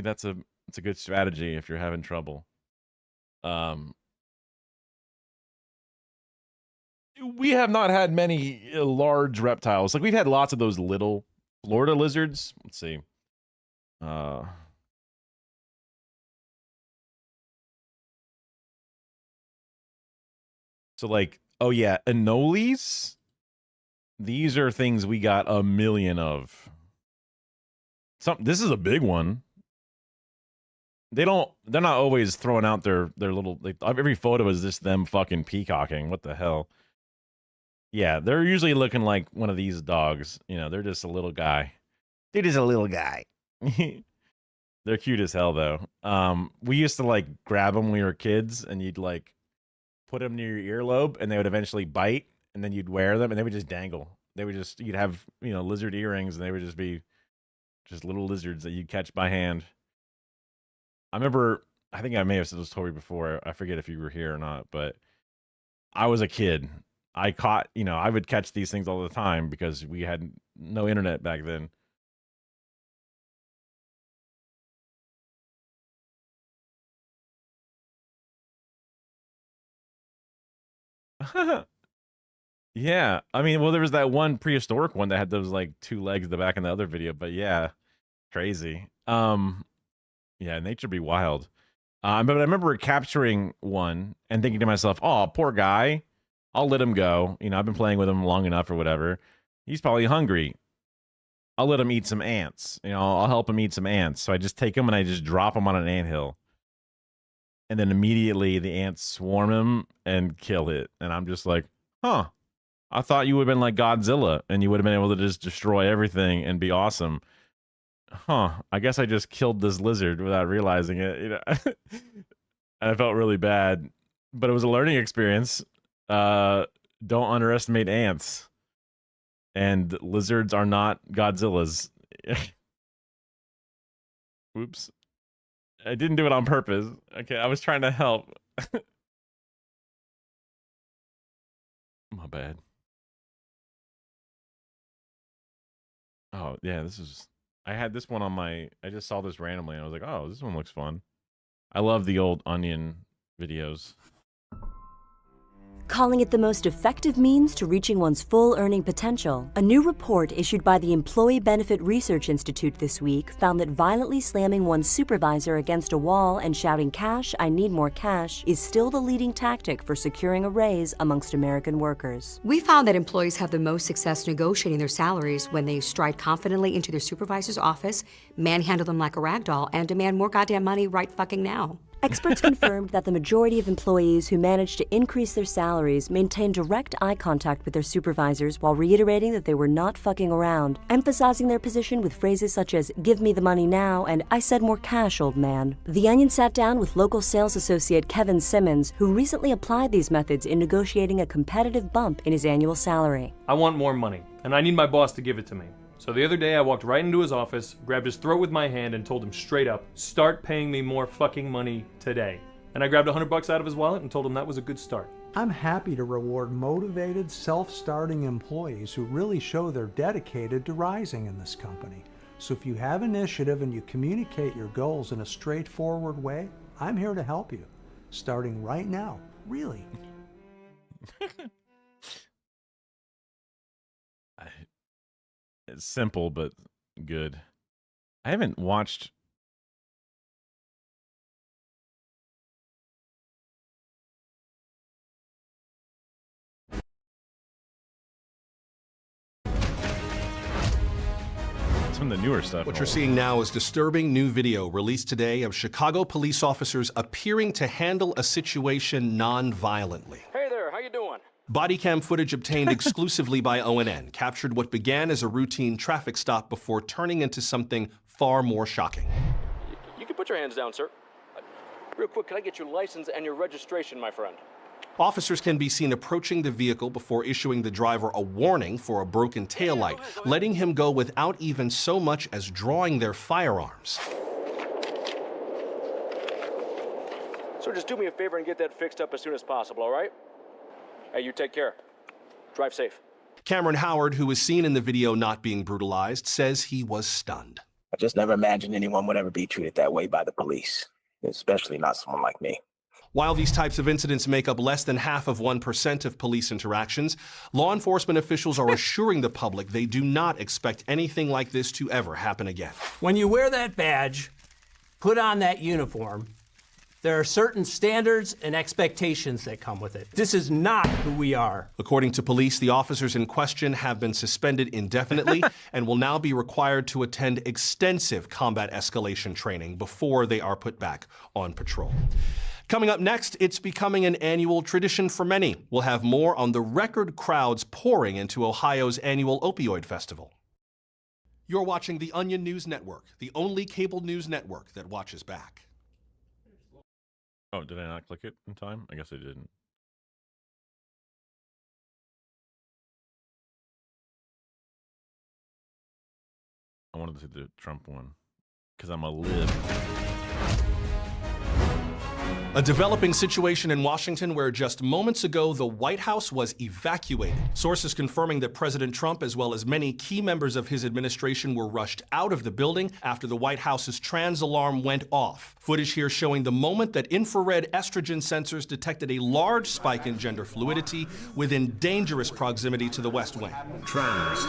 that's a good strategy if you're having trouble. We have not had many large reptiles. Like we've had lots of those little Florida lizards. Let's see. So like, oh yeah, anoles. These are things we got a million of. This is a big one. They're not always throwing out their little, like, every photo is just them fucking peacocking. What the hell? Yeah, they're usually looking like one of these dogs. They're just a little guy. They're just a little guy. They're cute as hell though. We used to like grab them when we were kids, and you'd like put them near your earlobe, and they would eventually bite, and then you'd wear them, and they would just dangle. You'd have lizard earrings, and they would just be just little lizards that you'd catch by hand. I remember, I think I may have said this story before. I forget if you were here or not, but I was a kid. I caught, I would catch these things all the time because we had no internet back then. Yeah, I mean, well, there was that one prehistoric one that had those like two legs in the back in the other video, but yeah, crazy. Yeah, nature be wild. But I remember capturing one and thinking to myself, "Oh, poor guy. I'll let him go. I've been playing with him long enough or whatever. He's probably hungry. I'll let him eat some ants. I'll help him eat some ants." So I just take him and I just drop him on an anthill. And then immediately the ants swarm him and kill it. And I'm just like, huh, I thought you would have been like Godzilla and you would have been able to just destroy everything and be awesome. Huh, I guess I just killed this lizard without realizing it. And I felt really bad, but it was a learning experience. Don't underestimate ants. And lizards are not Godzillas. Oops. I didn't do it on purpose. Okay, I was trying to help. My bad. Oh, yeah, I had this one on I just saw this randomly and I was like, oh, this one looks fun. I love the old Onion videos. Calling it the most effective means to reaching one's full earning potential, a new report issued by the Employee Benefit Research Institute this week found that violently slamming one's supervisor against a wall and shouting, "Cash, I need more cash," is still the leading tactic for securing a raise amongst American workers. We found that employees have the most success negotiating their salaries when they stride confidently into their supervisor's office, manhandle them like a rag doll, and demand more goddamn money right fucking now. Experts confirmed that the majority of employees who managed to increase their salaries maintained direct eye contact with their supervisors while reiterating that they were not fucking around, emphasizing their position with phrases such as, "Give me the money now," and "I said more cash, old man." The Onion sat down with local sales associate Kevin Simmons, who recently applied these methods in negotiating a competitive bump in his annual salary. I want more money, and I need my boss to give it to me. So the other day I walked right into his office, grabbed his throat with my hand, and told him straight up, "Start paying me more fucking money today." And I grabbed $100 out of his wallet and told him that was a good start. I'm happy to reward motivated, self-starting employees who really show they're dedicated to rising in this company. So if you have initiative and you communicate your goals in a straightforward way, I'm here to help you. Starting right now, really. It's simple, but good. I haven't watched... from the newer stuff. What you're seeing now is disturbing new video released today of Chicago police officers appearing to handle a situation non-violently. Hey there, how you doing? Body cam footage obtained exclusively by ONN captured what began as a routine traffic stop before turning into something far more shocking. You can put your hands down, sir. Real quick, can I get your license and your registration, my friend? Officers can be seen approaching the vehicle before issuing the driver a warning for a broken taillight, letting him go without even so much as drawing their firearms. So just do me a favor and get that fixed up as soon as possible, all right? Hey, you take care. Drive safe. Cameron Howard, who was seen in the video not being brutalized, says he was stunned. I just never imagined anyone would ever be treated that way by the police, especially not someone like me. While these types of incidents make up less than half of 1% of police interactions, law enforcement officials are assuring the public they do not expect anything like this to ever happen again. When you wear that badge, put on that uniform, there are certain standards and expectations that come with it. This is not who we are. According to police, the officers in question have been suspended indefinitely and will now be required to attend extensive combat escalation training before they are put back on patrol. Coming up next, it's becoming an annual tradition for many. We'll have more on the record crowds pouring into Ohio's annual opioid festival. You're watching the Onion News Network, the only cable news network that watches back. Oh, did I not click it in time? I guess I didn't. I wanted to see the Trump one because I'm a lib. A developing situation in Washington where just moments ago the White House was evacuated. Sources confirming that President Trump, as well as many key members of his administration, were rushed out of the building after the White House's trans alarm went off. Footage here showing the moment that infrared estrogen sensors detected a large spike in gender fluidity within dangerous proximity to the West Wing. Trans.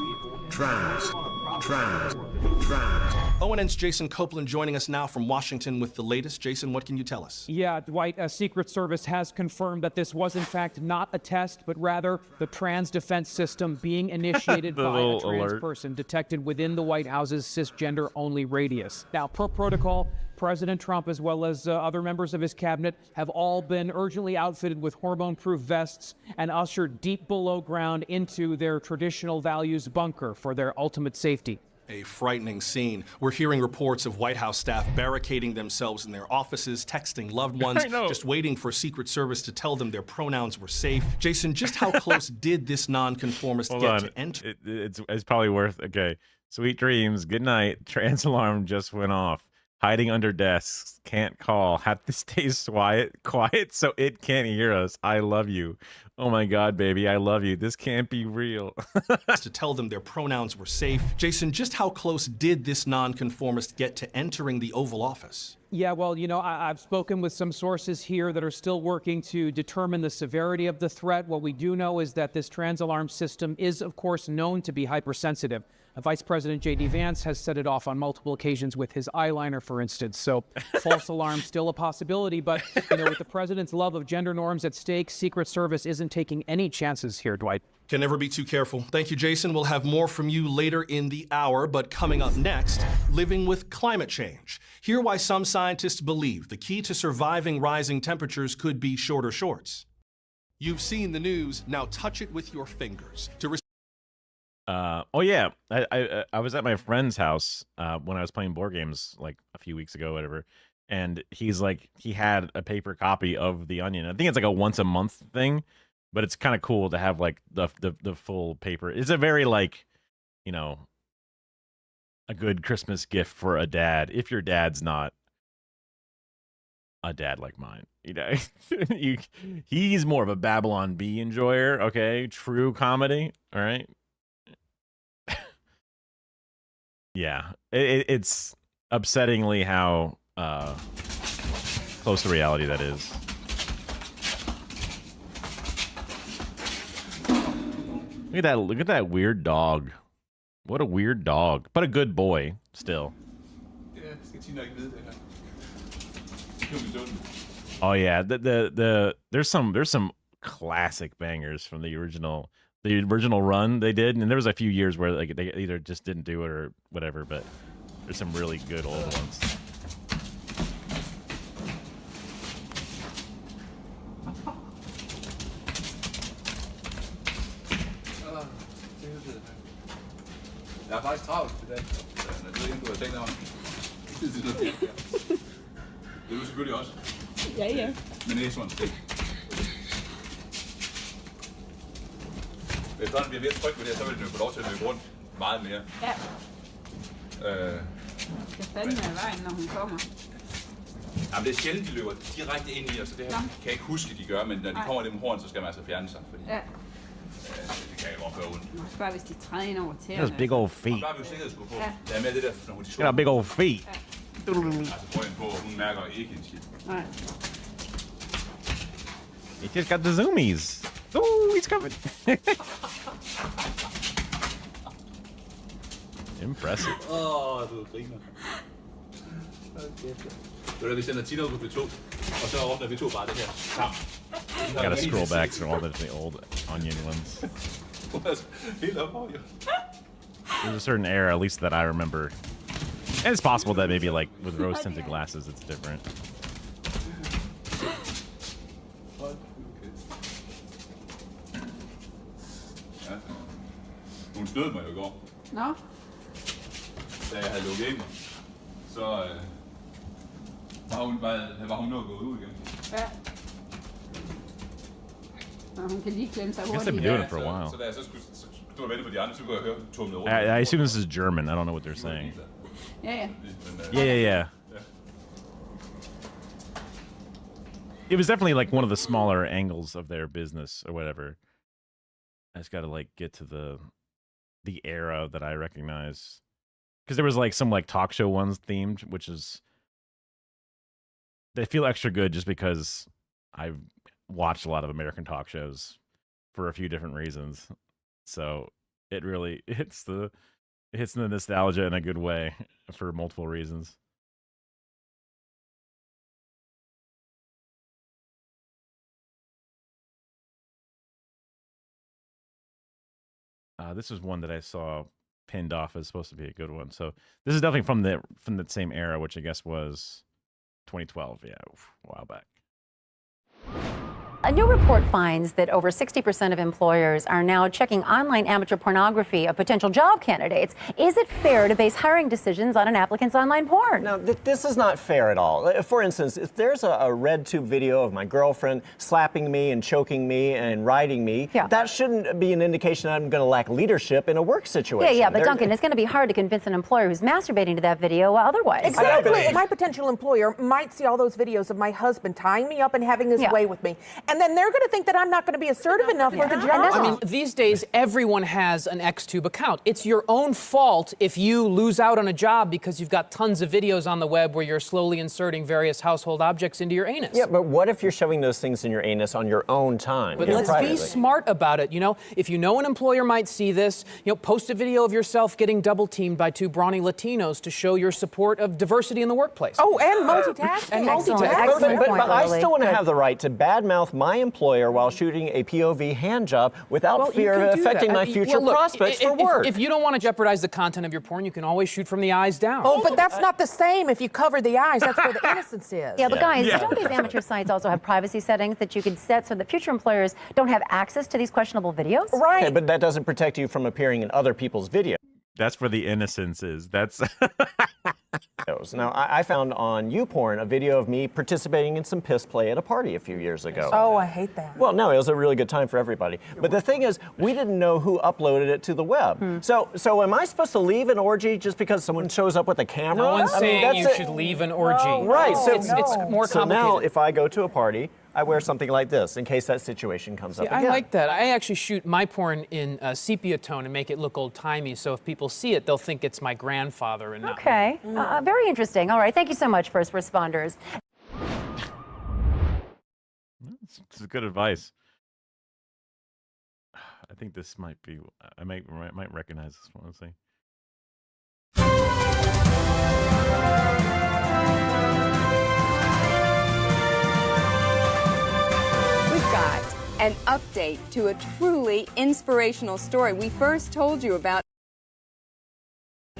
ONN's Jason Copeland joining us now from Washington with the latest. Jason, what can you tell us? Yeah, Dwight, Secret Service has confirmed that this was in fact not a test, but rather the trans defense system being initiated by a trans person detected within the White House's cisgender-only radius. Now, per protocol, President Trump, as well as other members of his cabinet, have all been urgently outfitted with hormone-proof vests and ushered deep below ground into their traditional values bunker for their ultimate safety. A frightening scene. We're hearing reports of White House staff barricading themselves in their offices, texting loved ones, just waiting for Secret Service to tell them their pronouns were safe. Jason, just how close did this nonconformist get to enter? It's probably worth, okay. Sweet dreams, good night. Trans alarm just went off. Hiding under desks, can't call, have to stay quiet so it can't hear us. I love you. Oh my God, baby, I love you. This can't be real. To tell them their pronouns were safe. Jason, just how close did this nonconformist get to entering the Oval Office? Yeah, well, you know, I've spoken with some sources here that are still working to determine the severity of the threat. What we do know is that this trans alarm system is, of course, known to be hypersensitive. Vice President J.D. Vance has set it off on multiple occasions with his eyeliner, for instance. So false alarm still a possibility. But, you know, with the president's love of gender norms at stake, Secret Service isn't taking any chances here, Dwight. Can never be too careful. Thank you, Jason. We'll have more from you later in the hour. But coming up next, living with climate change. Hear why some scientists believe the key to surviving rising temperatures could be shorter shorts. You've seen the news. Now touch it with your fingers. Oh yeah, I was at my friend's house when I was playing board games like a few weeks ago, whatever, and he's like, he had a paper copy of The Onion. I think it's like a once a month thing, but it's kind of cool to have like the full paper. It's a very, like, you know, a good Christmas gift for a dad if your dad's not a dad like mine. You know, he's more of a Babylon Bee enjoyer. Okay, true comedy. All right. Yeah, it's upsettingly how close to reality that is. Look at that weird dog. What a weird dog, but a good boy still. Oh yeah, there's some classic bangers from the original The original run they did, and there was a few years where like they either just didn't do it or whatever, but there's some really good old ones. Jeg er faktisk travlt i dag. Jeg ved ikke, du har tænkt over det. Det er du selvfølgelig også. Ja, ja. Men næsehånd. Hvis sådan bliver ved at trykke ved det, så vil den jo få lov til at løbe rundt meget mere. Ja. Det fandme af vejen, når hun kommer. Jamen, det er sjældent, de løber direkte ind i os, så det her kan jeg ikke huske, de gør, men når de kommer i dem horn, så skal man altså fjerne sig, fordi Ja. Det kan jo godt gøre ondt. Måske bare, hvis de træder ind over tæerne. Those big old feet. Der er vi jo sikkerhedssko på. Det er mere det der, når hun Got big old feet. Altså, prøv ind på, hun mærker ikke en shit. Nej. He just got the zoomies. Oh, he's coming. Impressive. Du griner. Det er, vi sender tit ud på B2, og så ordner vi to bare det her sammen. I gotta scroll back through all the old Onion ones. There's a certain era, at least that I remember. And it's possible that maybe like with rose-tinted glasses, it's different. Ja. Hun snød mig jo i går. Nå? Da jeg havde lukket ind, så var hun nået at gå ud igen. Ja. Nå, hun kan lige klemme sig I guess hurtigt. they've been doing it for a while. Så da jeg så skulle stå og vente på de andre, så kunne jeg høre tumlet rundt. I assume this is German. I don't know what they're saying. Ja, ja. Yeah. It was definitely like one of the smaller angles of their business or whatever. I just gotta like get to the era that I recognize. Because there was like some like talk show ones themed, which is they feel extra good just because I've watched a lot of American talk shows for a few different reasons. So it really hits the nostalgia in a good way for multiple reasons. This was one that I saw pinned off as supposed to be a good one. So this is definitely from the same era, which I guess was 2012. Yeah, a while back. A new report finds that over 60% of employers are now checking online amateur pornography of potential job candidates. Is it fair to base hiring decisions on an applicant's online porn? No, this is not fair at all. For instance, if there's a RedTube video of my girlfriend slapping me and choking me and riding me, that shouldn't be an indication that I'm going to lack leadership in a work situation. Yeah, but Duncan, it's going to be hard to convince an employer who's masturbating to that video otherwise. Exactly. My potential employer might see all those videos of my husband tying me up and having his way with me. And then they're going to think that I'm not going to be assertive enough for the job. I mean, these days, everyone has an Xtube account. It's your own fault if you lose out on a job because you've got tons of videos on the web where you're slowly inserting various household objects into your anus. Yeah, but what if you're shoving those things in your anus on your own time? But let's be smart about it. You know, if you know an employer might see this, post a video of yourself getting double teamed by two brawny Latinos to show your support of diversity in the workplace. Oh, and multitasking. But I still want to have the right to badmouth my employer while shooting a POV hand job without fear of affecting my future prospects for work. If you don't want to jeopardize the content of your porn, you can always shoot from the eyes down. Oh, but that's not the same if you cover the eyes. That's where the innocence is. Yeah, but guys, don't these amateur sites also have privacy settings that you can set so that future employers don't have access to these questionable videos? Right. Okay, but that doesn't protect you from appearing in other people's videos. That's where the innocence is. That's Now, I found on YouPorn a video of me participating in some piss play at a party a few years ago. Oh, I hate that. Well, no, it was a really good time for everybody. But the thing is, we didn't know who uploaded it to the web. So am I supposed to leave an orgy just because someone shows up with a camera? No one's saying you should leave an orgy. Right. So it's more complicated. So now, if I go to a party, I wear something like this in case that situation comes up again. I like that. I actually shoot my porn in sepia tone and make it look old-timey, so if people see it, they'll think it's my grandfather and not Okay. Very interesting. All right. Thank you so much, first responders. This is good advice. I think this might be. I might recognize this one. Let's see. We've got An update to a truly inspirational story we first told you about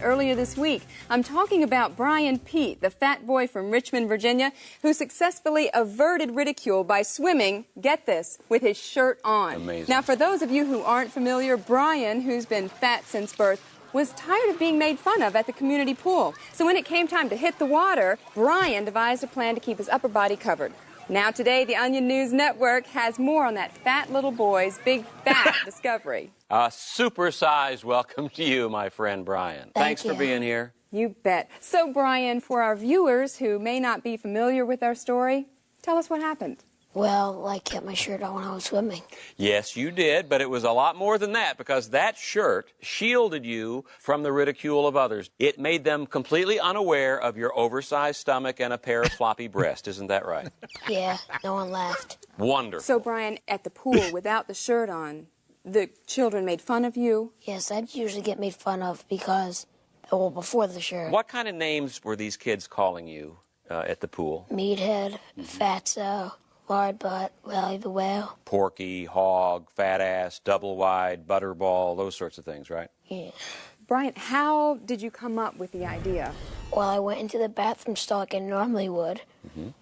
earlier this week. I'm talking about Brian Pete, the fat boy from Richmond, Virginia, who successfully averted ridicule by swimming, get this, with his shirt on. Amazing. Now, for those of you who aren't familiar, Brian, who's been fat since birth, was tired of being made fun of at the community pool. So when it came time to hit the water, Brian devised a plan to keep his upper body covered. Now today, the Onion News Network has more on that fat little boy's big fat discovery. A supersized welcome to you, my friend Brian. Thanks for being here. You bet. So, Brian, for our viewers who may not be familiar with our story, tell us what happened. Well, I kept my shirt on when I was swimming. Yes, you did, but it was a lot more than that because that shirt shielded you from the ridicule of others. It made them completely unaware of your oversized stomach and a pair of floppy breasts. Isn't that right? Yeah, no one laughed. Wonderful. So, Brian, at the pool without the shirt on, the children made fun of you? Yes, I'd usually get made fun of because, well, before the shirt. What kind of names were these kids calling you at the pool? Meathead, Fatso, Lard Butt, Wally the Whale. Porky, hog, fat ass, double wide, butterball, those sorts of things, right? Yeah. Brian, how did you come up with the idea? Well, I went into the bathroom stall like I normally would,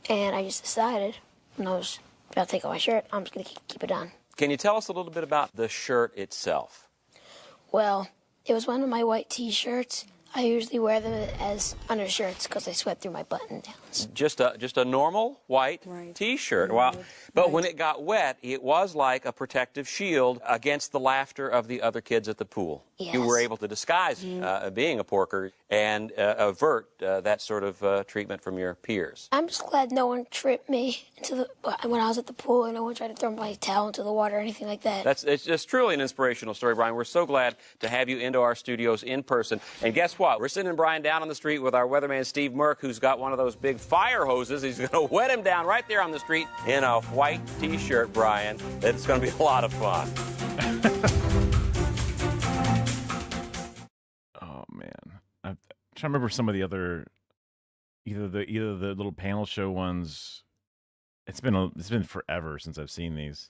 and I just decided when I was about to take off my shirt, I'm just going to keep it on. Can you tell us a little bit about the shirt itself? Well, it was one of my white T-shirts. I usually wear them as undershirts because I sweat through my button-downs. Just a normal white T-shirt. Wow. But when it got wet, it was like a protective shield against the laughter of the other kids at the pool. Yes. You were able to disguise being a porker and avert that sort of treatment from your peers. I'm just glad no one tripped me when I was at the pool, and no one tried to throw my towel into the water or anything like that. It's just truly an inspirational story, Brian. We're so glad to have you into our studios in person. And guess what? We're sending Brian down on the street with our weatherman, Steve Merck, who's got one of those big fire hoses. He's going to wet him down right there on the street in a white T-shirt, Brian. It's going to be a lot of fun. Oh, man. I'm trying to remember some of the other, either the little panel show ones. It's been forever since I've seen these.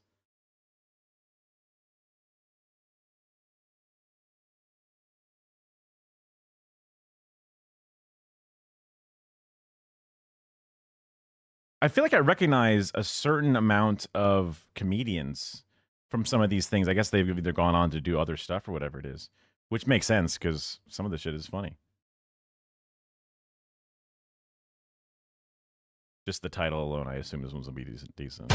I feel like I recognize a certain amount of comedians from some of these things. I guess they've either gone on to do other stuff or whatever it is, which makes sense because some of the shit is funny. Just the title alone, I assume this one's gonna be decent.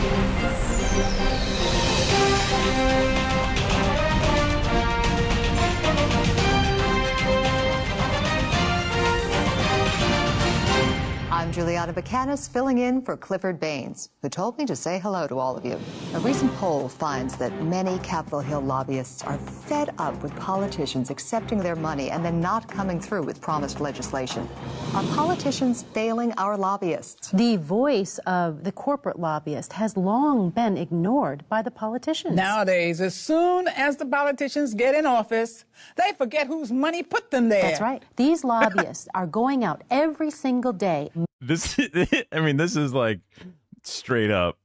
I'm Juliana Buchanan, filling in for Clifford Baines, who told me to say hello to all of you. A recent poll finds that many Capitol Hill lobbyists are fed up with politicians accepting their money and then not coming through with promised legislation. Are politicians failing our lobbyists? The voice of the corporate lobbyist has long been ignored by the politicians. Nowadays, as soon as the politicians get in office, they forget whose money put them there. That's right. These lobbyists are going out every single day. This is like straight up.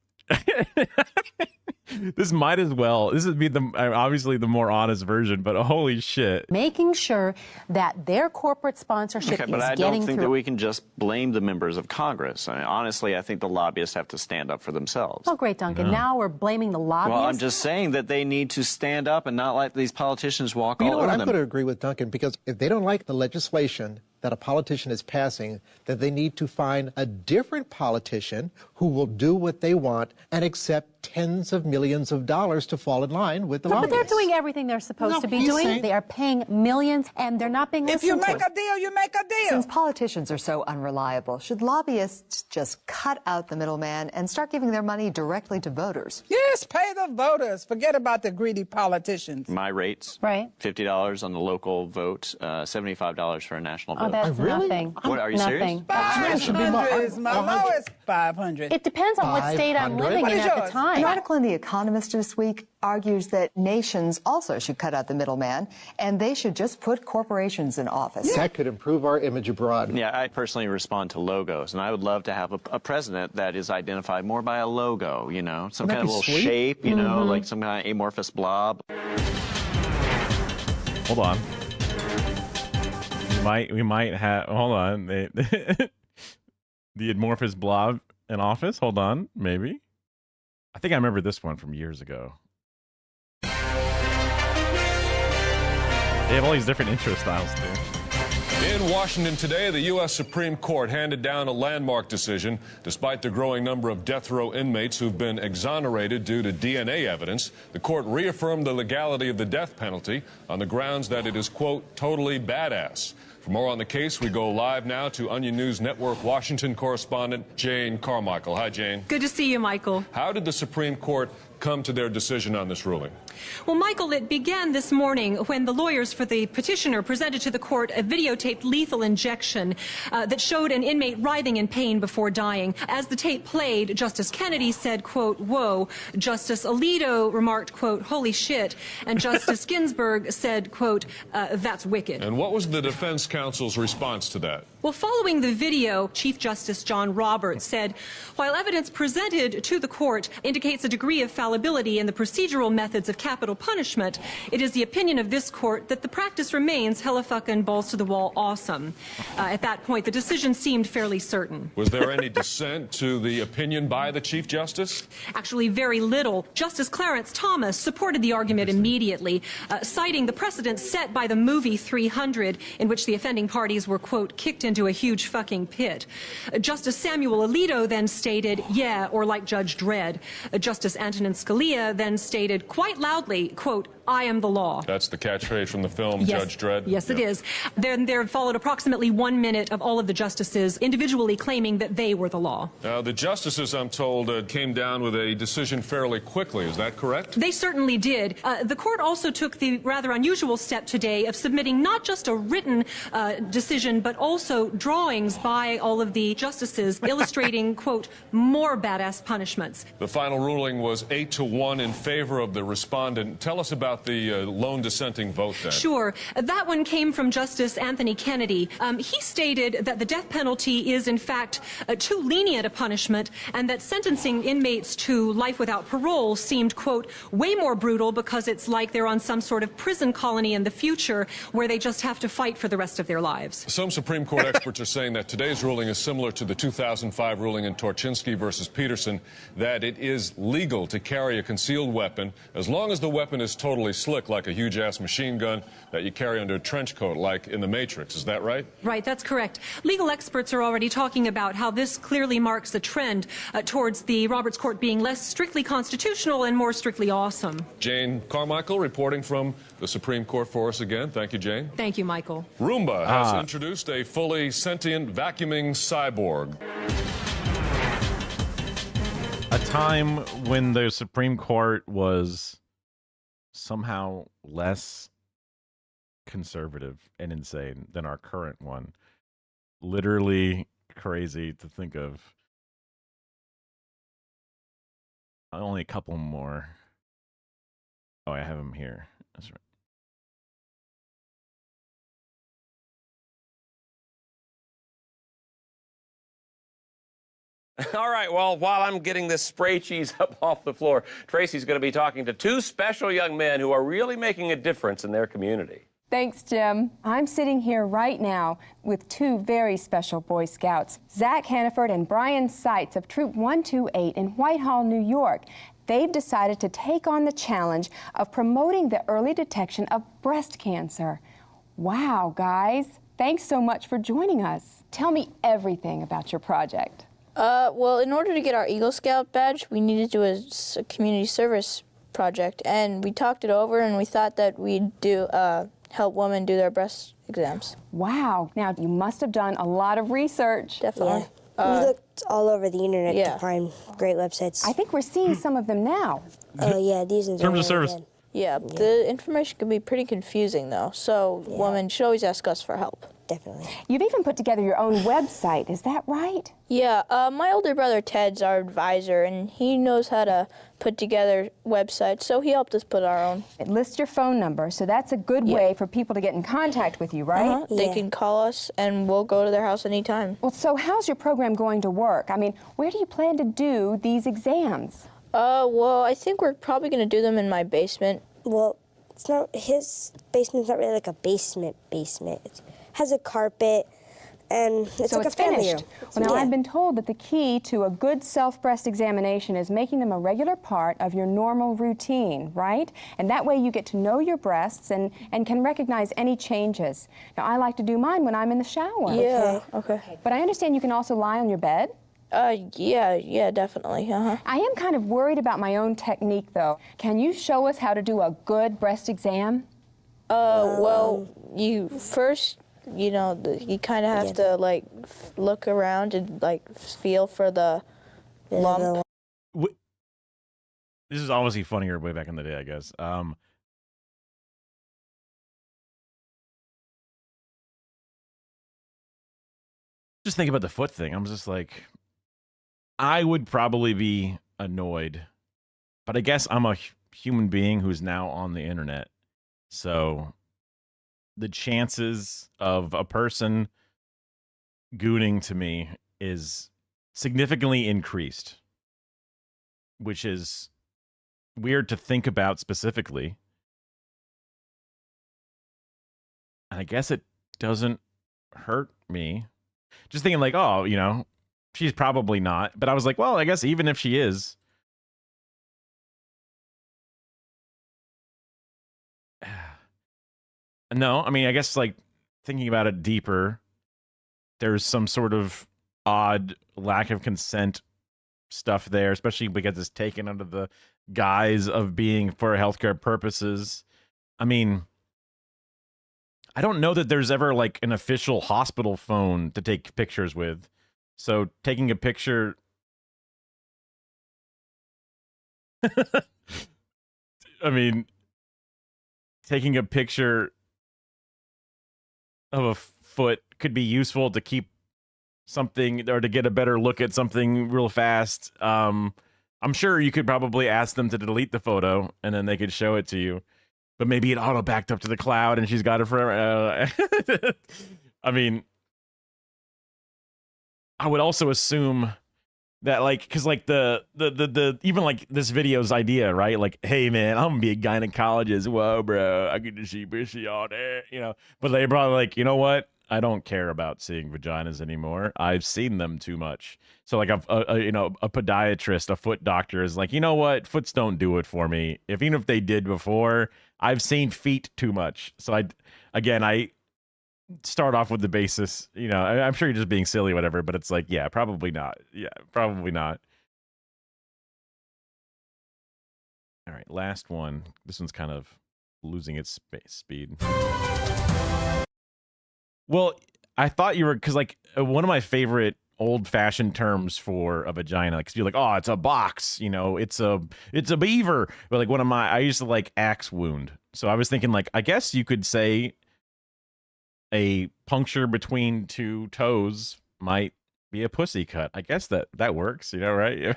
This might as well. This would be obviously the more honest version, but holy shit. Making sure that their corporate sponsorship is but I getting don't think through. that we can just blame the members of Congress. I mean, honestly, I think the lobbyists have to stand up for themselves. Oh, great, Duncan. Yeah. Now we're blaming the lobbyists. Well, I'm just saying that they need to stand up and not let these politicians walk You all know what? over I'm them. going to agree with Duncan because if they don't like the legislation that a politician is passing, that they need to find a different politician who will do what they want and accept tens of millions of dollars to fall in line with the But lobbyists. they're doing everything they're supposed to be he's doing. saying- They are paying millions, and they're not being listened to. deal, you make a deal. Since politicians are so unreliable, should lobbyists just cut out the middleman and start giving their money directly to voters? Yes, pay the voters. Forget about the greedy politicians. My rates, right? $50 on the local vote, $75 for a national vote. Oh, that's nothing. What, are you Nothing. serious? $500 is my lowest. $500. It depends on what state I'm 500? living What in is at yours? the time. Right. An article in The Economist this week argues that nations also should cut out the middleman, and they should just put corporations in office. That could improve our image abroad. Yeah, I personally respond to logos, and I would love to have a president that is identified more by a logo, you know, some kind of little shape, you know, like some kind of amorphous blob. Hold on. We might have. Hold on. The amorphous blob in office. Hold on. Maybe. I think I remember this one from years ago. They have all these different intro styles too. In Washington today, the U.S. Supreme Court handed down a landmark decision. Despite the growing number of death row inmates who've been exonerated due to DNA evidence, the court reaffirmed the legality of the death penalty on the grounds that it is, quote, totally badass. For more on the case, we go live now to Onion News Network Washington correspondent Jane Carmichael. Hi, Jane. Good to see you, Michael. How did the Supreme Court come to their decision on this ruling? Well, Michael, it began this morning when the lawyers for the petitioner presented to the court a videotaped lethal injection that showed an inmate writhing in pain before dying. As the tape played, Justice Kennedy said, quote, whoa. Justice Alito remarked, quote, holy shit. And Justice Ginsburg said, quote, that's wicked. And what was the defense counsel's response to that? Well, following the video, Chief Justice John Roberts said, while evidence presented to the court indicates a degree of fallibility in the procedural methods of capital punishment, it is the opinion of this court that the practice remains hella fucking balls to the wall awesome. At that point, the decision seemed fairly certain. Was there any dissent to the opinion by the Chief Justice? Actually, very little. Justice Clarence Thomas supported the argument immediately, citing the precedent set by the movie 300, in which the offending parties were, quote, kicked into a huge fucking pit. Justice Samuel Alito then stated, yeah, or like Judge Dredd. Justice Antonin Scalia then stated quite loudly, quote, I am the law. That's the catchphrase from the film, yes. Judge Dredd? Yes, it is. Then there followed approximately 1 minute of all of the justices individually claiming that they were the law. Now, the justices, I'm told, came down with a decision fairly quickly. Is that correct? They certainly did. The court also took the rather unusual step today of submitting not just a written decision, but also drawings by all of the justices illustrating, quote, more badass punishments. The final ruling was 8-1 in favor of the respondent. Tell us about the lone dissenting vote then. Sure. That one came from Justice Anthony Kennedy. He stated that the death penalty is, in fact, too lenient a punishment, and that sentencing inmates to life without parole seemed, quote, way more brutal because it's like they're on some sort of prison colony in the future where they just have to fight for the rest of their lives. Some Supreme Court experts are saying that today's ruling is similar to the 2005 ruling in Torchinsky versus Peterson, that it is legal to carry a concealed weapon as long as the weapon is totally slick, like a huge-ass machine gun that you carry under a trench coat, like in The Matrix. Is that right? Right, that's correct. Legal experts are already talking about how this clearly marks a trend towards the Roberts Court being less strictly constitutional and more strictly awesome. Jane Carmichael reporting from the Supreme Court for us again. Thank you, Jane. Thank you, Michael. Roomba has introduced a fully sentient vacuuming cyborg. A time when the Supreme Court was somehow less conservative and insane than our current one. Literally crazy to think of. Only a couple more. Oh, I have them here. That's right. All right, well, while I'm getting this spray cheese up off the floor, Tracy's going to be talking to two special young men who are really making a difference in their community. Thanks, Jim. I'm sitting here right now with two very special Boy Scouts, Zach Hannaford and Brian Seitz of Troop 128 in Whitehall, New York. They've decided to take on the challenge of promoting the early detection of breast cancer. Wow, guys. Thanks so much for joining us. Tell me everything about your project. Well, in order to get our Eagle Scout badge, we needed to do a community service project, and we talked it over, and we thought that we'd do help women do their breast exams. Wow. Now, you must have done a lot of research. Definitely. Yeah. We looked all over the internet to find great websites. I think we're seeing some of them now. Oh, yeah, these ones are Terms of service. good. Yeah, the information can be pretty confusing, though, so women should always ask us for help. Definitely. You've even put together your own website, is that right? Yeah, my older brother Ted's our advisor, and he knows how to put together websites, so he helped us put our own. It lists your phone number, so that's a good way for people to get in contact with you, right? They can call us, and we'll go to their house anytime. Well, so how's your program going to work? I mean, where do you plan to do these exams? Well, I think we're probably going to do them in my basement. Well, it's not, his basement's not really like a basement. It has a carpet, and it's so like it's a family finished. room. Well, now I've been told that the key to a good self-breast examination is making them a regular part of your normal routine, right? And that way you get to know your breasts and can recognize any changes. Now, I like to do mine when I'm in the shower. Yeah, okay. But I understand you can also lie on your bed? Yeah, definitely, I am kind of worried about my own technique, though. Can you show us how to do a good breast exam? Well, you first, you know, you kind of have to, like, look around and, like, feel for the lump. This is obviously funnier way back in the day, I guess. Just think about the foot thing. I'm just like, I would probably be annoyed, but I guess I'm a human being who's now on the internet. So the chances of a person gooning to me is significantly increased, which is weird to think about specifically. And I guess it doesn't hurt me. Just thinking like, oh, you know, she's probably not. But I was like, well, I guess even if she is, no, I mean, I guess like thinking about it deeper, there's some sort of odd lack of consent stuff there, especially because it's taken under the guise of being for healthcare purposes. I mean, I don't know that there's ever like an official hospital phone to take pictures with. So taking a picture, I mean, taking a picture of a foot could be useful to keep something or to get a better look at something real fast. I'm sure you could probably ask them to delete the photo and then they could show it to you. But maybe it auto backed up to the cloud and she's got it forever. I mean, I would also assume that like, because like the even like this video's idea, right? Like, hey man, I'm gonna be a gynecologist. Whoa, bro, I get to see bushy all day, you know. But they probably like, you know what? I don't care about seeing vaginas anymore. I've seen them too much. So like a podiatrist, a foot doctor is like, you know what? Foots don't do it for me. Even if they did before, I've seen feet too much. So I start off with the basis, you know, I'm sure you're just being silly or whatever, but it's like, yeah, probably not. Yeah, probably not. All right, last one. This one's kind of losing its speed. Well, I thought you were, because like one of my favorite old-fashioned terms for a vagina, because you're like, oh, it's a box, you know, it's a beaver. But like I used to like axe wound. So I was thinking like, I guess you could say a puncture between two toes might be a pussy cut. I guess that works, you know, right?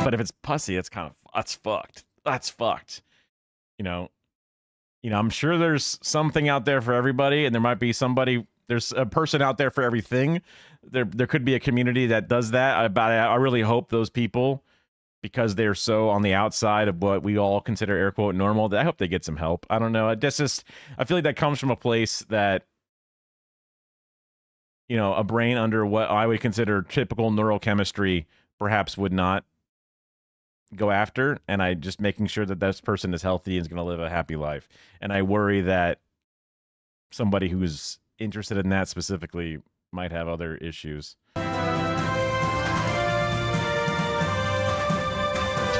but if it's pussy, that's fucked. That's fucked. You know, I'm sure there's something out there for everybody, and there might be there's a person out there for everything. There could be a community that does that. I really hope those people, because they're so on the outside of what we all consider air quote normal, I hope they get some help. I don't know. I feel like that comes from a place that, you know, a brain under what I would consider typical neurochemistry perhaps would not go after, and I just making sure that this person is healthy and is going to live a happy life. And I worry that somebody who's interested in that specifically might have other issues.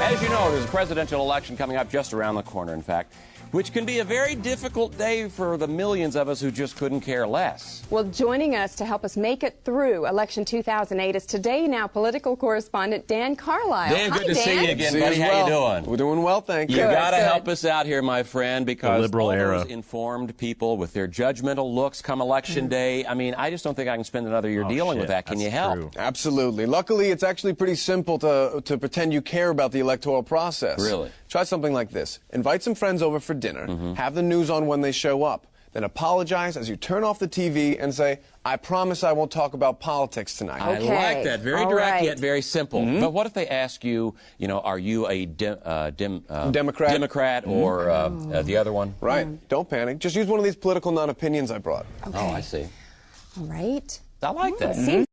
As you know, there's a presidential election coming up just around the corner, in fact. which can be a very difficult day for the millions of us who just couldn't care less. Well, joining us to help us make it through election 2008 is Today Now political correspondent Dan Carlisle. Dan, good to see you again, See buddy. you as How you well. doing? We're doing well, thank you. You Good, got to good. help us out here, my friend, because liberal all era. those informed people with their judgmental looks come election day. I mean, I just don't think I can spend another year dealing with that. Can you help? Absolutely. Luckily, it's actually pretty simple to pretend you care about the electoral process. Really? Try something like this. Invite some friends over for dinner, have the news on when they show up, then apologize as you turn off the TV and say, I promise I won't talk about politics tonight. I like that. Very direct yet very simple. But what if they ask you, are you a Democrat? Democrat or the other one? Right. Don't panic. Just use one of these political non-opinions I brought. Oh, I see. All right. I like that.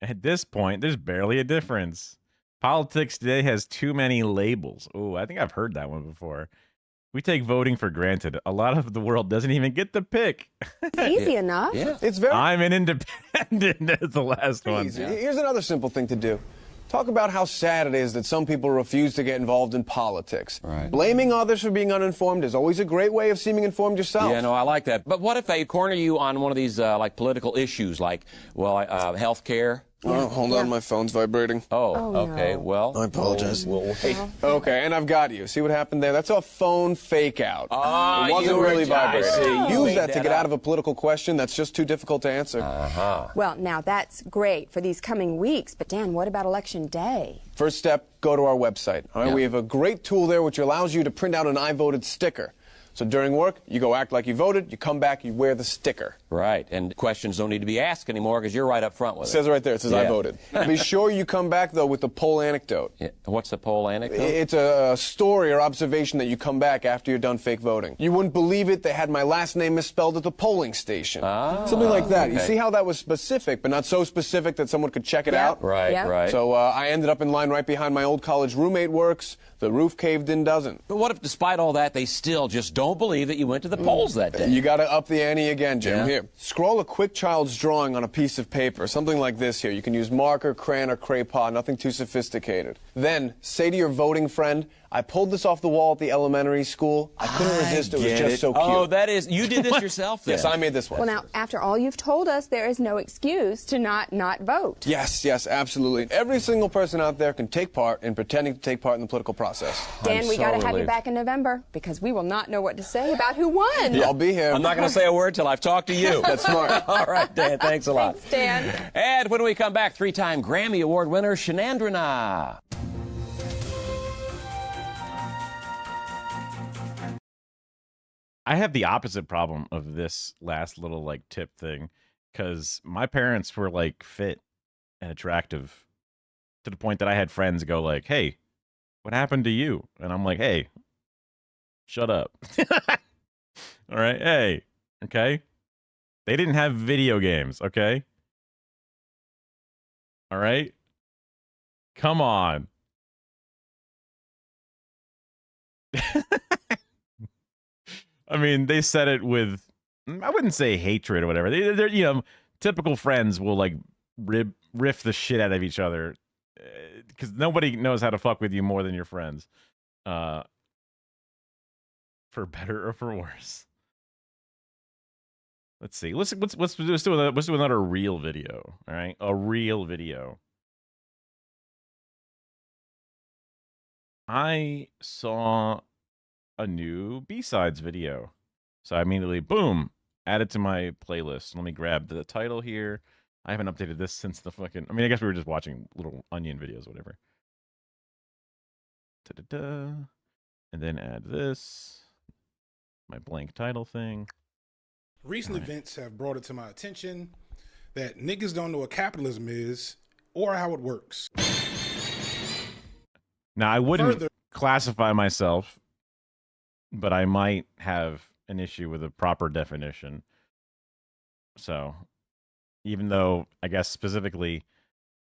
At this point, there's barely a difference. Politics today has too many labels. Oh, I think I've heard that one before. We take voting for granted. A lot of the world doesn't even get to pick. It's easy enough. Yeah. It's very I'm an independent as the last one. easy. Here's another simple thing to do. Talk about how sad it is that some people refuse to get involved in politics. Right. Blaming others for being uninformed is always a great way of seeming informed yourself. Yeah, no, I like that. But what if they corner you on one of these like political issues, like health care? Oh, hold on, my phone's vibrating. Oh, okay. Well, I apologize. We'll wait. Okay, and I've got you. See what happened there? That's a phone fake out. Ah, it wasn't you were really I see. vibrating. You Use made that to that get up. out of a political question that's just too difficult to answer. Well, now that's great for these coming weeks, but Dan, what about Election Day? First step, go to our website. All right, we have a great tool there which allows you to print out an I voted sticker. So during work, you go act like you voted, you come back, you wear the sticker. Right, and questions don't need to be asked anymore because you're right up front with It it. says right there, it says I Yeah. voted. Be sure you come back, though, with the poll anecdote. Yeah. What's the poll anecdote? It's a story or observation that you come back after you're done fake voting. You wouldn't believe it, they had my last name misspelled at the polling station. Something like that. You okay. see how that was specific, but not so specific that someone could check it out? Right, right. So I ended up in line right behind my old college roommate works. The roof caved in doesn't. But what if, despite all that, they still just don't believe that you went to the polls that day? You got to up the ante again, Jim. Yeah. Here, scroll a quick child's drawing on a piece of paper, something like this here. You can use marker, crayon, or crayons, nothing too sophisticated. Then, say to your voting friend, I pulled this off the wall at the elementary school. I couldn't resist. It was just so cute. Oh, that is, you did this yourself then? Yes, I made this one. Well, now, after all you've told us, there is no excuse to not vote. Yes, absolutely. Every single person out there can take part in pretending to take part in the political process. Dan, we got to have you back in November because we will not know what to say about who won. I'll be here. I'm not going to say a word till I've talked to you. That's smart. All right, Dan, thanks a lot. Thanks, Dan. And when we come back, three-time Grammy Award winner Shenandrana. I have the opposite problem of this last little like tip thing because my parents were like fit and attractive to the point that I had friends go like, "Hey, what happened to you?" And I'm like, "Hey, shut up." All right, hey, okay. They didn't have video games, okay? All right, come on. I mean, they said it with, I wouldn't say hatred or whatever. They're typical friends will like riff the shit out of each other because nobody knows how to fuck with you more than your friends, for better or for worse. Let's see. Let's do another real video. All right, a real video. I saw a new B-sides video. So I immediately, boom, add it to my playlist. Let me grab the title here. I haven't updated this since the fucking, I mean, I guess we were just watching little Onion videos or whatever. Da-da-da. And then add this, my blank title thing. Recent events have brought it to my attention that niggas don't know what capitalism is or how it works. Now, I wouldn't classify myself, but I might have an issue with a proper definition. So, even though I guess specifically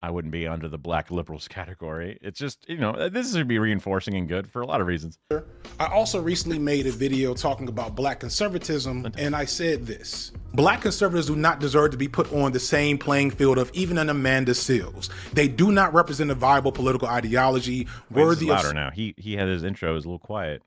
I wouldn't be under the black liberals category, it's just, this should be reinforcing and good for a lot of reasons. I also recently made a video talking about black conservatism, and I said this. Black conservatives do not deserve to be put on the same playing field of even an Amanda Seales. They do not represent a viable political ideology worthy louder now. He had his intro, was a little quiet.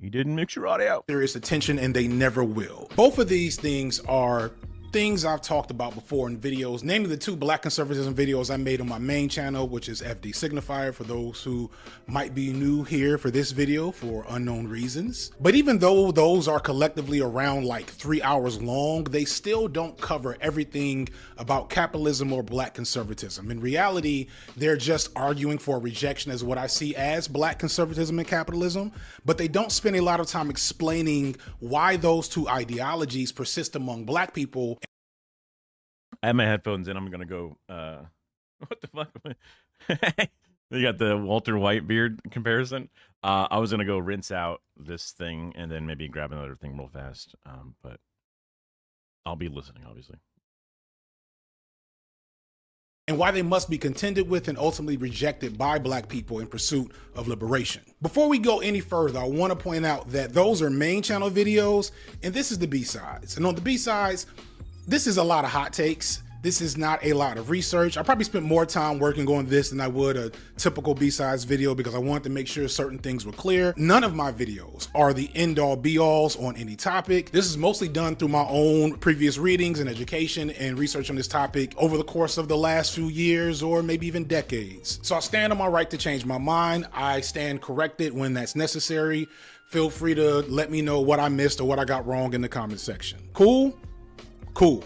You didn't mix your audio. Serious attention, and they never will. Both of these things are things I've talked about before in videos, namely the 2 black conservatism videos I made on my main channel, which is FD Signifier, for those who might be new here for this video for unknown reasons. But even though those are collectively around like 3 hours long, they still don't cover everything about capitalism or black conservatism. In reality, they're just arguing for rejection as what I see as black conservatism and capitalism, but they don't spend a lot of time explaining why those 2 ideologies persist among black people. I have my headphones in. I'm gonna go. What the fuck? You got the Walter Whitebeard comparison. I was gonna go rinse out this thing and then maybe grab another thing real fast. But I'll be listening, obviously. And why they must be contended with and ultimately rejected by black people in pursuit of liberation. Before we go any further, I want to point out that those are main channel videos, and this is the B-sides. And on the B-sides, this is a lot of hot takes. This is not a lot of research. I probably spent more time working on this than I would a typical B-sides video because I wanted to make sure certain things were clear. None of my videos are the end-all be-alls on any topic. This is mostly done through my own previous readings and education and research on this topic over the course of the last few years or maybe even decades. So I stand on my right to change my mind. I stand corrected when that's necessary. Feel free to let me know what I missed or what I got wrong in the comment section. Cool? Cool.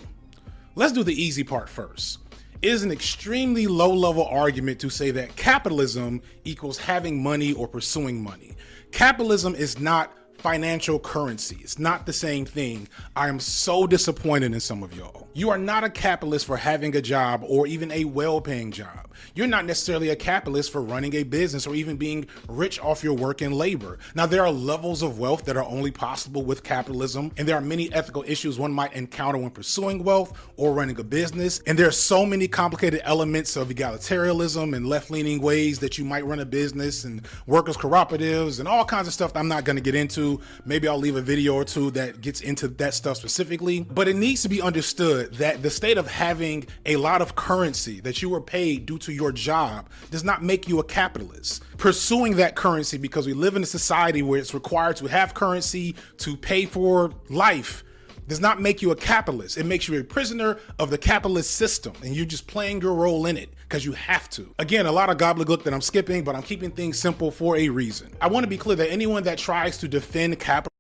Let's do the easy part first. It is an extremely low-level argument to say that capitalism equals having money or pursuing money. Capitalism is not financial currency. It's not the same thing. I am so disappointed in some of y'all. You are not a capitalist for having a job or even a well-paying job. You're not necessarily a capitalist for running a business or even being rich off your work and labor. Now, there are levels of wealth that are only possible with capitalism, and there are many ethical issues one might encounter when pursuing wealth or running a business. And there are so many complicated elements of egalitarianism and left-leaning ways that you might run a business and workers' cooperatives and all kinds of stuff that I'm not going to get into. Maybe I'll leave a video or 2 that gets into that stuff specifically. But it needs to be understood that the state of having a lot of currency that you were paid due to your job does not make you a capitalist. Pursuing that currency because we live in a society where it's required to have currency to pay for life does not make you a capitalist. It makes you a prisoner of the capitalist system, and you're just playing your role in it because you have to. Again, a lot of gobbledygook that I'm skipping, but I'm keeping things simple for a reason. I want to be clear that anyone that tries to defend capital,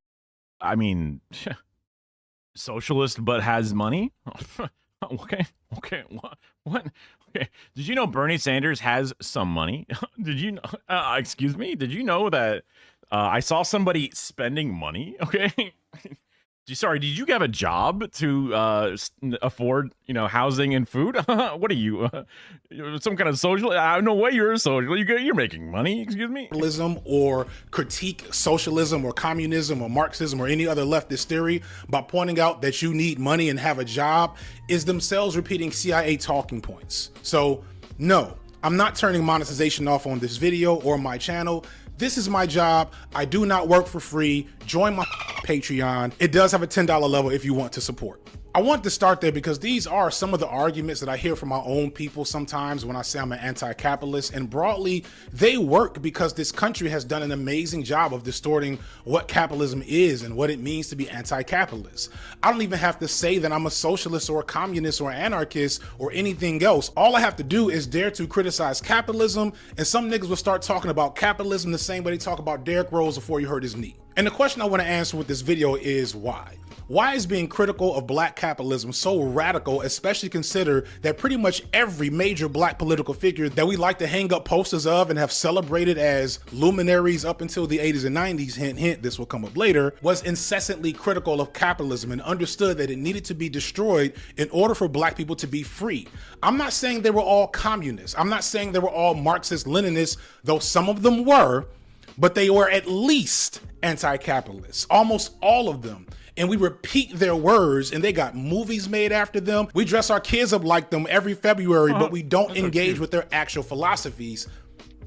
I mean, socialist but has money. Okay, what? Okay, did you know Bernie Sanders has some money? Did you know? Excuse me. Did you know that I saw somebody spending money? Okay. Sorry, did you have a job to afford, housing and food? What are you, some kind of social? No way you're a social. You're making money, excuse me? Or critique socialism or communism or Marxism or any other leftist theory by pointing out that you need money and have a job is themselves repeating CIA talking points. So no, I'm not turning monetization off on this video or my channel. This is my job. I do not work for free. Join my Patreon. It does have a $10 level if you want to support. I want to start there because these are some of the arguments that I hear from my own people sometimes when I say I'm an anti-capitalist, and broadly, they work because this country has done an amazing job of distorting what capitalism is and what it means to be anti-capitalist. I don't even have to say that I'm a socialist or a communist or anarchist or anything else. All I have to do is dare to criticize capitalism, and some niggas will start talking about capitalism the same way they talk about Derrick Rose before he hurt his knee. And the question I want to answer with this video is why? Why is being critical of black capitalism so radical, especially consider that pretty much every major black political figure that we like to hang up posters of and have celebrated as luminaries up until the 80s and 90s, hint, hint, this will come up later, was incessantly critical of capitalism and understood that it needed to be destroyed in order for black people to be free. I'm not saying they were all communists. I'm not saying they were all Marxist Leninists, though some of them were, but they were at least anti-capitalists, almost all of them. And we repeat their words, and they got movies made after them. We dress our kids up like them every February, but we don't engage with their actual philosophies.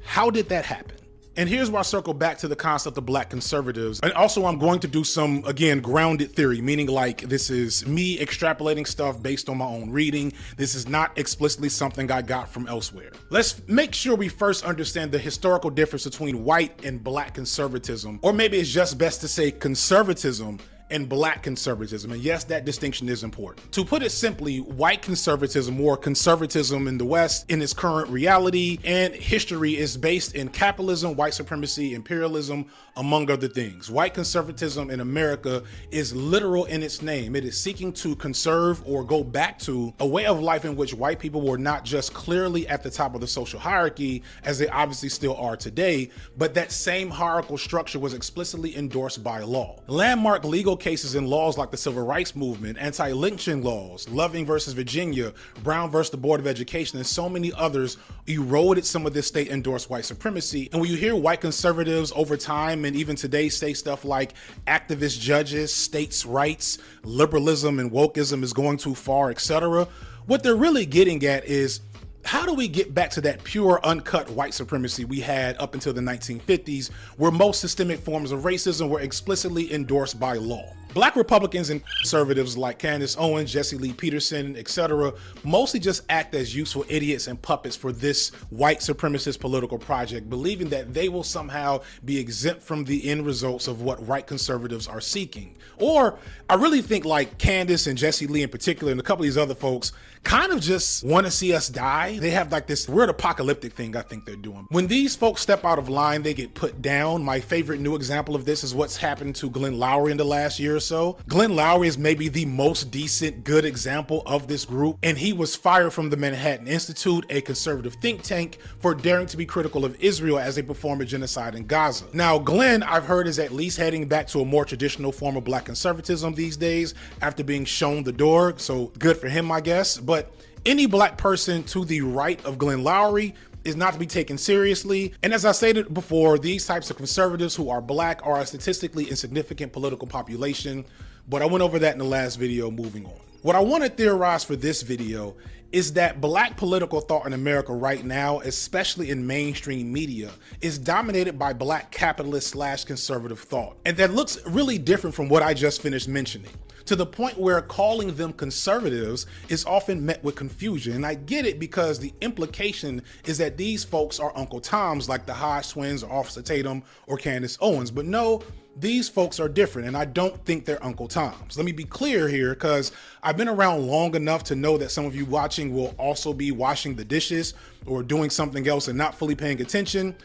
How did that happen? And here's where I circle back to the concept of black conservatives. And also I'm going to do some, again, grounded theory, meaning like this is me extrapolating stuff based on my own reading. This is not explicitly something I got from elsewhere. Let's make sure we first understand the historical difference between white and black conservatism, or maybe it's just best to say conservatism and black conservatism. And yes, that distinction is important. To put it simply, white conservatism, or conservatism in the West in its current reality and history, is based in capitalism, white supremacy, imperialism, among other things. White conservatism in America is literal in its name. It is seeking to conserve or go back to a way of life in which white people were not just clearly at the top of the social hierarchy, as they obviously still are today, but that same hierarchical structure was explicitly endorsed by law. Landmark legal cases and laws like the Civil Rights Movement, anti-lynching laws, Loving versus Virginia, Brown versus the Board of Education, and so many others eroded some of this state-endorsed white supremacy. And when you hear white conservatives over time and even today say stuff like activist judges, states' rights, liberalism and wokeism is going too far, etc., what they're really getting at is, how do we get back to that pure, uncut white supremacy we had up until the 1950s, where most systemic forms of racism were explicitly endorsed by law? Black Republicans and conservatives like Candace Owens, Jesse Lee Peterson, etc., mostly just act as useful idiots and puppets for this white supremacist political project, believing that they will somehow be exempt from the end results of what white conservatives are seeking. Or I really think like Candace and Jesse Lee in particular, and a couple of these other folks, kind of just want to see us die. They have like this weird apocalyptic thing I think they're doing. When these folks step out of line, they get put down. My favorite new example of this is what's happened to Glenn Loury in the last year or so. Glenn Loury is maybe the most decent, good example of this group, and he was fired from the Manhattan Institute, a conservative think tank, for daring to be critical of Israel as they perform a genocide in Gaza. Now, Glenn, I've heard, is at least heading back to a more traditional form of black conservatism these days after being shown the door, so good for him, I guess. But any black person to the right of Glenn Loury is not to be taken seriously. And as I stated before, these types of conservatives who are black are a statistically insignificant political population, but I went over that in the last video. Moving on. What I want to theorize for this video is that black political thought in America right now, especially in mainstream media, is dominated by black capitalist / conservative thought. And that looks really different from what I just finished mentioning, to the point where calling them conservatives is often met with confusion. And I get it, because the implication is that these folks are Uncle Toms like the Hodge twins or Officer Tatum or Candace Owens. But no, these folks are different, and I don't think they're Uncle Toms. Let me be clear here, because I've been around long enough to know that some of you watching will also be washing the dishes or doing something else and not fully paying attention.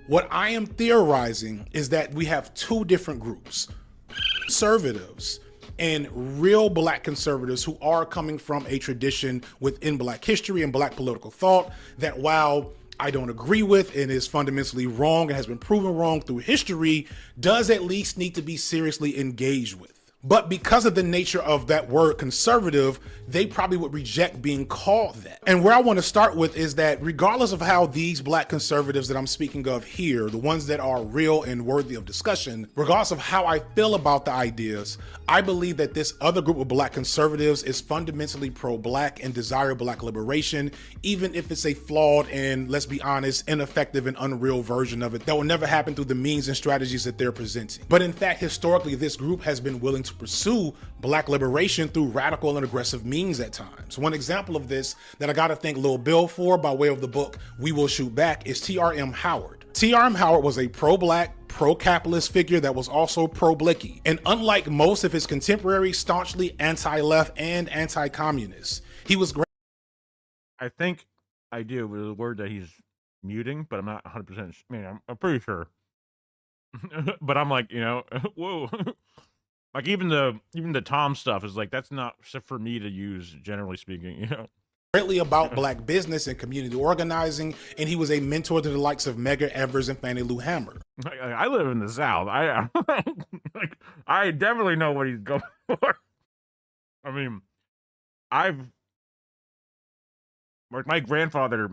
What I am theorizing is that we have two different groups: conservatives and real black conservatives who are coming from a tradition within black history and black political thought that, while I don't agree with and is fundamentally wrong and has been proven wrong through history, does at least need to be seriously engaged with. But because of the nature of that word conservative, they probably would reject being called that. And where I want to start with is that regardless of how these black conservatives that I'm speaking of here, the ones that are real and worthy of discussion, regardless of how I feel about the ideas, I believe that this other group of black conservatives is fundamentally pro-black and desire black liberation, even if it's a flawed and, let's be honest, ineffective and unreal version of it that will never happen through the means and strategies that they're presenting. But in fact, historically, this group has been willing to pursue black liberation through radical and aggressive means at times. One example of this that I gotta thank Lil Bill for, by way of the book We Will Shoot Back, is T.R.M. Howard. T.R.M. Howard was a pro-black, pro-capitalist figure that was also pro-blicky. And unlike most of his contemporaries, staunchly anti-left and anti-communist. He was great. I think I do with the word that he's muting, but I'm not 100%. I mean, I'm pretty sure. But I'm like, whoa. Like even the Tom stuff is like, that's not for me to use, generally speaking, Greatly about black business and community organizing, and he was a mentor to the likes of Medgar Evers and Fannie Lou Hamer. I live in the South. I definitely know what he's going for. I mean, my grandfather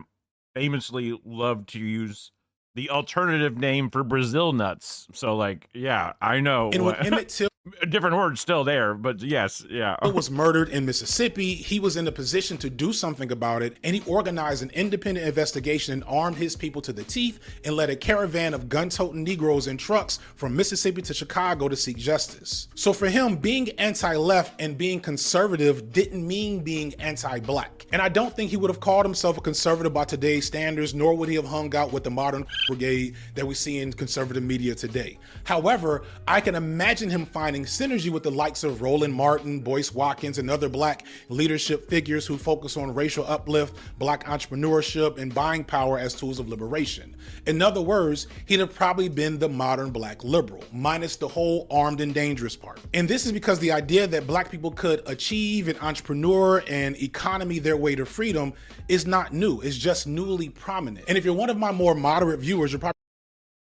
famously loved to use the alternative name for Brazil nuts. So yeah, I know. And when Emmett Till A different word still there, but yes, yeah. Was murdered in Mississippi. He was in a position to do something about it, and he organized an independent investigation and armed his people to the teeth and led a caravan of gun-toting Negroes in trucks from Mississippi to Chicago to seek justice. So for him, being anti-left and being conservative didn't mean being anti-black. And I don't think he would have called himself a conservative by today's standards, nor would he have hung out with the modern brigade that we see in conservative media today. However, I can imagine him finding synergy with the likes of Roland Martin, Boyce Watkins, and other black leadership figures who focus on racial uplift, black entrepreneurship, and buying power as tools of liberation. In other words, he'd have probably been the modern black liberal, minus the whole armed and dangerous part. And this is because the idea that black people could achieve an entrepreneur and economy their way to freedom is not new. It's just newly prominent. And if you're one of my more moderate viewers, you're probably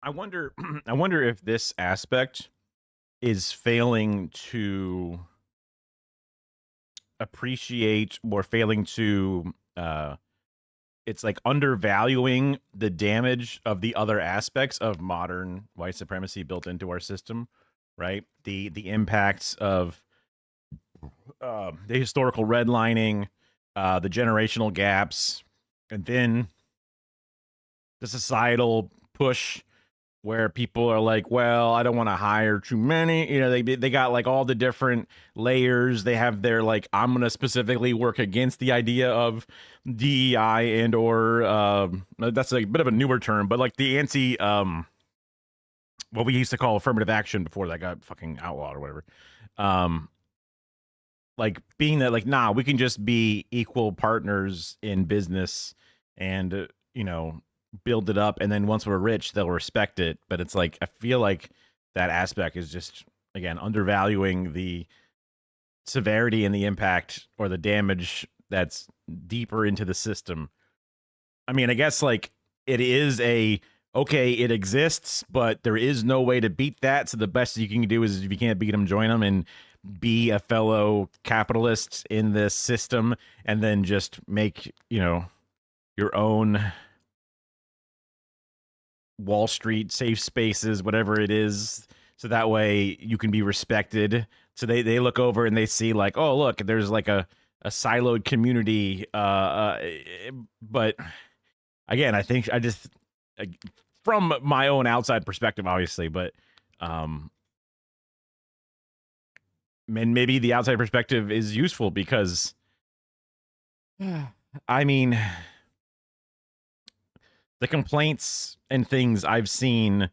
I wonder if this aspect is failing to appreciate or failing to it's like undervaluing the damage of the other aspects of modern white supremacy built into our system, right? The impacts of the historical redlining, the generational gaps, and then the societal push where people are like, well, I don't want to hire too many. You know, they got like all the different layers. They have their like, I'm going to specifically work against the idea of DEI and or that's a bit of a newer term, but like the anti, what we used to call affirmative action before that got fucking outlawed or whatever. Like being that like, nah, we can just be equal partners in business and, you know, build it up, and then once we're rich they'll respect it. But it's like I feel like that aspect is just again undervaluing the severity and the impact or the damage that's deeper into the system. I mean, I guess like it is okay, it exists, but there is no way to beat that, so the best you can do is if you can't beat them, join them and be a fellow capitalist in this system, and then just make, you know, your own Wall Street safe spaces, whatever it is, so that way you can be respected. So they look over and they see like, oh look, there's like a siloed community. But again, I think I just from my own outside perspective, obviously, but and maybe the outside perspective is useful because I mean, the complaints and things I've seen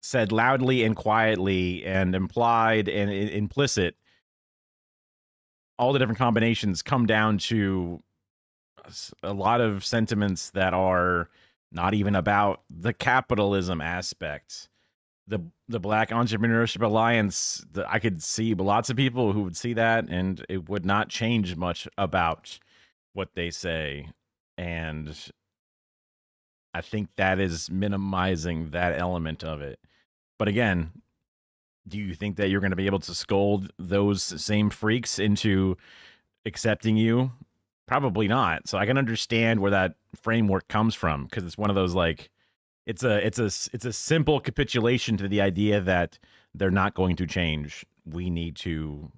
said loudly and quietly and implied and implicit, all the different combinations come down to a lot of sentiments that are not even about the capitalism aspect. The Black Entrepreneurship Alliance, I could see lots of people who would see that and it would not change much about what they say. And I think that is minimizing that element of it. But again, do you think that you're going to be able to scold those same freaks into accepting you? Probably not. So I can understand where that framework comes from, because it's one of those like it's a simple capitulation to the idea that they're not going to change. We need to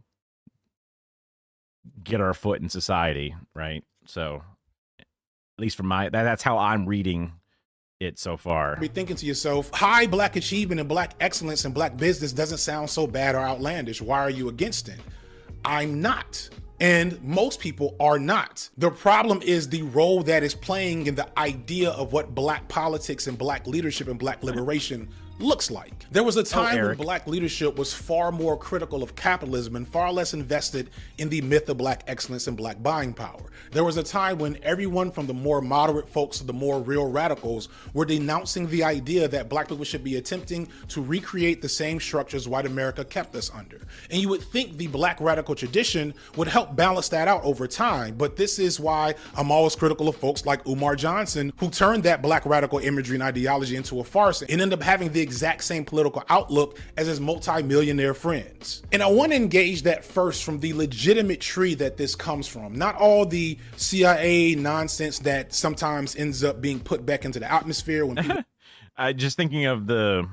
get our foot in society, right? So at least from that's how I'm reading it so far. Be thinking to yourself, high black achievement and black excellence and black business doesn't sound so bad or outlandish. Why are you against it? I'm not. And most people are not. The problem is the role that is playing in the idea of what black politics and black leadership and black liberation looks like. There was a time when black leadership was far more critical of capitalism and far less invested in the myth of black excellence and black buying power. There was a time when everyone from the more moderate folks to the more real radicals were denouncing the idea that black people should be attempting to recreate the same structures white America kept us under. And you would think the black radical tradition would help balance that out over time, but this is why I'm always critical of folks like Umar Johnson, who turned that black radical imagery and ideology into a farce and ended up having the exact same political outlook as his multi-millionaire friends. And I want to engage that first from the legitimate tree that this comes from, not all the CIA nonsense that sometimes ends up being put back into the atmosphere when people just thinking of the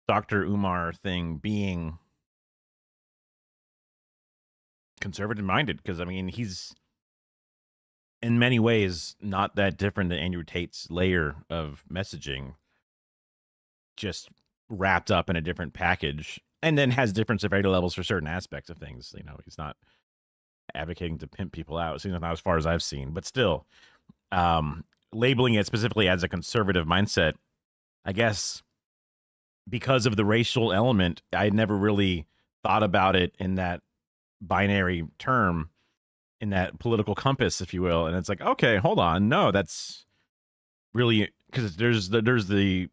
Dr. Umar thing being conservative minded, because I mean he's in many ways not that different than Andrew Tate's layer of messaging, just wrapped up in a different package, and then has different severity levels for certain aspects of things. You know, he's not advocating to pimp people out, so not as far as I've seen, but still, labeling it specifically as a conservative mindset, I guess, because of the racial element, I had never really thought about it in that binary term, in that political compass, if you will. And it's like, okay, hold on, no, that's really, because there's the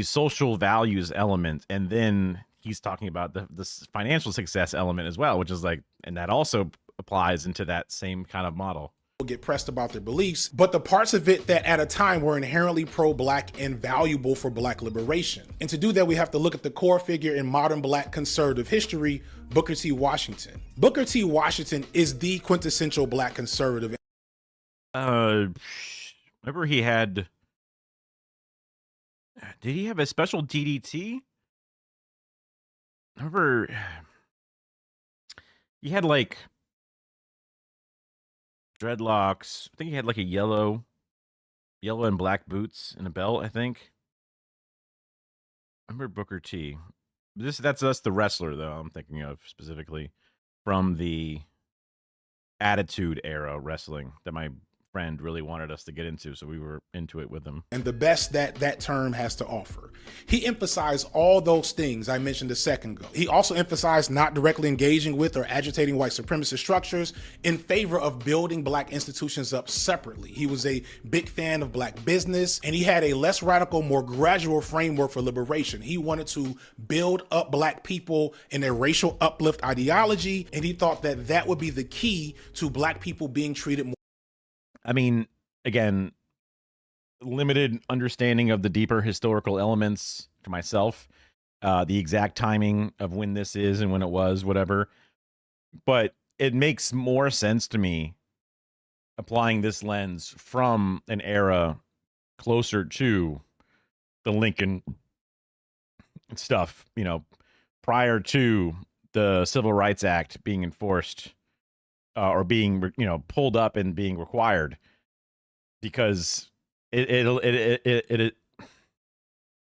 social values element, and then he's talking about the financial success element as well, which is like, and that also applies into that same kind of model. Get pressed about their beliefs, but the parts of it that at a time were inherently pro-black and valuable for black liberation. And to do that, we have to look at the core figure in modern black conservative history, Booker T. Washington. Booker T. Washington is the quintessential black conservative. Remember he had, did he have a special DDT? I remember he had like dreadlocks. I think he had like a yellow and black boots and a belt, I think. I remember Booker T. That's the wrestler though I'm thinking of specifically from the Attitude Era wrestling that my friend really wanted us to get into, so we were into it with him. And the best that term has to offer. He emphasized all those things I mentioned a second ago. He also emphasized not directly engaging with or agitating white supremacist structures in favor of building black institutions up separately. He was a big fan of black business, and he had a less radical, more gradual framework for liberation. He wanted to build up black people in a racial uplift ideology, and he thought that that would be the key to black people being treated more. I mean, again, limited understanding of the deeper historical elements for myself, the exact timing of when this is and when it was, whatever. But it makes more sense to me applying this lens from an era closer to the Lincoln stuff, you know, prior to the Civil Rights Act being enforced. Or being, you know, pulled up and being required, because it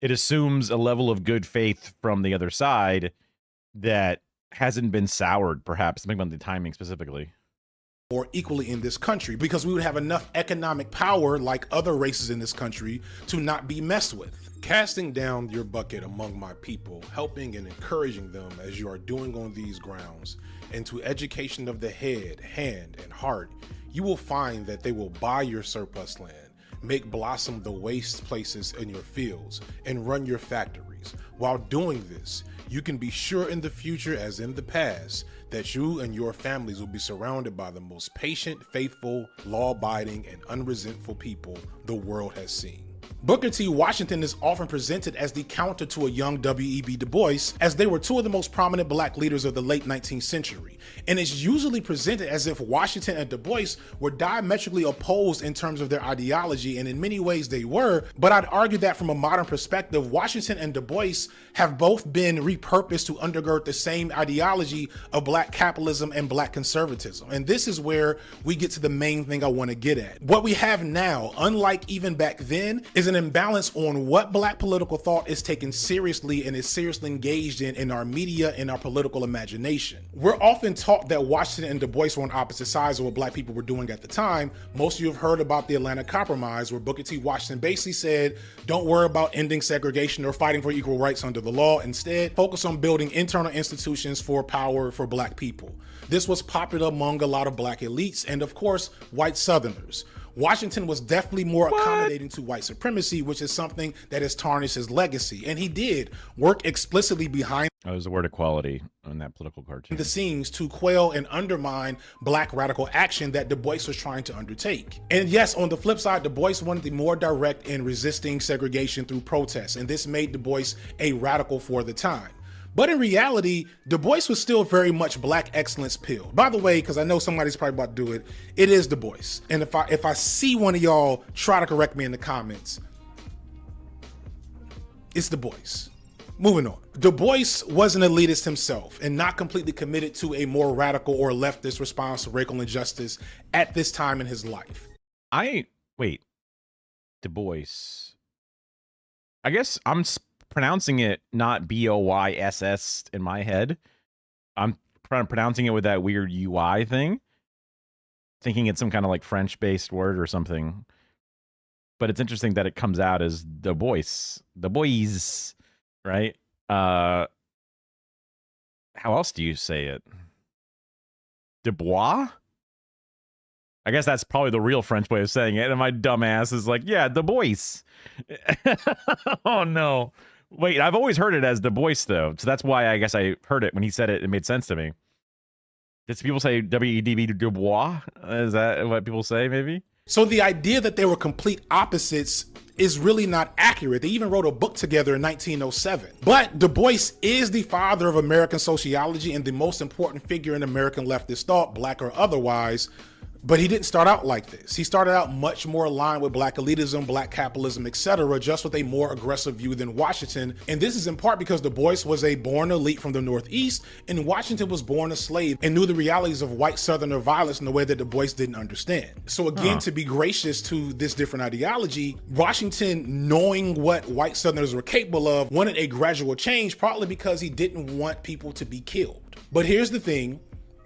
assumes a level of good faith from the other side that hasn't been soured, perhaps. Think about the timing specifically. More equally in this country, because we would have enough economic power, like other races in this country, to not be messed with. Casting down your bucket among my people, helping and encouraging them as you are doing on these grounds, and to education of the head, hand, and heart, you will find that they will buy your surplus land, make blossom the waste places in your fields, and run your factories. While doing this, you can be sure in the future, as in the past, that you and your families will be surrounded by the most patient, faithful, law-abiding, and unresentful people the world has seen. Booker T. Washington is often presented as the counter to a young W.E.B. Du Bois, as they were two of the most prominent black leaders of the late 19th century. And it's usually presented as if Washington and Du Bois were diametrically opposed in terms of their ideology, and in many ways they were, but I'd argue that from a modern perspective, Washington and Du Bois have both been repurposed to undergird the same ideology of black capitalism and black conservatism. And this is where we get to the main thing I want to get at. What we have now, unlike even back then, is an imbalance on what black political thought is taken seriously and is seriously engaged in our media and our political imagination. We're often taught that Washington and Du Bois were on opposite sides of what black people were doing at the time. Most of you have heard about the Atlanta Compromise, where Booker T. Washington basically said, don't worry about ending segregation or fighting for equal rights under the law. Instead, focus on building internal institutions for power for black people. This was popular among a lot of black elites and, of course, white Southerners. Washington was definitely more accommodating to white supremacy, which is something that has tarnished his legacy. And he did work explicitly behind the word equality on that political cartoon. The scenes to quell and undermine black radical action that Du Bois was trying to undertake. And yes, on the flip side, Du Bois wanted to be more direct in resisting segregation through protests, and this made Du Bois a radical for the time. But in reality, Du Bois was still very much black excellence pilled. By the way, because I know somebody's probably about to do it, it is Du Bois. And if I see one of y'all try to correct me in the comments, it's Du Bois. Moving on. Du Bois was an elitist himself and not completely committed to a more radical or leftist response to racial injustice at this time in his life. Wait. Du Bois. I guess I'm pronouncing it not B-O-Y-S-S in my head. I'm pronouncing it with that weird UI thing, thinking it's some kind of like French-based word or something. But it's interesting that it comes out as Du Bois. Du Bois, right? How else do you say it? Du Bois? I guess that's probably the real French way of saying it. And my dumb ass is like, yeah, Du Bois. Oh, no. Wait, I've always heard it as Du Bois, though. So that's why I guess I heard it when he said it. It made sense to me. Did people say W-E-D-B Du Bois? Is that what people say, maybe? So the idea that they were complete opposites is really not accurate. They even wrote a book together in 1907. But Du Bois is the father of American sociology and the most important figure in American leftist thought, black or otherwise. But he didn't start out like this. He started out much more aligned with black elitism, black capitalism, etc., just with a more aggressive view than Washington. And this is in part because Du Bois was a born elite from the Northeast, and Washington was born a slave and knew the realities of white Southerner violence in a way that Du Bois didn't understand. So again, to be gracious to this different ideology, Washington, knowing what white Southerners were capable of, wanted a gradual change, partly because he didn't want people to be killed. But here's the thing.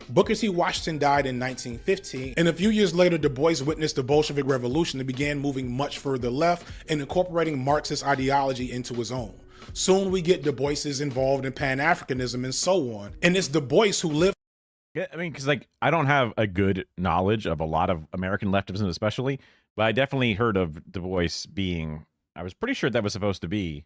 Booker T. Washington died in 1915, and a few years later, Du Bois witnessed the Bolshevik Revolution and began moving much further left and incorporating Marxist ideology into his own. Soon we get Du Bois's involved in Pan-Africanism and so on. And it's Du Bois who lived. Yeah, I mean, because like I don't have a good knowledge of a lot of American leftism, especially, but I definitely heard of Du Bois being. I was pretty sure that was supposed to be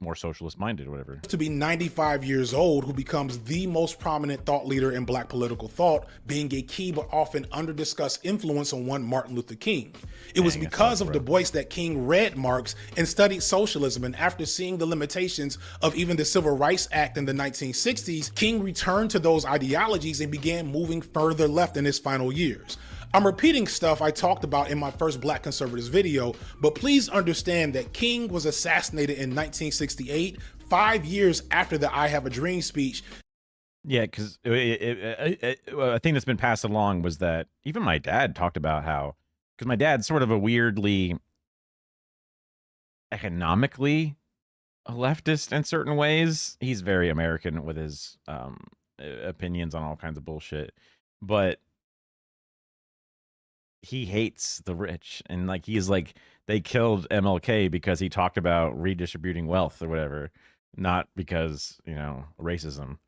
more socialist minded or whatever. To be 95 years old, who becomes the most prominent thought leader in black political thought, being a key but often under-discussed influence on one Martin Luther King. It was because of Du Bois that King read Marx and studied socialism, and after seeing the limitations of even the Civil Rights Act in the 1960s, King returned to those ideologies and began moving further left in his final years. I'm repeating stuff I talked about in my first Black Conservatives video, but please understand that King was assassinated in 1968, 5 years after the I Have a Dream speech. Yeah, because a thing that's been passed along was that even my dad talked about how, because my dad's sort of a weirdly economically a leftist in certain ways. He's very American with his opinions on all kinds of bullshit, but he hates the rich, and like he's like, they killed MLK because he talked about redistributing wealth or whatever, not because, you know, racism.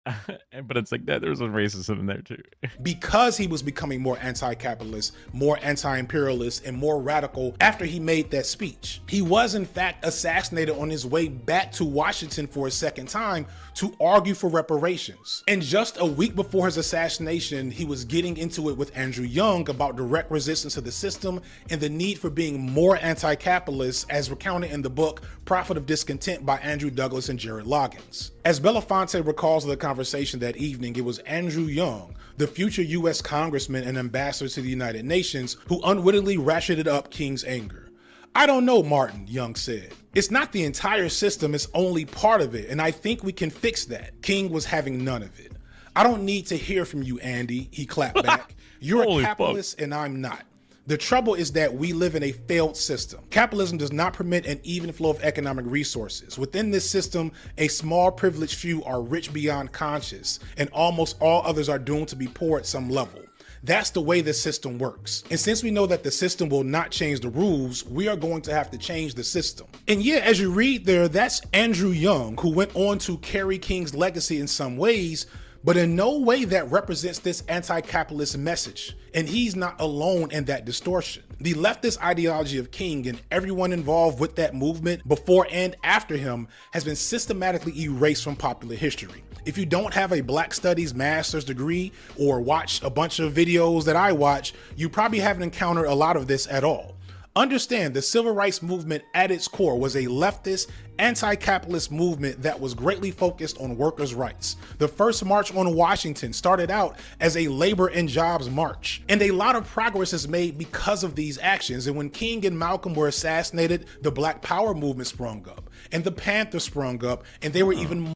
But it's like that there's some racism in there too. Because he was becoming more anti-capitalist, more anti-imperialist, and more radical after he made that speech. He was in fact assassinated on his way back to Washington for a second time to argue for reparations. And just a week before his assassination, he was getting into it with Andrew Young about direct resistance to the system and the need for being more anti-capitalist, as recounted in the book Profit of Discontent by Andrew Douglas and Jared Loggins. As Belafonte recalls the conversation that evening, it was Andrew Young, the future U.S. congressman and ambassador to the United Nations, who unwittingly ratcheted up King's anger. "I don't know, Martin," Young said. "It's not the entire system, it's only part of it, and I think we can fix that." King was having none of it. "I don't need to hear from you, Andy," he clapped back. "You're a capitalist and I'm not. The trouble is that we live in a failed system. Capitalism does not permit an even flow of economic resources. Within this system, a small privileged few are rich beyond conscience, and almost all others are doomed to be poor at some level. That's the way the system works. And since we know that the system will not change the rules, we are going to have to change the system." And yeah, as you read there, that's Andrew Young, who went on to carry King's legacy in some ways, but in no way that represents this anti-capitalist message. And he's not alone in that distortion. The leftist ideology of King and everyone involved with that movement before and after him has been systematically erased from popular history. If you don't have a Black Studies master's degree or watch a bunch of videos that I watch, you probably haven't encountered a lot of this at all. Understand, the civil rights movement at its core was a leftist, anti-capitalist movement that was greatly focused on workers' rights. The first March on Washington started out as a labor and jobs march, and a lot of progress is made because of these actions. And when King and Malcolm were assassinated, the Black Power movement sprung up, and the Panthers sprung up, and they were even more.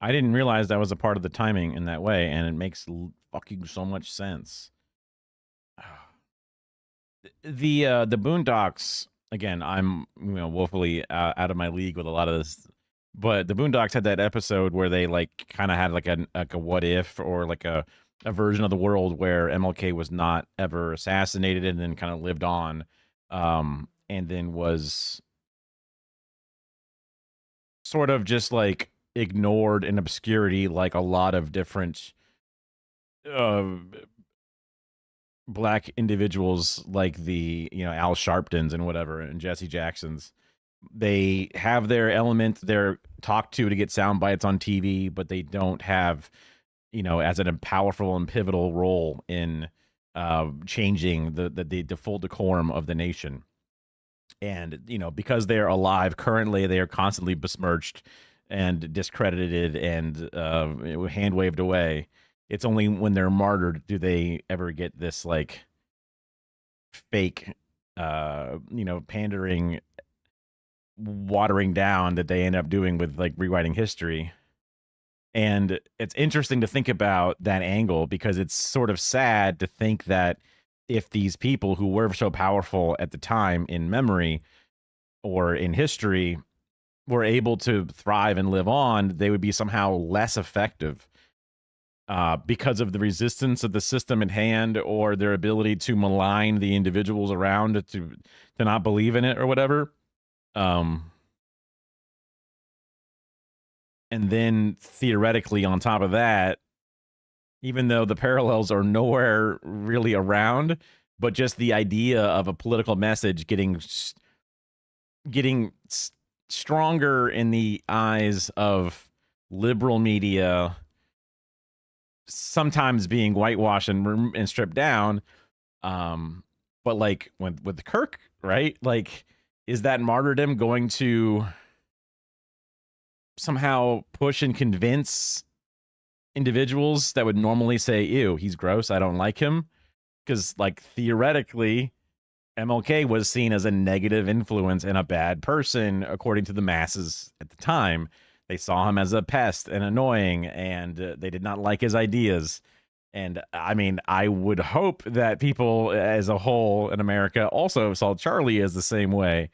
I didn't realize that was a part of the timing in that way, and it makes fucking so much sense. The Boondocks, again, I'm woefully out of my league with a lot of this, but the Boondocks had that episode where they like kind of had like a what if, or like a version of the world where MLK was not ever assassinated and then kind of lived on, and then was sort of just like ignored in obscurity, like a lot of different Black individuals, like the Al Sharptons and whatever, and Jesse Jacksons. They have their element, they're talked to get sound bites on TV, but they don't have as a powerful and pivotal role in changing the full decorum of the nation. And because they're alive currently, they are constantly besmirched and discredited and hand waved away. It's only when they're martyred do they ever get this like fake, pandering, watering down that they end up doing with like rewriting history. And it's interesting to think about that angle, because it's sort of sad to think that if these people who were so powerful at the time in memory or in history were able to thrive and live on, they would be somehow less effective. Because of the resistance of the system at hand, or their ability to malign the individuals around to not believe in it or whatever. And then theoretically on top of that, even though the parallels are nowhere really around, but just the idea of a political message getting stronger in the eyes of liberal media, sometimes being whitewashed and stripped down, but like with Kirk, right? Like, is that martyrdom going to somehow push and convince individuals that would normally say, ew, he's gross, I don't like him? Because like theoretically, MLK was seen as a negative influence and a bad person according to the masses at the time. They saw him as a pest and annoying, and they did not like his ideas. And I mean, I would hope that people as a whole in America also saw Charlie as the same way.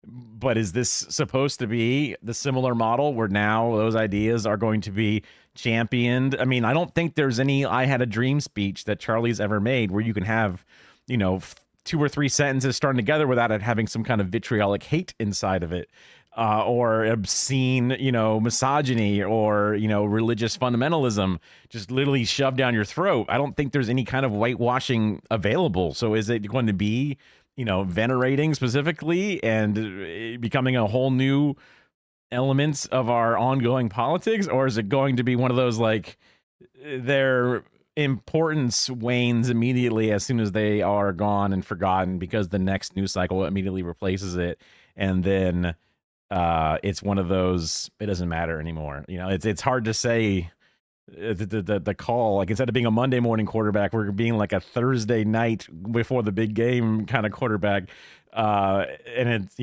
But is this supposed to be the similar model where now those ideas are going to be championed? I mean, I don't think there's any I had a dream speech that Charlie's ever made where you can have, 2 or 3 sentences starting together without it having some kind of vitriolic hate inside of it. Or obscene, misogyny or, religious fundamentalism just literally shoved down your throat. I don't think there's any kind of whitewashing available. So is it going to be, venerating specifically and becoming a whole new elements of our ongoing politics? Or is it going to be one of those, like, their importance wanes immediately as soon as they are gone and forgotten because the next news cycle immediately replaces it? And then it's one of those, it doesn't matter anymore. It's hard to say the call, like instead of being a Monday morning quarterback, we're being like a Thursday night before the big game kind of quarterback. And it's,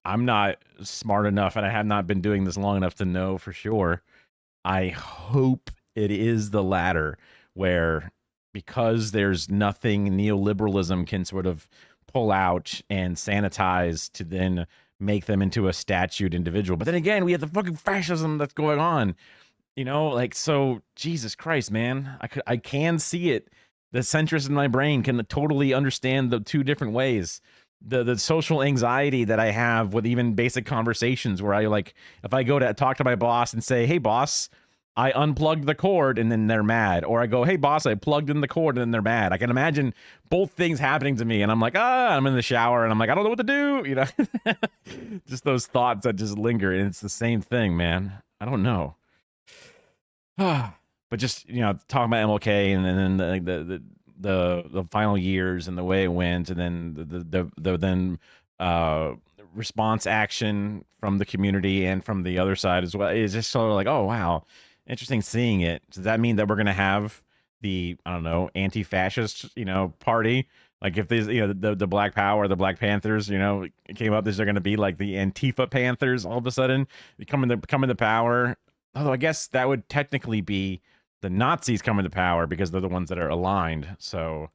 I'm not smart enough, and I have not been doing this long enough to know for sure. I hope it is the latter, where because there's nothing neoliberalism can sort of pull out and sanitize to then make them into a statued individual. But then again, we have the fucking fascism that's going on, so Jesus Christ, man, I can see it. The centrist in my brain can totally understand the two different ways. The social anxiety that I have with even basic conversations where I if I go to talk to my boss and say, hey boss, I unplugged the cord, and then they're mad. Or I go, hey boss, I plugged in the cord, and then they're mad. I can imagine both things happening to me. And I'm like, I'm in the shower and I'm like, I don't know what to do. Just those thoughts that just linger. And it's the same thing, man. I don't know. But just, talking about MLK and then the final years and the way it went, and then the response action from the community and from the other side as well. It's just sort of like, oh wow, interesting seeing it. Does that mean that we're gonna have the, I don't know, anti-fascist, party? Like if these, the Black Power, the Black Panthers, came up, they're gonna be like the Antifa Panthers all of a sudden coming to power. Although I guess that would technically be the Nazis coming to power because they're the ones that are aligned. So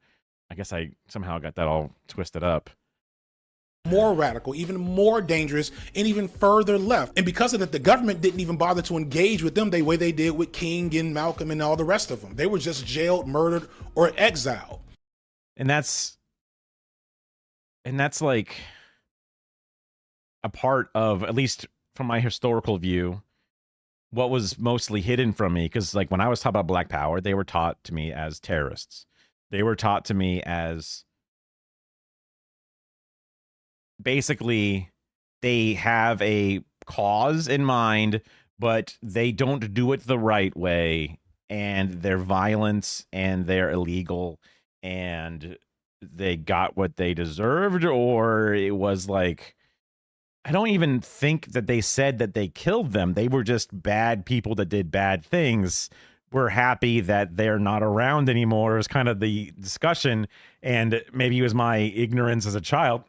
I guess I somehow got that all twisted up. More radical, even more dangerous, and even further left. And because of that, the government didn't even bother to engage with them the way they did with King and Malcolm and all the rest of them. They were just jailed, murdered, or exiled. And that's like a part of, at least from my historical view, what was mostly hidden from me. Because like when I was taught about Black Power, they were taught to me as terrorists. They were taught to me as basically they have a cause in mind, but they don't do it the right way, and they're violent and they're illegal, and they got what they deserved. Or it was like, I don't even think that they said that they killed them. They were just bad people that did bad things. We're happy that they're not around anymore is kind of the discussion. And maybe it was my ignorance as a child,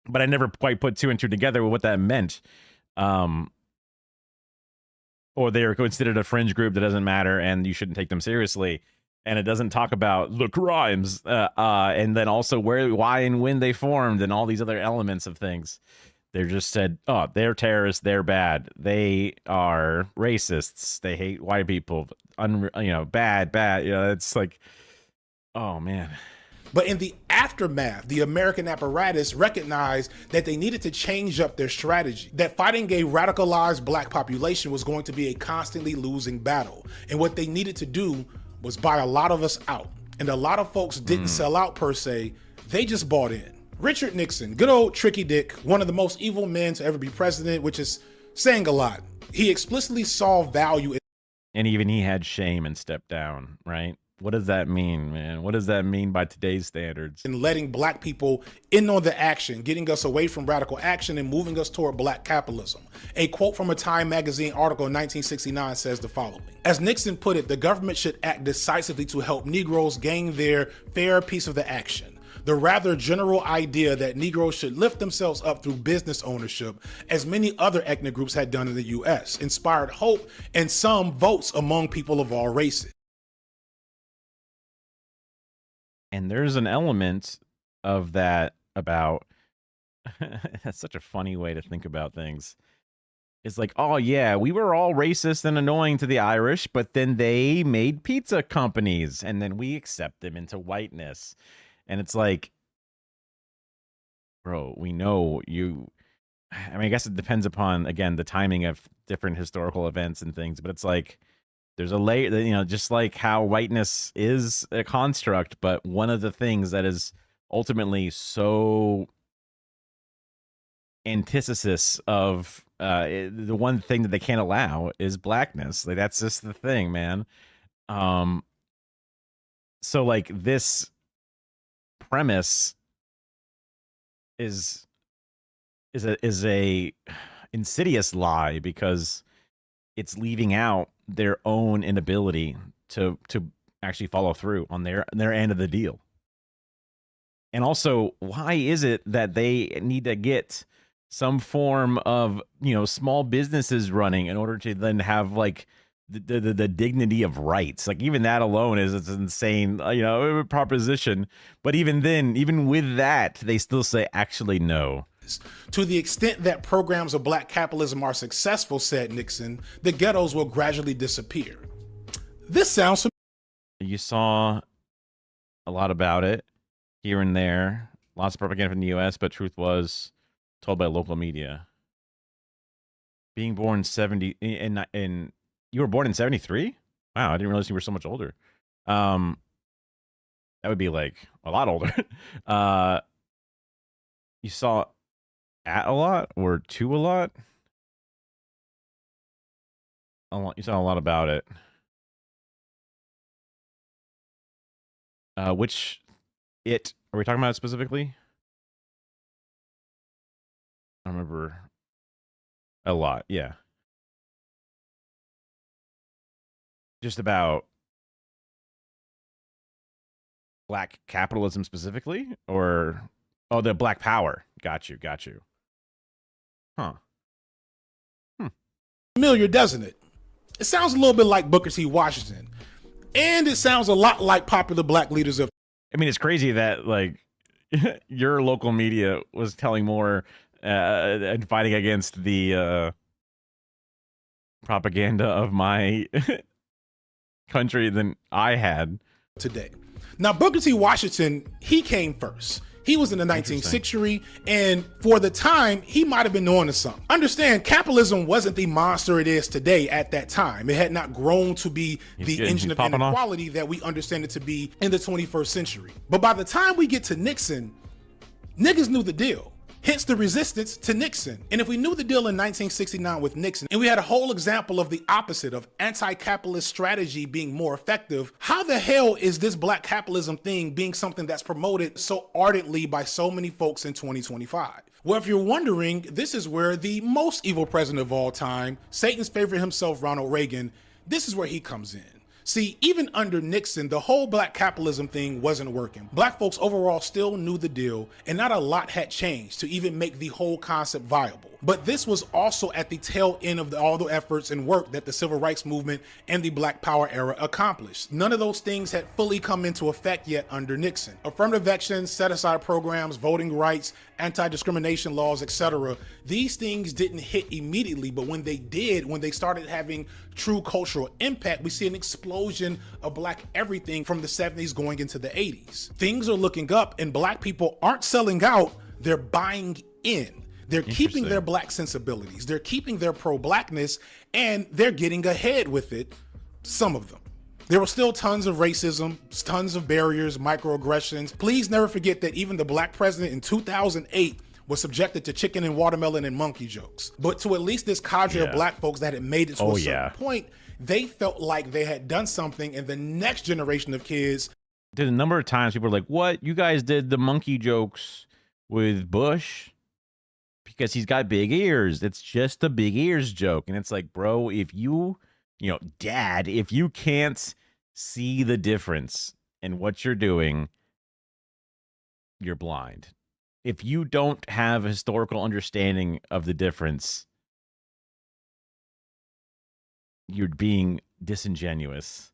but I never quite put two and two together with what that meant. Or they are considered a fringe group that doesn't matter and you shouldn't take them seriously. And it doesn't talk about the crimes, and then also where, why, and when they formed, and all these other elements of things. They're just said, oh, they're terrorists, they're bad, they are racists, they hate white people, bad. It's like, oh man. But in the aftermath, the American apparatus recognized that they needed to change up their strategy, that fighting a radicalized Black population was going to be a constantly losing battle. And what they needed to do was buy a lot of us out. And a lot of folks didn't sell out per se, they just bought in. Richard Nixon, good old tricky dick, one of the most evil men to ever be president, which is saying a lot. He explicitly saw value in— and even he had shame and stepped down, right? What does that mean, man? What does that mean by today's standards? And letting Black people in on the action, getting us away from radical action and moving us toward Black capitalism. A quote from a Time magazine article in 1969 says the following: as Nixon put it, the government should act decisively to help Negroes gain their fair piece of the action. The rather general idea that Negroes should lift themselves up through business ownership, as many other ethnic groups had done in the US, inspired hope and some votes among people of all races. And there's an element of that about, that's such a funny way to think about things. It's like, oh yeah, we were all racist and annoying to the Irish, but then they made pizza companies and then we accept them into whiteness. And it's like, bro, we know you. I mean, I guess it depends upon, again, the timing of different historical events and things, but it's like, there's a layer, just like how whiteness is a construct, but one of the things that is ultimately so antithesis of the one thing that they can't allow is blackness. Like, that's just the thing, man. So like this premise is a insidious lie because it's leaving out their own inability to actually follow through on their end of the deal. And also, why is it that they need to get some form of, small businesses running in order to then have like the dignity of rights? Like, even that alone is an insane, proposition. But even then, even with that, they still say, actually, no. To the extent that programs of Black capitalism are successful, said Nixon, the ghettos will gradually disappear. This sounds familiar. You saw a lot about it here and there. Lots of propaganda from the U.S., but truth was told by local media. Being born 70 in you were born in 73? Wow, I didn't realize you were so much older. That would be like a lot older. You saw at a lot or to a lot? You saw a lot about it. Which it are we talking about specifically? I remember a lot. Yeah. Just about black capitalism specifically, or the black power. Got you. Huh. Familiar, doesn't it? It sounds a little bit like Booker T. Washington, and it sounds a lot like popular black leaders of. I mean, it's crazy that like your local media was telling more and fighting against the propaganda of my country than I had today. Now, Booker T. Washington, he came first. He was in the 19th century, and for the time, he might have been on to something. Understand, capitalism wasn't the monster it is today at that time. It had not grown to be the engine of inequality that we understand it to be in the 21st century. But by the time we get to Nixon, niggas knew the deal. Hence the resistance to Nixon. And if we knew the deal in 1969 with Nixon, and we had a whole example of the opposite of anti-capitalist strategy being more effective, how the hell is this black capitalism thing being something that's promoted so ardently by so many folks in 2025? Well, if you're wondering, this is where the most evil president of all time, Satan's favorite himself, Ronald Reagan, this is where he comes in. See, even under Nixon, the whole black capitalism thing wasn't working. Black folks overall still knew the deal, and not a lot had changed to even make the whole concept viable. But this was also at the tail end of all the efforts and work that the civil rights movement and the Black Power era accomplished. None of those things had fully come into effect yet under Nixon. Affirmative action, set-aside programs, voting rights, anti-discrimination laws, etc. These things didn't hit immediately, but when they did, when they started having true cultural impact, we see an explosion of black everything from the 70s going into the 80s. Things are looking up, and black people aren't selling out, they're buying in. They're keeping their black sensibilities, they're keeping their pro-blackness, and they're getting ahead with it, some of them. There were still tons of racism, tons of barriers, microaggressions. Please never forget that even the black president in 2008 was subjected to chicken and watermelon and monkey jokes. But to at least this cadre of black folks that had made it to a certain point, they felt like they had done something, and the next generation of kids. Did a number of times people were like, what? You guys did the monkey jokes with Bush? Because he's got big ears. It's just a big ears joke. And it's like, bro, if you dad, if you can't see the difference in what you're doing, you're blind. If you don't have a historical understanding of the difference, you're being disingenuous.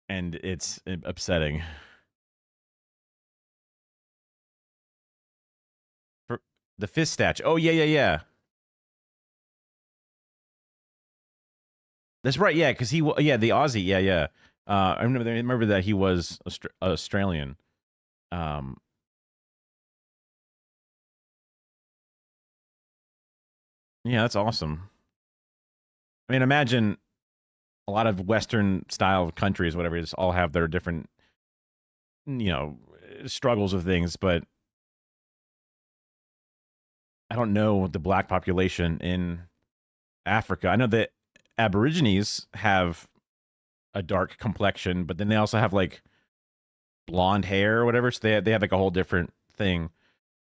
And it's upsetting. The fist statue. Oh, yeah. That's right, yeah, because the Aussie, yeah. I remember that he was Australian. Yeah, that's awesome. I mean, imagine a lot of Western-style countries, whatever, just all have their different, struggles with things, but I don't know the black population in Africa. I know that Aborigines have a dark complexion, but then they also have like blonde hair or whatever. So they have like a whole different thing.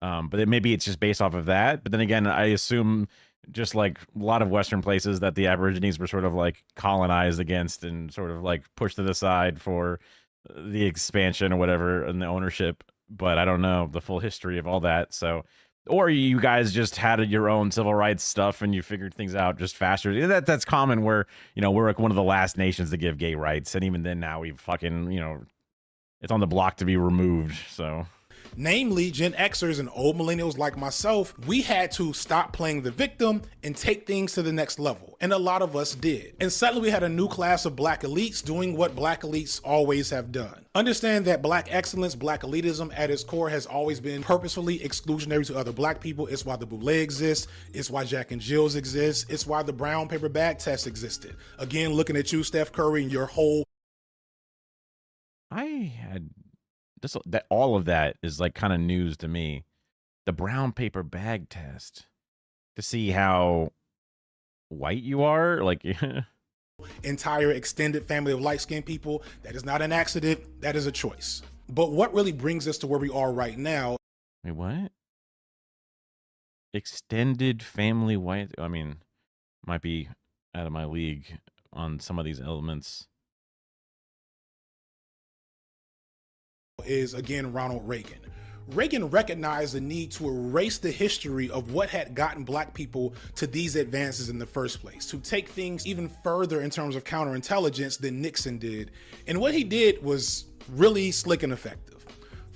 But maybe it's just based off of that. But then again, I assume just like a lot of Western places that the Aborigines were sort of like colonized against and sort of like pushed to the side for the expansion or whatever and the ownership. But I don't know the full history of all that. So. Or you guys just had your own civil rights stuff and you figured things out just faster. That's common where, we're like one of the last nations to give gay rights. And even then now we've fucking, it's on the block to be removed. So. Namely, Gen Xers and old millennials like myself, we had to stop playing the victim and take things to the next level. And a lot of us did. And suddenly we had a new class of black elites doing what black elites always have done. Understand that black excellence, black elitism at its core has always been purposefully exclusionary to other black people. It's why the boule exists. It's why Jack and Jill's exists. It's why the brown paper bag test existed. Again, looking at you, Steph Curry, and your whole... I had... that all of that is like kind of news to me. The brown paper bag test to see how white you are, like entire extended family of light-skinned people. That is not an accident. That is a choice. But what really brings us to where we are right now? Wait, what? Extended family white? I mean, might be out of my league on some of these elements. Is again Ronald Reagan. Reagan recognized the need to erase the history of what had gotten black people to these advances in the first place, to take things even further in terms of counterintelligence than Nixon did. And what he did was really slick and effective.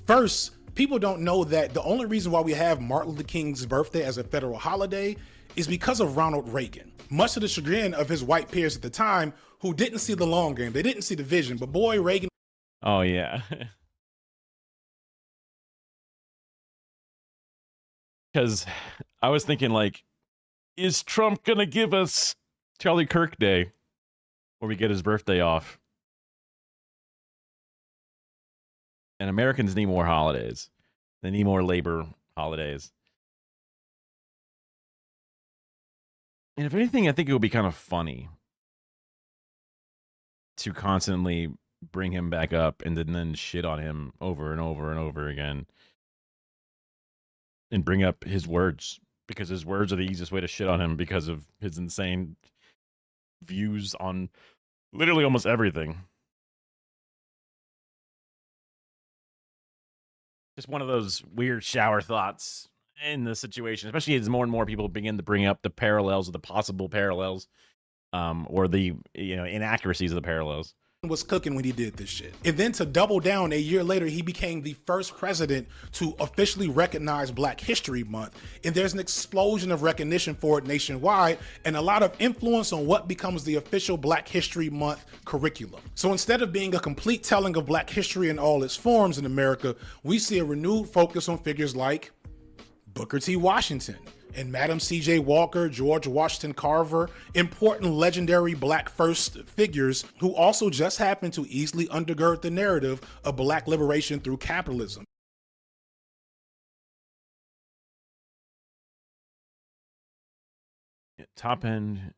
First, people don't know that the only reason why we have Martin Luther King's birthday as a federal holiday is because of Ronald Reagan, much to the chagrin of his white peers at the time who didn't see the long game. They didn't see the vision, but boy, Reagan. Oh, yeah. Because I was thinking, like, is Trump going to give us Charlie Kirk Day where we get his birthday off? And Americans need more holidays. They need more labor holidays. And if anything, I think it would be kind of funny to constantly bring him back up and then shit on him over and over and over again. And bring up his words, because his words are the easiest way to shit on him because of his insane views on literally almost everything. Just one of those weird shower thoughts in the situation, especially as more and more people begin to bring up the parallels or the possible parallels, or the inaccuracies of the parallels. Was cooking when he did this shit. And then to double down, a year later, he became the first president to officially recognize Black History Month. And there's an explosion of recognition for it nationwide and a lot of influence on what becomes the official Black History Month curriculum. So instead of being a complete telling of Black history in all its forms in America, we see a renewed focus on figures like Booker T. Washington and Madam C.J. Walker, George Washington Carver, important legendary Black first figures who also just happen to easily undergird the narrative of Black liberation through capitalism. Top end.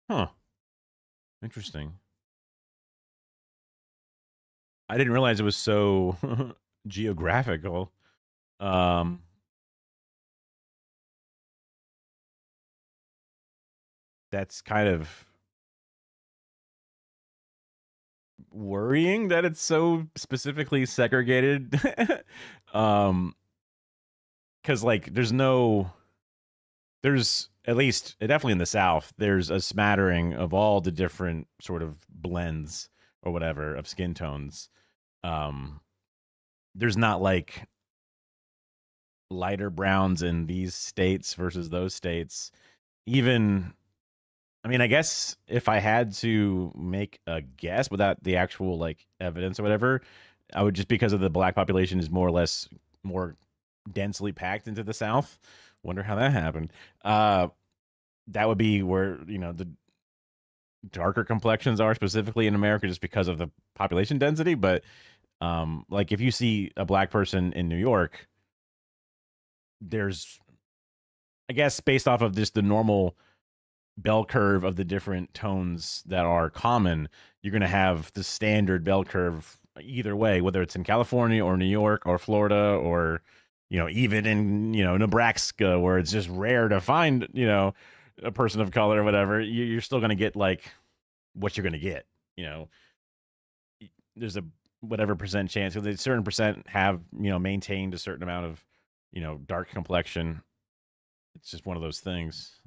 Huh. Interesting. I didn't realize it was so geographical. That's kind of worrying that it's so specifically segregated. Because like there's at least definitely in the South, there's a smattering of all the different sort of blends or whatever of skin tones. There's not like lighter browns in these states versus those states. Even, I mean, I guess if I had to make a guess without the actual like evidence or whatever, I would just, because of the Black population is more or less more densely packed into the South. Wonder how that happened. That would be where, the darker complexions are specifically in America just because of the population density. But like if you see a Black person in New York, there's, I guess, based off of just the normal bell curve of the different tones that are common, you're going to have the standard bell curve either way, whether it's in California or New York or Florida or, even in, Nebraska, where it's just rare to find, a person of color or whatever. You're still going to get like what you're going to get. There's a whatever percent chance, because a certain percent have, maintained a certain amount of, dark complexion. It's just one of those things.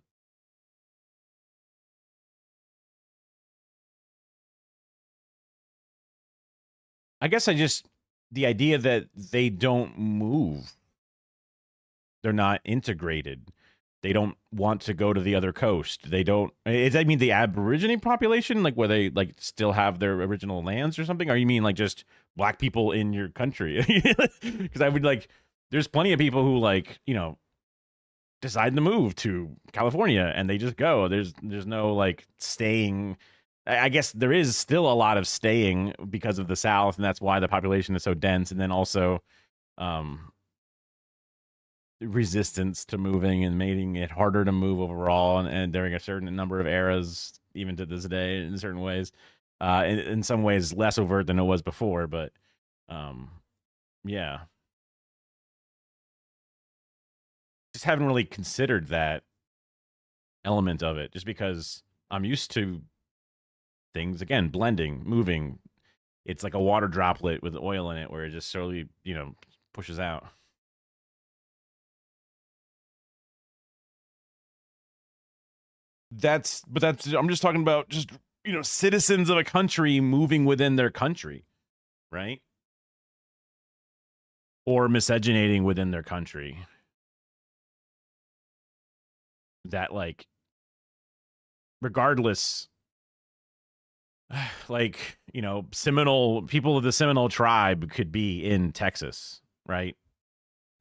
I guess the idea that they don't move, they're not integrated, they don't want to go to the other coast. They don't, is that mean the Aborigine population, like where they like still have their original lands or something? Or you mean like just Black people in your country? Because I would like, there's plenty of people who like, decide to move to California and they just go. There's no like staying. I guess there is still a lot of staying because of the South, and that's why the population is so dense. And then also, resistance to moving and making it harder to move overall, and during a certain number of eras, even to this day, in certain ways, in some ways less overt than it was before, but yeah, just haven't really considered that element of it, just because I'm used to things, again, blending, moving. It's like a water droplet with oil in it where it just slowly, pushes out. I'm just talking about just, citizens of a country moving within their country, right? Or miscegenating within their country. That, like, regardless, like, Seminole people of the Seminole tribe could be in Texas, right?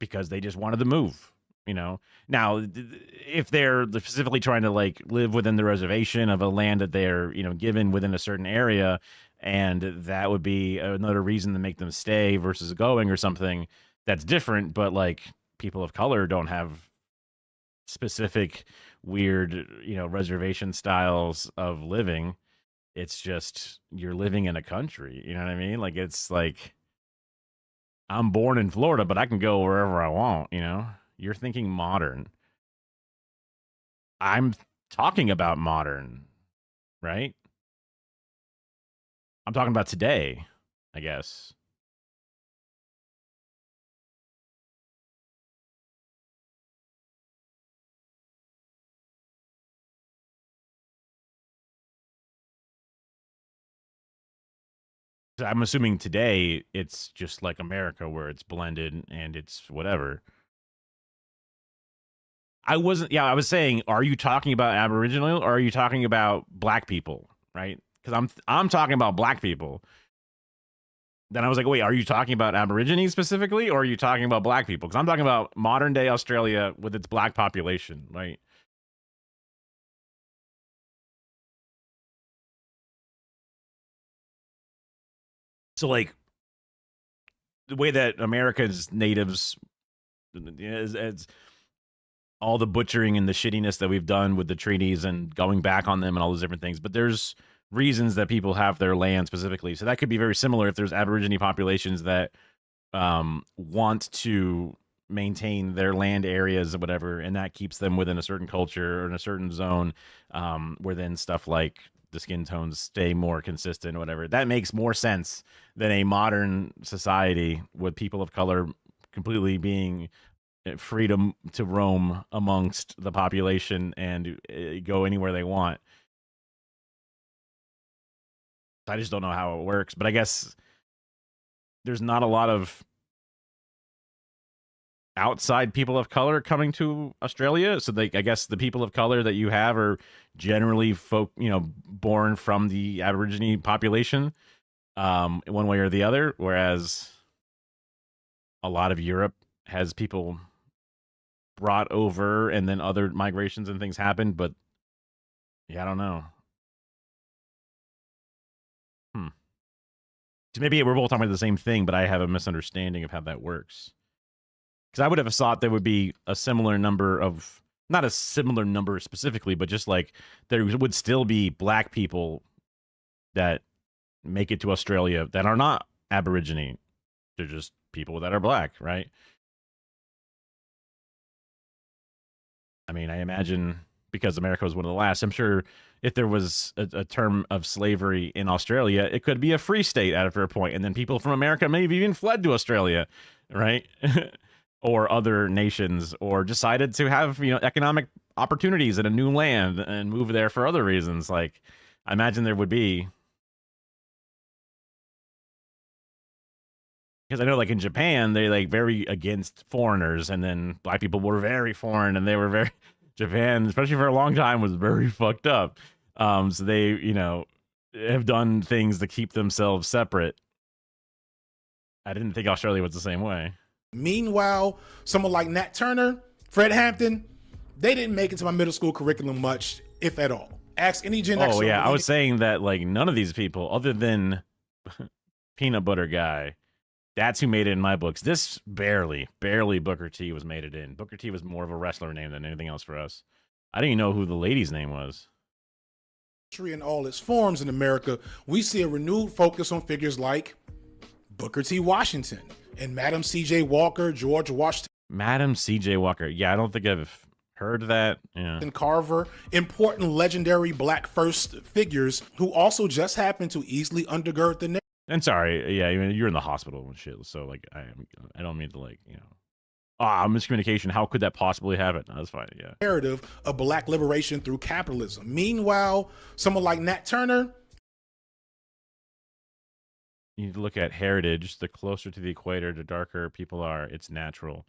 Because they just wanted to move, Now, if they're specifically trying to, like, live within the reservation of a land that they're, given within a certain area, and that would be another reason to make them stay versus going or something, that's different. But, like, people of color don't have specific weird, reservation styles of living. It's just you're living in a country, you know what I mean? Like, it's like I'm born in Florida, but I can go wherever I want, You're thinking modern. I'm talking about modern, right? I'm talking about today, I guess. I'm assuming today it's just like America, where it's blended and it's whatever. I was saying, are you talking about Aboriginal or are you talking about black people, right? Because I'm talking about black people. Then I was like, wait, are you talking about Aborigines specifically, or are you talking about black people? Because I'm talking about modern day Australia with its black population, right? So, like, the way that America's natives is all the butchering and the shittiness that we've done with the treaties and going back on them and all those different things. But there's reasons that people have their land specifically. So that could be very similar if there's Aborigine populations that want to maintain their land areas or whatever, and that keeps them within a certain culture or in a certain zone, where then stuff like the skin tones stay more consistent or whatever. That makes more sense than a modern society with people of color completely being free to roam amongst the population and go anywhere they want. I just don't know how it works, but I guess there's not a lot of outside people of color coming to Australia. So I guess the people of color that you have are generally born from the Aborigine population, one way or the other. Whereas a lot of Europe has people brought over and then other migrations and things happen. But yeah, I don't know. So maybe we're both talking about the same thing, but I have a misunderstanding of how that works. Because I would have thought there would be a similar number of, not a similar number specifically, but just like there would still be black people that make it to Australia that are not Aborigine. They're just people that are black, right? I mean, I imagine because America was one of the last, I'm sure if there was a term of slavery in Australia, it could be a free state after a point, and then people from America maybe even fled to Australia, right? Or other nations, or decided to have, economic opportunities in a new land and move there for other reasons. Like, I imagine there would be. Because I know, like, in Japan, they like very against foreigners, and then black people were very foreign, and they were very Japan, especially for a long time, was very fucked up. So they, have done things to keep themselves separate. I didn't think Australia was the same way. Meanwhile, someone like Nat Turner, Fred Hampton, they didn't make it to my middle school curriculum much, if at all. Ask any Gen X. Oh yeah, I was saying that, like, none of these people, other than Peanut Butter Guy, That's who made it in my books. This barely Booker T was made it in. Booker T was more of a wrestler name than anything else for us. I didn't even know who the lady's name was. In all its forms in America, we see a renewed focus on figures like Booker T. Washington and Madam C.J. Walker, George Washington. Madam C.J. Walker. Yeah, I don't think I've heard of that. Yeah. And Carver, important legendary black first figures who also just happen to easily undergird the And sorry, yeah, you're in the hospital and shit. So like, I don't mean to like, miscommunication. How could that possibly happen? No, that's fine. Yeah. Narrative of black liberation through capitalism. Meanwhile, someone like Nat Turner. You need to look at heritage. The closer to the equator, the darker people are. It's natural.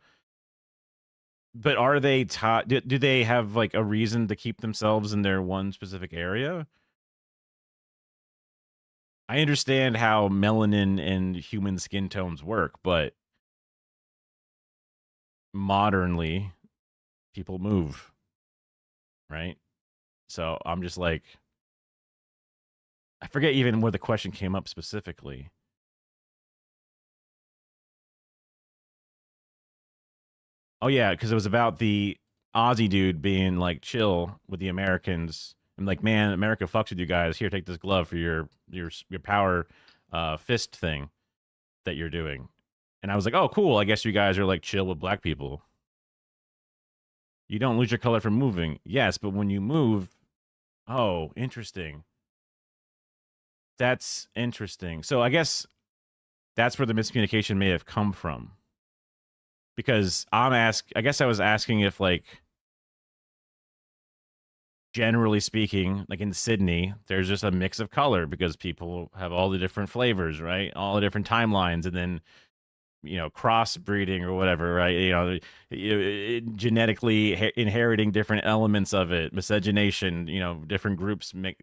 But are they taught? Do they have like a reason to keep themselves in their one specific area? I understand how melanin and human skin tones work, but modernly, people move, right? So I'm just like, I forget even where the question came up specifically. Oh yeah, because it was about the Aussie dude being like chill with the Americans. I'm like, man, America fucks with you guys. Here, take this glove for your power fist thing that you're doing. And I was like, oh, cool. I guess you guys are like chill with black people. You don't lose your color from moving. Yes, but when you move, oh, interesting. That's interesting. So I guess that's where the miscommunication may have come from. Because I guess I was asking if like, generally speaking, like in Sydney, there's just a mix of color because people have all the different flavors, right? All the different timelines, and then, crossbreeding or whatever, right? Genetically inheriting different elements of it, miscegenation, different groups make,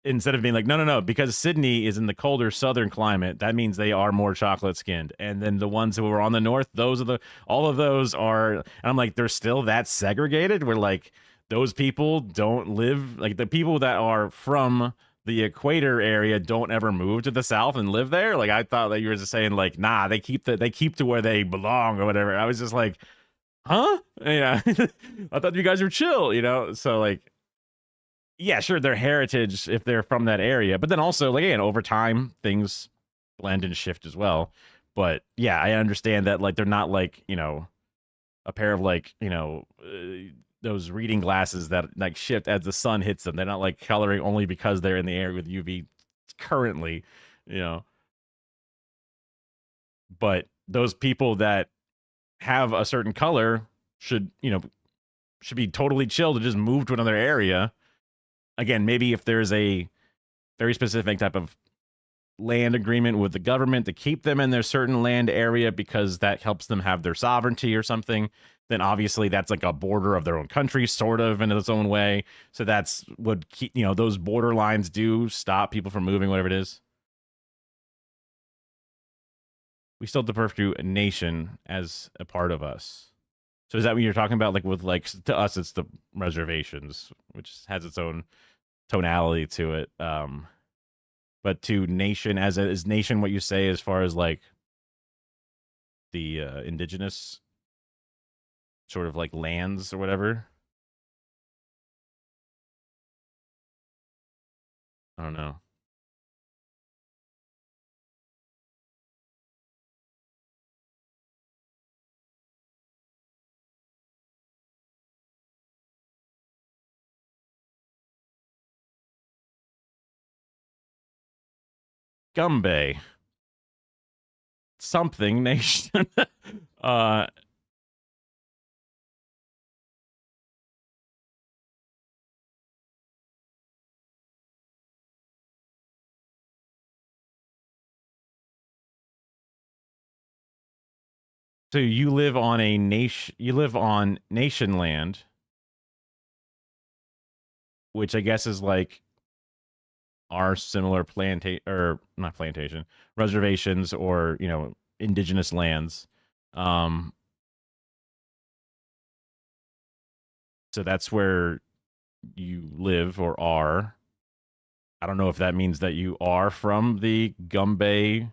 instead of being like, no, because Sydney is in the colder southern climate, that means they are more chocolate skinned. And then the ones who are on the north, all of those are, and I'm like, they're still that segregated where like those people don't live, like the people that are from the equator area don't ever move to the south and live there. Like I thought that you were just saying like, nah, they keep to where they belong or whatever. I was just like, huh? Yeah. I thought you guys were chill, So like, yeah, sure, their heritage if they're from that area, but then also like again, over time things blend and shift as well. But yeah, I understand that like they're not like a pair of like those reading glasses that like shift as the sun hits them. They're not like coloring only because they're in the area with UV currently, But those people that have a certain color should be totally chill to just move to another area. Again, maybe if there's a very specific type of land agreement with the government to keep them in their certain land area because that helps them have their sovereignty or something, then obviously that's like a border of their own country, sort of in its own way. So that's what keep, those border lines do stop people from moving, whatever it is. We still defer to a nation as a part of us. So is that what you're talking about? Like with like to us, it's the reservations, which has its own tonality to it. But to nation is nation what you say as far as like the indigenous sort of like lands or whatever? I don't know. Gumbe. Something nation. So you live on a nation. You live on nation land, which I guess is like our similar reservations or indigenous lands. So that's where you live or are. I don't know if that means that you are from the Gumbaynggirr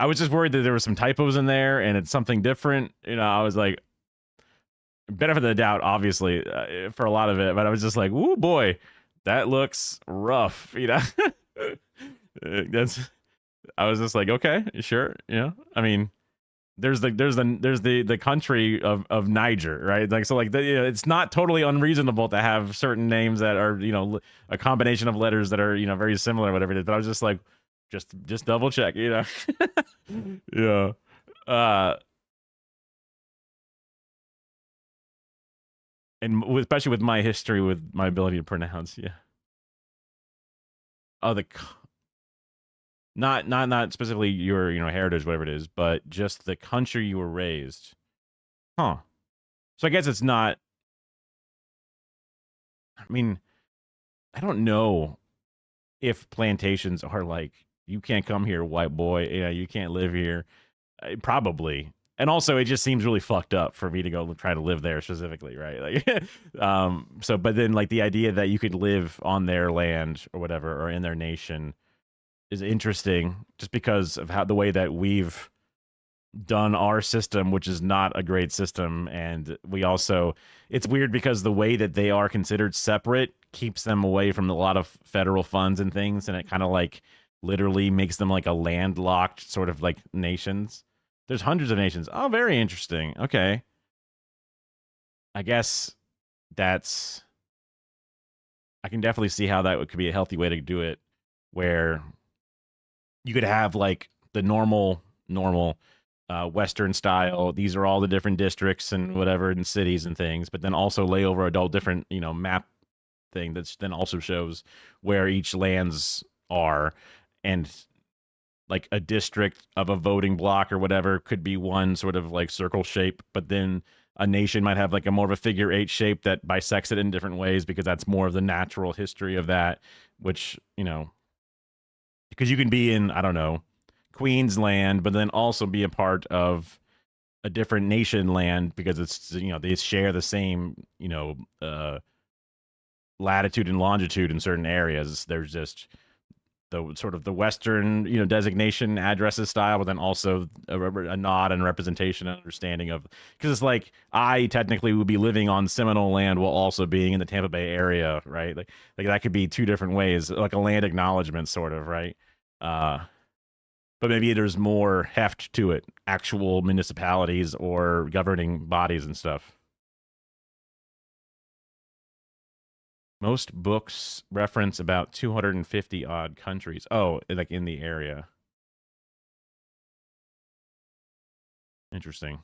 I was just worried that there were some typos in there and it's something different. You know, I was like, benefit of the doubt, obviously, for a lot of it, but I was just like, "Ooh, boy, that looks rough." You know, I was just like, "Okay, sure." You know, I mean, there's the country of Niger, right? Like, so like, you know, it's not totally unreasonable to have certain names that are, you know, a combination of letters that are, you know, very similar, or whatever it is. But I was just like, just double check, you know. Yeah. And especially with my history, with my ability to pronounce, yeah. Oh, not specifically your, you know, heritage, whatever it is, but just the country you were raised. Huh. So I guess it's not. I mean, I don't know if plantations are like, you can't come here, white boy. Yeah, you can't live here. Probably. And also, it just seems really fucked up for me to go try to live there specifically, right? Like, so, but then, like, the idea that you could live on their land or whatever, or in their nation, is interesting, just because of how the way that we've done our system, which is not a great system, and we also, it's weird because the way that they are considered separate keeps them away from a lot of federal funds and things, and it kind of like literally makes them like a landlocked sort of like nations. There's hundreds of nations. Oh, very interesting. Okay. I guess I can definitely see how that could be a healthy way to do it, where you could have like the normal Western style. These are all the different districts and whatever, and cities and things, but then also lay over a different, you know, map thing that's then also shows where each lands are. And like a district of a voting block or whatever could be one sort of like circle shape, but then a nation might have like a more of a figure 8 shape that bisects it in different ways, because that's more of the natural history of that, which, you know, because you can be in, I don't know, Queensland, but then also be a part of a different nation land, because it's, you know, they share the same, you know, latitude and longitude in certain areas. There's just the sort of the Western, you know, designation addresses style, but then also a nod and representation and understanding of, because it's like, I technically would be living on Seminole land while also being in the Tampa Bay area, right? Like that could be two different ways, like a land acknowledgement sort of, right? But maybe there's more heft to it, actual municipalities or governing bodies and stuff. Most books reference about 250 odd countries. Oh, like in the area. Interesting.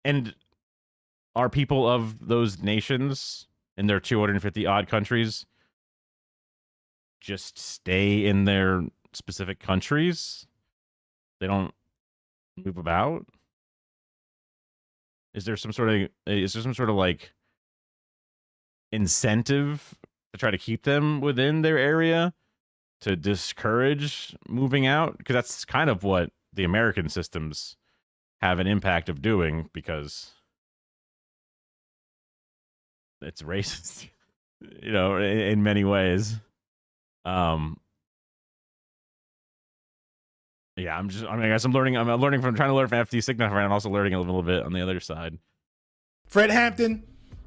And are people of those nations in their 250 odd countries just stay in their specific countries? They don't move about? Is there some sort of like incentive to try to keep them within their area to discourage moving out? Because that's kind of what the American systems have an impact of doing, because it's racist, you know, in many ways. Yeah, I guess I'm learning from trying to learn from FD Signifier, and I'm also learning a little bit on the other side. Fred Hampton,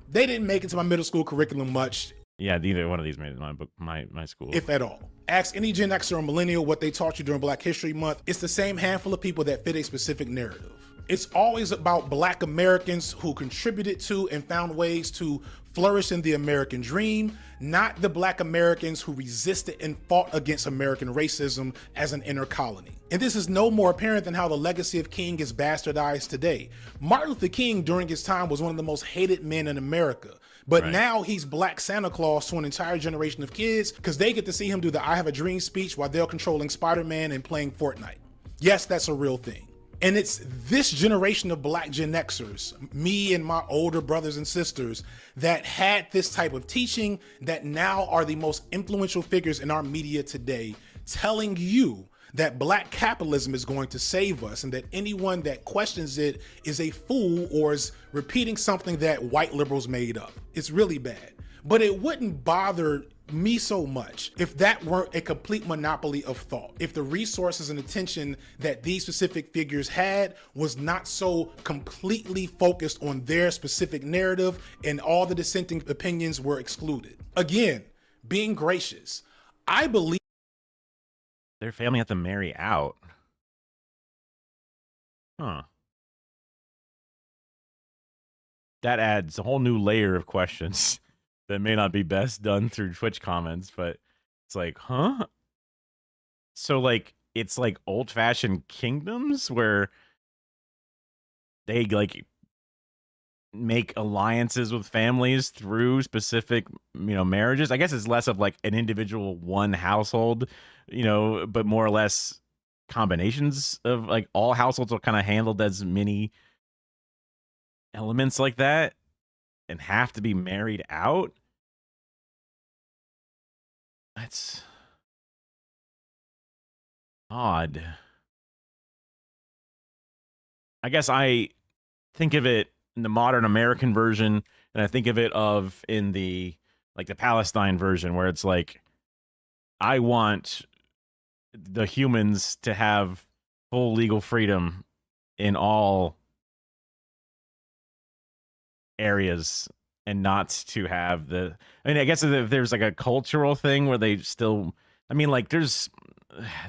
they didn't make it to my middle school curriculum much. Yeah, neither one of these made it in my school. If at all. Ask any Gen Xer or millennial what they taught you during Black History Month. It's the same handful of people that fit a specific narrative. It's always about Black Americans who contributed to and found ways to flourish in the American dream, not the Black Americans who resisted and fought against American racism as an inner colony. And this is no more apparent than how the legacy of King is bastardized today. Martin Luther King during his time was one of the most hated men in America. But now he's Black Santa Claus to an entire generation of kids, because they get to see him do the I Have a Dream speech while they're controlling Spider-Man and playing Fortnite. Yes, that's a real thing. And it's this generation of Black Gen Xers, me and my older brothers and sisters, that had this type of teaching that now are the most influential figures in our media today telling you that black capitalism is going to save us and that anyone that questions it is a fool or is repeating something that white liberals made up. It's really bad. But it wouldn't bother me so much if that weren't a complete monopoly of thought. If the resources and attention that these specific figures had was not so completely focused on their specific narrative and all the dissenting opinions were excluded. Again, being gracious, I believe their family had to marry out. Huh. That adds a whole new layer of questions that may not be best done through Twitch comments, but it's like, huh? So like, it's like old-fashioned kingdoms where they like make alliances with families through specific, marriages. I guess it's less of like an individual one household, but more or less combinations of like all households are kind of handled as many elements like that and have to be married out. That's odd. I guess I think of it in the modern American version, and I think of it in the Palestine version, where it's like, I want the humans to have full legal freedom in all areas and not to have I guess if there's like a cultural thing where they still, there's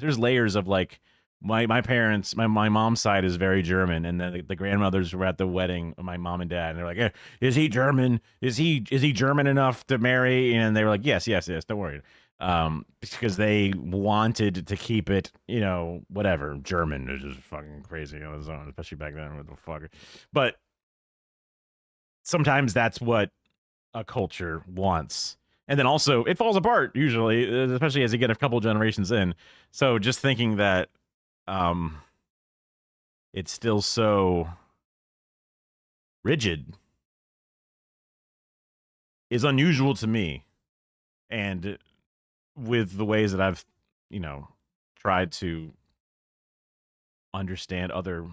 layers of like, my parents, my mom's side is very German, and then the grandmothers were at the wedding of my mom and dad, and they're like, is he German? Is he German enough to marry? And they were like, yes, don't worry. Because they wanted to keep it, whatever, German is just fucking crazy on its own, especially back then. What the fuck? But sometimes that's what a culture wants. And then also it falls apart usually, especially as you get a couple generations in. So just thinking that it's still so rigid is unusual to me. And with the ways that I've, tried to understand other,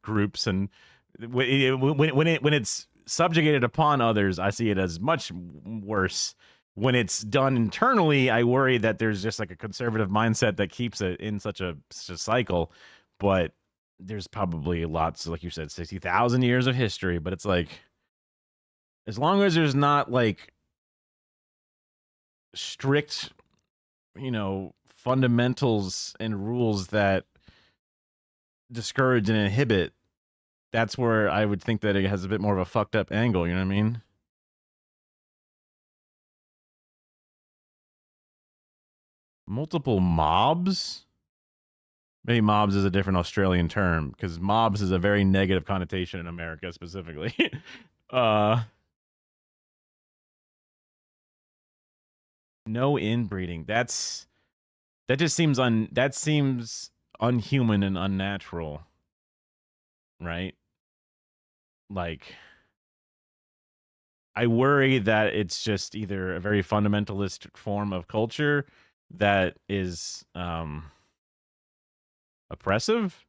groups, and when it's subjugated upon others, I see it as much worse. When it's done internally, I worry that there's just like a conservative mindset that keeps it in such a cycle. But there's probably lots, like you said, 60,000 years of history. But it's like, as long as there's not like strict, fundamentals and rules that discourage and inhibit, that's where I would think that it has a bit more of a fucked up angle. You know what I mean? Multiple mobs? Maybe mobs is a different Australian term, because mobs is a very negative connotation in America specifically. No inbreeding. That just seems unhuman and unnatural. Right? Like, I worry that it's just either a very fundamentalist form of culture that is oppressive,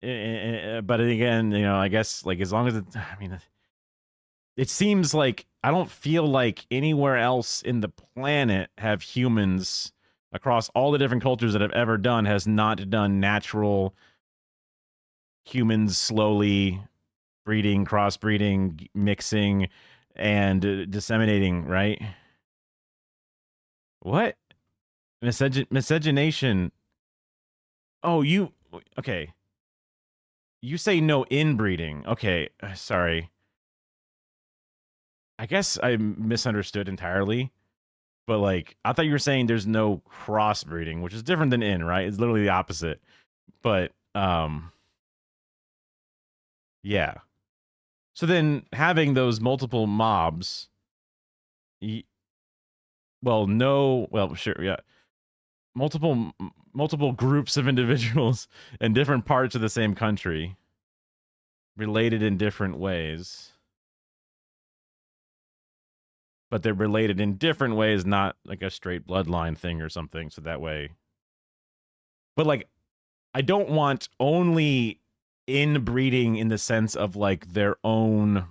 but again, I guess, like, as long as it seems like I don't feel like anywhere else in the planet have humans across all the different cultures that have ever done has not done natural humans slowly breeding, crossbreeding, mixing, and disseminating, right? What? Miscegenation. Oh, okay. You say no inbreeding. Okay, sorry. I guess I misunderstood entirely. But like, I thought you were saying there's no crossbreeding, which is different than in, right? It's literally the opposite. But yeah. So then having those multiple mobs, sure, yeah. Multiple groups of individuals in different parts of the same country, related in different ways. but they're related in different ways, not like a straight bloodline thing or something. So that way, but like, I don't want only inbreeding in the sense of like their own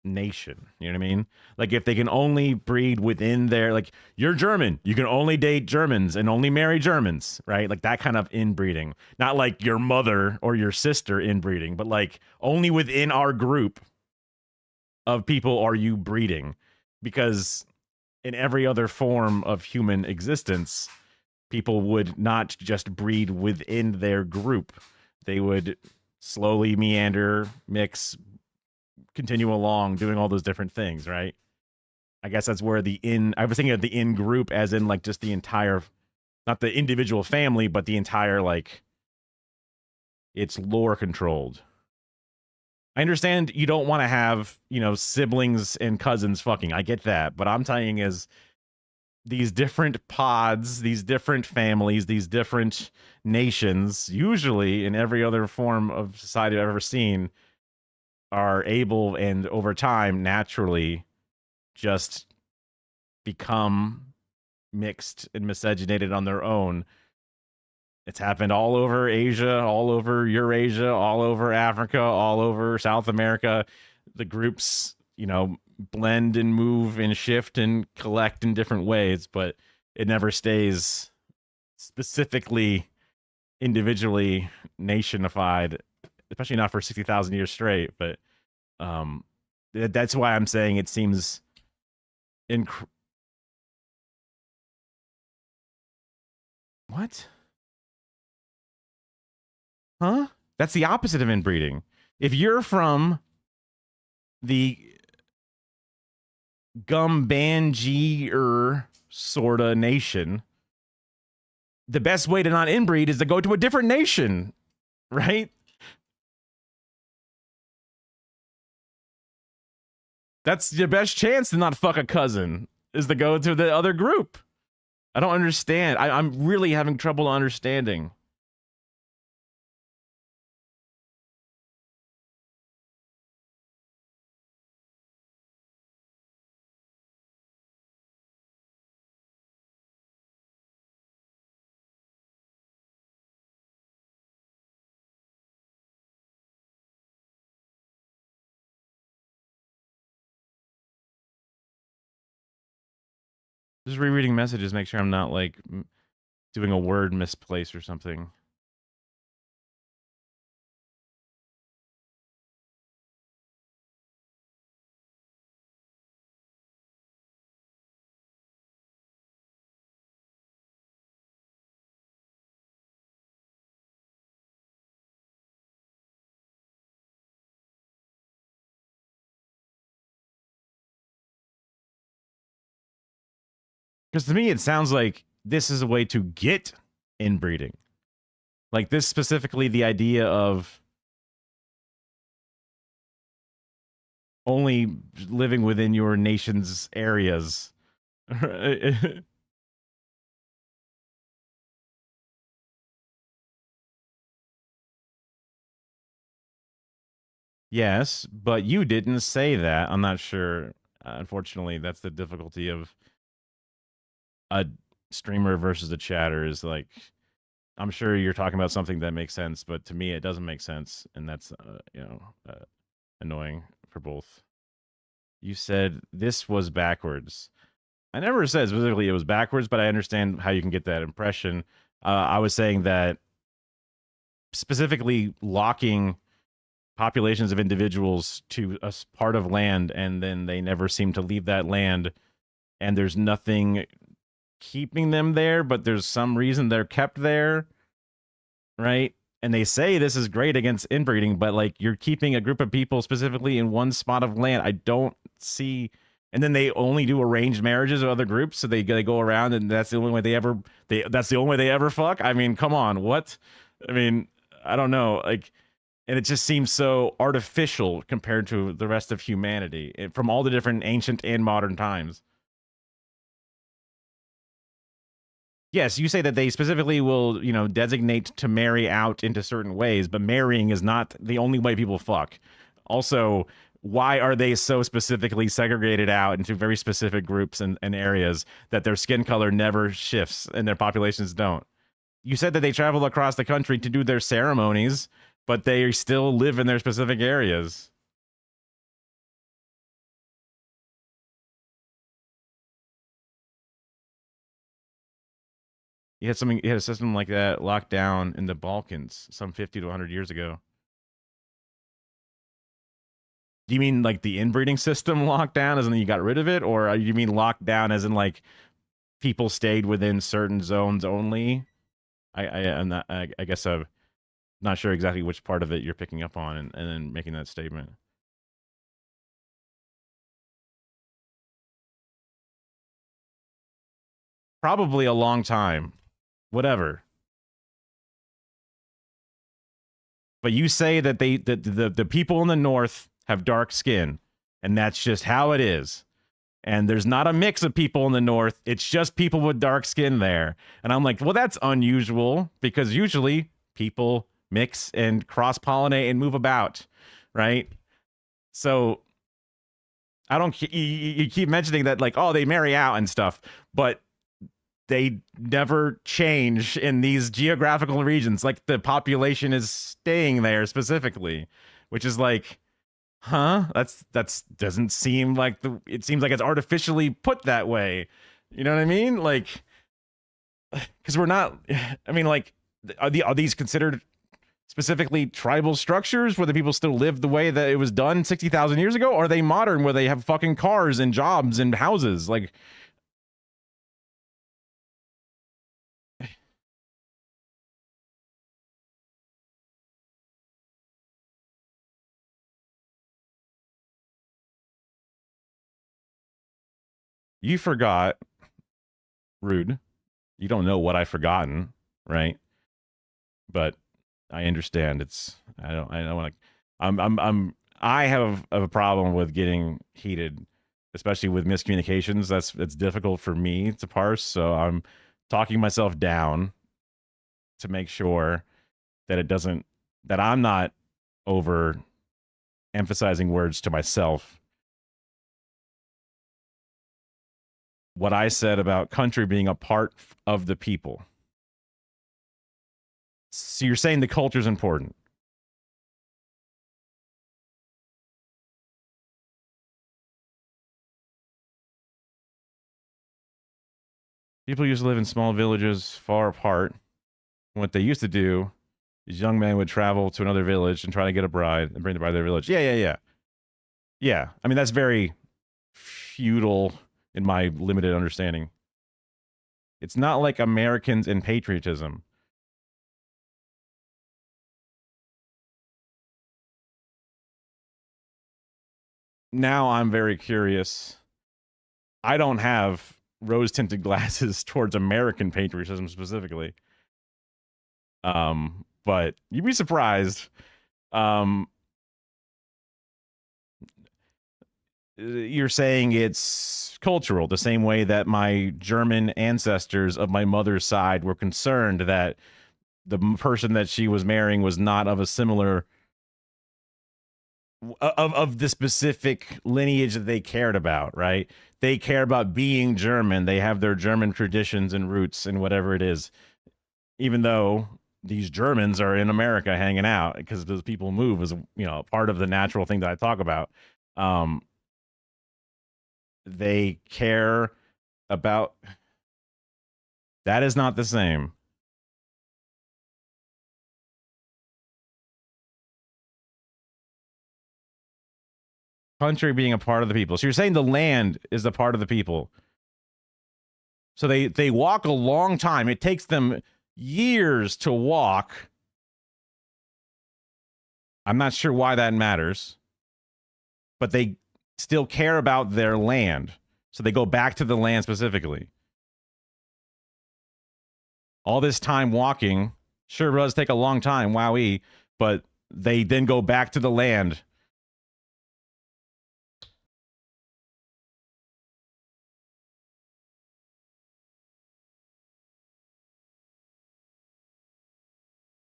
nation. You know what I mean? Like if they can only breed within their, like, you're German, you can only date Germans and only marry Germans, right? Like that kind of inbreeding. Not like your mother or your sister inbreeding, but like only within our group of people are you breeding. Because in every other form of human existence, people would not just breed within their group. They would slowly meander, mix, continue along, doing all those different things, right? I guess that's where I was thinking of the in group as in like just the entire, not the individual family, but the entire, like, it's lore controlled. I understand you don't want to have, you know, siblings and cousins fucking. I get that. But I'm saying is these different pods, these different families, these different nations, usually in every other form of society I've ever seen, are able and over time naturally just become mixed and miscegenated on their own. It's happened all over Asia, all over Eurasia, all over Africa, all over South America. The groups, you know, blend and move and shift and collect in different ways, but it never stays specifically individually nationified, especially not for 60,000 years straight. But that's why I'm saying it seems what? Huh? That's the opposite of inbreeding. If you're from the Gumbanger sorta nation, the best way to not inbreed is to go to a different nation, right? That's your best chance to not fuck a cousin, is to go to the other group. I don't understand. I'm really having trouble understanding. Just rereading messages, make sure I'm not like doing a word misplace or something. Because to me, it sounds like this is a way to get inbreeding. Like this specifically, the idea of only living within your nation's areas. Yes, but you didn't say that. I'm not sure. Unfortunately, that's the difficulty of a streamer versus a chatter, is like, I'm sure you're talking about something that makes sense, but to me it doesn't make sense, and that's annoying for both. You said this was backwards. I never said specifically it was backwards, but I understand how you can get that impression. I was saying that specifically locking populations of individuals to a part of land, and then they never seem to leave that land, and there's nothing keeping them there, but there's some reason they're kept there, right? And they say this is great against inbreeding, but like you're keeping a group of people specifically in one spot of land. I don't see. And then they only do arranged marriages with other groups, so they go around, and that's the only way that's the only way they ever fuck. I mean, come on, what? I mean, I don't know, like, and it just seems so artificial compared to the rest of humanity from all the different ancient and modern times. Yes, you say that they specifically will, you know, designate to marry out into certain ways, but marrying is not the only way people fuck. Also, why are they so specifically segregated out into very specific groups and areas that their skin color never shifts and their populations don't? You said that they travel across the country to do their ceremonies, but they still live in their specific areas. You had a system like that locked down in the Balkans some 50 to 100 years ago. Do you mean like the inbreeding system locked down as in you got rid of it? Or you mean locked down as in like people stayed within certain zones only? I guess I'm not sure exactly which part of it you're picking up on and then making that statement. Probably a long time. Whatever. But you say that the people in the north have dark skin, and that's just how it is. And there's not a mix of people in the north. It's just people with dark skin there. And I'm like, well, that's unusual because usually people mix and cross-pollinate and move about, right? So I don't, you keep mentioning that like, oh, they marry out and stuff, but they never change in these geographical regions. Like the population is staying there specifically, which is like, huh? That's doesn't seem like it seems like it's artificially put that way. You know what I mean? Like, because we're not, I mean, like, are these considered specifically tribal structures where the people still live the way that it was done 60,000 years ago? Or are they modern where they have fucking cars and jobs and houses? Like, you forgot, Rude. You don't know what I've forgotten, right? But I understand. I don't want to. I have a problem with getting heated, especially with miscommunications. It's difficult for me to parse. So I'm talking myself down to make sure that that I'm not over emphasizing words to myself. What I said about country being a part of the people. So you're saying the culture is important. People used to live in small villages far apart. What they used to do is young men would travel to another village and try to get a bride and bring the bride to their village. Yeah. I mean, that's very feudal in my limited understanding. It's not like Americans and patriotism. Now I'm very curious. I don't have rose-tinted glasses towards American patriotism specifically. But you'd be surprised. You're saying it's cultural, the same way that my German ancestors of my mother's side were concerned that the person that she was marrying was not of a similar of the specific lineage that they cared about, right? They care about being German. They have their German traditions and roots and whatever it is, even though these Germans are in America hanging out because those people move is, part of the natural thing that I talk about. They care about, that is not the same. Country being a part of the people. So you're saying the land is a part of the people. So they walk a long time. It takes them years to walk. I'm not sure why that matters. But they still care about their land. So they go back to the land specifically. All this time walking sure does take a long time, wowee, but they then go back to the land.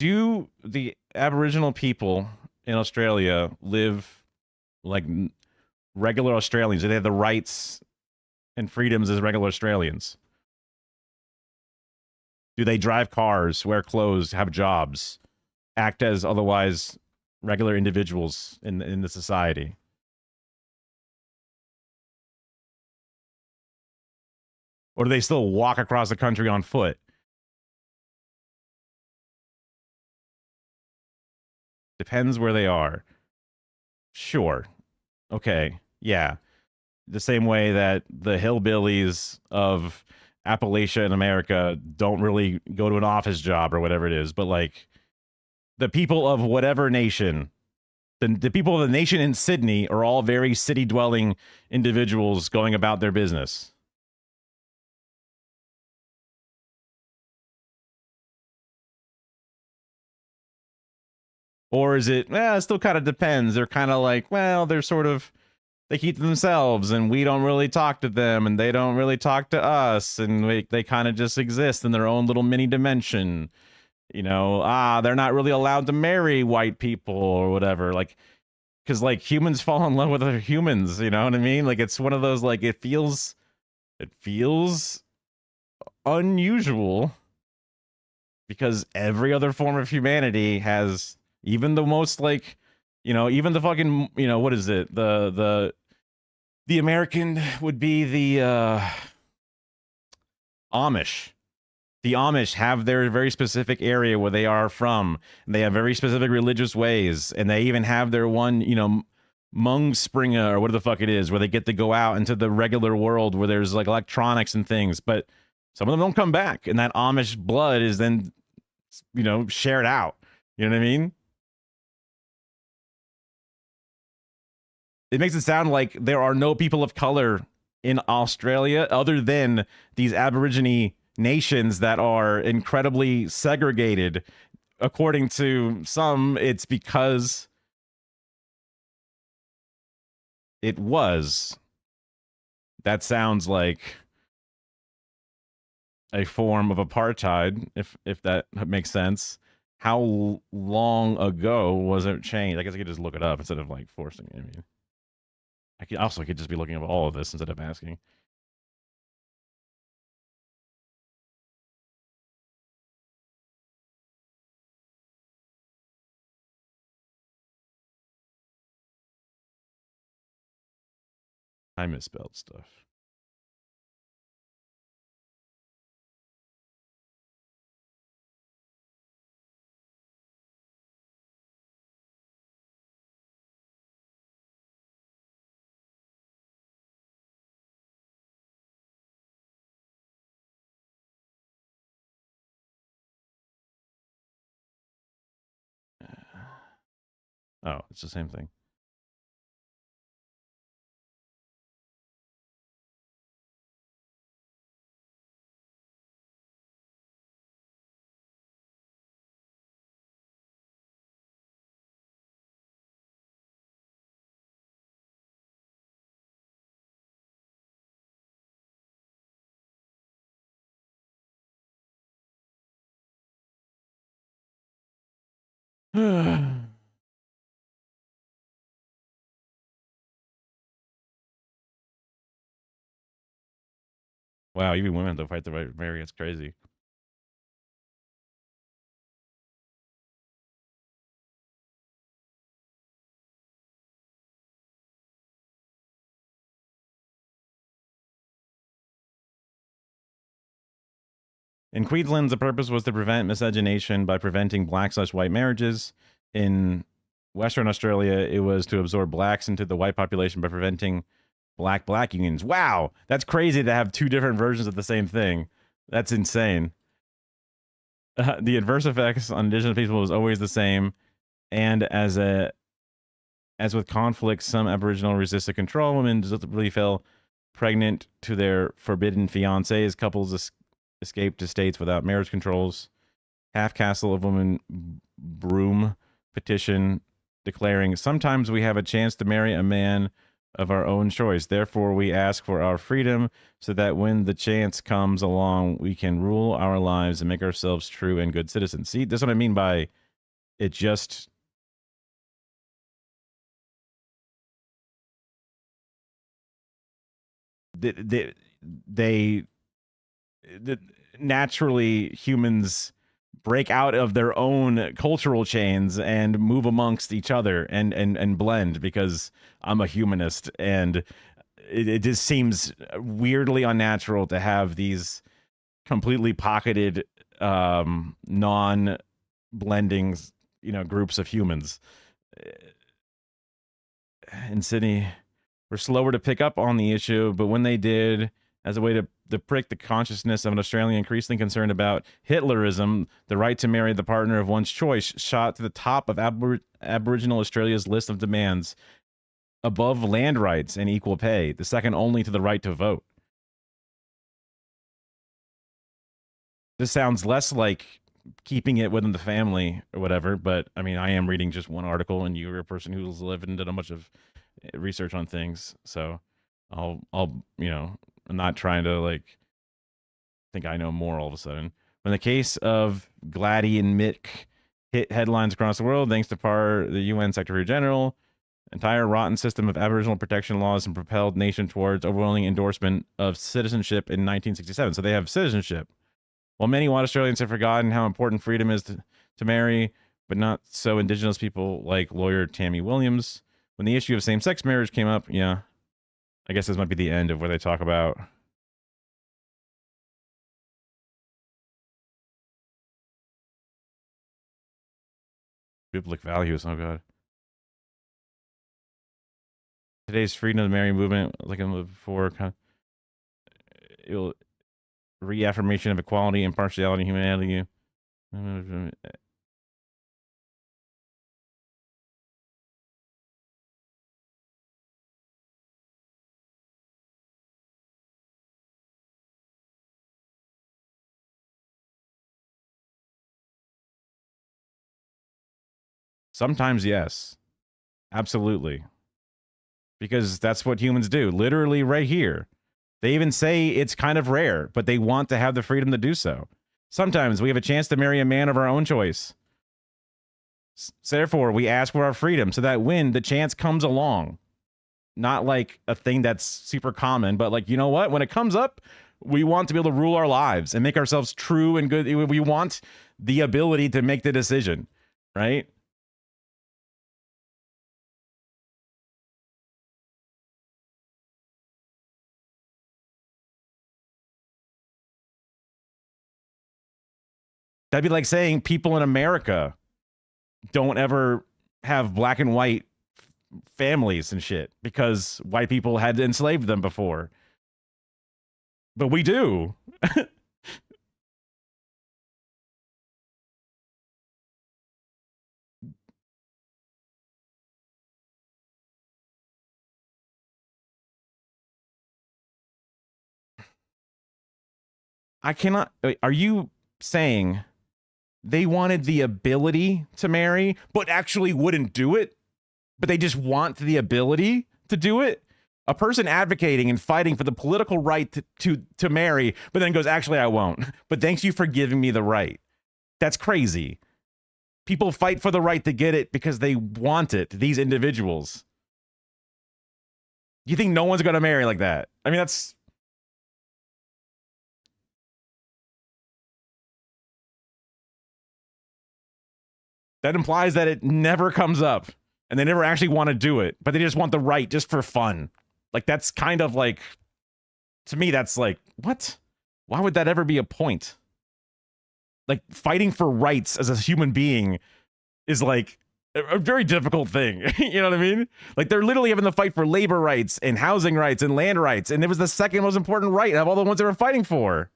Do the Aboriginal people in Australia live like regular Australians? Do they have the rights and freedoms as regular Australians? Do they drive cars, wear clothes, have jobs, act as otherwise regular individuals in the society? Or do they still walk across the country on foot? Depends where they are. Sure. Okay. Yeah. The same way that the hillbillies of Appalachia in America don't really go to an office job or whatever it is, but like the people of whatever nation, the people of the nation in Sydney are all very city dwelling individuals going about their business. Or is it, well, it still kind of depends. They're kind of like, well, they're sort of, they keep to themselves and we don't really talk to them and they don't really talk to us. And they kind of just exist in their own little mini dimension. You know, they're not really allowed to marry white people or whatever. Like, because like humans fall in love with other humans, you know what I mean? Like it's one of those, like it feels unusual because every other form of humanity has, even the most like, you know, even the fucking, you know, what is it? The American would be the Amish. The Amish have their very specific area where they are from. And they have very specific religious ways. And they even have their one, you know, Mungspringer or what the fuck it is, where they get to go out into the regular world where there's like electronics and things. But some of them don't come back. And that Amish blood is then, you know, shared out. You know what I mean? It makes it sound like there are no people of color in Australia other than these Aborigine nations that are incredibly segregated. According to some, it's because it was. That sounds like a form of apartheid, if that makes sense. How long ago was it changed? I guess I could just look it up instead of like forcing it. I mean, I could just be looking at all of this instead of asking. I misspelled stuff. Oh, it's the same thing. Wow, even women don't fight the right to marry. It's crazy. In Queensland, the purpose was to prevent miscegenation by preventing black/white marriages. In Western Australia, it was to absorb blacks into the white population by preventing black-black unions. Wow, that's crazy to have two different versions of the same thing. That's insane. The adverse effects on Indigenous people was always the same, and as with conflicts, some Aboriginal resisted control. Women deliberately fell pregnant to their forbidden fiancés. Couples escaped to states without marriage controls. Half Castle of Women Broome petition declaring, sometimes we have a chance to marry a man of our own choice. Therefore, we ask for our freedom so that when the chance comes along, we can rule our lives and make ourselves true and good citizens. See, that's what I mean by it just they naturally humans break out of their own cultural chains and move amongst each other and blend, because I'm a humanist, and it just seems weirdly unnatural to have these completely pocketed non-blending groups of humans. In Sydney were slower to pick up on the issue, but when they did, as a way to prick the consciousness of an Australian increasingly concerned about Hitlerism, the right to marry the partner of one's choice shot to the top of Aboriginal Australia's list of demands, above land rights and equal pay, the second only to the right to vote. This sounds less like keeping it within the family or whatever, but I mean, I am reading just one article, and you're a person who's lived and done a bunch of research on things, so I'll I'm not trying to like think I know more all of a sudden. When the case of Gladdy and Mick hit headlines across the world, thanks to the UN Secretary General, entire rotten system of Aboriginal protection laws and propelled nation towards overwhelming endorsement of citizenship in 1967. So they have citizenship. While many white Australians have forgotten how important freedom is to marry, but not so Indigenous people like lawyer Tammy Williams. When the issue of same-sex marriage came up, yeah, I guess this might be the end of where they talk about biblical values. Oh, God. Today's freedom of marry movement, like I said before, reaffirmation of equality, impartiality, humanity. Sometimes, yes. Absolutely. Because that's what humans do. Literally right here. They even say it's kind of rare, but they want to have the freedom to do so. Sometimes we have a chance to marry a man of our own choice. So therefore, we ask for our freedom so that when the chance comes along, not like a thing that's super common, but like, you know what? When it comes up, we want to be able to rule our lives and make ourselves true and good. We want the ability to make the decision, right? That'd be like saying people in America don't ever have black and white families and shit because white people had enslaved them before. But we do. I cannot. Are you saying they wanted the ability to marry, but actually wouldn't do it? But they just want the ability to do it? A person advocating and fighting for the political right to marry, but then goes, actually, I won't. But thanks you for giving me the right. That's crazy. People fight for the right to get it because they want it, these individuals. You think no one's going to marry like that? I mean, that's... That implies that it never comes up and they never actually want to do it, but they just want the right just for fun. Like, that's kind of like, to me, that's like, what? Why would that ever be a point? Like, fighting for rights as a human being is like a very difficult thing. You know what I mean? Like, they're literally having to fight for labor rights and housing rights and land rights. And it was the second most important right of all the ones they were fighting for.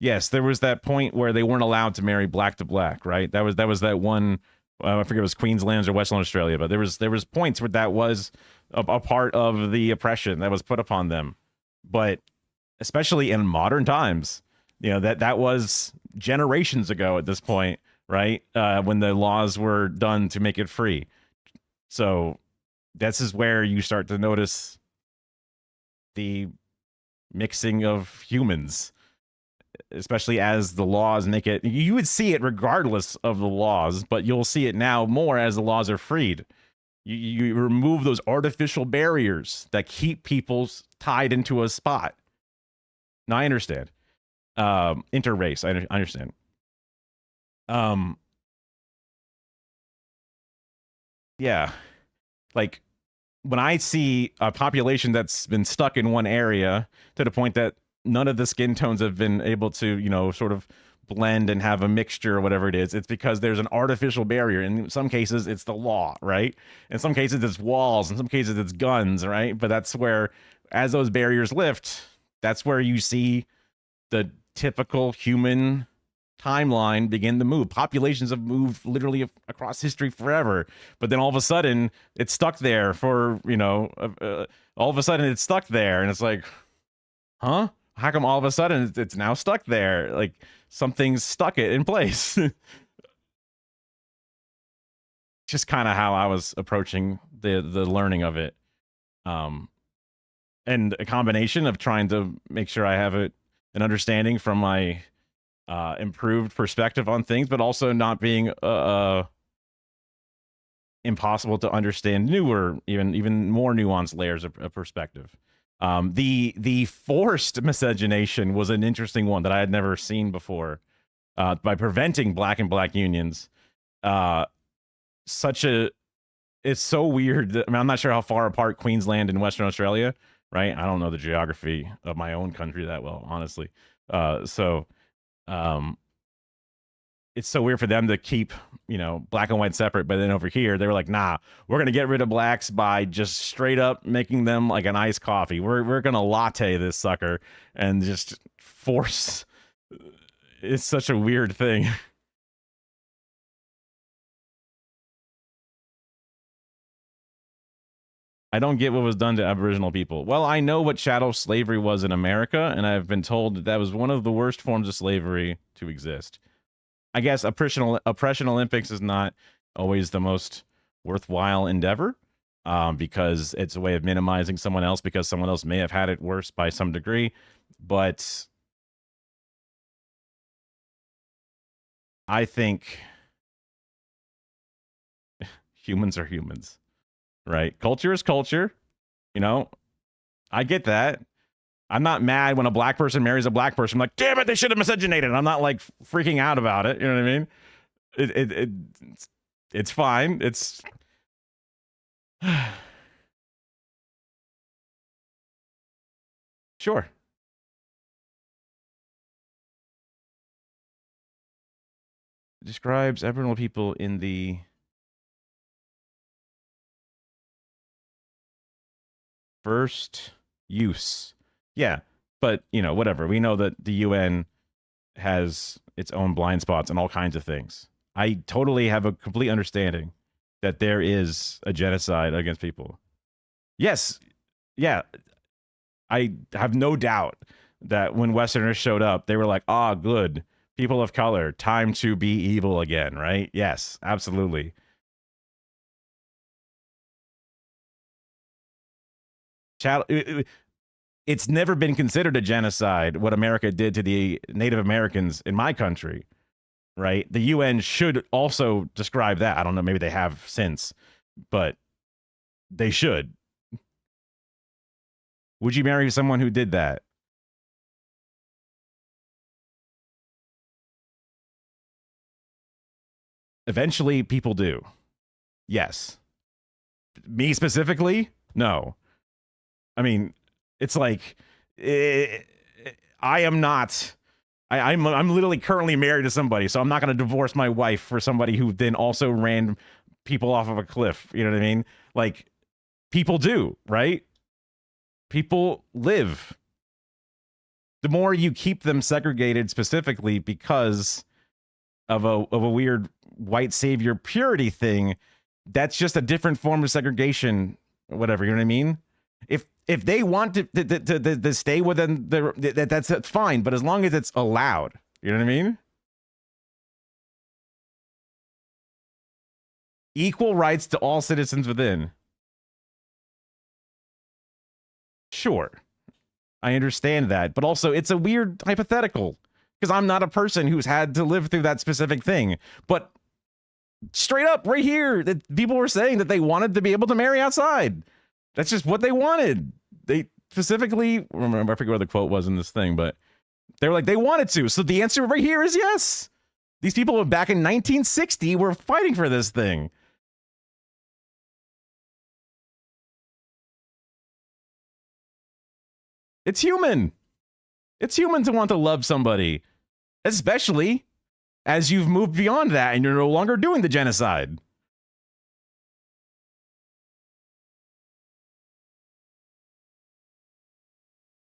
Yes, there was that point where they weren't allowed to marry black to black, right? That was that one. I forget if it was Queensland or Western Australia, but there was points where that was a part of the oppression that was put upon them. But especially in modern times, you know, that was generations ago at this point, right? When the laws were done to make it free. So this is where you start to notice the mixing of humans. especially as the laws make it, you would see it regardless of the laws, but you'll see it now more as the laws are freed. You remove those artificial barriers that keep people tied into a spot. Now, I understand. Interrace, I understand. Yeah. Like, when I see a population that's been stuck in one area to the point that none of the skin tones have been able to, you know, sort of blend and have a mixture or whatever it is, it's because there's an artificial barrier. In some cases, it's the law, right? In some cases, it's walls. In some cases, it's guns, right? But that's where, as those barriers lift, that's where you see the typical human timeline begin to move. Populations have moved literally across history forever, but then all of a sudden it's stuck there for, you know, all of a sudden it's stuck there, and it's like, huh? How come all of a sudden it's now stuck there? Like, something's stuck it in place. Just kind of how I was approaching the learning of it, and a combination of trying to make sure I have an understanding from my improved perspective on things, but also not being impossible to understand newer, even more nuanced layers of perspective. The forced miscegenation was an interesting one that I had never seen before. By preventing black and black unions, it's so weird that, I mean, I'm not sure how far apart Queensland and Western Australia, right? I don't know the geography of my own country that well, honestly. It's so weird for them to keep, you know, black and white separate, but then over here they were like, nah, we're gonna get rid of blacks by just straight up making them like an iced coffee. We're gonna latte this sucker and just force. It's such a weird thing. I don't get what was done to Aboriginal people. Well, I know what chattel slavery was in America, and I've been told that was one of the worst forms of slavery to exist. I guess Oppression Olympics is not always the most worthwhile endeavor, because it's a way of minimizing someone else because someone else may have had it worse by some degree. But I think humans are humans. Right? Culture is culture. You know, I get that. I'm not mad when a black person marries a black person. I'm like, damn it, they should have miscegenated. I'm not like freaking out about it. You know what I mean? It's fine. It's sure. Describes Aboriginal people in the first use. Yeah, but, you know, whatever. We know that the UN has its own blind spots and all kinds of things. I totally have a complete understanding that there is a genocide against people. Yes, yeah. I have no doubt that when Westerners showed up, they were like, ah, good. People of color, time to be evil again, right? Yes, absolutely. It's never been considered a genocide what America did to the Native Americans in my country, right? The UN should also describe that. I don't know, maybe they have since, but they should. Would you marry someone who did that? Eventually, people do. Yes. Me specifically? No. I mean, it's like, I'm literally currently married to somebody, so I'm not going to divorce my wife for somebody who then also ran people off of a cliff. You know what I mean? Like, people do, right? People live. The more you keep them segregated specifically because of a weird white savior purity thing, that's just a different form of segregation, whatever, you know what I mean? If they want to stay within that's fine, but as long as it's allowed, you know what I mean? Equal rights to all citizens within. Sure, I understand that, but also it's a weird hypothetical because I'm not a person who's had to live through that specific thing. But straight up right here, that people were saying that they wanted to be able to marry outside. That's just what they wanted. They specifically, remember, I forget what the quote was in this thing, but they were like, they wanted to. So the answer right here is yes. These people back in 1960 were fighting for this thing. It's human. It's human to want to love somebody, especially as you've moved beyond that and you're no longer doing the genocide.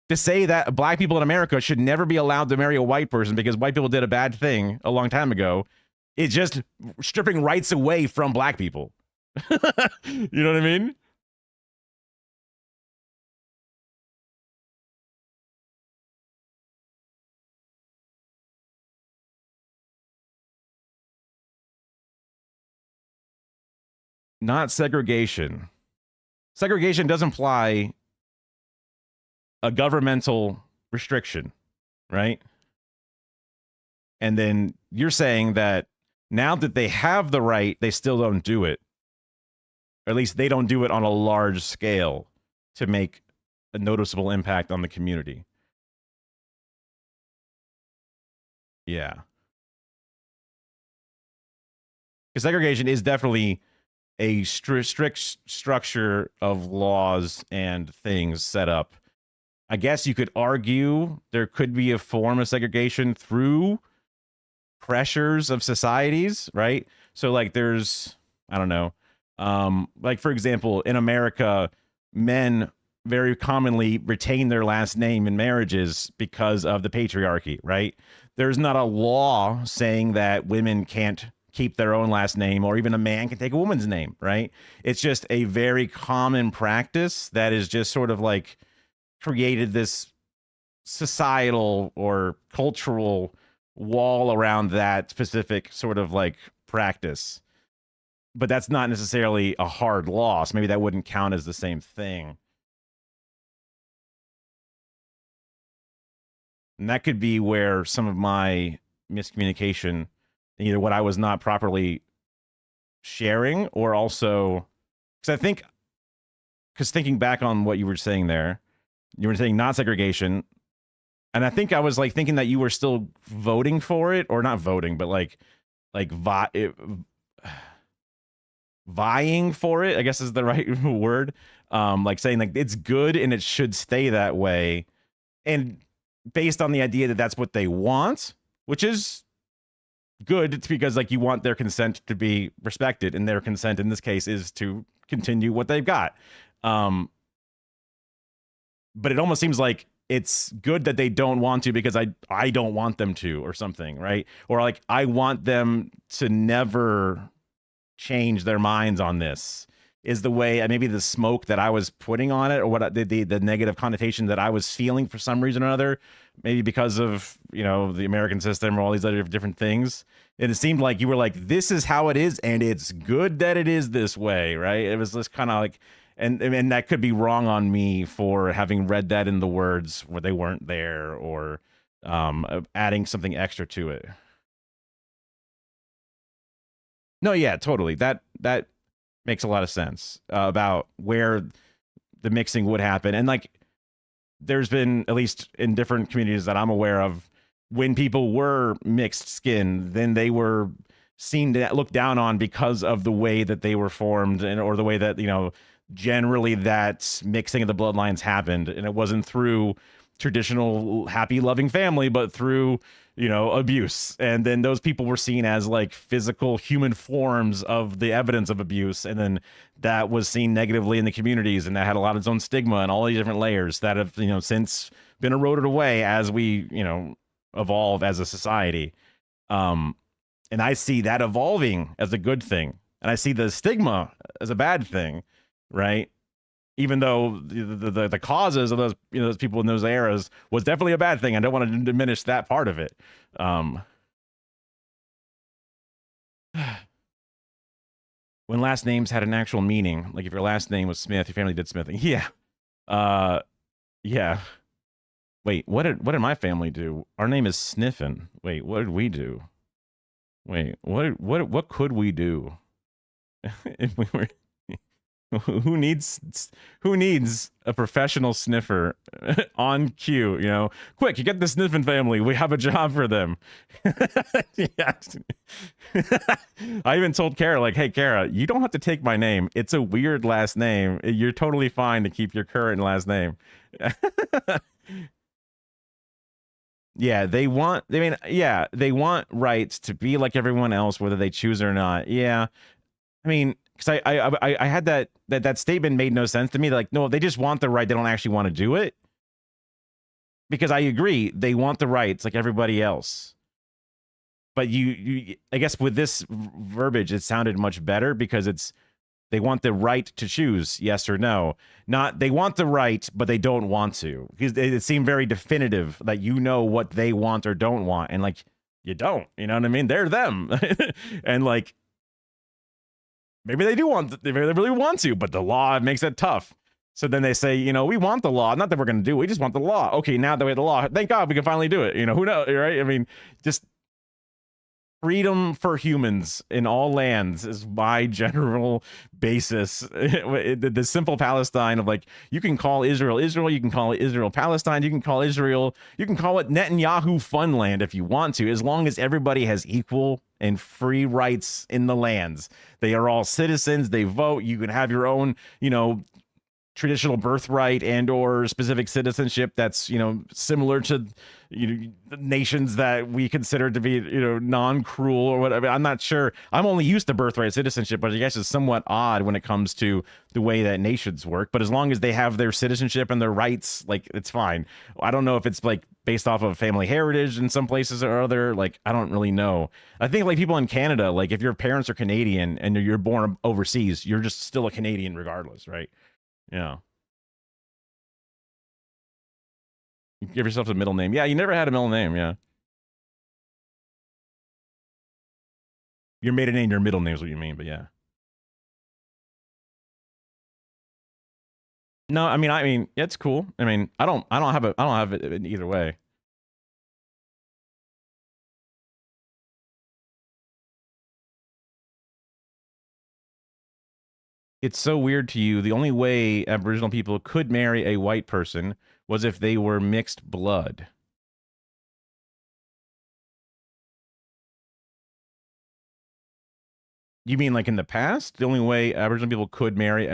To say that black people in America should never be allowed to marry a white person because white people did a bad thing a long time ago is just stripping rights away from black people. You know what I mean? Not segregation. Segregation does imply a governmental restriction, right? And then you're saying that now that they have the right, they still don't do it. Or at least they don't do it on a large scale to make a noticeable impact on the community. Yeah. Because segregation is definitely a strict structure of laws and things set up. I guess you could argue there could be a form of segregation through pressures of societies, right? So like there's, I don't know, like for example, in America, men very commonly retain their last name in marriages because of the patriarchy, right? There's not a law saying that women can't keep their own last name, or even a man can take a woman's name, right? It's just a very common practice that is just sort of like created this societal or cultural wall around that specific sort of like practice. But that's not necessarily a hard law, so maybe that wouldn't count as the same thing. And that could be where some of my miscommunication, either what I was not properly sharing, or also, because I think, because thinking back on what you were saying there, you were saying not segregation, and I think I was like thinking that you were still voting for it, or not voting, but vying for it, I guess is the right word. Like saying like it's good and it should stay that way, and based on the idea that that's what they want, which is good. It's because like you want their consent to be respected, and their consent in this case is to continue what they've got. But it almost seems like it's good that they don't want to because I don't want them to, or something, right? Or like I want them to never change their minds on this, is the way maybe the smoke that I was putting on it, or what the negative connotation that I was feeling for some reason or another, maybe because of, you know, the American system or all these other different things. And it seemed like you were like, this is how it is, and it's good that it is this way, right? It was just kind of like, and that could be wrong on me for having read that in the words where they weren't there, or adding something extra to it. No, yeah, totally. That makes a lot of sense about where the mixing would happen. And like, there's been, at least in different communities that I'm aware of, when people were mixed skin, then they were seen to look down on because of the way that they were formed, and or the way that, you know, generally that mixing of the bloodlines happened. And it wasn't through traditional happy loving family, but through, you know, abuse. And then those people were seen as like physical human forms of the evidence of abuse, and then that was seen negatively in the communities, and that had a lot of its own stigma and all these different layers that have, you know, since been eroded away as we, you know, evolve as a society. And I see that evolving as a good thing, and I see the stigma as a bad thing, right? Even though the causes of those, you know, those people in those eras was definitely a bad thing. I don't want to diminish that part of it. When last names had an actual meaning, like if your last name was Smith, your family did Smith. Yeah. Yeah. Wait, what did my family do? Our name is Sniffin. Wait, what did we do? Wait, what could we do if we were? Who needs a professional sniffer on cue? You know, quick, you get the Sniffin family. We have a job for them. Yes. I even told Kara, like, hey, Kara, you don't have to take my name. It's a weird last name. You're totally fine to keep your current last name. Yeah, they want rights to be like everyone else, whether they choose or not. Yeah. I mean, because I had that statement made no sense to me. Like, no, they just want the right. They don't actually want to do it. Because I agree, they want the rights like everybody else. But you I guess with this verbiage, it sounded much better because they want the right to choose yes or no. Not they want the right, but they don't want to. Because it seemed very definitive that you know what they want or don't want. And like, you don't, you know what I mean? They're them. And like, maybe they do want, maybe they really want to, but the law makes it tough. So then they say, you know, we want the law. Not that we're going to do it. We just want the law. Okay, now that we have the law, thank God we can finally do it. You know, who knows, right? I mean, just freedom for humans in all lands is my general basis. The simple Palestine of like, you can call Israel Israel, you can call it Israel Palestine, you can call it Netanyahu Funland if you want to, as long as everybody has equal and free rights in the lands. They are all citizens, they vote, you can have your own, you know, traditional birthright and or specific citizenship that's, you know, similar to, you know, nations that we consider to be, you know, non-cruel or whatever. I'm not sure. I'm only used to birthright citizenship, but I guess it's somewhat odd when it comes to the way that nations work. But as long as they have their citizenship and their rights, like, it's fine. I don't know if it's like based off of family heritage in some places or other. Like, I don't really know. I think like people in Canada, like if your parents are Canadian and you're born overseas, you're just still a Canadian regardless, right? Yeah. You give yourself a middle name. Yeah, you never had a middle name, yeah. Your maiden name, your middle name is what you mean, but yeah. No, I mean, it's cool. I mean, I don't have it in either way. It's so weird to you. The only way Aboriginal people could marry a white person was if they were mixed blood. You mean like in the past? The only way Aboriginal people could marry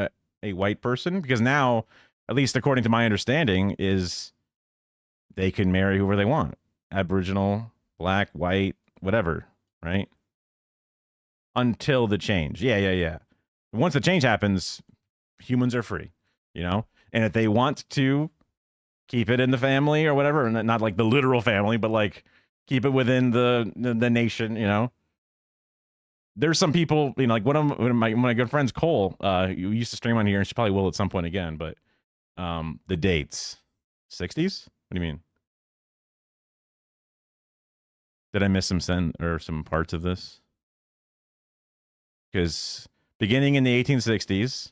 a white person? Because now, at least according to my understanding, is they can marry whoever they want. Aboriginal, black, white, whatever, right? Until the change. Yeah. Once the change happens, humans are free, you know? And if they want to keep it in the family or whatever, and not like the literal family, but like keep it within the nation, you know? There's some people, you know, like one of my good friends, Cole, who used to stream on here, and she probably will at some point again, but the dates, 60s? What do you mean? Did I miss some parts of this? Because beginning in the 1860s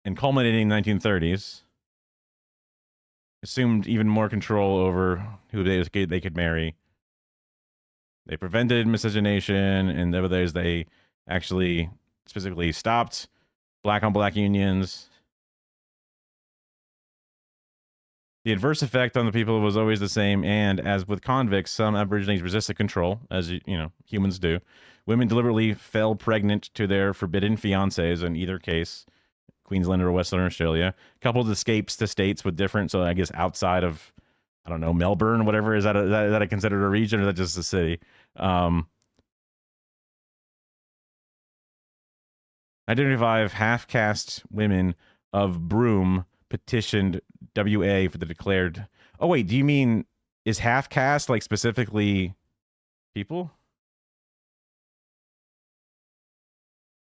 and culminating in the 1930s, assumed even more control over who they could marry. They prevented miscegenation, and nowadays they actually specifically stopped black-on-black unions. The adverse effect on the people was always the same, and as with convicts, some Aborigines resisted control, as you know, humans do. Women deliberately fell pregnant to their forbidden fiancés in either case, Queensland or Western Australia. Couples escapes to states with different, so I guess outside of, I don't know, Melbourne, whatever, is that considered a region, or is that just a city? Identify half-caste women of Broome petitioned WA for the declared. Oh wait, do you mean is half-caste like specifically people?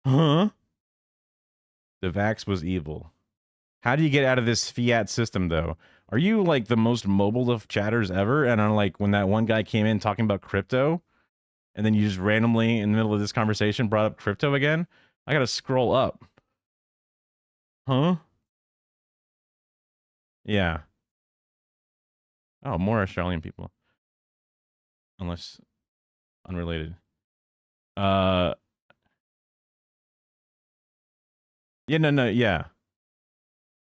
Huh? The vax was evil. How do you get out of this fiat system, though? Are you like the most mobile of chatters ever? And I'm like, when that one guy came in talking about crypto, and then you just randomly in the middle of this conversation brought up crypto again, I gotta scroll up. Huh? Yeah. Oh, more Australian people. Unless unrelated. Yeah, no, yeah.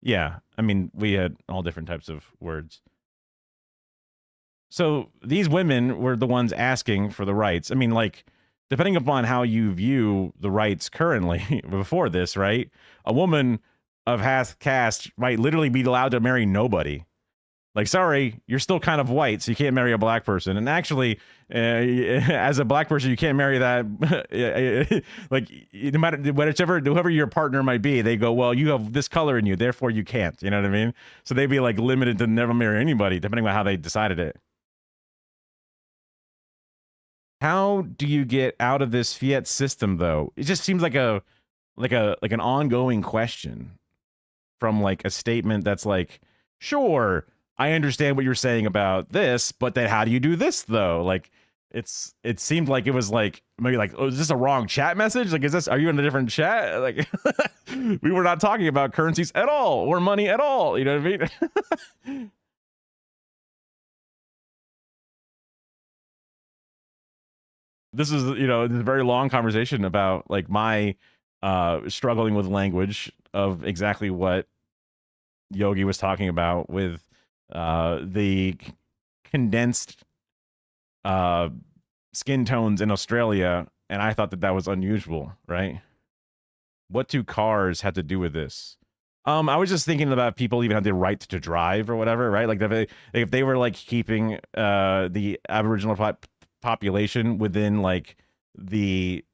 Yeah, I mean, we had all different types of words. So these women were the ones asking for the rights. I mean, like, depending upon how you view the rights currently, before this, right? A woman of half caste might literally be allowed to marry nobody. Like, sorry, you're still kind of white, so you can't marry a black person. And actually, as a black person, you can't marry that. Like, no matter whoever your partner might be, they go, well, you have this color in you, therefore you can't. You know what I mean? So they'd be like limited to never marry anybody, depending on how they decided it. How do you get out of this fiat system, though? It just seems like an ongoing question from like a statement that's like, sure, I understand what you're saying about this, but then how do you do this though? Like, it seemed like it was like maybe like, oh, is this a wrong chat message? Like, are you in a different chat? Like, we were not talking about currencies at all or money at all. You know what I mean? This is, you know, this very long conversation about like my struggling with language of exactly what Yogi was talking about with the condensed skin tones in Australia, and I thought that was unusual, right? What do cars have to do with this? I was just thinking about people even have the right to drive or whatever, right? Like if they were like keeping the Aboriginal population within like the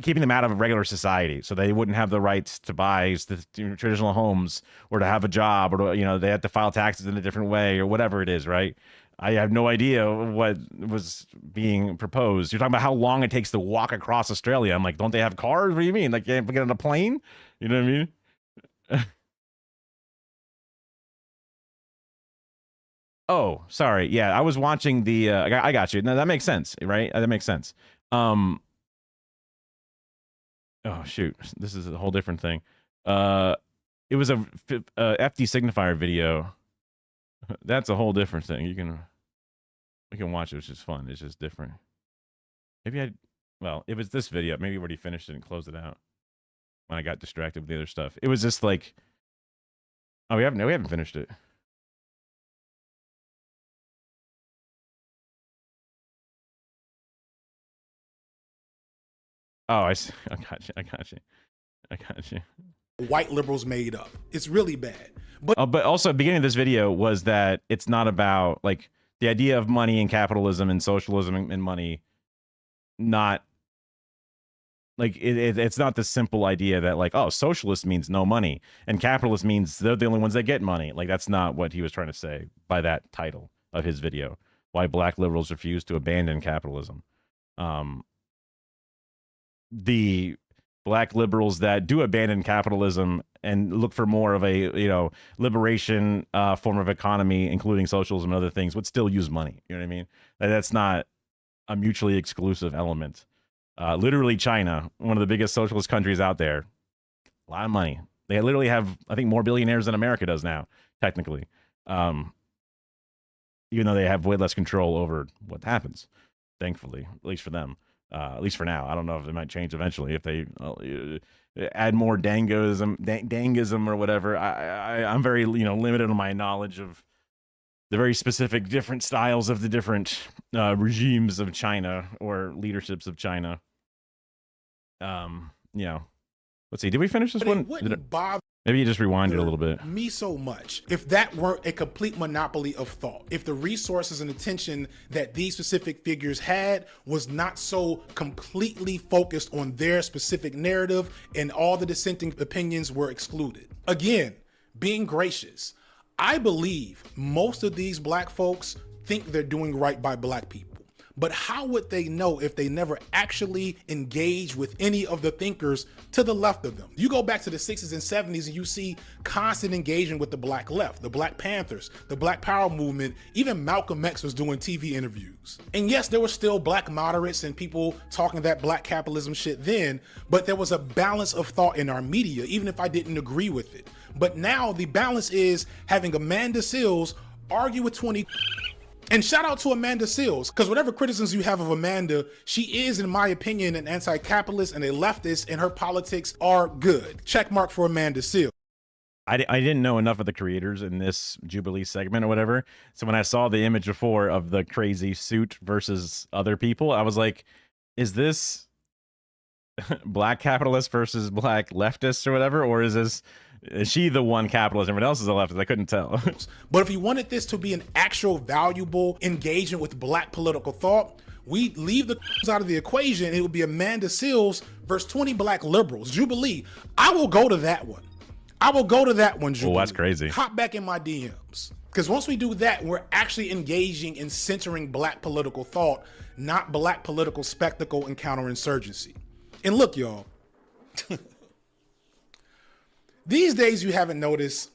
keeping them out of regular society, so they wouldn't have the rights to buy the traditional homes or to have a job, or to, you know, they have to file taxes in a different way or whatever it is, right? I have no idea what was being proposed. You're talking about how long it takes to walk across Australia. I'm like, don't they have cars? What do you mean? Like, can't get on a plane? You know what I mean? Oh, sorry. Yeah, I was watching the. I got you. No, that makes sense, right? That makes sense. Oh shoot, this is a whole different thing. It was a FD signifier video. That's a whole different thing. We can watch it. It's just fun. It's just different. Well, it was this video. Maybe I already finished it and closed it out when I got distracted with the other stuff. It was just like, oh, we haven't finished it. Oh, I see. I got you. White liberals made up. It's really bad. But also, the beginning of this video was that it's not about like the idea of money and capitalism and socialism and money. Not like it's not the simple idea that like, oh, socialist means no money and capitalist means they're the only ones that get money. Like, that's not what he was trying to say by that title of his video. Why black liberals refuse to abandon capitalism. The black liberals that do abandon capitalism and look for more of a, you know, liberation form of economy, including socialism and other things, would still use money. You know what I mean? That's not a mutually exclusive element. Literally, China, one of the biggest socialist countries out there, a lot of money. They literally have, I think, more billionaires than America does now, technically. Even though they have way less control over what happens, thankfully, at least for them. At least for now. I don't know if it might change eventually if they add more dangism or whatever. I'm very, you know, limited on my knowledge of the very specific different styles of the different regimes of China or leaderships of China. You know, let's see. Did we finish this one? Maybe you just rewind it a little bit. Me so much if that weren't a complete monopoly of thought, if the resources and attention that these specific figures had was not so completely focused on their specific narrative and all the dissenting opinions were excluded. Again, being gracious, I believe most of these black folks think they're doing right by black people. But how would they know if they never actually engage with any of the thinkers to the left of them? You go back to the 60s and 70s and you see constant engagement with the black left, the Black Panthers, the Black Power movement, even Malcolm X was doing TV interviews. And yes, there were still black moderates and people talking that black capitalism shit then, but there was a balance of thought in our media, even if I didn't agree with it. But now the balance is having Amanda Seales argue with 20. And shout out to Amanda Seales, because whatever criticisms you have of Amanda, she is, in my opinion, an anti-capitalist and a leftist, and her politics are good. Check mark for Amanda Seales. I didn't know enough of the creators in this Jubilee segment or whatever. So when I saw the image before of the crazy suit versus other people, I was like, is this black capitalist versus black leftists or whatever? Or is she the one capitalist? Everyone else is a leftist. I couldn't tell. But if you wanted this to be an actual valuable engagement with black political thought, we leave the out of the equation. It would be Amanda Seales versus 20 black liberals. Jubilee. I will go to that one. Jubilee. Oh, that's crazy. Hop back in my DMs. Because once we do that, we're actually engaging in centering black political thought, not black political spectacle and counterinsurgency. And look, y'all, these days you haven't noticed,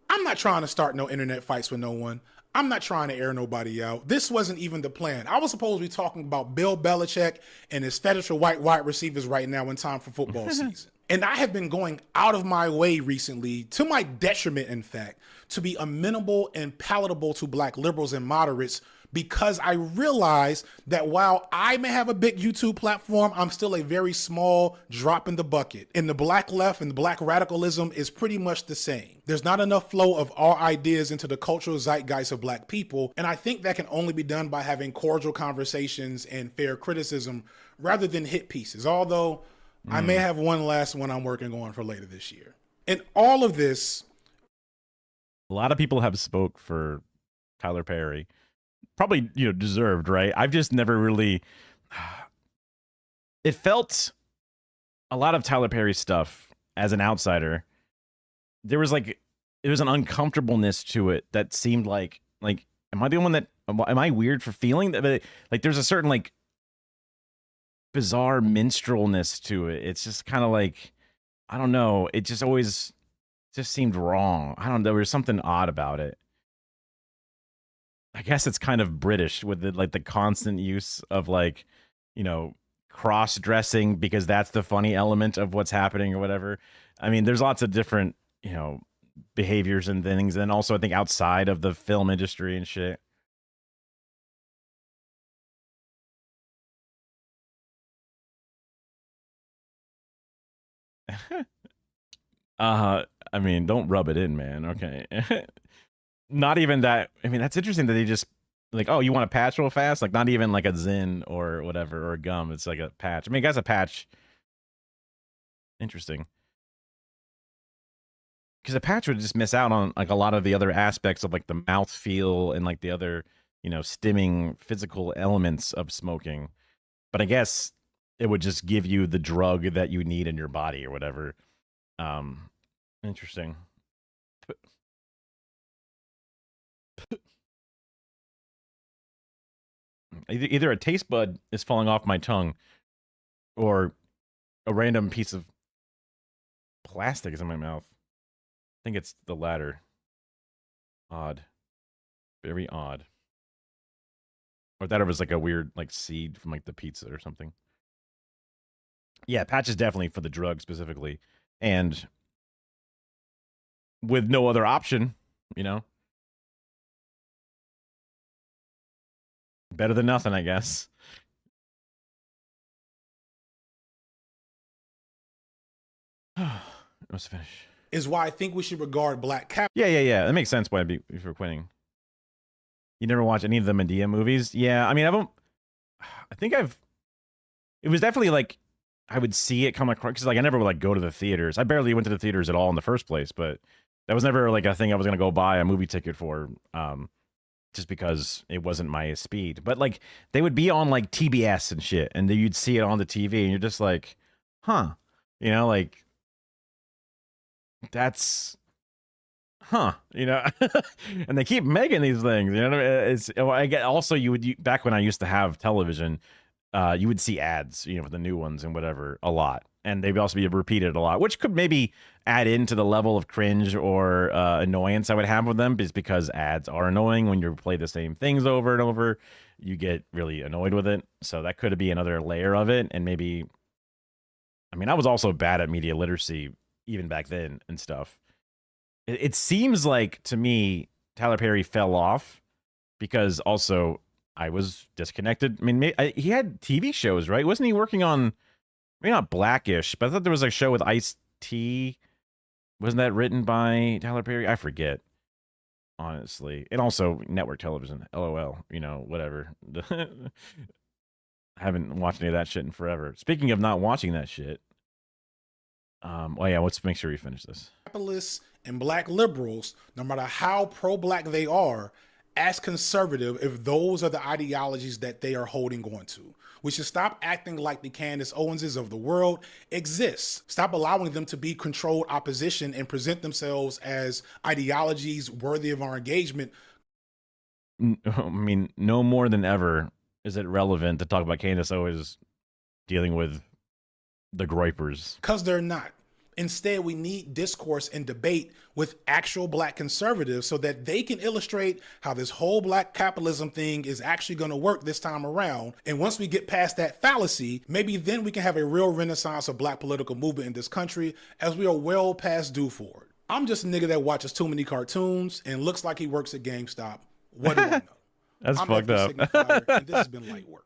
I'm not trying to start no internet fights with no one. I'm not trying to air nobody out. This wasn't even the plan. I was supposed to be talking about Bill Belichick and his fetish for white wide receivers right now in time for football season. And I have been going out of my way recently, to my detriment, in fact, to be amenable and palatable to black liberals and moderates, because I realize that while I may have a big YouTube platform, I'm still a very small drop in the bucket. And the black left and the black radicalism is pretty much the same. There's not enough flow of our ideas into the cultural zeitgeist of black people. And I think that can only be done by having cordial conversations and fair criticism rather than hit pieces. Although I may have one last one I'm working on for later this year. And all of this, a lot of people have spoke for Tyler Perry. Probably, deserved, right? I've just never really... It felt a lot of Tyler Perry stuff as an outsider. There was an uncomfortableness to it that seemed like, am I the one that... Am I weird for feeling that? Like, there's a certain, bizarre minstrelness to it. It's just kind of I don't know. It just always just seemed wrong. I don't know. There was something odd about it. I guess it's kind of British with the constant use of cross-dressing because that's the funny element of what's happening or whatever. I mean, there's lots of different, behaviors and things. And also I think outside of the film industry and shit. I mean, don't rub it in, man. Okay. Not even that. I mean, that's interesting that they just oh, you want a patch real fast? Not even a Zyn or whatever or a gum. It's like a patch. I mean, I guess a patch. Interesting. Because a patch would just miss out on a lot of the other aspects of the mouth feel and the other, stimming physical elements of smoking. But I guess it would just give you the drug that you need in your body or whatever. Interesting. Either a taste bud is falling off my tongue or a random piece of plastic is in my mouth. I think it's the latter. Odd. Very odd. Or that it was a weird seed from the pizza or something. Yeah, patch is definitely for the drug specifically. And with no other option, better than nothing, I guess. Let's finish. Is why I think we should regard black cap. Yeah. That makes sense why if you're quitting. You never watch any of the Medea movies? Yeah, I mean, it was definitely I would see it come across, because I never would go to the theaters. I barely went to the theaters at all in the first place, but that was never a thing I was going to go buy a movie ticket for, just because it wasn't my speed. But they would be on TBS and shit, and then you'd see it on the TV and you're just huh, that's, huh, and they keep making these things, I get also back when I used to have television, you would see ads, for the new ones and whatever a lot. And they'd also be repeated a lot, which could maybe add into the level of cringe or annoyance I would have with them, is because ads are annoying. When you play the same things over and over, you get really annoyed with it. So that could be another layer of it. And maybe, I mean, I was also bad at media literacy even back then and stuff. It seems to me Tyler Perry fell off because also I was disconnected. I mean, he had TV shows, right? Wasn't he working on, maybe not Blackish, but I thought there was a show with Ice-T. Wasn't that written by Tyler Perry? I forget, honestly. And also network television, LOL, you know, whatever. I haven't watched any of that shit in forever. Speaking of not watching that shit, oh yeah, let's make sure we finish this. Capitalists and black liberals, no matter how pro-black they are, as conservative, if those are the ideologies that they are holding on to. We should stop acting like the Candace Owenses of the world exist. Stop allowing them to be controlled opposition and present themselves as ideologies worthy of our engagement. I mean, no more than ever is it relevant to talk about Candace Owens dealing with the groypers. Because they're not. Instead, we need discourse and debate with actual black conservatives so that they can illustrate how this whole black capitalism thing is actually going to work this time around. And once we get past that fallacy, maybe then we can have a real renaissance of black political movement in this country, as we are well past due for it. I'm just a nigga that watches too many cartoons and looks like he works at GameStop. What do I know? That's I'm fucked up. And this has been light work.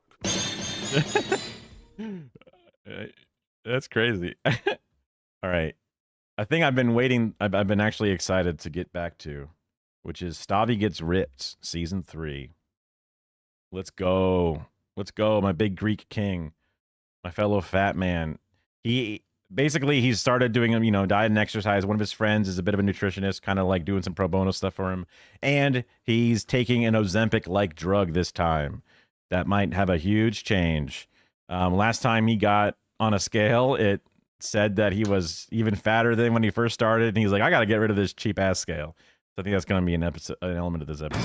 That's crazy. All right. I think I've been waiting. I've been actually excited to get back to, which is Stavi Gets Ripped, season 3. Let's go. Let's go. My big Greek king, my fellow fat man. He started doing, you know, diet and exercise. One of his friends is a bit of a nutritionist, kind of like doing some pro bono stuff for him. And he's taking an Ozempic-like drug this time. That might have a huge change. Last time he got on a scale, it said that he was even fatter than when he first started, and he's like, I gotta get rid of this cheap ass scale. So I think that's gonna be an element of this episode.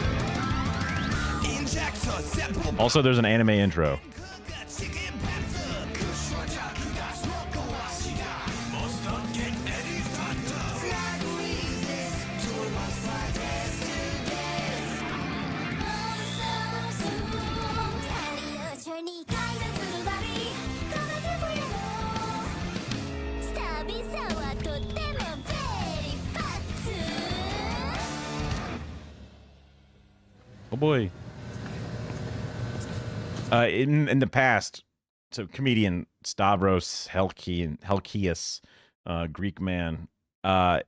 Also, there's an anime intro. Oh boy. In the past, so comedian Stavros Halkias, Greek man,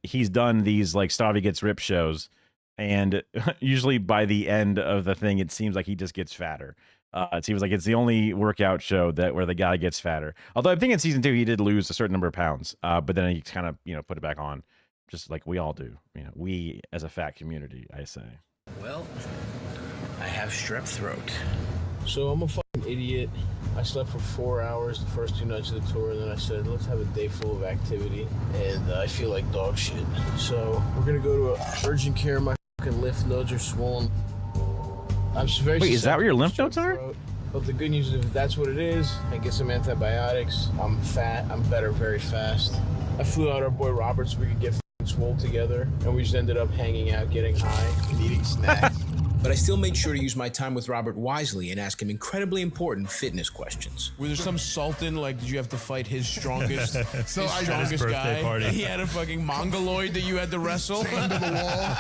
he's done these like Stavi Gets Ripped shows, and usually by the end of the thing, it seems like he just gets fatter. It seems like it's the only workout show where the guy gets fatter. Although I think in season 2 he did lose a certain number of pounds, but then he kind of, you know, put it back on, just like we all do. You know, we as a fat community, I say. Well, I have strep throat. So I'm a fucking idiot. I slept for 4 hours the first 2 nights of the tour, and then I said, let's have a day full of activity, and I feel like dog shit. So we're gonna go to urgent care. My fucking lymph nodes are swollen. I'm just very. Wait, is that where your lymph nodes are? But the good news is, if that's what it is, I get some antibiotics. I'm fat. I'm better very fast. I flew out our boy Robert so we could get swole together, and we just ended up hanging out, getting high, and eating snacks. But I still made sure to use my time with Robert wisely and ask him incredibly important fitness questions. Was there some sultan, like, did you have to fight his strongest, So I got his birthday guy? party. He had a fucking mongoloid that you had to wrestle into the wall.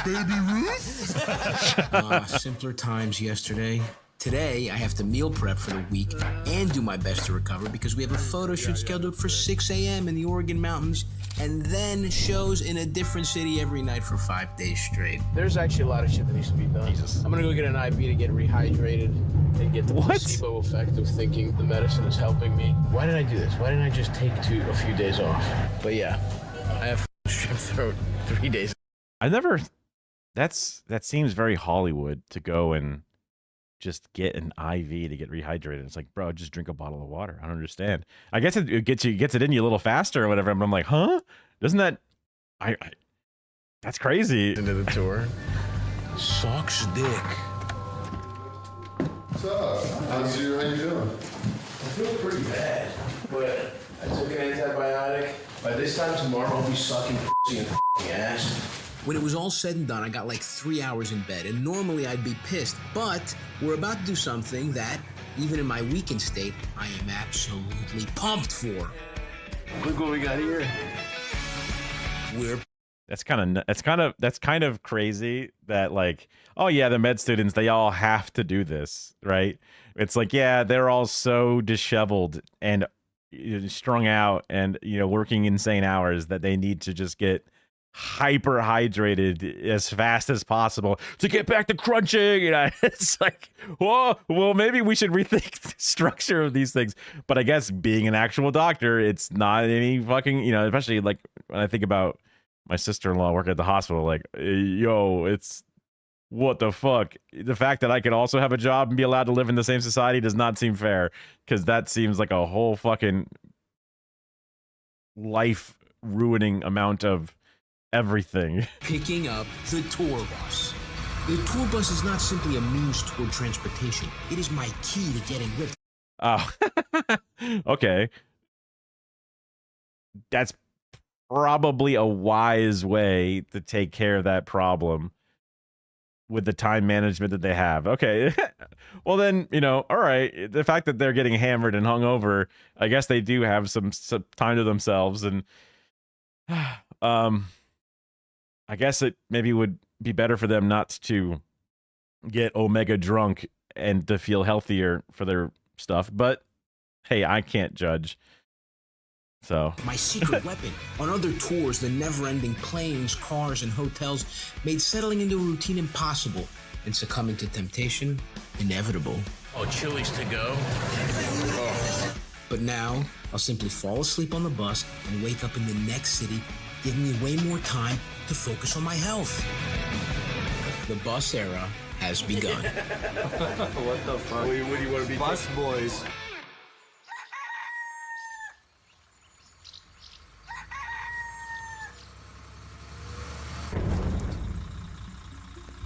Baby Ruth? Simpler times yesterday. Today, I have to meal prep for the week and do my best to recover because we have a photo shoot scheduled for 6 a.m. in the Oregon mountains, and then shows in a different city every night for 5 days straight. There's actually a lot of shit that needs to be done. I'm gonna go get an IV to get rehydrated and get the placebo effect of thinking the medicine is helping me. Why did I do this? Why didn't I just take a few days off? But yeah, I have strep throat 3 days. That seems very Hollywood to go and just get an IV to get rehydrated. It's like, bro, just drink a bottle of water. I don't understand. I guess it gets it in you a little faster or whatever. But I'm like, huh? Doesn't that? That's crazy. Into the tour. Sucks dick. What's up? How you doing? I feel pretty bad, but I took an antibiotic. By this time tomorrow, I'll be sucking pussy and ass. When it was all said and done, I got like 3 hours in bed, and normally I'd be pissed, but we're about to do something that, even in my weakened state, I am absolutely pumped for. Look what we got here. That's kind of crazy that like, oh yeah, the med students, they all have to do this, right? It's like, yeah, they're all so disheveled and strung out and working insane hours that they need to just get hyper hydrated as fast as possible to get back to crunching. It's like, whoa, well, maybe we should rethink the structure of these things. But I guess being an actual doctor, it's not any fucking, especially like when I think about my sister-in-law working at the hospital, like, yo, it's what the fuck? The fact that I could also have a job and be allowed to live in the same society does not seem fair, because that seems like a whole fucking life-ruining amount of everything. Picking up the tour bus. The tour bus is not simply a means toward transportation. It is my key to getting ripped. Oh, okay. That's probably a wise way to take care of that problem with the time management that they have. Okay. Well then, all right. The fact that they're getting hammered and hungover, I guess they do have some time to themselves. And I guess it maybe would be better for them not to get omega drunk and to feel healthier for their stuff. But hey, I can't judge. So my secret weapon. On other tours, the never-ending planes, cars, and hotels made settling into a routine impossible, and succumbing to temptation inevitable. Oh, Chili's to go. Oh. But now I'll simply fall asleep on the bus and wake up in the next city, giving me way more time to focus on my health. The bus era has begun. What the fuck? What do you want to be? Bus boys.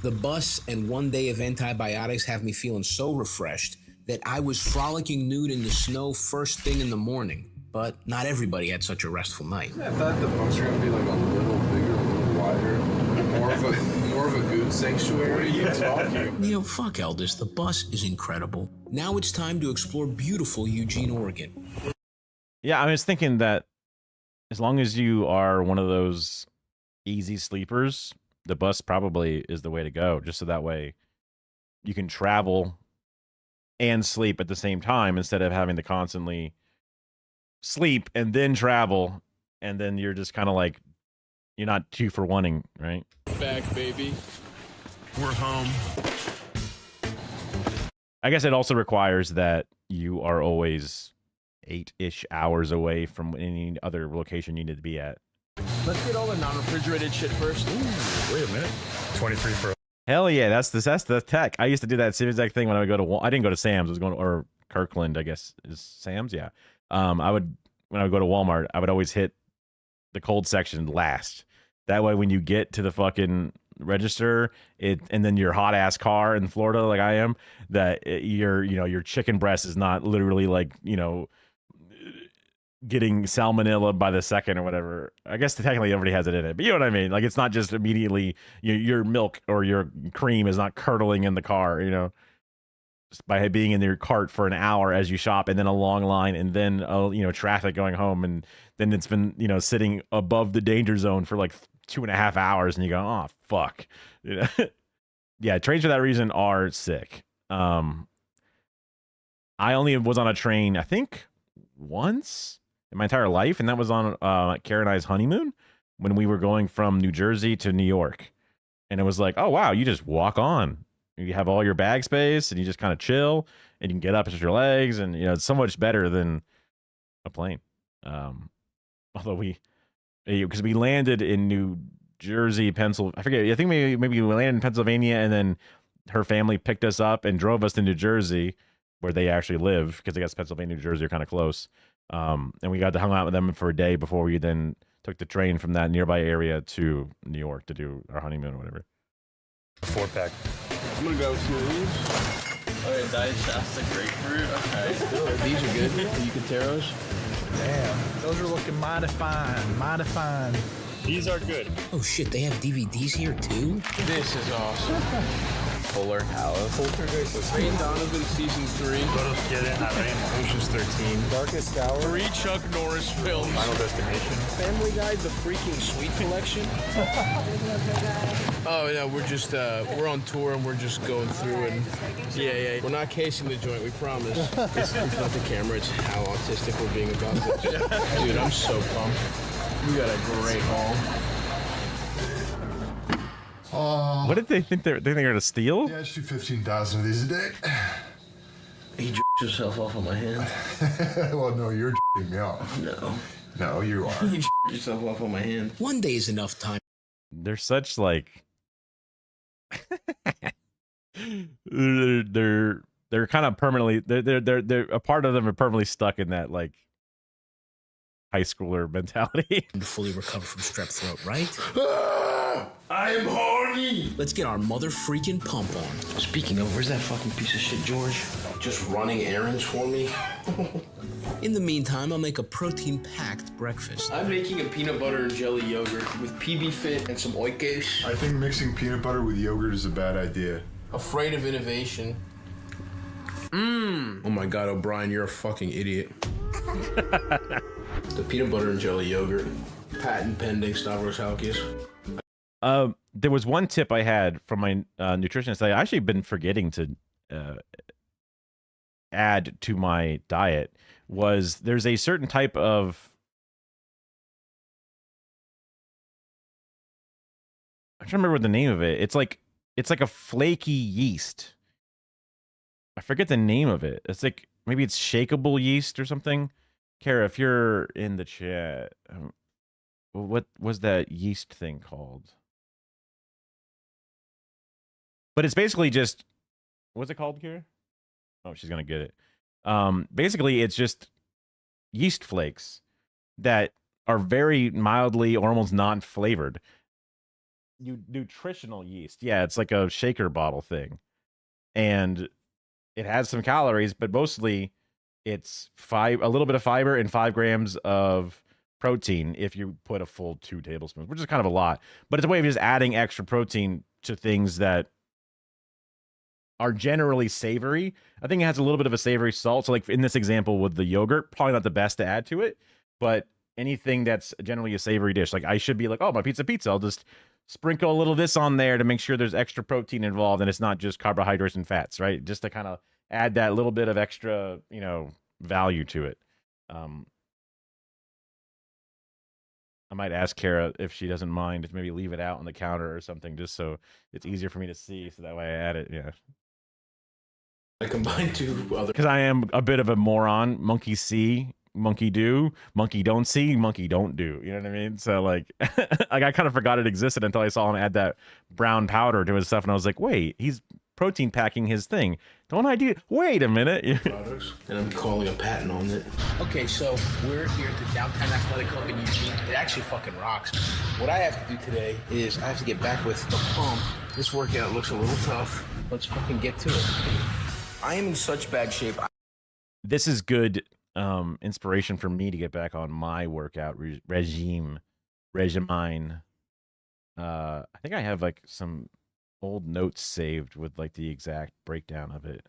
The bus and 1 day of antibiotics have me feeling so refreshed that I was frolicking nude in the snow first thing in the morning. But not everybody had such a restful night. I thought the bus were gonna be like a little bigger, a little wider, more of a good sanctuary. What are you talking? Fuck Eldest. The bus is incredible. Now it's time to explore beautiful Eugene, Oregon. Yeah, I was thinking that as long as you are one of those easy sleepers, the bus probably is the way to go, just so that way you can travel and sleep at the same time instead of having to constantly sleep and then travel, and then you're just kind of like, you're not 2 for 1-ing, right? Back, baby. We're home. I guess it also requires that you are always 8-ish hours away from any other location you need to be at. Let's get all the non-refrigerated shit first. Ooh, wait a minute. 23 for. Hell yeah, that's the tech. I used to do that same exact thing when I would go to. I didn't go to Sam's. I was going to, or Kirkland, I guess is Sam's. Yeah. When I would go to Walmart, I would always hit the cold section last. That way, when you get to the fucking register, and then your hot ass car in Florida, like I am, that your chicken breast is not literally like getting salmonella by the second or whatever. I guess technically everybody has it in it, but you know what I mean? Like, it's not just immediately your milk or your cream is not curdling in the car, just by being in your cart for an hour as you shop, and then a long line, and then traffic going home, and then it's been sitting above the danger zone for like 2.5 hours, and you go, oh fuck. Yeah, trains for that reason are sick. I only was on a train, I think, once in my entire life, and that was on Karen and I's honeymoon when we were going from New Jersey to New York. And it was like, oh wow, you just walk on. You have all your bag space and you just kind of chill, and you can get up with your legs, and it's so much better than a plane. Although because we landed in New Jersey, Pennsylvania, I forget, I think maybe we landed in Pennsylvania, and then her family picked us up and drove us to New Jersey, where they actually live, because I guess Pennsylvania and New Jersey are kind of close. And we got to hang out with them for a day before we then took the train from that nearby area to New York to do our honeymoon or whatever. 4-pack. I'm gonna go with these. Okay, Diet Shasta grapefruit. Okay. These are good. The Yucateros. Damn, those are looking mighty fine, mighty fine. These are good. Oh shit, they have DVDs here too? This is awesome. Fuller House. Poltergeist. Ray and Donovan season 3. Todos Quieren a Raymond. Ocean's 13. Darkest Hour. 3 Chuck Norris films. Final Destination. Family Guy, The Freaking Sweet Collection. Oh yeah, we're just we're on tour and we're just going through and yeah. We're not casing the joint, we promise. It's not the camera, it's how autistic we're being about this. Dude, I'm so pumped. We got a great haul. What did they think they think they're gonna steal? Yeah, I shoot 15,000 of these a day. He jerked yourself off on my hand. Well, no, you're jerking me off. No, you are. You jerked yourself off on my hand. One day is enough time. They're such like they're kind of permanently they're a part of them are permanently stuck in that like high schooler mentality. Fully recover from strep throat, right? I am horny. Let's get our mother freaking pump on. Speaking of, where's that fucking piece of shit, George? Just running errands for me? In the meantime, I'll make a protein-packed breakfast. I'm making a peanut butter and jelly yogurt with PB Fit and some oikos. I think mixing peanut butter with yogurt is a bad idea. Afraid of innovation. Oh my God, O'Brien, you're a fucking idiot. The peanut butter and jelly yogurt. Patent pending, Stavros Halkias. There was one tip I had from my nutritionist that I actually been forgetting to add to my diet. Was there's a certain type of I'm trying to remember what the name of it. It's like a flaky yeast. I forget the name of it. It's like maybe it's shakeable yeast or something. Kara, if you're in the chat, what was that yeast thing called? But it's basically just what's it called, Kara? Oh, she's gonna get it. Basically, it's just yeast flakes that are very mildly or almost non-flavored. Nutritional yeast. Yeah, it's like a shaker bottle thing. And it has some calories, but mostly it's a little bit of fiber and 5 grams of protein if you put a full 2 tablespoons, which is kind of a lot. But it's a way of just adding extra protein to things that are generally savory. I think it has a little bit of a savory salt. So like in this example with the yogurt, probably not the best to add to it, but anything that's generally a savory dish, like I should be like, oh, my pizza. I'll just sprinkle a little of this on there to make sure there's extra protein involved and it's not just carbohydrates and fats, right? Just to kind of add that little bit of extra, value to it. I might ask Kara if she doesn't mind to maybe leave it out on the counter or something, just so it's easier for me to see, so that way I add it. Yeah. I combined 2 other. Because I am a bit of a moron. Monkey see, monkey do. Monkey don't see, monkey don't do. You know what I mean? So like, I kind of forgot it existed until I saw him add that brown powder to his stuff, and I was like, wait, he's protein packing his thing. Don't I do? Wait a minute. And I'm calling a patent on it. Okay, so we're here at the Downtown Athletic Club in Eugene. It actually fucking rocks. What I have to do today is I have to get back with the pump. This workout looks a little tough. Let's fucking get to it. I am in such bad shape. This is good inspiration for me to get back on my workout regime. I think I have like some old notes saved with like the exact breakdown of it.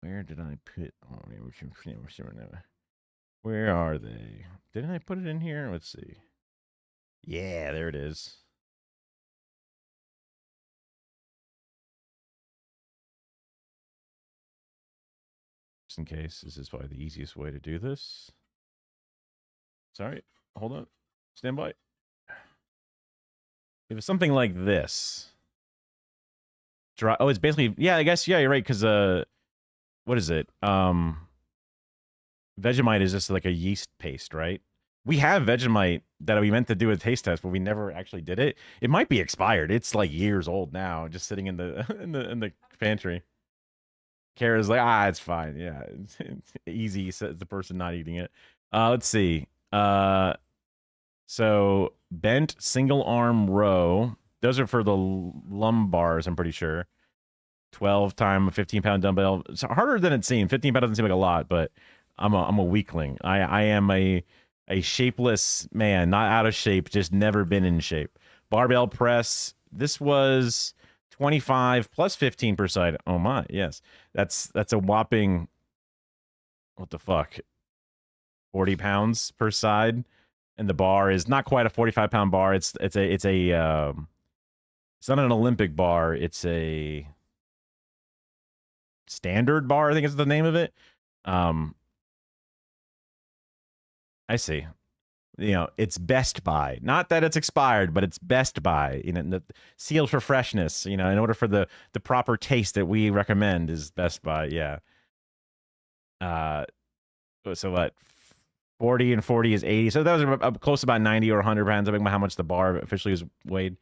Where did I put? Where are they? Didn't I put it in here? Let's see. Yeah, there it is. Just in case, this is probably the easiest way to do this. Sorry, hold on. Stand by. If it's something like this. Oh, it's basically, yeah, I guess, yeah, you're right, because, what is it? Vegemite is just like a yeast paste, right? We have Vegemite that we meant to do a taste test, but we never actually did it. It might be expired. It's like years old now, just sitting in the in the pantry. Kara's like, it's fine. Yeah, it's easy, says the person not eating it. Let's see. So bent single arm row. Those are for the lumbars, I'm pretty sure. 12 time 15-pound dumbbell. It's harder than it seems. 15 pounds doesn't seem like a lot, but I'm a weakling. I am a shapeless man, not out of shape, just never been in shape. Barbell press, This was 25 plus 15 per side. Oh my, yes. That's a whopping, what the fuck, 40 pounds per side. And the bar is not quite a 45-pound bar. It's not an Olympic bar. It's a standard bar, I think is the name of it. I see. You know, it's Best Buy. Not that it's expired, but it's Best Buy. You know, the sealed for freshness. You know, in order for the proper taste that we recommend is Best Buy. Yeah. So what? 40 and 40 is 80. So that was close to about 90 or 100 pounds. I think how much the bar officially is weighed.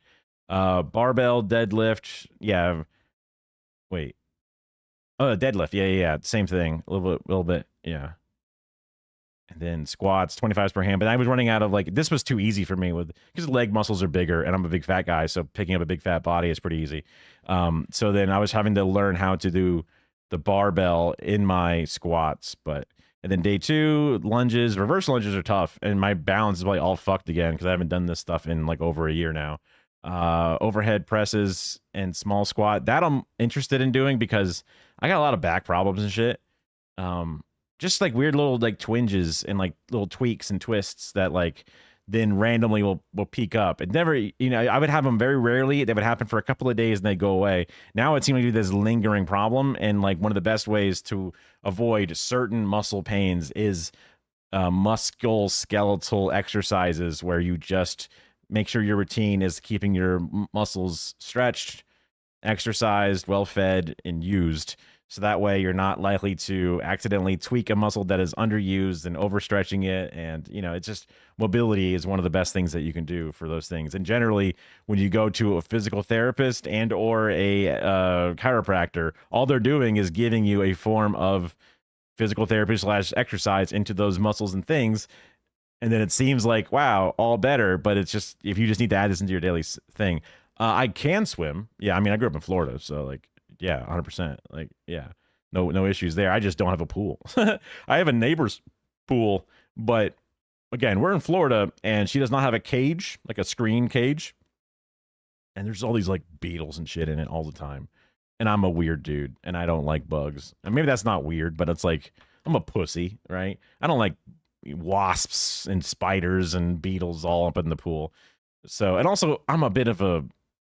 Barbell deadlift. Yeah. Wait. Oh, deadlift. Yeah. Same thing. A little bit. Yeah. And then squats, 25s per hand. But I was running out of this was too easy for me because leg muscles are bigger and I'm a big fat guy. So picking up a big fat body is pretty easy. So then I was having to learn how to do the barbell in my squats. And then day 2, lunges, reverse lunges are tough. And my balance is probably all fucked again because I haven't done this stuff in over a year now. Overhead presses and small squat. That I'm interested in doing because I got a lot of back problems and shit. Just weird little twinges and little tweaks and twists that then randomly will peak up. It never, I would have them very rarely. They would happen for a couple of days and they go away. Now it seems to be this lingering problem. And one of the best ways to avoid certain muscle pains is musculoskeletal exercises where you just make sure your routine is keeping your muscles stretched, exercised, well fed, and used. So that way you're not likely to accidentally tweak a muscle that is underused and overstretching it. And, it's just mobility is one of the best things that you can do for those things. And generally, when you go to a physical therapist and or a chiropractor, all they're doing is giving you a form of physical therapy / exercise into those muscles and things. And then it seems wow, all better. But it's just, if you just need to add this into your daily thing. I can swim. Yeah, I grew up in Florida, so yeah, 100%. Yeah, no issues there. I just don't have a pool. I have a neighbor's pool, but again, we're in Florida, and she does not have a cage, a screen cage. And there's all these beetles and shit in it all the time. And I'm a weird dude, and I don't like bugs. And maybe that's not weird, but it's I'm a pussy, right? I don't like wasps and spiders and beetles all up in the pool. So, and also, I'm a bit of a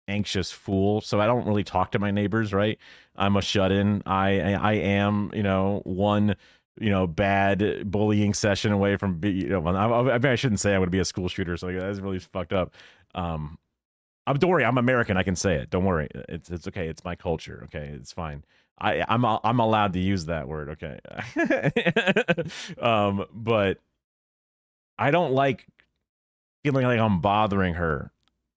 anxious fool, so I don't really talk to my neighbors, right? I'm a shut-in. I am, one bad bullying session away from I shouldn't say I would be a school shooter, so that's really fucked up. Don't worry, I'm American, I can say it. Don't worry. It's okay. It's my culture, okay? It's fine. I'm allowed to use that word, okay? But I don't like feeling like I'm bothering her.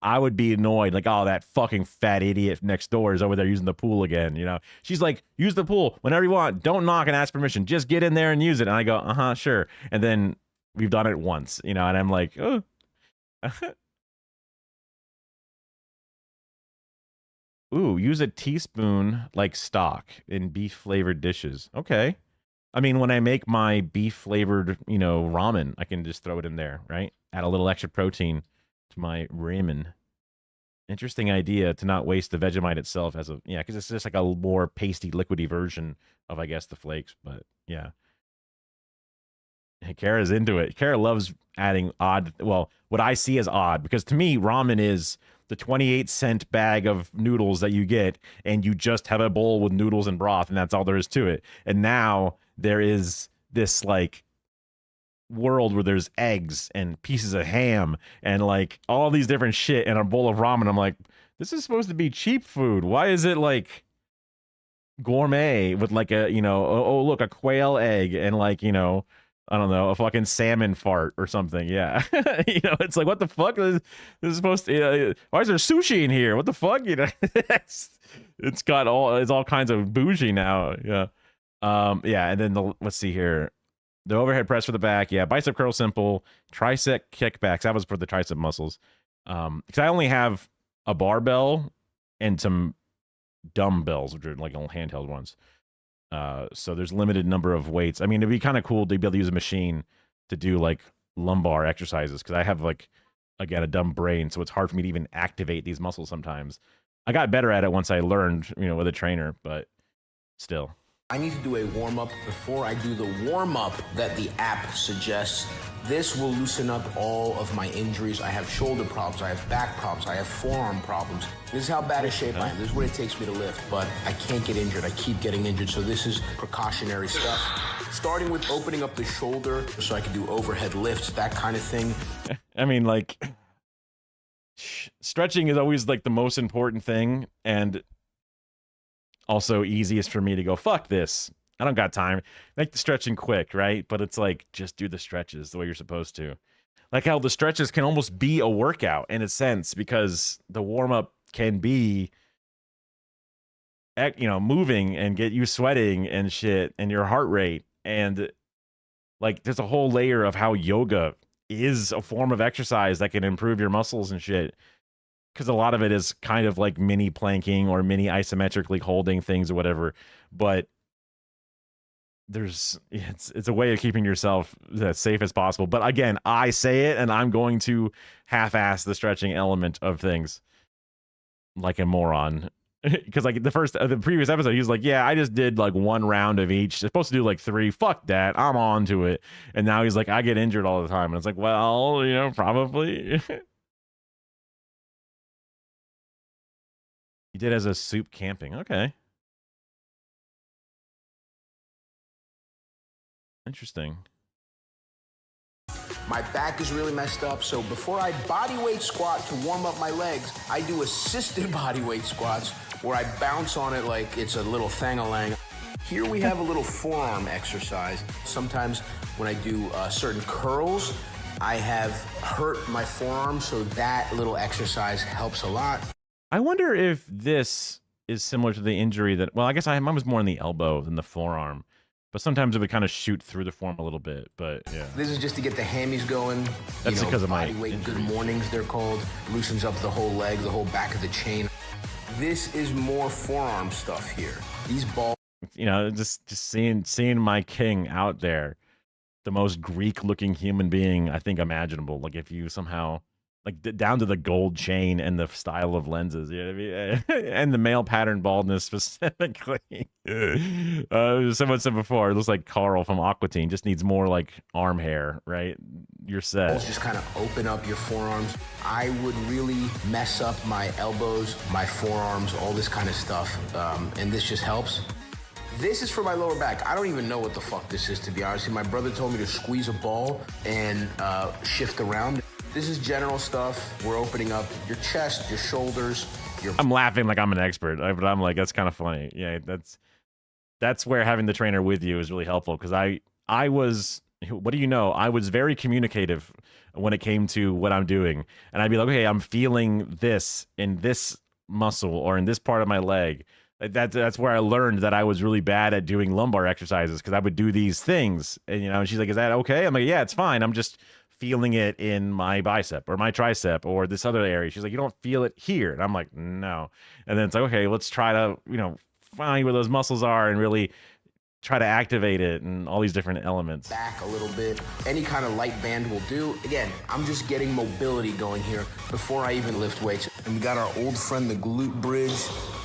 I would be annoyed, oh, that fucking fat idiot next door is over there using the pool again, She's use the pool whenever you want. Don't knock and ask permission. Just get in there and use it. And I go, sure. And then we've done it once, and I'm oh. Ooh, use a teaspoon like stock in beef-flavored dishes. Okay. When I make my beef-flavored, ramen, I can just throw it in there, right? Add a little extra protein to my ramen. Interesting idea to not waste the Vegemite itself because it's just a more pasty, liquidy version of, I guess, the flakes. But yeah, Kara's into it. Kara loves adding what I see as odd, because to me, ramen is the 28-cent bag of noodles that you get, and you just have a bowl with noodles and broth, and that's all there is to it. And now there is this world where there's eggs and pieces of ham and all these different shit in a bowl of ramen. I'm this is supposed to be cheap food. Why is it gourmet with a look, a quail egg and I don't know, a fucking salmon fart or something. Yeah. It's what the fuck is this is supposed to why is there sushi in here? What the fuck? It's all kinds of bougie now. Yeah. Yeah, and then let's see here. The overhead press for the back, yeah. Bicep curl simple. Tricep kickbacks. That was for the tricep muscles. Because I only have a barbell and some dumbbells, which are little handheld ones. So there's limited number of weights. It'd be kind of cool to be able to use a machine to do lumbar exercises, because I have again, a dumb brain, so it's hard for me to even activate these muscles sometimes. I got better at it once I learned, with a trainer, but still. I need to do a warm-up before I do the warm-up that the app suggests. This will loosen up all of my injuries. I have shoulder problems, I have back problems, I have forearm problems. This is how bad a shape I am. This is what it takes me to lift, but I can't get injured. I keep getting injured, so this is precautionary stuff. Starting with opening up the shoulder so I can do overhead lifts, that kind of thing. I mean, like, stretching is always like the most important thing, and also easiest for me to go, fuck this. I don't got time. Make the stretching quick, right? But it's like, just do the stretches the way you're supposed to. Like how the stretches can almost be a workout in a sense, because the warm-up can be, moving and get you sweating and shit and your heart rate. And like, there's a whole layer of how yoga is a form of exercise that can improve your muscles and shit. Because a lot of it is kind of like mini planking or mini isometrically holding things or whatever. But it's a way of keeping yourself as safe as possible. But again, I say it and I'm going to half-ass the stretching element of things like a moron. Because like the previous episode, he was like, yeah, I just did like 1 round of each. They're supposed to do like 3. Fuck that. I'm on to it. And now he's like, I get injured all the time. And it's like, well, probably. You did as a soup camping. Okay. Interesting. My back is really messed up, so before I body weight squat to warm up my legs, I do assisted body weight squats where I bounce on it like it's a little thang-a-lang. Here we have a little forearm exercise. Sometimes when I do certain curls, I have hurt my forearm, so that little exercise helps a lot. I wonder if this is similar to the injury that, well, I guess mine was more in the elbow than the forearm. But sometimes it would kind of shoot through the forearm a little bit, but yeah. This is just to get the hammies going. That's because of my body weight good mornings, they're called. Loosens up the whole leg, the whole back of the chain. This is more forearm stuff here. These balls. Just seeing my king out there, the most Greek-looking human being I think imaginable. Like if you somehow, like down to the gold chain and the style of lenses, you know what I mean? And the male pattern baldness specifically. Someone said before, it looks like Carl from Aqua Teen, just needs more like arm hair, right? You're set. Just kind of open up your forearms. I would really mess up my elbows, my forearms, all this kind of stuff, and this just helps. This is for my lower back. I don't even know what the fuck this is, to be honest. My brother told me to squeeze a ball and shift around. This is general stuff. We're opening up your chest, your shoulders. I'm laughing like I'm an expert, but I'm like, that's kind of funny. Yeah, that's where having the trainer with you is really helpful, because I was, what do you know? I was very communicative when it came to what I'm doing. And I'd be like, okay, I'm feeling this in this muscle or in this part of my leg. That's where I learned that I was really bad at doing lumbar exercises, because I would do these things. And, and she's like, is that okay? I'm like, yeah, it's fine. I'm just feeling it in my bicep or my tricep or this other area. She's like, you don't feel it here. And I'm like, no. And then it's like, okay, let's try to, find where those muscles are and really try to activate it and all these different elements. Back a little bit. Any kind of light band will do. Again, I'm just getting mobility going here before I even lift weights. And we got our old friend, the glute bridge.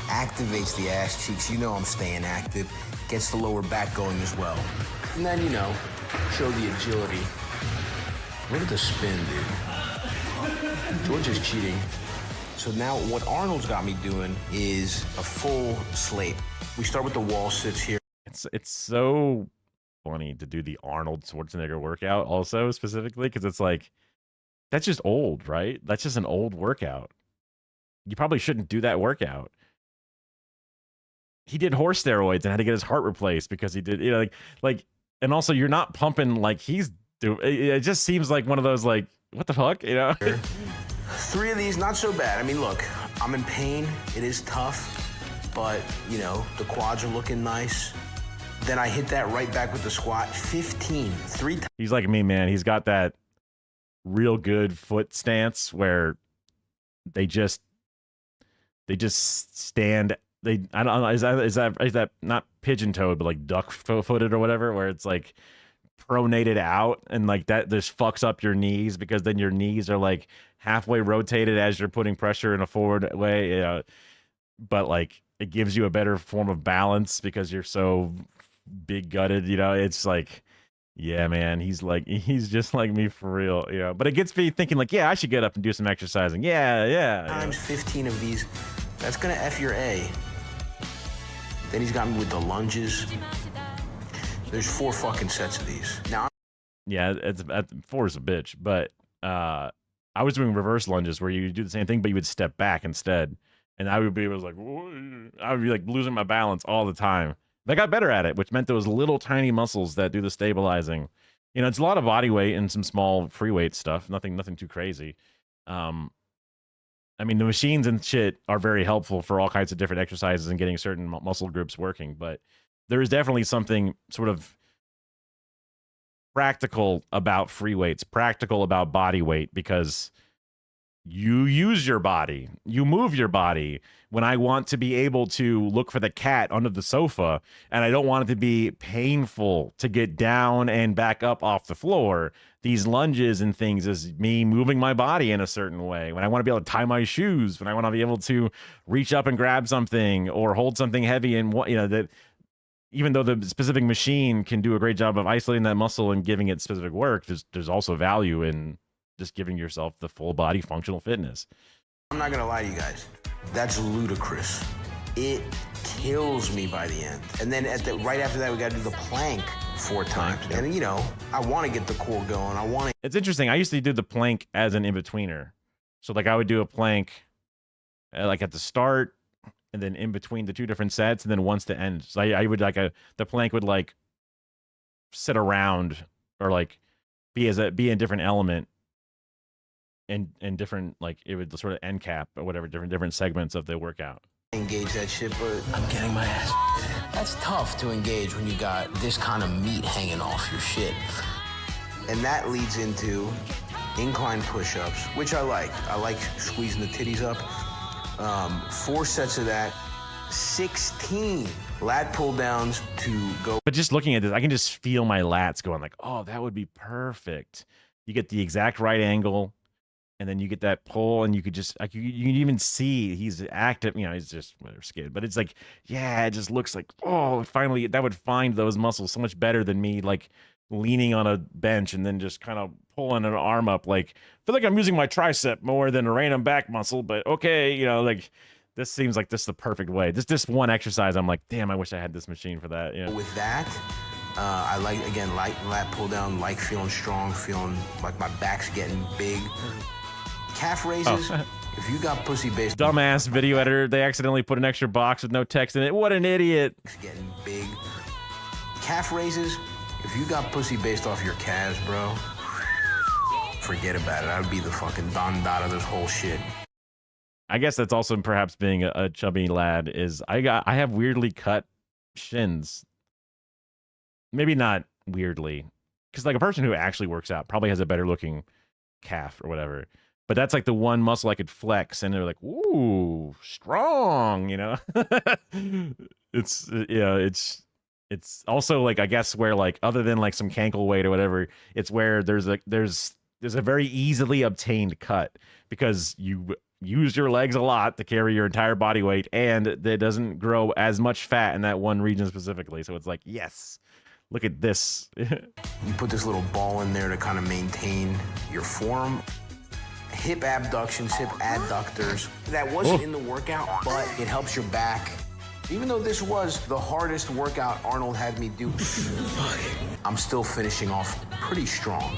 Activates the ass cheeks. I'm staying active. Gets the lower back going as well. And then, show the agility. Look at the spin, dude. George is cheating. So now what Arnold's got me doing is a full slate. We start with the wall sits here. It's so funny to do the Arnold Schwarzenegger workout also specifically, because it's like, that's just old, right? That's just an old workout. You probably shouldn't do that workout. He did horse steroids and had to get his heart replaced because he did, and also you're not pumping like he's doing. It just seems like one of those, like, what the fuck, 3 of these, not so bad. I mean, look, I'm in pain. It is tough, but, the quads are looking nice. Then I hit that right back with the squat. 15, 3 times. He's like me, man. He's got that real good foot stance where they just stand. I don't know. Is that not pigeon toed, but like duck footed or whatever, where it's like pronated out, and like that just fucks up your knees because then your knees are like halfway rotated as you're putting pressure in a forward way. But like it gives you a better form of balance because you're so big gutted. It's like, yeah, man, he's just like me for real. But it gets me thinking like, yeah, I should get up and do some exercising. Yeah. Times 15 of these, that's gonna F your A. Then he's got me with the lunges. There's 4 fucking sets of these. Now, yeah, it's 4 is a bitch, but I was doing reverse lunges where you do the same thing, but you would step back instead, and I would be like losing my balance all the time. But I got better at it, which meant those little tiny muscles that do the stabilizing. It's a lot of body weight and some small free weight stuff. Nothing too crazy. I mean, the machines and shit are very helpful for all kinds of different exercises and getting certain muscle groups working, but there is definitely something sort of practical about free weights, practical about body weight, because you use your body, you move your body. When I want to be able to look for the cat under the sofa and I don't want it to be painful to get down and back up off the floor, these lunges and things is me moving my body in a certain way. When I want to be able to tie my shoes, when I want to be able to reach up and grab something or hold something heavy, and that even though the specific machine can do a great job of isolating that muscle and giving it specific work, there's also value in just giving yourself the full body functional fitness. I'm not gonna lie to you guys. That's ludicrous. It kills me by the end. And then right after that, we gotta do the plank 4 times. And I want to get the core going. It's interesting. I used to do the plank as an in-betweener. So like I would do a plank like at the start and then in between the 2 different sets and then once to end. So I would the plank would like sit around or like be a different element and different, like it would sort of end cap or whatever, different segments of the workout. Engage that shit, but I'm getting my ass. That's tough to engage when you got this kind of meat hanging off your shit. And that leads into incline push-ups, which I like. I like squeezing the titties up. 4 sets of that. 16 lat pull downs to go. But just looking at this, I can just feel my lats going like, oh, that would be perfect. You get the exact right angle, and then you get that pull, and you could just like you can even see he's active. He's just scared, but it's like, yeah, it just looks like, oh, finally that would find those muscles so much better than me like leaning on a bench and then just kind of pulling an arm up. Like I feel like I'm using my tricep more than a random back muscle, but okay, like this seems like this is the perfect way. This one exercise, I'm like, damn, I wish I had this machine for that. With that, I like, again, lat pull down, like feeling strong, feeling like my back's getting big. Calf raises, if you got pussy based. Dumbass video editor, they accidentally put an extra box with no text in it. What an idiot. Getting big. Calf raises, if you got pussy based off your calves, bro, forget about it. I would be the fucking Don Dada of this whole shit. I guess that's also perhaps being a chubby lad is I have weirdly cut shins. Maybe not weirdly, because like a person who actually works out probably has a better looking calf or whatever. But that's like the one muscle I could flex, and they're like, "Ooh, strong," It's also like, I guess, where like other than like some cankle weight or whatever, it's where there's a very easily obtained cut because you use your legs a lot to carry your entire body weight, and it doesn't grow as much fat in that one region specifically. So it's like, yes. Look at this. You put this little ball in there to kind of maintain your form. Hip abductions, hip adductors. That wasn't in the workout, but it helps your back. Even though this was the hardest workout Arnold had me do, I'm still finishing off pretty strong.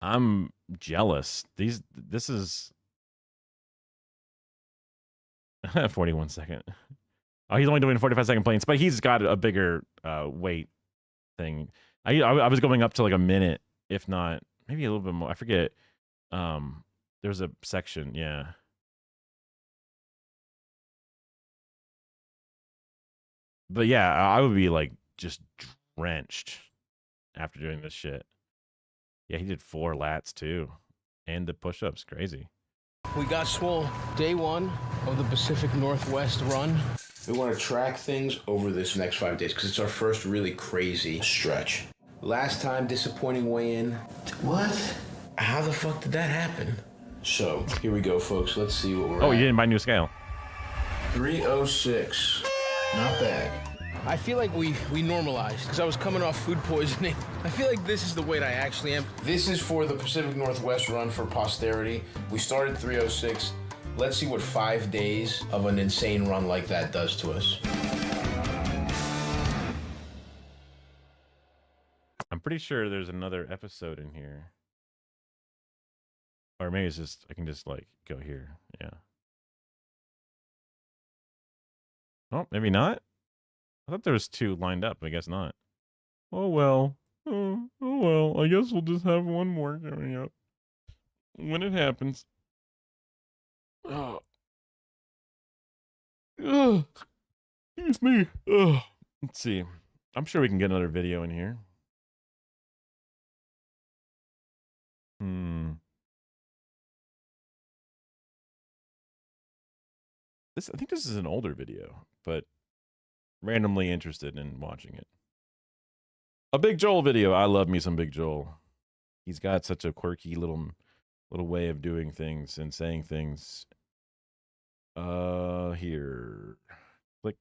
I'm jealous. This is 41 second. Oh, he's only doing 45-second planes, but he's got a bigger weight thing. I was going up to like a minute, if not maybe a little bit more. I forget. There's a section, yeah. But yeah, I would be like just drenched after doing this shit. Yeah, he did 4 lats too, and the push-ups. Crazy. We got swole. Day 1 of the Pacific Northwest run. We want to track things over this next 5 days because it's our first really crazy stretch. Last time, disappointing weigh-in. What? How the fuck did that happen? So, here we go, folks. Let's see what we're at. Oh, you didn't buy a new scale. 306. Not bad. I feel like we normalized because I was coming off food poisoning. I feel like this is the weight I actually am. This is for the Pacific Northwest run for posterity. We started 306. Let's see what 5 days of an insane run like that does to us. I'm pretty sure there's another episode in here. Or maybe it's just, I can just like go here. Yeah. Oh, maybe not. I thought there was 2 lined up. I guess not. Oh, well. Oh, well. I guess we'll just have one more coming up. When it happens. Oh. Ugh. Excuse me. Ugh. Let's see. I'm sure we can get another video in here. I think this is an older video, but randomly interested in watching it. A Big Joel video. I love me some Big Joel. He's got such a quirky little way of doing things and saying things. Here. Click.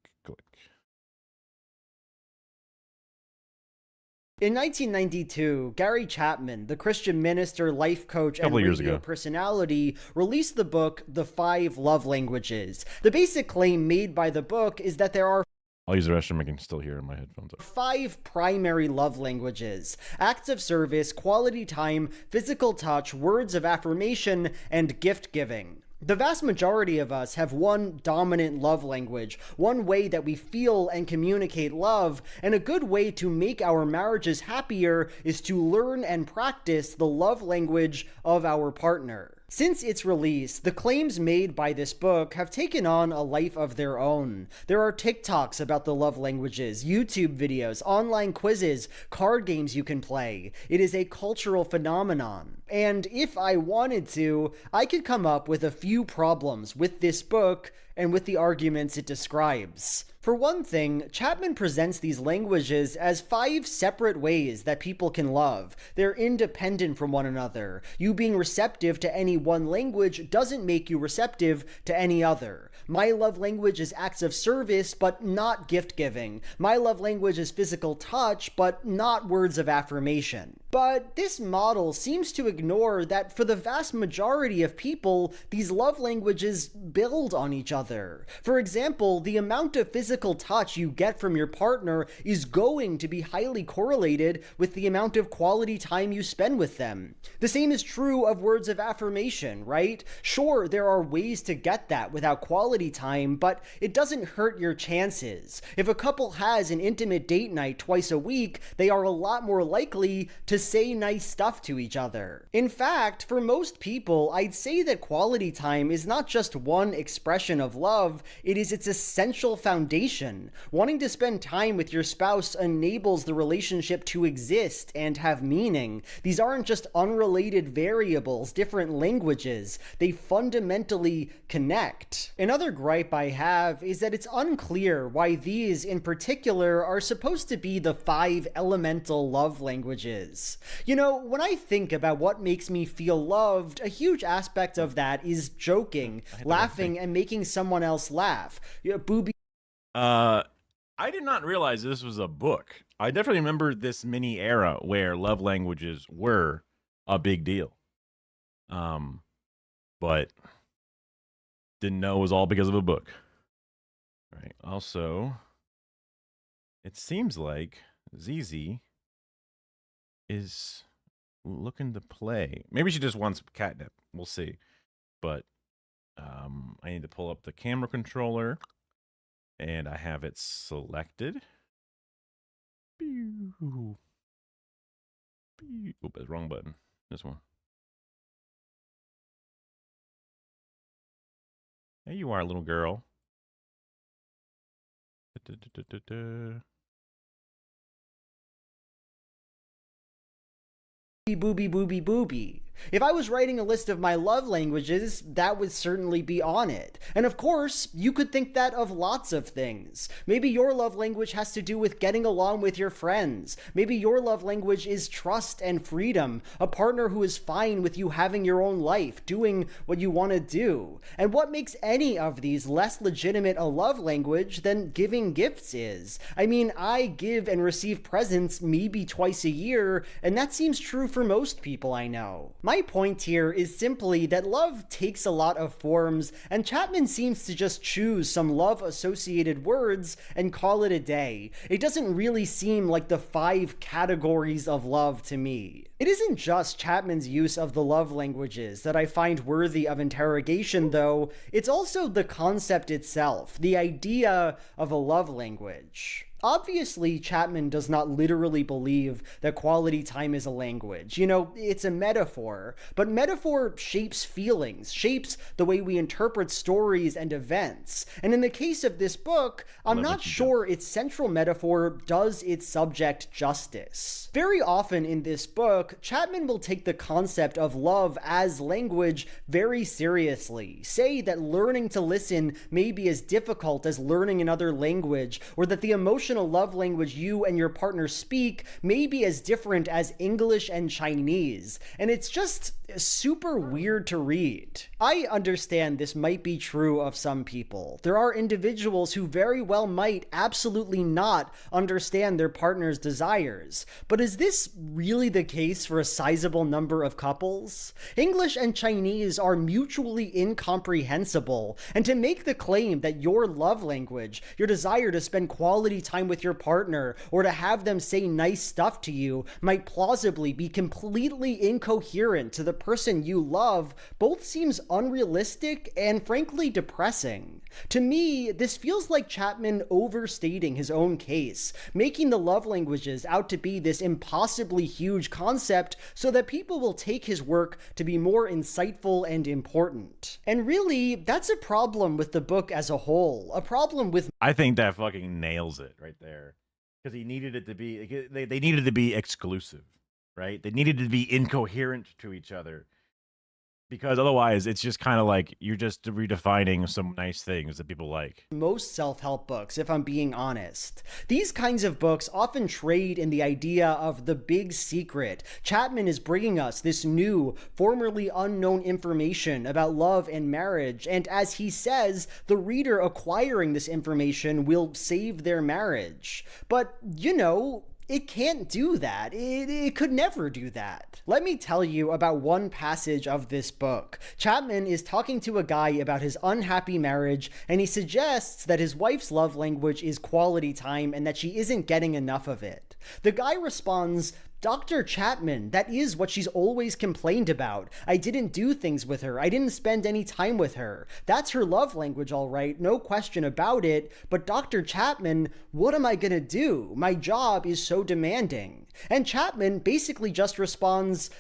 In 1992, Gary Chapman, the Christian minister, life coach, and radio personality, released the book, The 5 Love Languages. The basic claim made by the book is that there are I'll use the restroom. I can still hear in my headphones. 5 primary love languages: acts of service, quality time, physical touch, words of affirmation, and gift giving. The vast majority of us have one dominant love language, one way that we feel and communicate love, and a good way to make our marriages happier is to learn and practice the love language of our partner. Since its release, the claims made by this book have taken on a life of their own. There are TikToks about the love languages, YouTube videos, online quizzes, card games you can play. It is a cultural phenomenon. And if I wanted to, I could come up with a few problems with this book and with the arguments it describes. For one thing, Chapman presents these languages as 5 separate ways that people can love. They're independent from one another. You being receptive to any one language doesn't make you receptive to any other. My love language is acts of service, but not gift giving. My love language is physical touch, but not words of affirmation. But this model seems to ignore that for the vast majority of people, these love languages build on each other. For example, the amount of physical touch you get from your partner is going to be highly correlated with the amount of quality time you spend with them. The same is true of words of affirmation, right? Sure, there are ways to get that without quality time, but it doesn't hurt your chances. If a couple has an intimate date night twice a week, they are a lot more likely to say nice stuff to each other. In fact, for most people, I'd say that quality time is not just one expression of love, it is its essential foundation. Wanting to spend time with your spouse enables the relationship to exist and have meaning. These aren't just unrelated variables, different languages. They fundamentally connect. Another gripe I have is that it's unclear why these in particular are supposed to be the 5 elemental love languages. You know, when I think about what makes me feel loved, a huge aspect of that is joking, laughing, and making someone else laugh. Booby. I did not realize this was a book. I definitely remember this mini era where love languages were a big deal. But didn't know it was all because of a book. All right. Also, it seems like ZZ is looking to play. Maybe she just wants catnip. We'll see. But I need to pull up the camera controller, and I have it selected. Oops, that's wrong button. This one. There you are, little girl. Booby booby booby. If I was writing a list of my love languages, that would certainly be on it. And of course, you could think that of lots of things. Maybe your love language has to do with getting along with your friends. Maybe your love language is trust and freedom, a partner who is fine with you having your own life, doing what you want to do. And what makes any of these less legitimate a love language than giving gifts is? I mean, I give and receive presents maybe twice a year, and that seems true for most people I know. My point here is simply that love takes a lot of forms, and Chapman seems to just choose some love-associated words and call it a day. It doesn't really seem like the 5 categories of love to me. It isn't just Chapman's use of the love languages that I find worthy of interrogation, though. It's also the concept itself, the idea of a love language. Obviously, Chapman does not literally believe that quality time is a language. You know, it's a metaphor, but metaphor shapes feelings, shapes the way we interpret stories and events. And in the case of this book, I'm not sure its central metaphor does its subject justice. Very often in this book, Chapman will take the concept of love as language very seriously, say that learning to listen may be as difficult as learning another language, or that the emotional love language you and your partner speak may be as different as English and Chinese, and it's just super weird to read. I understand this might be true of some people. There are individuals who very well might absolutely not understand their partner's desires, but is this really the case for a sizable number of couples? English and Chinese are mutually incomprehensible, and to make the claim that your love language, your desire to spend quality time with your partner, or to have them say nice stuff to you, might plausibly be completely incoherent to the person you love, both seems unrealistic and frankly depressing. To me, this feels like Chapman overstating his own case, making the love languages out to be this impossibly huge concept so that people will take his work to be more insightful and important. And really, that's a problem with the book as a whole, a problem with— I think that fucking nails it right there. Because he needed it to be, they needed to be exclusive, right? They needed to be incoherent to each other. Because otherwise, it's just kind of like you're just redefining some nice things that people like. Most self-help books, if I'm being honest. These kinds of books often trade in the idea of the big secret. Chapman is bringing us this new, formerly unknown information about love and marriage, and as he says, the reader acquiring this information will save their marriage. But, you know, it can't do that. It could never do that. Let me tell you about one passage of this book. Chapman is talking to a guy about his unhappy marriage, and he suggests that his wife's love language is quality time and that she isn't getting enough of it. The guy responds, "Dr. Chapman, that is what she's always complained about. I didn't do things with her. I didn't spend any time with her. That's her love language, all right, no question about it. But Dr. Chapman, what am I gonna do? My job is so demanding." And Chapman basically just responds,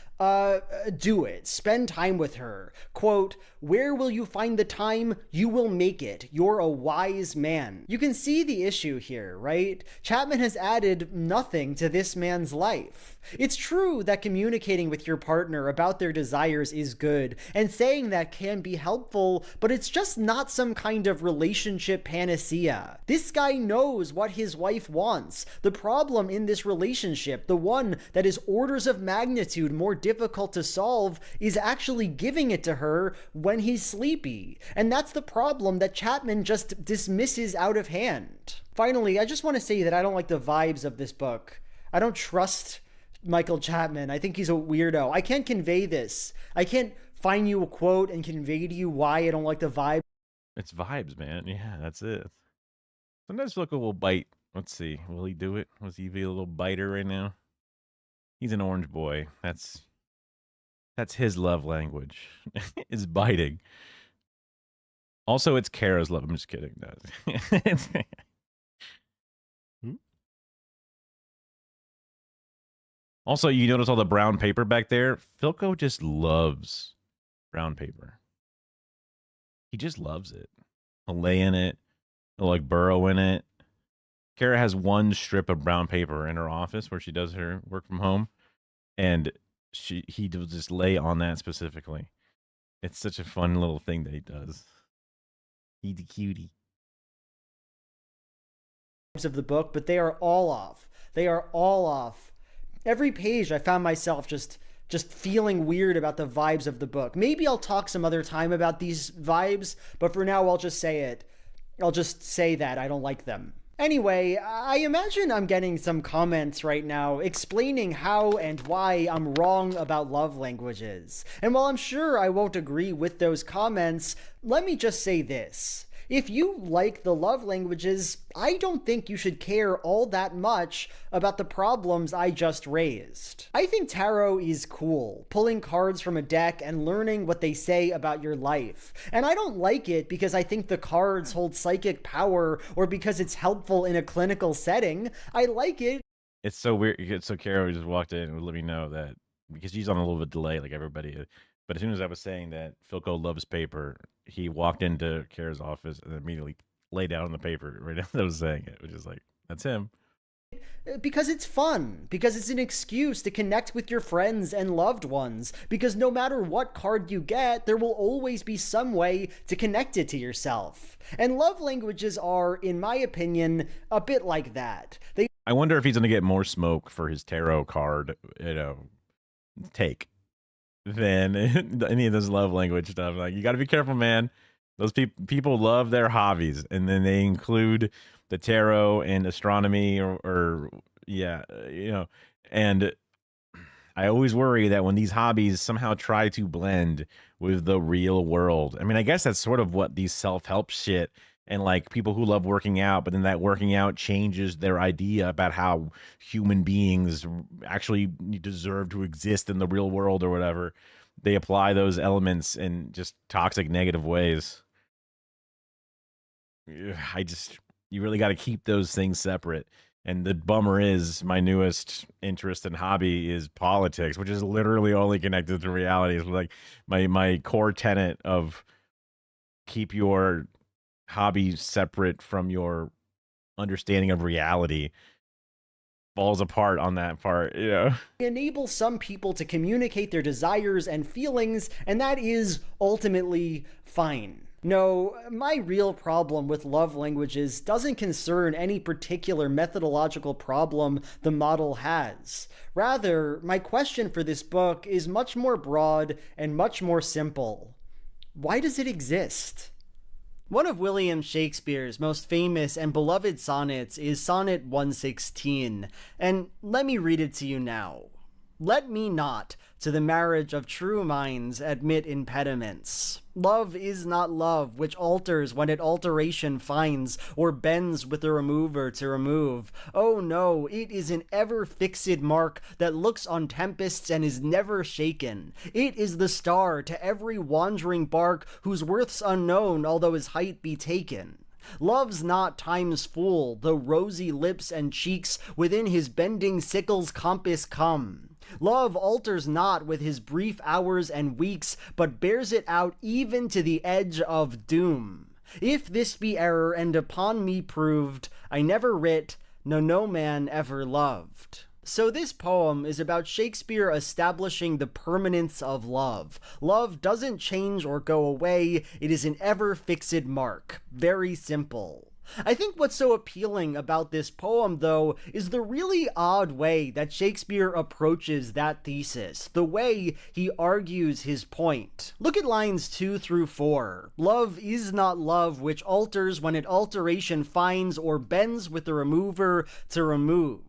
do it. Spend time with her. Quote, "Where will you find the time? You will make it. You're a wise man." You can see the issue here, right? Chapman has added nothing to this man's life. It's true that communicating with your partner about their desires is good, and saying that can be helpful, but it's just not some kind of relationship panacea. This guy knows what his wife wants. The problem in this relationship, the one that is orders of magnitude more difficult to solve, is actually giving it to her when he's sleepy. And that's the problem that Chapman just dismisses out of hand. Finally, I just want to say that I don't like the vibes of this book. I don't trust Michael Chapman. I think he's a weirdo. I can't convey this. I can't find you a quote and convey to you why I don't like the vibe. It's vibes, man. Yeah, that's it. Sometimes look a little bite. Let's see. Will he do it? Was he be a little biter right now? He's an orange boy. That's his love language. Is biting. Also, it's Kara's love. I'm just kidding. Also, you notice all the brown paper back there? Philco just loves brown paper. He just loves it. He'll lay in it. He'll like burrow in it. Kara has one strip of brown paper in her office where she does her work from home. And he will just lay on that specifically. It's such a fun little thing that he does. He's a cutie. Of the book, but they are all off. They are all off. Every page I found myself just feeling weird about the vibes of the book. Maybe I'll talk some other time about these vibes, but for now I'll just say it. I'll just say that I don't like them. Anyway, I imagine I'm getting some comments right now explaining how and why I'm wrong about love languages. And while I'm sure I won't agree with those comments, let me just say this. If you like the love languages, I don't think you should care all that much about the problems I just raised. I think tarot is cool, pulling cards from a deck and learning what they say about your life. And I don't like it because I think the cards hold psychic power or because it's helpful in a clinical setting. I like it. It's so weird. So Kara just walked in and let me know that, because she's on a little bit of delay like everybody. But as soon as I was saying that Philco loves paper, he walked into Kara's office and immediately laid down on the paper right as I was saying it, which is like, that's him. Because it's fun, because it's an excuse to connect with your friends and loved ones, because no matter what card you get, there will always be some way to connect it to yourself. And love languages are, in my opinion, a bit like that. I wonder if he's going to get more smoke for his tarot card, take than any of this love language stuff. Like, you got to be careful, man. Those people love their hobbies, and then they include the tarot and astronomy or and I always worry that when these hobbies somehow try to blend with the real world. I mean, I guess that's sort of what these self-help shit and like people who love working out, but then that working out changes their idea about how human beings actually deserve to exist in the real world or whatever. They apply those elements in just toxic, negative ways. You really got to keep those things separate. And the bummer is my newest interest and hobby is politics, which is literally only connected to reality. It's like my core tenet of keep your hobby separate from your understanding of reality falls apart on that part, Enable some people to communicate their desires and feelings, and that is ultimately fine. No, my real problem with love languages doesn't concern any particular methodological problem the model has. Rather, my question for this book is much more broad and much more simple. Why does it exist? One of William Shakespeare's most famous and beloved sonnets is Sonnet 116, and let me read it to you now. Let me not to the marriage of true minds admit impediments. Love is not love, which alters when it alteration finds, or bends with the remover to remove. Oh no, it is an ever-fixed mark that looks on tempests and is never shaken. It is the star to every wandering bark whose worth's unknown, although his height be taken. Love's not time's fool, though rosy lips and cheeks within his bending sickle's compass come. Love alters not with his brief hours and weeks, but bears it out even to the edge of doom. If this be error and upon me proved, I never writ, no man ever loved. So this poem is about Shakespeare establishing the permanence of love. Love doesn't change or go away, it is an ever-fixed mark. Very simple. I think what's so appealing about this poem, though, is the really odd way that Shakespeare approaches that thesis, the way he argues his point. Look at lines 2 through 4. Love is not love which alters when it alteration finds or bends with the remover to remove.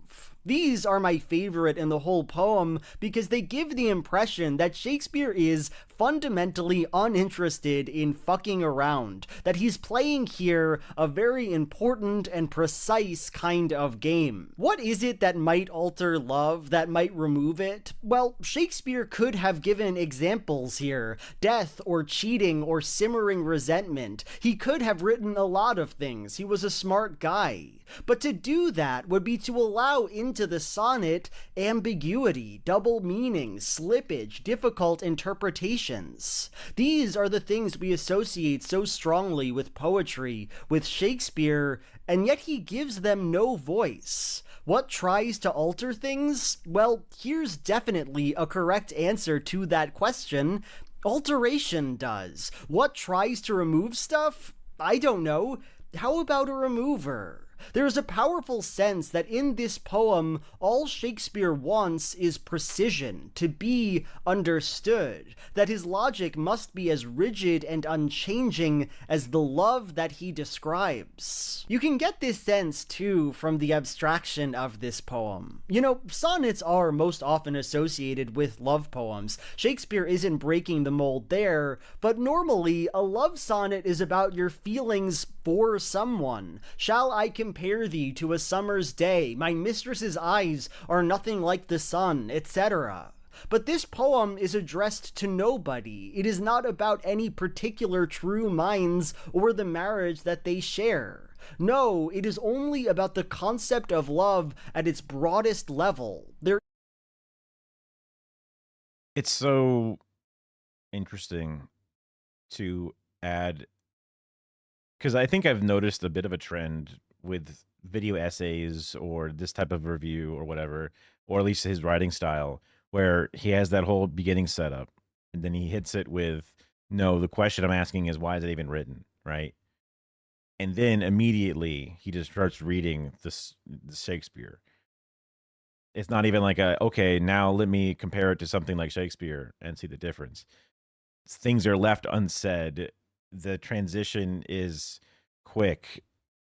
These are my favorite in the whole poem because they give the impression that Shakespeare is fundamentally uninterested in fucking around, that he's playing here a very important and precise kind of game. What is it that might alter love, that might remove it? Well, Shakespeare could have given examples here. Death or cheating or simmering resentment. He could have written a lot of things. He was a smart guy. But to do that would be to allow into the sonnet ambiguity, double meaning, slippage, difficult interpretation, alterations. These are the things we associate so strongly with poetry, with Shakespeare, and yet he gives them no voice. What tries to alter things? Well, here's definitely a correct answer to that question. Alteration does. What tries to remove stuff? I don't know. How about a remover? There is a powerful sense that in this poem, all Shakespeare wants is precision, to be understood, that his logic must be as rigid and unchanging as the love that he describes. You can get this sense, too, from the abstraction of this poem. You know, sonnets are most often associated with love poems. Shakespeare isn't breaking the mold there, but normally, a love sonnet is about your feelings for someone. Shall I compare thee to a summer's day? My mistress's eyes are nothing like the sun, etc. But this poem is addressed to nobody. It is not about any particular true minds or the marriage that they share. No, it is only about the concept of love at its broadest level. It's so interesting to add, because I think I've noticed a bit of a trend with video essays or this type of review or whatever, or at least his writing style, where he has that whole beginning setup and then he hits it with, no, the question I'm asking is, why is it even written, right? And then immediately he just starts reading the Shakespeare. It's not even like okay, now let me compare it to something like Shakespeare and see the difference. Things are left unsaid. The transition is quick,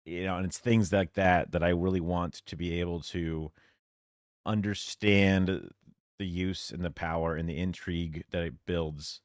and it's things like that I really want to be able to understand the use and the power and the intrigue that it builds,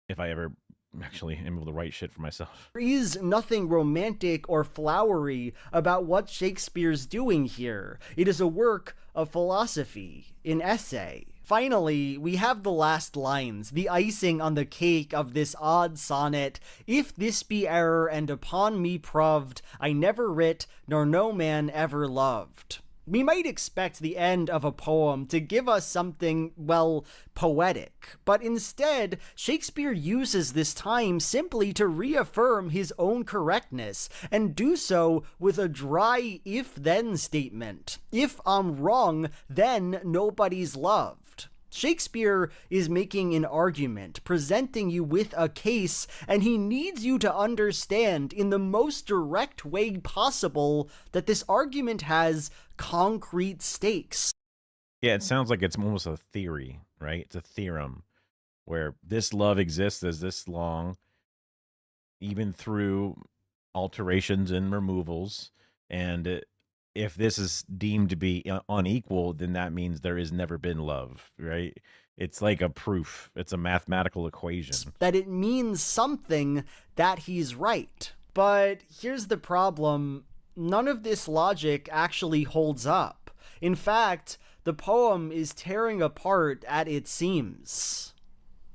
if I ever actually am able to write shit for myself. There is nothing romantic or flowery about what Shakespeare's doing here. It is a work of philosophy, an essay. Finally, we have the last lines, the icing on the cake of this odd sonnet. If this be error and upon me proved, I never writ, nor no man ever loved. We might expect the end of a poem to give us something, well, poetic, but instead, Shakespeare uses this time simply to reaffirm his own correctness, and do so with a dry if-then statement. If I'm wrong, then nobody's loved. Shakespeare is making an argument, presenting you with a case, and he needs you to understand in the most direct way possible that this argument has concrete stakes. Yeah, it sounds like it's almost a theory, right? It's a theorem where this love exists as this long, even through alterations and removals, and if this is deemed to be unequal, then that means there has never been love, right? It's like a proof. It's a mathematical equation. That it means something that he's right. But here's the problem. None of this logic actually holds up. In fact, the poem is tearing apart at its seams.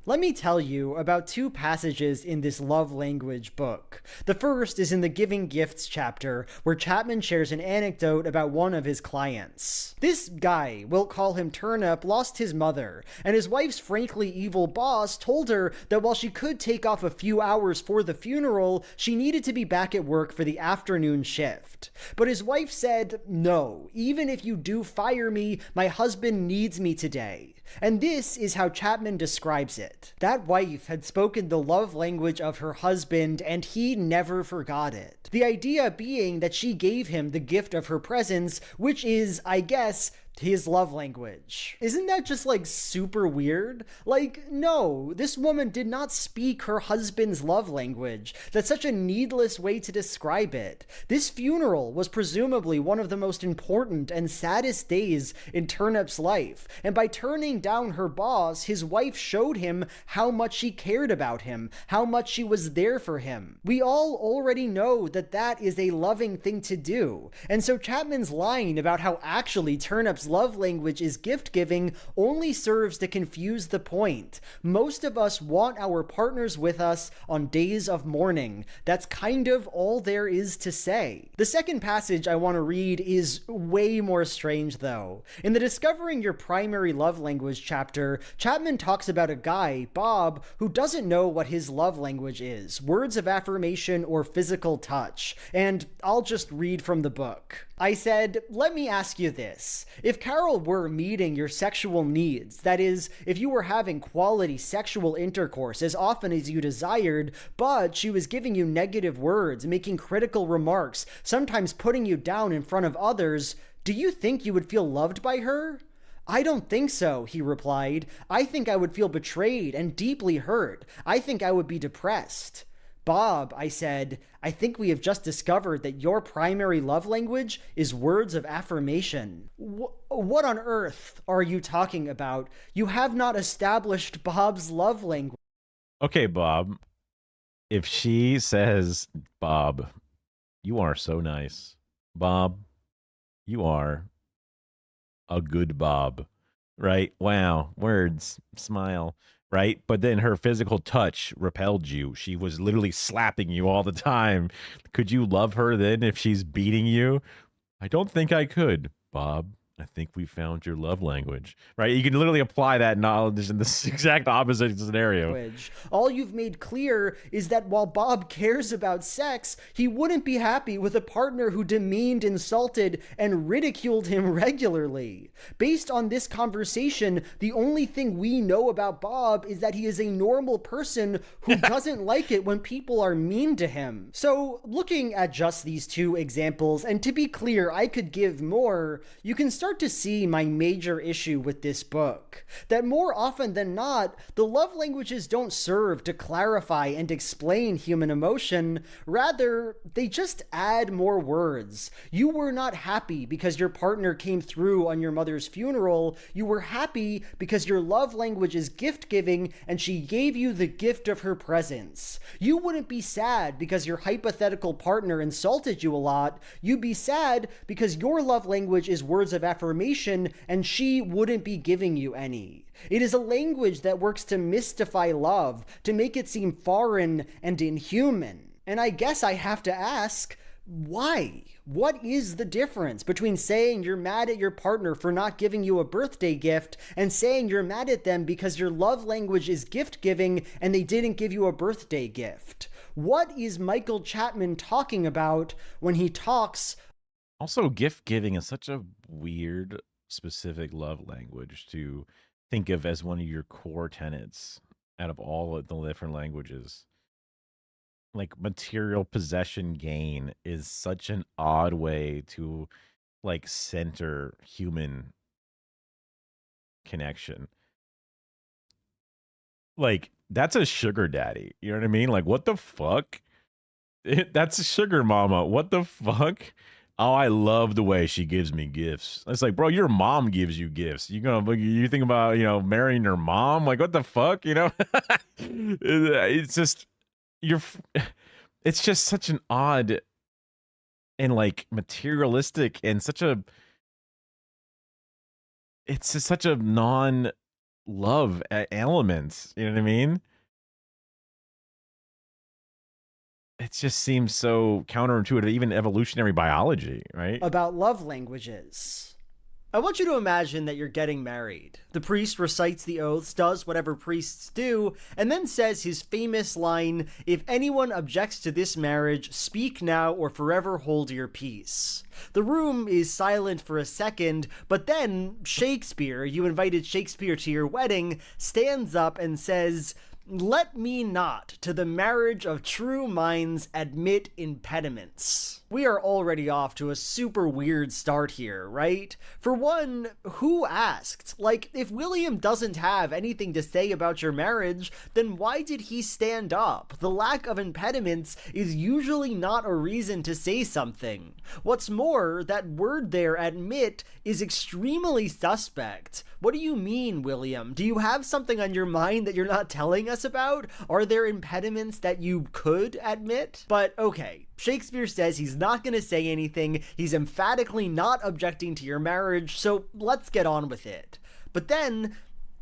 Let me tell you about two passages in this love language book. The first is in the Giving Gifts chapter, where Chapman shares an anecdote about one of his clients. This guy, we'll call him Turnip, lost his mother, and his wife's frankly evil boss told her that while she could take off a few hours for the funeral, she needed to be back at work for the afternoon shift. But his wife said, no, even if you do fire me, my husband needs me today. And this is how Chapman describes it. That wife had spoken the love language of her husband, and he never forgot it. The idea being that she gave him the gift of her presence, which is, I guess, his love language. Isn't that just like super weird? Like, no, this woman did not speak her husband's love language. That's such a needless way to describe it. This funeral was presumably one of the most important and saddest days in Turnip's life, and by turning down her boss, his wife showed him how much she cared about him, how much she was there for him. We all already know that that is a loving thing to do, and so Chapman's line about how actually Turnip's Bob's love language is gift-giving only serves to confuse the point. Most of us want our partners with us on days of mourning. That's kind of all there is to say. The second passage I want to read is way more strange, though. In the Discovering Your Primary Love Language chapter, Chapman talks about a guy, Bob, who doesn't know what his love language is, words of affirmation or physical touch. And I'll just read from the book. I said, let me ask you this. If Carol were meeting your sexual needs, that is, if you were having quality sexual intercourse as often as you desired, but she was giving you negative words, making critical remarks, sometimes putting you down in front of others, do you think you would feel loved by her? I don't think so, he replied. I think I would feel betrayed and deeply hurt. I think I would be depressed. Bob, I said, I think we have just discovered that your primary love language is words of affirmation. What on earth are you talking about? You have not established Bob's love language. Okay, Bob. If she says, Bob, you are so nice. Bob, you are a good Bob, right? Wow. Words, smile. Right? But then her physical touch repelled you. She was literally slapping you all the time. Could you love her then if she's beating you? I don't think I could, Bob. I think we found your love language. Right? You can literally apply that knowledge in this exact opposite scenario. All you've made clear is that while Bob cares about sex, he wouldn't be happy with a partner who demeaned, insulted, and ridiculed him regularly. Based on this conversation, the only thing we know about Bob is that he is a normal person who doesn't like it when people are mean to him. So, looking at just these two examples, and to be clear, I could give more, you can start to see my major issue with this book. That more often than not, the love languages don't serve to clarify and explain human emotion. Rather, they just add more words. You were not happy because your partner came through on your mother's funeral. You were happy because your love language is gift-giving and she gave you the gift of her presence. You wouldn't be sad because your hypothetical partner insulted you a lot. You'd be sad because your love language is words of affirmation and she wouldn't be giving you any. It is a language that works to mystify love, to make it seem foreign and inhuman. And I guess I have to ask, why? What is the difference between saying you're mad at your partner for not giving you a birthday gift and saying you're mad at them because your love language is gift giving and they didn't give you a birthday gift? What is Michael Chapman talking about when he talks? Also, gift giving is such a weird, specific love language to think of as one of your core tenets out of all of the different languages. Like, material possession gain is such an odd way to, like, center human connection. Like, that's a sugar daddy. You know what I mean? Like, what the fuck? That's a sugar mama. What the fuck? Oh, I love the way she gives me gifts. It's like, bro, your mom gives you gifts. You think about, marrying your mom? Like, what the fuck? It's just, it's just such an odd and like materialistic and it's just such a non-love element. You know what I mean? It just seems so counterintuitive, even evolutionary biology, right? About love languages. I want you to imagine that you're getting married. The priest recites the oaths, does whatever priests do, and then says his famous line, "If anyone objects to this marriage, speak now or forever hold your peace." The room is silent for a second, but then Shakespeare, you invited Shakespeare to your wedding, stands up and says, "Let me not to the marriage of true minds admit impediments." We are already off to a super weird start here, right? For one, who asked? Like, if William doesn't have anything to say about your marriage, then why did he stand up? The lack of impediments is usually not a reason to say something. What's more, that word there, admit, is extremely suspect. What do you mean, William? Do you have something on your mind that you're not telling us us about? Are there impediments that you could admit? But okay, Shakespeare says he's not going to say anything. He's emphatically not objecting to your marriage, so let's get on with it. But then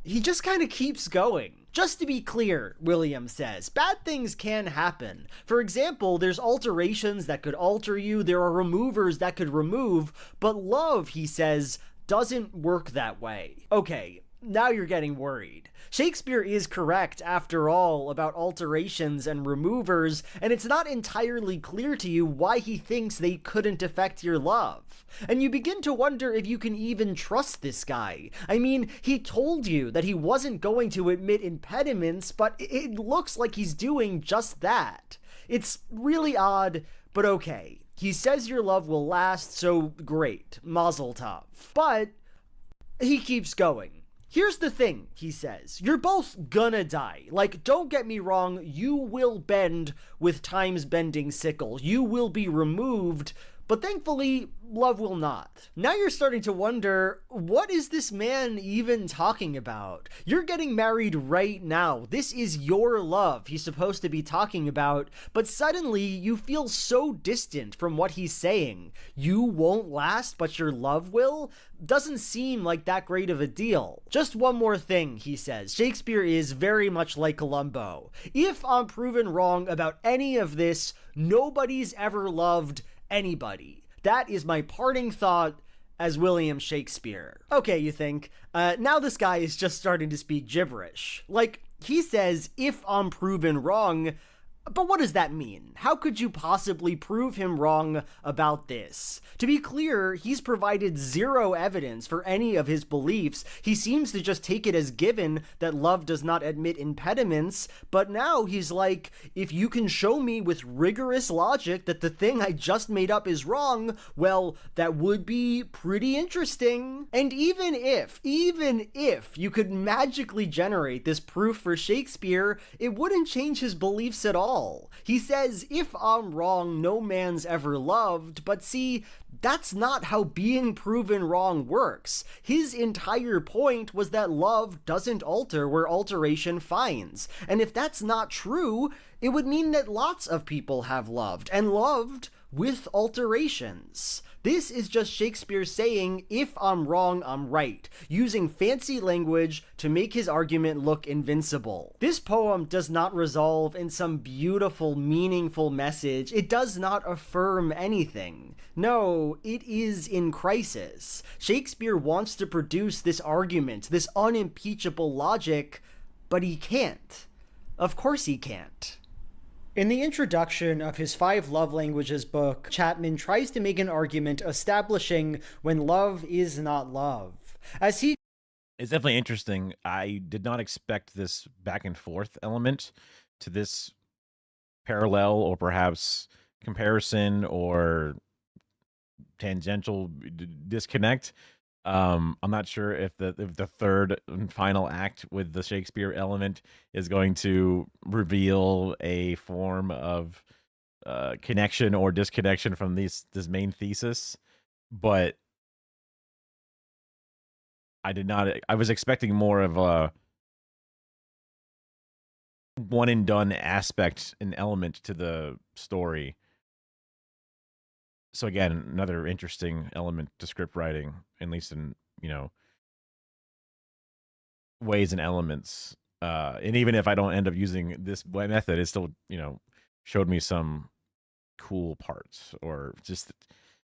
he just kind of keeps going. Just to be clear, William says, bad things can happen. For example, there's alterations that could alter you, there are removers that could remove, but love, he says, doesn't work that way. Okay, now you're getting worried. Shakespeare is correct, after all, about alterations and removers, and it's not entirely clear to you why he thinks they couldn't affect your love. And you begin to wonder if you can even trust this guy. I mean, he told you that he wasn't going to admit impediments, but it looks like he's doing just that. It's really odd, but okay. He says your love will last, so great. Mazel tov. But he keeps going. Here's the thing, he says. You're both gonna die. Like, don't get me wrong, you will bend with time's bending sickle. You will be removed, but thankfully, love will not. Now you're starting to wonder, what is this man even talking about? You're getting married right now. This is your love he's supposed to be talking about, but suddenly you feel so distant from what he's saying. You won't last, but your love will? Doesn't seem like that great of a deal. Just one more thing, he says. Shakespeare is very much like Columbo. If I'm proven wrong about any of this, nobody's ever loved anybody. That is my parting thought as William Shakespeare. Okay, you think. Now this guy is just starting to speak gibberish. Like, he says, if I'm proven wrong, but what does that mean? How could you possibly prove him wrong about this? To be clear, he's provided zero evidence for any of his beliefs. He seems to just take it as given that love does not admit impediments, but now he's like, if you can show me with rigorous logic that the thing I just made up is wrong, well, that would be pretty interesting. And even if you could magically generate this proof for Shakespeare, it wouldn't change his beliefs at all. He says, if I'm wrong, no man's ever loved, but see, that's not how being proven wrong works. His entire point was that love doesn't alter where alteration finds. And if that's not true, it would mean that lots of people have loved, and loved with alterations. This is just Shakespeare saying, if I'm wrong, I'm right, using fancy language to make his argument look invincible. This poem does not resolve in some beautiful, meaningful message. It does not affirm anything. No, it is in crisis. Shakespeare wants to produce this argument, this unimpeachable logic, but he can't. Of course he can't. In the introduction of his 5 Love Languages book, Chapman tries to make an argument establishing when love is not love. It's definitely interesting. I did not expect this back and forth element to this parallel or perhaps comparison or tangential disconnect. I'm not sure if the third and final act with the Shakespeare element is going to reveal a form of connection or disconnection from this main thesis, but I was expecting more of a one and done aspect and element to the story. So again, another interesting element to script writing, at least in, ways and elements. And even if I don't end up using this method, it still, showed me some cool parts or just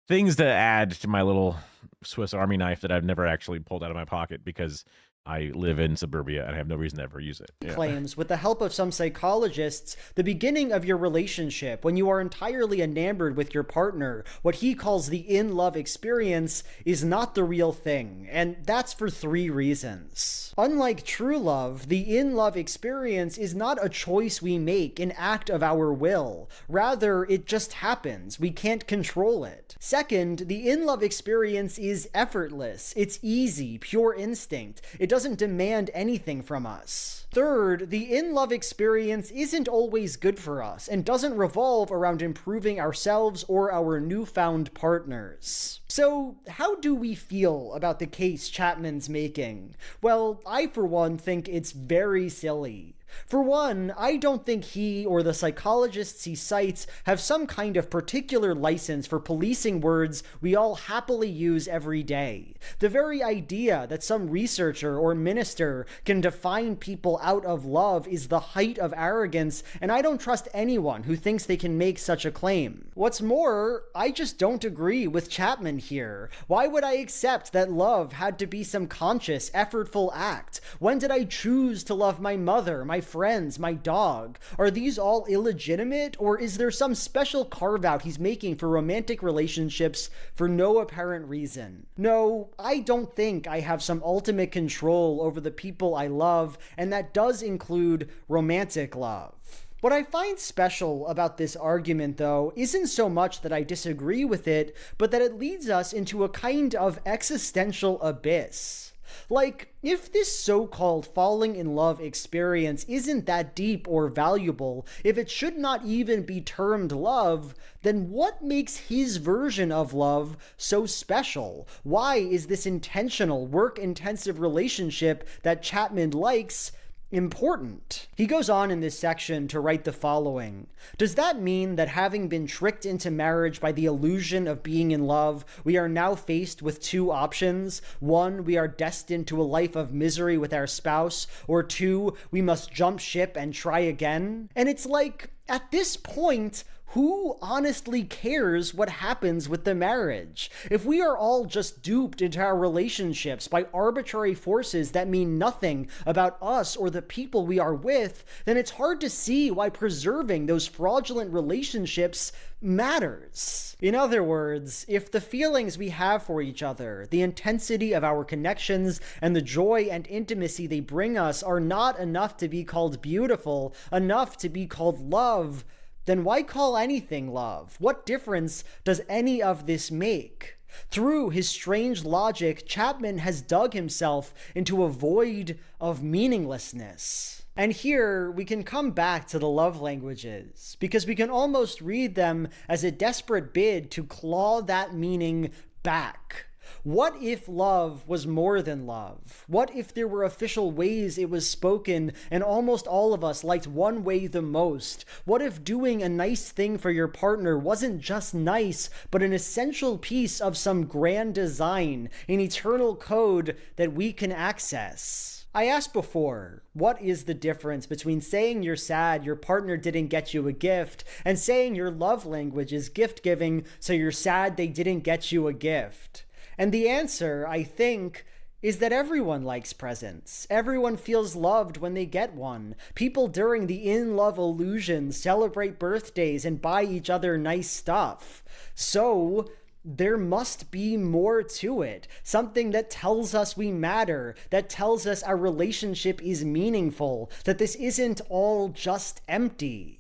things to add to my little Swiss Army knife that I've never actually pulled out of my pocket because I live in suburbia and I have no reason to ever use it. Yeah. Claims, with the help of some psychologists, the beginning of your relationship, when you are entirely enamored with your partner, what he calls the in-love experience, is not the real thing. And that's for 3 reasons. Unlike true love, the in-love experience is not a choice we make, an act of our will. Rather, it just happens. We can't control it. Second, the in-love experience is effortless. It's easy, pure instinct. It doesn't demand anything from us. Third, the in-love experience isn't always good for us and doesn't revolve around improving ourselves or our newfound partners. So, how do we feel about the case Chapman's making? Well, I for one think it's very silly. For one, I don't think he or the psychologists he cites have some kind of particular license for policing words we all happily use every day. The very idea that some researcher or minister can define people out of love is the height of arrogance, and I don't trust anyone who thinks they can make such a claim. What's more, I just don't agree with Chapman here. Why would I accept that love had to be some conscious, effortful act? When did I choose to love my mother, my friends, my dog? Are these all illegitimate, or is there some special carve-out he's making for romantic relationships for no apparent reason? No, I don't think I have some ultimate control over the people I love, and that does include romantic love. What I find special about this argument, though, isn't so much that I disagree with it, but that it leads us into a kind of existential abyss. Like, if this so-called falling in love experience isn't that deep or valuable, if it should not even be termed love, then what makes his version of love so special? Why is this intentional, work-intensive relationship that Chapman likes important? He goes on in this section to write the following. Does that mean that having been tricked into marriage by the illusion of being in love, we are now faced with two options? One, we are destined to a life of misery with our spouse, or two, we must jump ship and try again? And it's like, at this point, who honestly cares what happens with the marriage? If we are all just duped into our relationships by arbitrary forces that mean nothing about us or the people we are with, then it's hard to see why preserving those fraudulent relationships matters. In other words, if the feelings we have for each other, the intensity of our connections, and the joy and intimacy they bring us are not enough to be called beautiful, enough to be called love, then why call anything love? What difference does any of this make? Through his strange logic, Chapman has dug himself into a void of meaninglessness. And here we can come back to the love languages, because we can almost read them as a desperate bid to claw that meaning back. What if love was more than love? What if there were official ways it was spoken and almost all of us liked one way the most? What if doing a nice thing for your partner wasn't just nice, but an essential piece of some grand design, an eternal code that we can access? I asked before, what is the difference between saying you're sad your partner didn't get you a gift and saying your love language is gift giving so you're sad they didn't get you a gift? And the answer, I think, is that everyone likes presents. Everyone feels loved when they get one. People during the in-love illusion celebrate birthdays and buy each other nice stuff. So there must be more to it. Something that tells us we matter, that tells us our relationship is meaningful, that this isn't all just empty.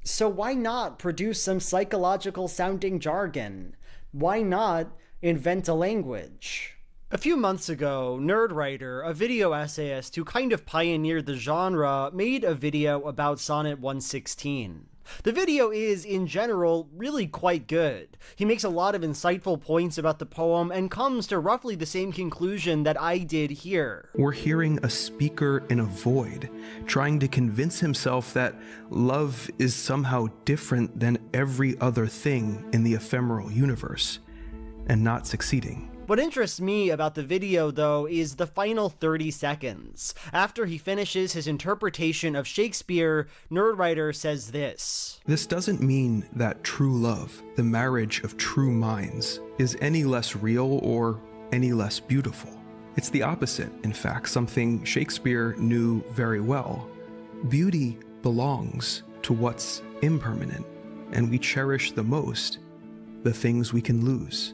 So why not produce some psychological sounding jargon? Why not invent a language? A few months ago, Nerdwriter, a video essayist who kind of pioneered the genre, made a video about Sonnet 116. The video is, in general, really quite good. He makes a lot of insightful points about the poem and comes to roughly the same conclusion that I did here. We're hearing a speaker in a void, trying to convince himself that love is somehow different than every other thing in the ephemeral universe, and not succeeding. What interests me about the video, though, is the final 30 seconds. After he finishes his interpretation of Shakespeare, Nerdwriter says this. This doesn't mean that true love, the marriage of true minds, is any less real or any less beautiful. It's the opposite, in fact, something Shakespeare knew very well. Beauty belongs to what's impermanent, and we cherish the most the things we can lose.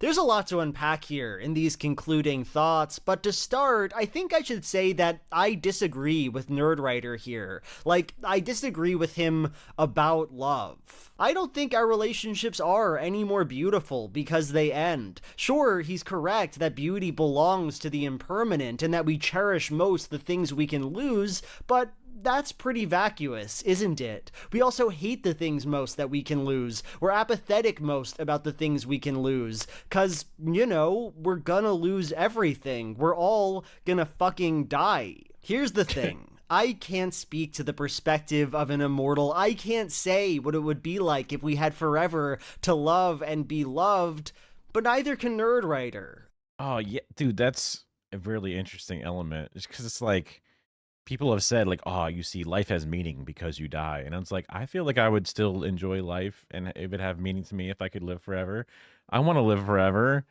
There's a lot to unpack here in these concluding thoughts, but to start, I think I should say that I disagree with Nerdwriter here. Like, I disagree with him about love. I don't think our relationships are any more beautiful because they end. Sure, he's correct that beauty belongs to the impermanent and that we cherish most the things we can lose, but that's pretty vacuous, isn't it? We also hate the things most that we can lose. We're apathetic most about the things we can lose. 'Cause, you know, we're gonna lose everything. We're all gonna fucking die. Here's the thing. I can't speak to the perspective of an immortal. I can't say what it would be like if we had forever to love and be loved, but neither can Nerdwriter. Oh, yeah, dude, that's a really interesting element. Just because it's like, people have said, like, oh, you see, life has meaning because you die. And it's like, I feel like I would still enjoy life and it would have meaning to me if I could live forever. I want to live forever.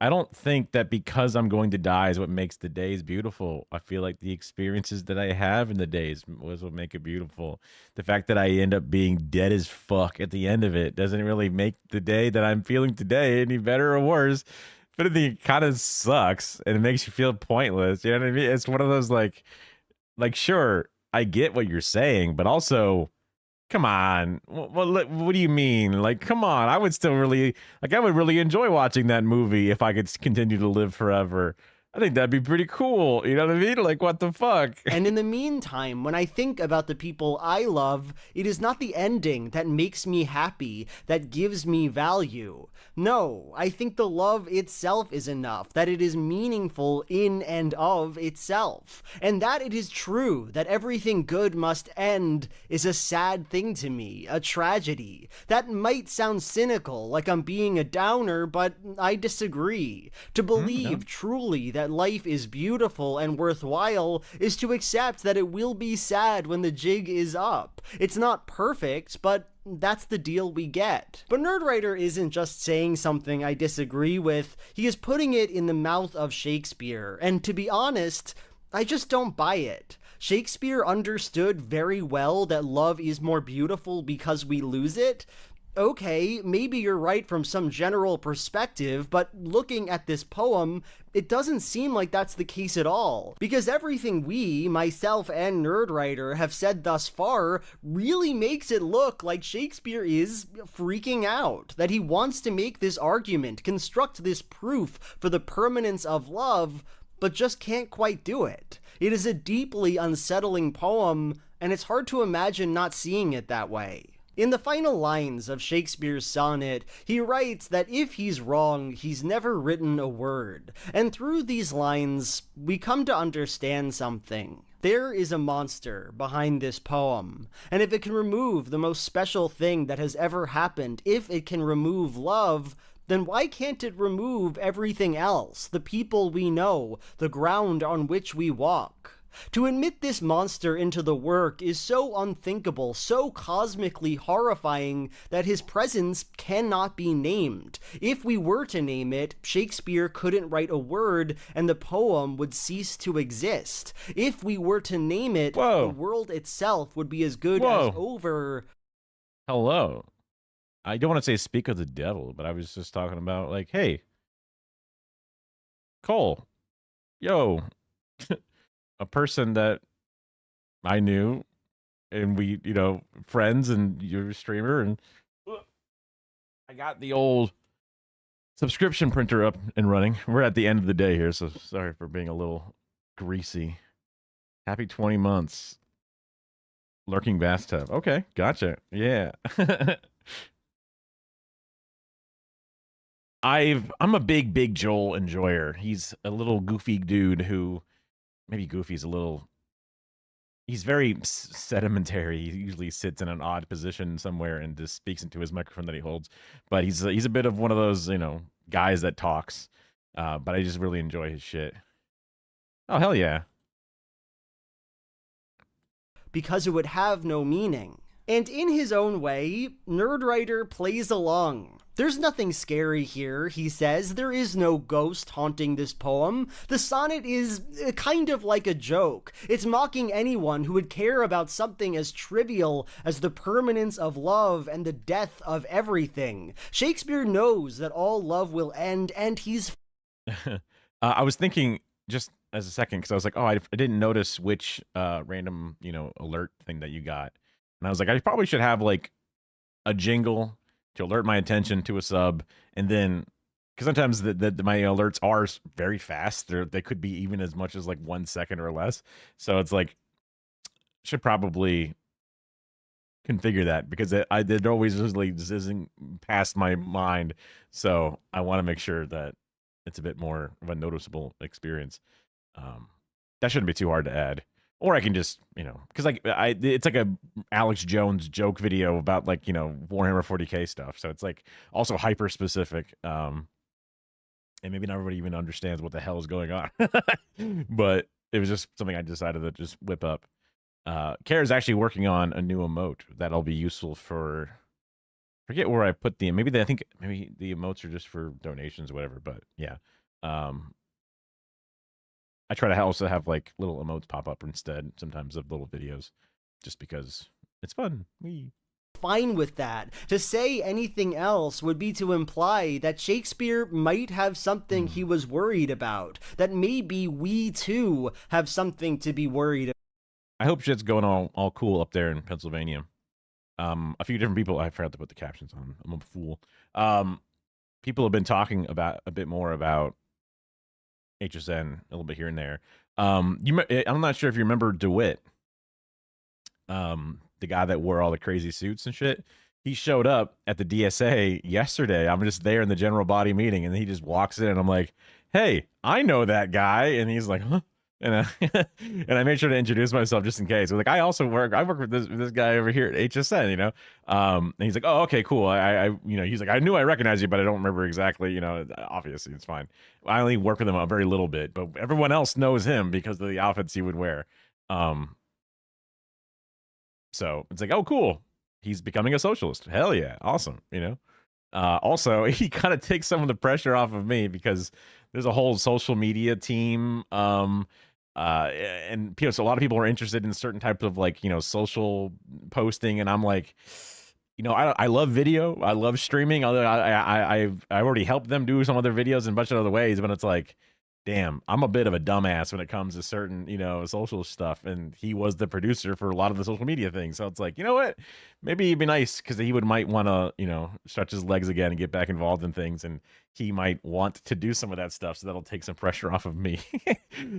I don't think that because I'm going to die is what makes the days beautiful. I feel like the experiences that I have in the days was what make it beautiful. The fact that I end up being dead as fuck at the end of it doesn't really make the day that I'm feeling today any better or worse. But I think it kind of sucks and it makes you feel pointless. You know what I mean? It's one of those like, sure, I get what you're saying, but also, come on. What do you mean? Like, come on. I would still really, I would really enjoy watching that movie if I could continue to live forever. I think that'd be pretty cool. You know what I mean? Like, what the fuck? And in the meantime, when I think about the people I love, it is not the ending that makes me happy, that gives me value. No, I think the love itself is enough, that it is meaningful in and of itself. And that it is true that everything good must end is a sad thing to me, a tragedy. That might sound cynical, like I'm being a downer, but I disagree. To believe truly that life is beautiful and worthwhile is to accept that it will be sad when the jig is up. It's not perfect, but that's the deal we get. But Nerdwriter isn't just saying something I disagree with, he is putting it in the mouth of Shakespeare, and to be honest, I just don't buy it. Shakespeare understood very well that love is more beautiful because we lose it. Okay, maybe you're right from some general perspective, but looking at this poem, it doesn't seem like that's the case at all. Because everything we, myself and Nerdwriter, have said thus far really makes it look like Shakespeare is freaking out. That he wants to make this argument, construct this proof for the permanence of love, but just can't quite do it. It is a deeply unsettling poem, and it's hard to imagine not seeing it that way. In the final lines of Shakespeare's sonnet, he writes that if he's wrong, he's never written a word. And through these lines, we come to understand something. There is a monster behind this poem, and if it can remove the most special thing that has ever happened, if it can remove love, then why can't it remove everything else, the people we know, the ground on which we walk? To admit this monster into the work is so unthinkable, so cosmically horrifying, that his presence cannot be named. If we were to name it, Shakespeare couldn't write a word, and the poem would cease to exist. If we were to name it, the world itself would be as good as over. Hello. I don't want to say speak of the devil, but I was just talking about, like, hey, Cole, yo, a person that I knew, and we, friends, and you're a streamer, and I got the old subscription printer up and running. We're at the end of the day here, so sorry for being a little greasy. Happy 20 months. Lurking bathtub. Okay, gotcha. Yeah. I'm a big Joel enjoyer. He's a little goofy dude who, maybe goofy's a little, he's very sedimentary. He usually sits in an odd position somewhere and just speaks into his microphone that he holds. But he's a bit of one of those, guys that talks. But I just really enjoy his shit. Oh, hell yeah. Because it would have no meaning. And in his own way, Nerdwriter plays along. There's nothing scary here, he says. There is no ghost haunting this poem. The sonnet is kind of like a joke. It's mocking anyone who would care about something as trivial as the permanence of love and the death of everything. Shakespeare knows that all love will end, and he's... I was thinking, just as a second, because I was like, I didn't notice which random, alert thing that you got. And I was like, I probably should have, like, a jingle to alert my attention to a sub, and then, because sometimes my alerts are very fast. They could be even as much as like 1 second or less. So it's like, should probably configure that, because it always usually isn't past my mind. So I want to make sure that it's a bit more of a noticeable experience. That shouldn't be too hard to add. Or I can just, you know, because like it's like a Alex Jones joke video about like, you know, Warhammer 40K stuff. So it's like also hyper specific. And maybe not everybody even understands what the hell is going on. But it was just something I decided to just whip up. Kara is actually working on a new emote that'll be useful for. Forget where I put the. I think maybe the emotes are just for donations or whatever. But yeah. I try to also have like little emotes pop up instead sometimes of little videos just because it's fun. Fine with that. To say anything else would be to imply that Shakespeare might have something he was worried about, that maybe we too have something to be worried about. I hope shit's going all cool up there in Pennsylvania. A few different people, I forgot to put the captions on. I'm a fool. People have been talking about a bit more about HSN a little bit here and there. I'm not sure if you remember DeWitt, the guy that wore all the crazy suits and shit. He showed up at the DSA yesterday. I'm just there in the general body meeting, and he just walks in, and I'm like, "Hey, I know that guy," and he's like, "Huh?" And I made sure to introduce myself just in case. Like, I work with this guy over here at HSN, you know. And he's like, "Oh, okay, cool." He's like, "I knew I recognized you, but I don't remember exactly." You know, obviously it's fine. I only work with him a very little bit, but everyone else knows him because of the outfits he would wear. So it's like, oh, cool. He's becoming a socialist. Hell yeah, awesome. You know. Also, he kind of takes some of the pressure off of me because there's a whole social media team. And so a lot of people are interested in certain types of like, you know, social posting. And I'm like, you know, I love video. I love streaming. I've already helped them do some other videos in a bunch of other ways, but it's like, damn, I'm a bit of a dumbass when it comes to certain, you know, social stuff. And he was the producer for a lot of the social media things. So it's like, you know what? Maybe it'd be nice because might want to, you know, stretch his legs again and get back involved in things. And he might want to do some of that stuff. So that'll take some pressure off of me.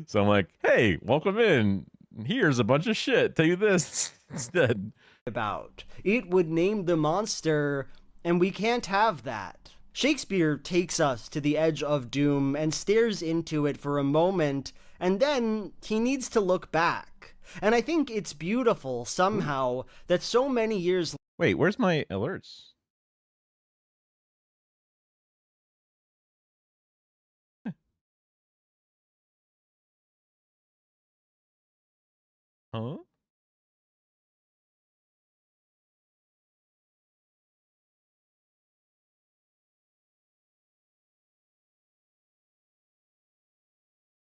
So I'm like, hey, welcome in. Here's a bunch of shit. Tell you this instead. About it would name the monster, and we can't have that. Shakespeare takes us to the edge of doom and stares into it for a moment, and then he needs to look back. And I think it's beautiful somehow that so many years... Wait, where's my alerts? Huh?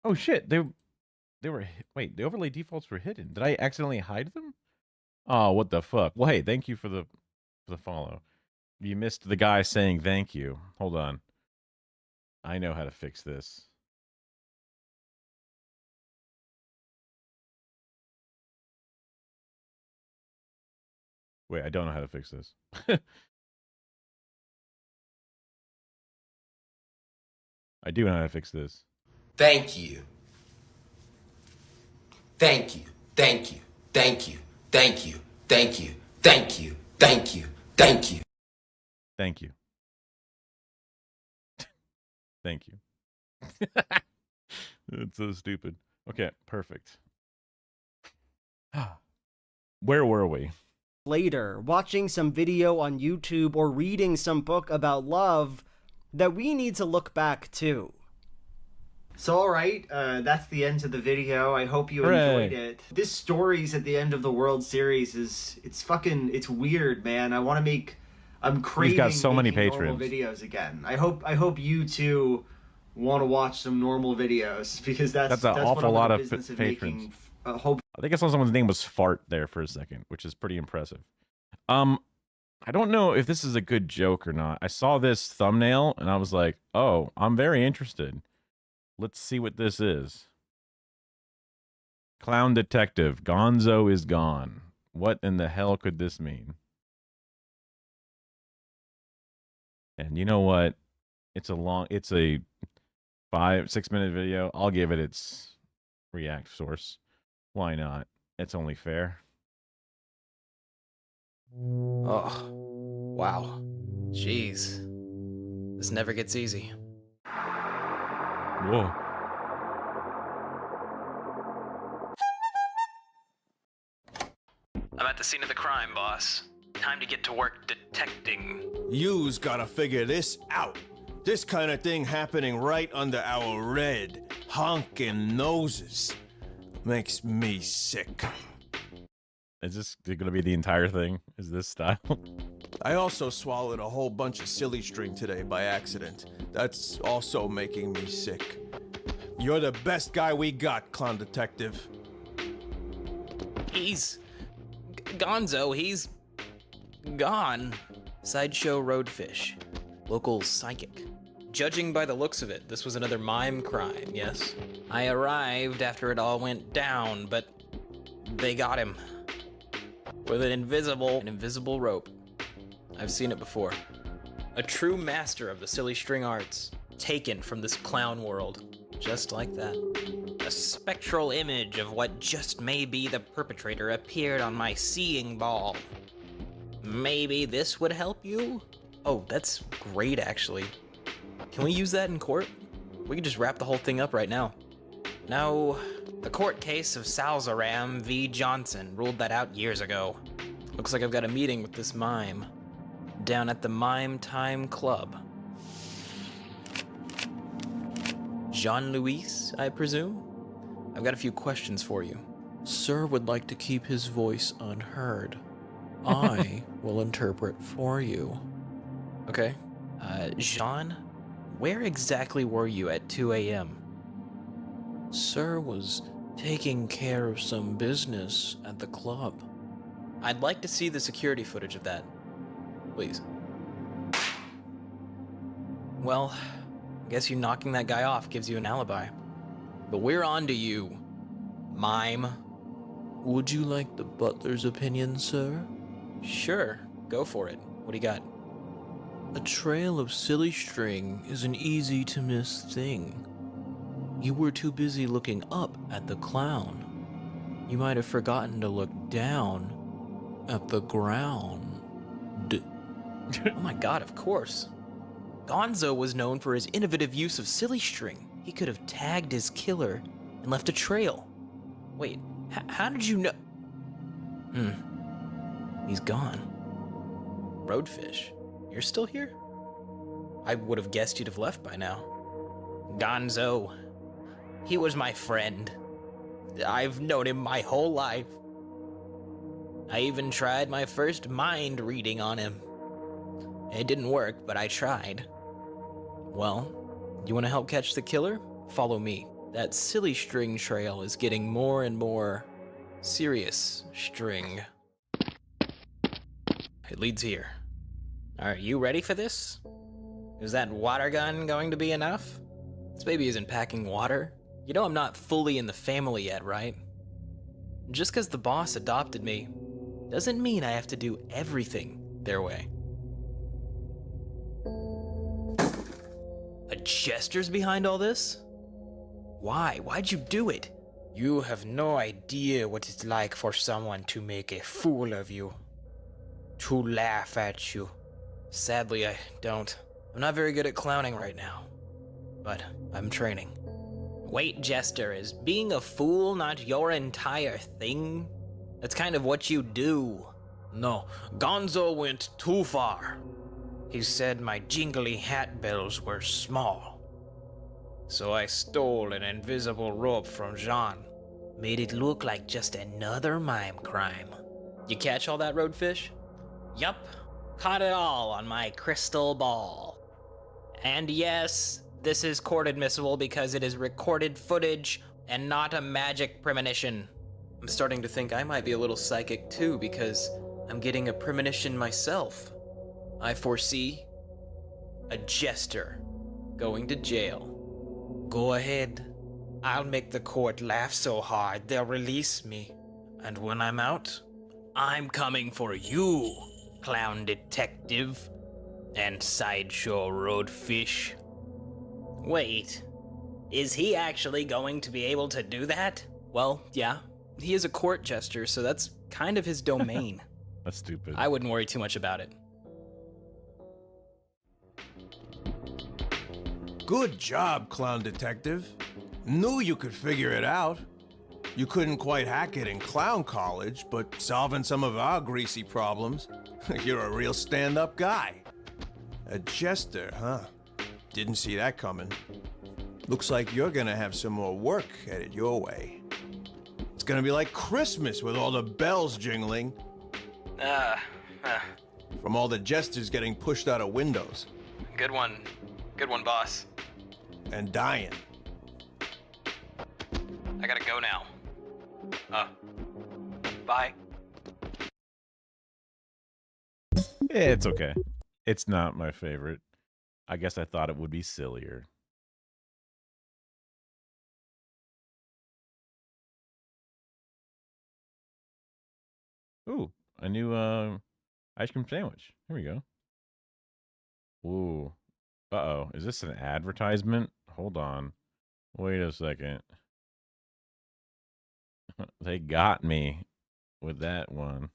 Oh shit, they were, wait, the overlay defaults were hidden. Did I accidentally hide them? Oh, what the fuck? Well, hey, thank you for the follow. You missed the guy saying thank you. Hold on. I know how to fix this. Wait, I don't know how to fix this. I do know how to fix this. Thank you. Thank you. Thank you. Thank you. Thank you. Thank you. Thank you. Thank you. Thank you. Thank you. Thank you. It's so stupid. Okay, perfect. Where were we? Later, watching some video on YouTube or reading some book about love, that we need to look back to. So alright, that's the end of the video. I hope you enjoyed it. This Stories at the End of the World series it's weird, man. I'm craving He's got so many normal patrons. Videos again. I hope you too want to watch some normal videos, because that's an awful lot of business patrons. Hope. I think I saw someone's name was Fart there for a second, which is pretty impressive. I don't know if this is a good joke or not. I saw this thumbnail and I was like, oh, I'm very interested. Let's see what this is. Clown detective, Gonzo is gone. What in the hell could this mean? And you know what? It's a 5-6 minute video. I'll give it its react source. Why not? It's only fair. Oh, wow. Jeez. This never gets easy. Whoa. at the scene of the crime, boss. Time to get to work detecting. You's gotta figure this out. This kind of thing happening right under our red, honking noses. Makes me sick. Is this gonna be the entire thing? Is this style? I also swallowed a whole bunch of silly string today by accident. That's also making me sick. You're the best guy we got, Clown Detective. He's... Gonzo, he's... gone. Sideshow Roadfish. Local psychic. Judging by the looks of it, this was another mime crime, yes? I arrived after it all went down, but they got him. With an invisible rope. I've seen it before. A true master of the silly string arts, taken from this clown world. Just like that. A spectral image of what just may be the perpetrator appeared on my seeing ball. Maybe this would help you? Oh, that's great, actually. Can we use that in court? We can just wrap the whole thing up right now. No, the court case of Salzaram v. Johnson ruled that out years ago. Looks like I've got a meeting with this mime. Down at the Mime Time Club. Jean-Louis, I presume? I've got a few questions for you. Sir would like to keep his voice unheard. I will interpret for you. Okay. Jean, where exactly were you at 2 a.m.? Sir was taking care of some business at the club. I'd like to see the security footage of that. Please. Well, I guess you knocking that guy off gives you an alibi. But we're on to you, mime. Would you like the butler's opinion, sir? Sure, go for it. What do you got? A trail of silly string is an easy to miss thing. You were too busy looking up at the clown. You might have forgotten to look down at the ground. Oh my god, of course. Gonzo was known for his innovative use of silly string. He could have tagged his killer and left a trail. Wait, how did you know? He's gone. Roadfish, you're still here? I would have guessed you'd have left by now. Gonzo, he was my friend. I've known him my whole life. I even tried my first mind reading on him. It didn't work, but I tried. Well, you want to help catch the killer? Follow me. That silly string trail is getting more and more serious string. It leads here. Are you ready for this? Is that water gun going to be enough? This baby isn't packing water. You know I'm not fully in the family yet, right? Just because the boss adopted me doesn't mean I have to do everything their way. A jester's behind all this? Why? Why'd you do it? You have no idea what it's like for someone to make a fool of you. To laugh at you. Sadly, I don't. I'm not very good at clowning right now. But I'm training. Wait, Jester, is being a fool not your entire thing? That's kind of what you do. No, Gonzo went too far. He said my jingly hat bells were small. So I stole an invisible rope from Jean. Made it look like just another mime crime. You catch all that, Roadfish? Yup, caught it all on my crystal ball. And yes, this is court admissible because it is recorded footage and not a magic premonition. I'm starting to think I might be a little psychic too because I'm getting a premonition myself. I foresee a jester going to jail. Go ahead. I'll make the court laugh so hard they'll release me. And when I'm out, I'm coming for you, Clown Detective and Sideshow Roadfish. Wait, is he actually going to be able to do that? Well, yeah. He is a court jester, so that's kind of his domain. That's stupid. I wouldn't worry too much about it. Good job, Clown Detective. Knew you could figure it out. You couldn't quite hack it in clown college, but solving some of our greasy problems, you're a real stand-up guy. A jester, huh? Didn't see that coming. Looks like you're gonna have some more work headed your way. It's gonna be like Christmas with all the bells jingling. From all the jesters getting pushed out of windows. Good one. Good one, boss. And dying. I gotta go now. Bye. It's okay. It's not my favorite. I guess I thought it would be sillier. Ooh, a new ice cream sandwich. Here we go. Ooh. Uh-oh. Is this an advertisement? Hold on. Wait a second. They got me with that one.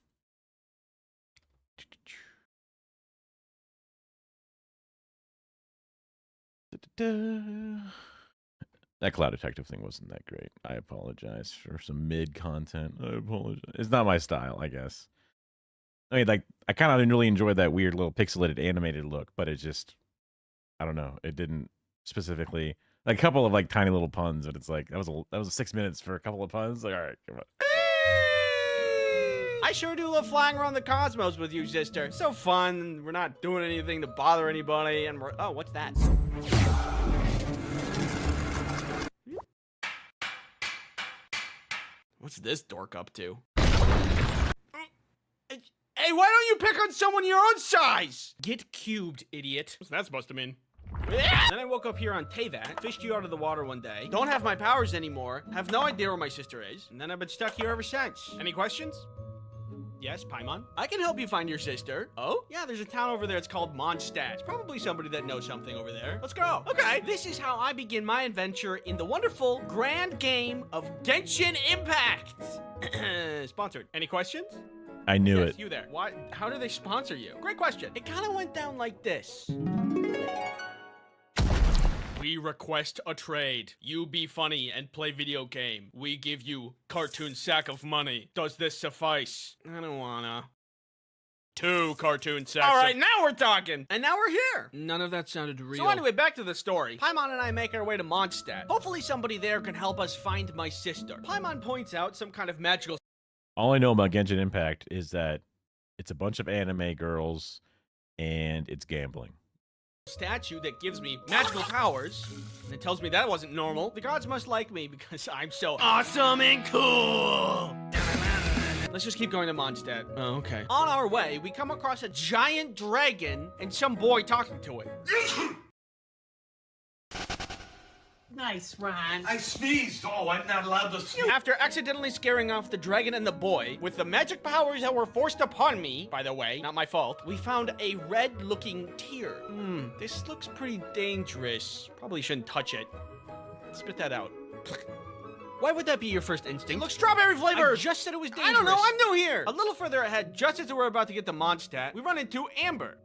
That Cloud Detective thing wasn't that great. I apologize for some mid content. I apologize. It's not my style, I guess. I mean, like, I kind of really enjoyed that weird little pixelated animated look, but it just, I don't know. It didn't specifically, like, a couple of like tiny little puns, but it's like that was 6 minutes for a couple of puns. Like, all right, come on. I sure do love flying around the cosmos with you, sister. So fun. We're not doing anything to bother anybody, and we're, oh, what's that? What's this dork up to? Hey, why don't you pick on someone your own size? Get cubed, idiot. What's that supposed to mean? Then I woke up here on Teyvat, fished you out of the water one day, don't have my powers anymore, have no idea where my sister is, and then I've been stuck here ever since. Any questions? Yes, Paimon? I can help you find your sister. Oh? Yeah, there's a town over there. It's called Mondstadt. It's probably somebody that knows something over there. Let's go. Okay. This is how I begin my adventure in the wonderful grand game of Genshin Impact. Sponsored. Any questions? I knew Yes, it. you there. Why? How do they sponsor you? Great question. It kind of went down like this. We request a trade. You be funny and play video game. We give you cartoon sack of money. Does this suffice? I don't wanna. 2 cartoon sacks. All right, now we're talking. And now we're here. None of that sounded real. So anyway, back to the story. Paimon and I make our way to Mondstadt. Hopefully somebody there can help us find my sister. Paimon points out some kind of magical... All I know about Genshin Impact is that it's a bunch of anime girls and it's gambling. statue that gives me magical powers, and it tells me that wasn't normal. The gods must like me because I'm so awesome and cool. Let's just keep going to Mondstadt. Oh, okay. On our way, we come across a giant dragon and some boy talking to it. Nice, Ron. I sneezed. Oh, I'm not allowed to sneeze. After accidentally scaring off the dragon and the boy with the magic powers that were forced upon me, by the way, not my fault, we found a red-looking tear. This looks pretty dangerous. Probably shouldn't touch it. Spit that out. Why would that be your first instinct? Look, strawberry flavor! I just said it was dangerous. I don't know, I'm new here! A little further ahead, just as we're about to get to Mondstadt, we run into Amber.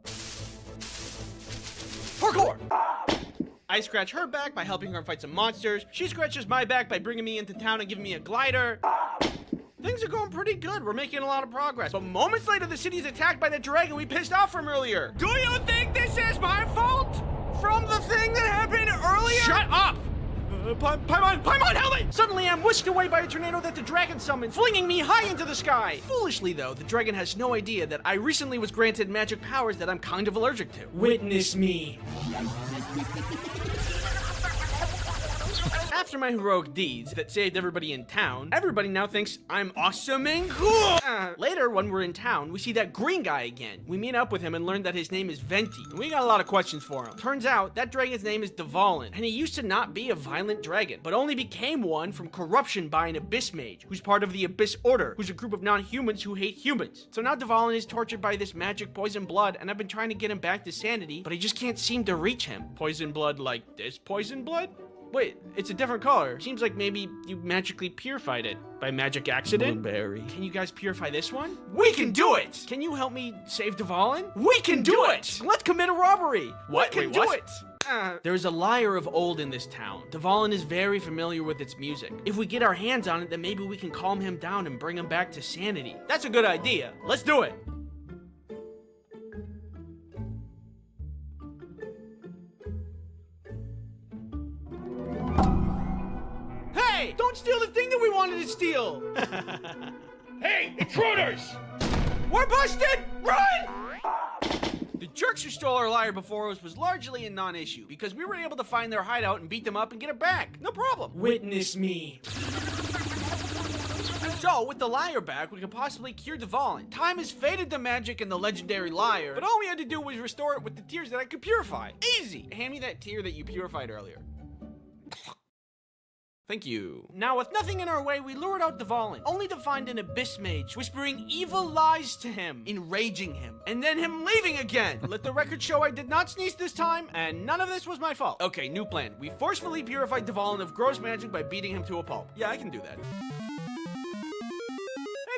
Parkour! I scratch her back by helping her fight some monsters. She scratches my back by bringing me into town and giving me a glider. Things are going pretty good. We're making a lot of progress. But moments later, the city's attacked by the dragon we pissed off from earlier. Do you think this is my fault? From the thing that happened earlier? Shut up! Paimon, help me! Suddenly, I'm whisked away by a tornado that the dragon summoned, flinging me high into the sky. Foolishly, though, the dragon has no idea that I recently was granted magic powers that I'm kind of allergic to. Witness me. After my heroic deeds that saved everybody in town, everybody now thinks I'm awesome and cool! Later, when we're in town, we see that green guy again. We meet up with him and learn that his name is Venti. And we got a lot of questions for him. Turns out, that dragon's name is Dvalin, and he used to not be a violent dragon, but only became one from corruption by an Abyss Mage, who's part of the Abyss Order, who's a group of non-humans who hate humans. So now Dvalin is tortured by this magic poison blood, and I've been trying to get him back to sanity, but I just can't seem to reach him. Poison blood like this poison blood? Wait, it's a different color. Seems like maybe you magically purified it by magic accident. Blueberry. Can you guys purify this one? We can do it! Can you help me save Dvalin? We can do it! Let's commit a robbery! What? We can do it! There is a lyre of old in this town. Dvalin is very familiar with its music. If we get our hands on it, then maybe we can calm him down and bring him back to sanity. That's a good idea. Let's do it. Hey, don't steal the thing that we wanted to steal. Hey, intruders! We're busted! Run! The jerks who stole our lyre before us was largely a non-issue, because we were able to find their hideout and beat them up and get it back. No problem. Witness me. So, with the lyre back, we could possibly cure Dvalin. Time has faded the magic in the legendary lyre, but all we had to do was restore it with the tears that I could purify. Easy! Hand me that tear that you purified earlier. Thank you. Now, with nothing in our way, we lured out Dvalin, only to find an abyss mage whispering evil lies to him, enraging him, and then him leaving again. Let the record show I did not sneeze this time, and none of this was my fault. Okay, new plan. We forcefully purified Dvalin of gross magic by beating him to a pulp. Yeah, I can do that. Hey,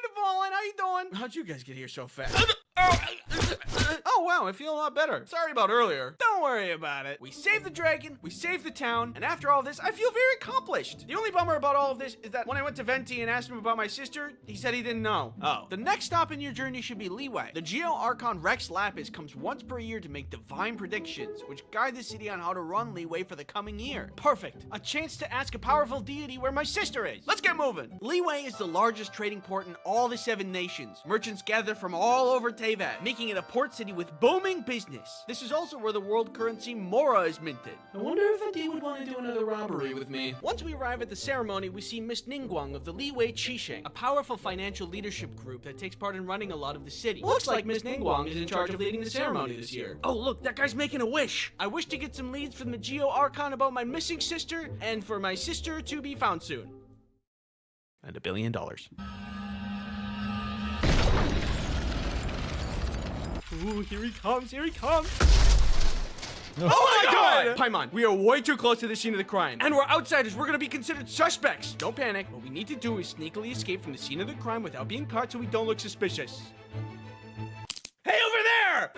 Dvalin, how you doing? How'd you guys get here so fast? Oh, wow, I feel a lot better. Sorry about earlier. Don't worry about it. We saved the dragon, we saved the town, and after all this, I feel very accomplished. The only bummer about all of this is that when I went to Venti and asked him about my sister, he said he didn't know. Oh. The next stop in your journey should be Liyue. The Geo Archon Rex Lapis comes once per year to make divine predictions, which guide the city on how to run Liyue for the coming year. Perfect. A chance to ask a powerful deity where my sister is. Let's get moving. Liyue is the largest trading port in all the 7 nations. Merchants gather from all over Teyvat, making it a port city with booming business. This is also where the world currency Mora is minted. I wonder if Venti would want to do another robbery with me. Once we arrive at the ceremony, we see Miss Ningguang of the Liyue Qisheng, a powerful financial leadership group that takes part in running a lot of the city. Looks like Miss Ningguang is in charge of leading the ceremony this year. Oh, look, that guy's making a wish. I wish to get some leads from the Geo Archon about my missing sister, and for my sister to be found soon. And $1 billion. Ooh, here he comes, here he comes. Oh my god! Paimon, we are way too close to the scene of the crime. And we're outsiders, we're gonna be considered suspects. Don't panic, what we need to do is sneakily escape from the scene of the crime without being caught so we don't look suspicious. Hey, over there!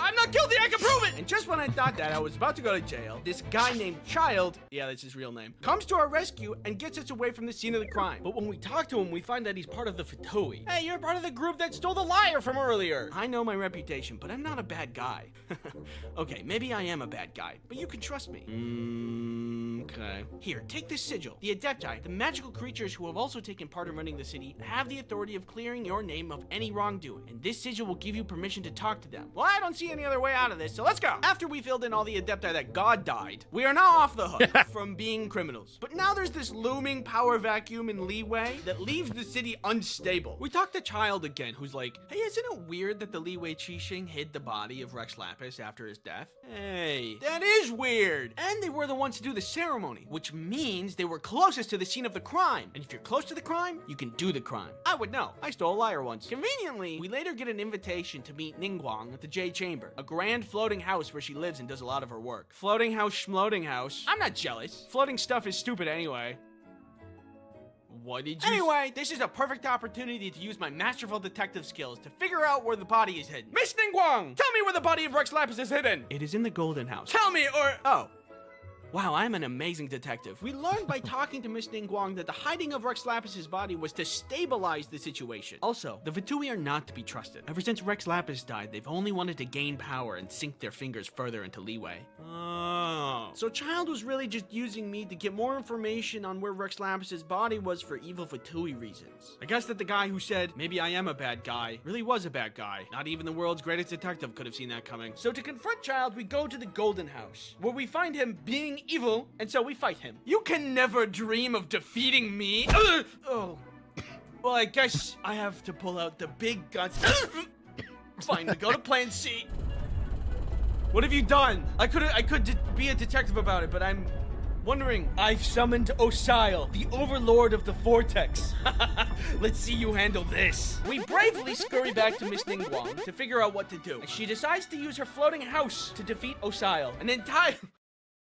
I'm not guilty, I can prove it! And just when I thought that I was about to go to jail, this guy named Child, yeah, that's his real name, comes to our rescue and gets us away from the scene of the crime. But when we talk to him, we find that he's part of the Fatui. Hey, you're part of the group that stole the lyre from earlier! I know my reputation, but I'm not a bad guy. Okay, maybe I am a bad guy, but you can trust me. Okay. Here, take this sigil. The Adepti, the magical creatures who have also taken part in running the city, have the authority of clearing your name of any wrongdoing, and this sigil will give you permission to talk to them. Well, I don't see any other way out of this, so let's go. After we filled in all the Adepti that God died, we are now off the hook from being criminals. But now there's this looming power vacuum in Liyue that leaves the city unstable. We talked to Child again, who's like, hey, isn't it weird that the Liyue Qisheng hid the body of Rex Lapis after his death? Hey, that is weird. And they were the ones to do the ceremony, which means they were closest to the scene of the crime. And if you're close to the crime, you can do the crime. I would know. I stole a lyre once. Conveniently, we later get an invitation to meet Ningguang at the Jade Chamber, a grand floating house where she lives and does a lot of her work. Floating house, schmoating house. I'm not jealous. Floating stuff is stupid anyway. What did you Anyway, this is a perfect opportunity to use my masterful detective skills to figure out where the body is hidden. Miss Ningguang, tell me where the body of Rex Lapis is hidden. It is in the Golden House. Tell me or... Oh. Wow, I'm an amazing detective. We learned by talking to Miss Ningguang that the hiding of Rex Lapis's body was to stabilize the situation. Also, the Fatui are not to be trusted. Ever since Rex Lapis died, they've only wanted to gain power and sink their fingers further into Liyue. Oh. So Child was really just using me to get more information on where Rex Lapis's body was for evil Fatui reasons. I guess that the guy who said, maybe I am a bad guy, really was a bad guy. Not even the world's greatest detective could have seen that coming. So to confront Child, we go to the Golden House, where we find him being evil, and so we fight him. You can never dream of defeating me. Oh. Well, I guess I have to pull out the big guns. Fine, we go to plan C. What have you done? I could be a detective about it, but I'm wondering. I've summoned Osile, the overlord of the Vortex. Let's see you handle this. We bravely scurry back to Miss Ningguang to figure out what to do. She decides to use her floating house to defeat Osile. An entire...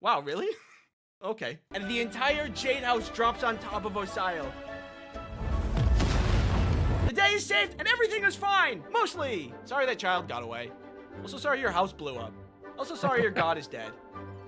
Wow, really? Okay. And the entire Jade House drops on top of Osile. The day is saved and everything is fine! Mostly! Sorry that Child got away. Also sorry your house blew up. Also sorry your god is dead.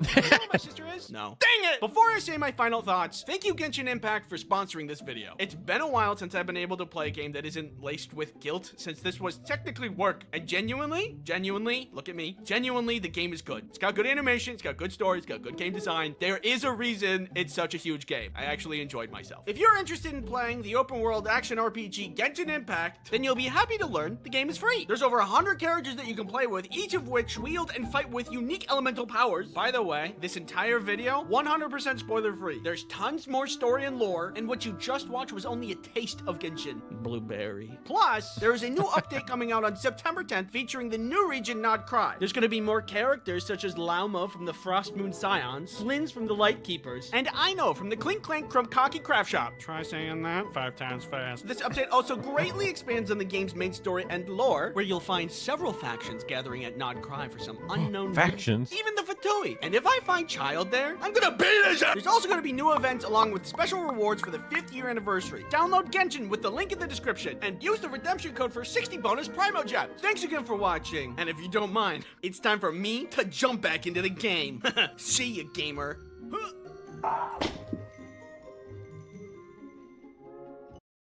You know who my sister is? No. Dang it! Before I say my final thoughts, thank you Genshin Impact for sponsoring this video. It's been a while since I've been able to play a game that isn't laced with guilt, since this was technically work. And genuinely, look at me, genuinely, the game is good. It's got good animation, it's got good story, it's got good game design. There is a reason it's such a huge game. I actually enjoyed myself. If you're interested in playing the open world action RPG Genshin Impact, then you'll be happy to learn the game is free. There's over 100 characters that you can play with, each of which wield and fight with unique elemental powers. By the way, this entire video, 100% spoiler free. There's tons more story and lore, and what you just watched was only a taste of Genshin. Blueberry. Plus, there is a new update coming out on September 10th featuring the new region Nod Cry. There's gonna be more characters such as Lauma from the Frost Moon Scions, Flins from the Light Keepers, and Aino from the Clink Clank Krumkaki Craft Shop. Try saying that 5 times fast. This update also greatly expands on the game's main story and lore, where you'll find several factions gathering at Nod Cry for some unknown Factions? reason. Even the Fatui. And if I find Child there, I'm gonna beat his ass! There's also gonna be new events along with special rewards for the 5th year anniversary. Download Genshin with the link in the description and use the redemption code for 60 bonus Primo Gems. Thanks again for watching, and if you don't mind, it's time for me to jump back into the game. See ya, gamer.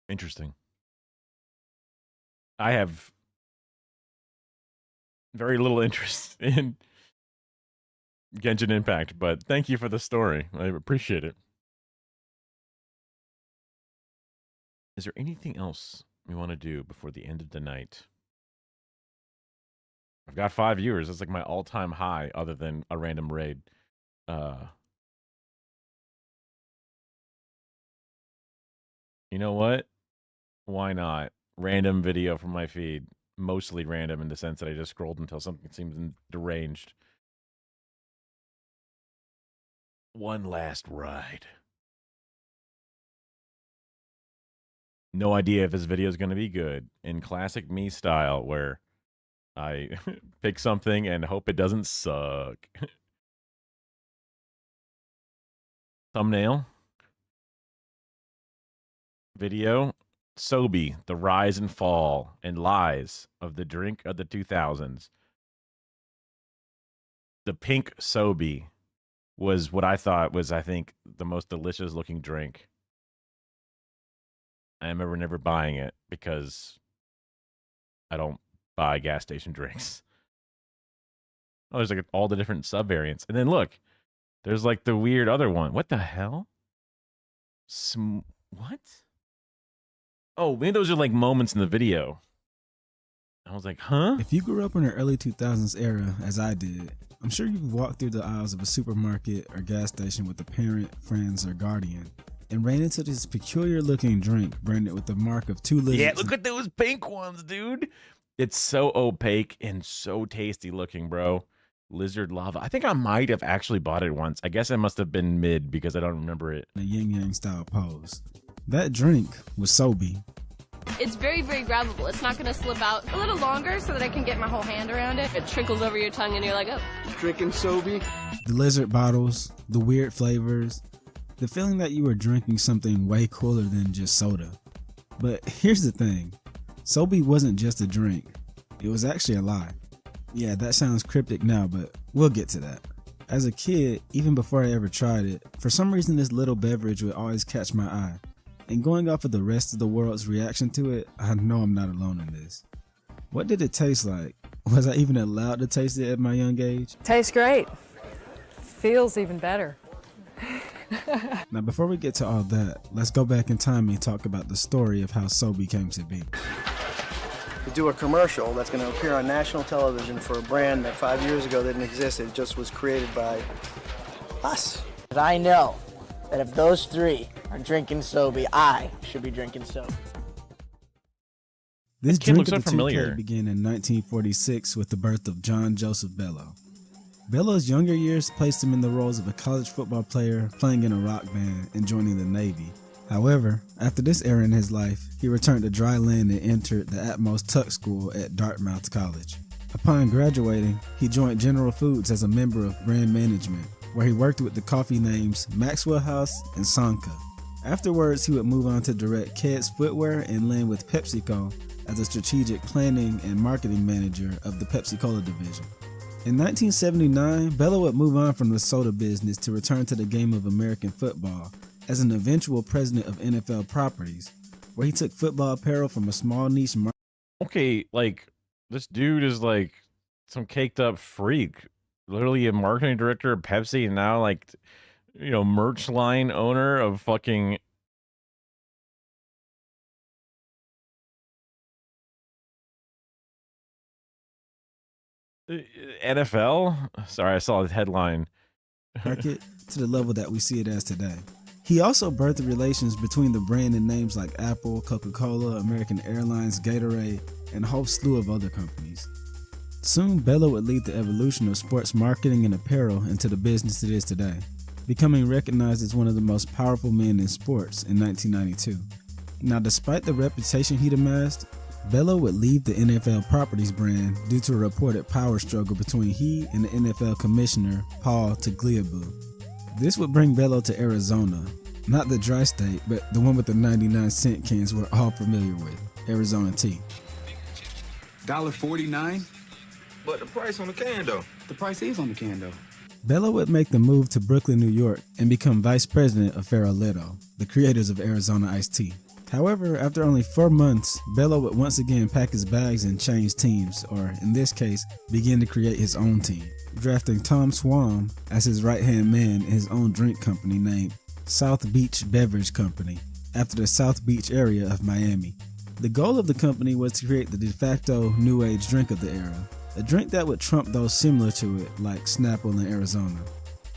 Interesting. I have very little interest in Genshin Impact, but thank you for the story. I appreciate it. Is there anything else we want to do before the end of the night? I've got 5 viewers. That's like my all-time high, other than a random raid. You know what? Why not? Random video from my feed. Mostly random in the sense that I just scrolled until something seems deranged. One last ride. No idea if this video is going to be good. In classic me style, where I pick something and hope it doesn't suck. Thumbnail. Video. Sobe, the rise and fall and lies of the drink of the 2000s. The pink Sobe was what I thought was, I think, the most delicious looking drink. I remember never buying it because I don't buy gas station drinks. Oh, there's like all the different sub variants. And then look, there's like the weird other one. What the hell? What? Oh, maybe those are like moments in the video. I was like, huh? If you grew up in the early 2000s era, as I did, I'm sure you've walked through the aisles of a supermarket or gas station with a parent, friends, or guardian, and ran into this peculiar looking drink branded with the mark of 2 lizards. Yeah, look at those pink ones, dude. It's so opaque and so tasty looking, bro. Lizard lava. I think I might have actually bought it once. I guess I must have been mid because I don't remember it. A yin-yang style pose. That drink was Sobe. It's very, very grabbable. It's not going to slip out. A little longer so that I can get my whole hand around it. It trickles over your tongue and you're like, oh. Drinking Sobe. The lizard bottles, the weird flavors, the feeling that you were drinking something way cooler than just soda. But here's the thing. Sobe wasn't just a drink. It was actually a lie. Yeah, that sounds cryptic now, but we'll get to that. As a kid, even before I ever tried it, for some reason this little beverage would always catch my eye. And going off of the rest of the world's reaction to it, I know I'm not alone in this. What did it taste like? Was I even allowed to taste it at my young age? Tastes great. Feels even better. Now before we get to all that, let's go back in time and talk about the story of how Sobe came to be. To do a commercial that's going to appear on national television for a brand that 5 years ago didn't exist. It just was created by us. I know that if those 3 are drinking Sobe, I should be drinking Sobe. This kid drink looks of so the 2K familiar. began in 1946 with the birth of John Joseph Bello. Bello's younger years placed him in the roles of a college football player, playing in a rock band, and joining the Navy. However, after this era in his life, he returned to dry land and entered the Atmos Tuck School at Dartmouth College. Upon graduating, he joined General Foods as a member of brand management, where he worked with the coffee names Maxwell House and Sanka. Afterwards, he would move on to direct Keds Footwear and land with PepsiCo as a strategic planning and marketing manager of the Pepsi Cola division. In 1979, Bello would move on from the soda business to return to the game of American football as an eventual president of NFL Properties, where he took football apparel from a small niche market. Okay, like, this dude is like some caked up freak. Literally a marketing director of Pepsi and now, like, you know, merch line owner of fucking NFL? Sorry, I saw the headline. Market to the level that we see it as today. He also birthed the relations between the brand and names like Apple, Coca-Cola, American Airlines, Gatorade, and a whole slew of other companies. Soon, Bello would lead the evolution of sports marketing and apparel into the business it is today, becoming recognized as one of the most powerful men in sports in 1992. Now, despite the reputation he'd amassed, Bello would leave the NFL Properties brand due to a reported power struggle between he and the NFL commissioner, Paul Tagliabue. This would bring Bello to Arizona, not the dry state, but the one with the 99-cent cans we're all familiar with, Arizona tea. $1.49? But the price on the can, though. The price is on the can, though. Bello would make the move to Brooklyn, New York, and become vice president of Farolito, the creators of Arizona iced tea. However, after only 4 months, Bello would once again pack his bags and change teams, or in this case, begin to create his own team, drafting Tom Swan as his right-hand man in his own drink company named South Beach Beverage Company, after the South Beach area of Miami. The goal of the company was to create the de facto new age drink of the era, a drink that would trump those similar to it, like Snapple in Arizona.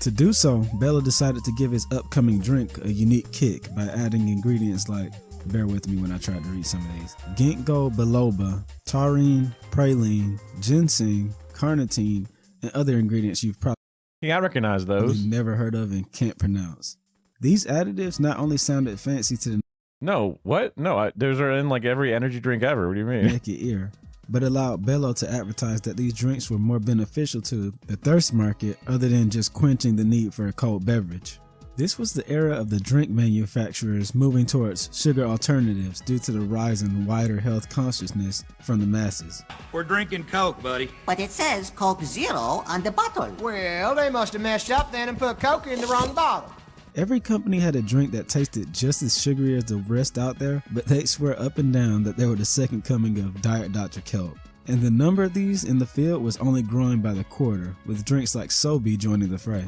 To do so, Bello decided to give his upcoming drink a unique kick by adding ingredients like, bear with me when I try to read some of these, ginkgo biloba, taurine, praline, ginseng, carnitine, and other ingredients you've probably I recognize those. Never heard of and can't pronounce. These additives not only sounded fancy to the No, what? No, those are in like every energy drink ever. What do you mean? naked ear, but allowed Bello to advertise that these drinks were more beneficial to the thirst market other than just quenching the need for a cold beverage. This was the era of the drink manufacturers moving towards sugar alternatives due to the rise in wider health consciousness from the masses. We're drinking Coke, buddy. But it says Coke Zero on the bottle. Well, they must have messed up then and put Coke in the wrong bottle. Every company had a drink that tasted just as sugary as the rest out there, but they'd swear up and down that they were the second coming of Diet Dr. Kelp. And the number of these in the field was only growing by the quarter, with drinks like Sobe joining the fray.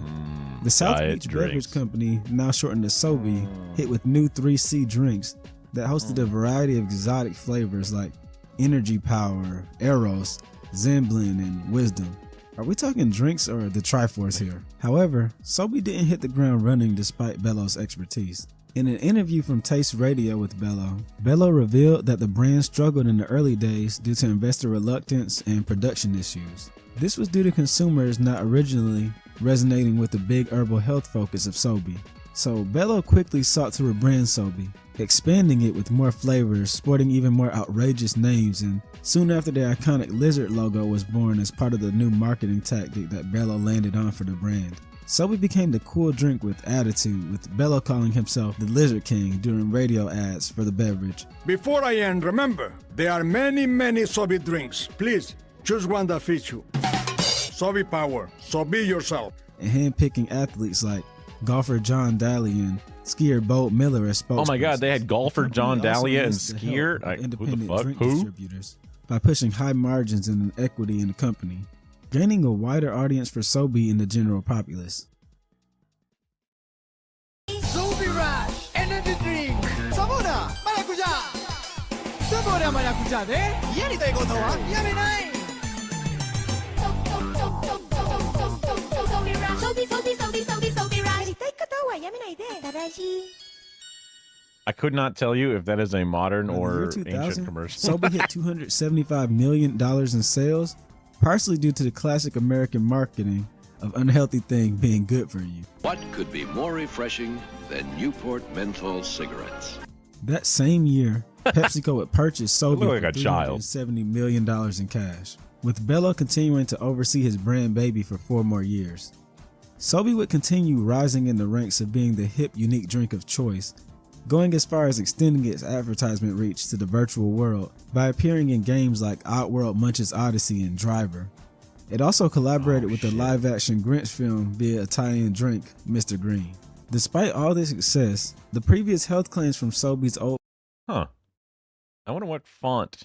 The South Beach Beverage Company, now shortened to Sobe, hit with new 3C drinks that hosted a variety of exotic flavors like Energy Power, Eros, Zemblin, and Wisdom. Are we talking drinks or the Triforce here? However, Sobe didn't hit the ground running despite Bello's expertise. In an interview from Taste Radio with Bello, Bello revealed that the brand struggled in the early days due to investor reluctance and production issues. This was due to consumers not originally resonating with the big herbal health focus of Sobe. So Bello quickly sought to rebrand Sobe, expanding it with more flavors, sporting even more outrageous names, and soon after the iconic lizard logo was born as part of the new marketing tactic that Bello landed on for the brand. Sobe became the cool drink with attitude, with Bello calling himself the Lizard King during radio ads for the beverage. Before I end, remember, there are many Sobe drinks. Please, choose one that fits you. Sobe Power, so be yourself. And handpicking athletes like golfer John Daly and skier Bo Miller as spokespersons. Oh my God, they had golfer John Dalia and skier? Independent who the fuck? drink Who? distributors by pushing high margins and equity in the company, gaining a wider audience for Sobe in the general populace. Sobe Rush, energy drink. Sabora, maracuja. Sabora maracuja de yarita ikoto wa yarenai. Sobe Rush. Yarita ikoto wa yarenai de tadashi. I could not tell you if that is a modern By the or year 2000, ancient commercial. Sobe hit $275 million in sales, partially due to the classic American marketing of unhealthy thing being good for you. What could be more refreshing than Newport menthol cigarettes? That same year, PepsiCo would purchase Sobe look like for a child. $370 million in cash, with Bello continuing to oversee his brand baby for 4 more years. Sobe would continue rising in the ranks of being the hip, unique drink of choice, going as far as extending its advertisement reach to the virtual world by appearing in games like Oddworld Munch's Odyssey and Driver. It also collaborated with the live-action Grinch film via Italian drink, Mr. Green. Despite all this success, the previous health claims from Sobeys old... Huh. I wonder what font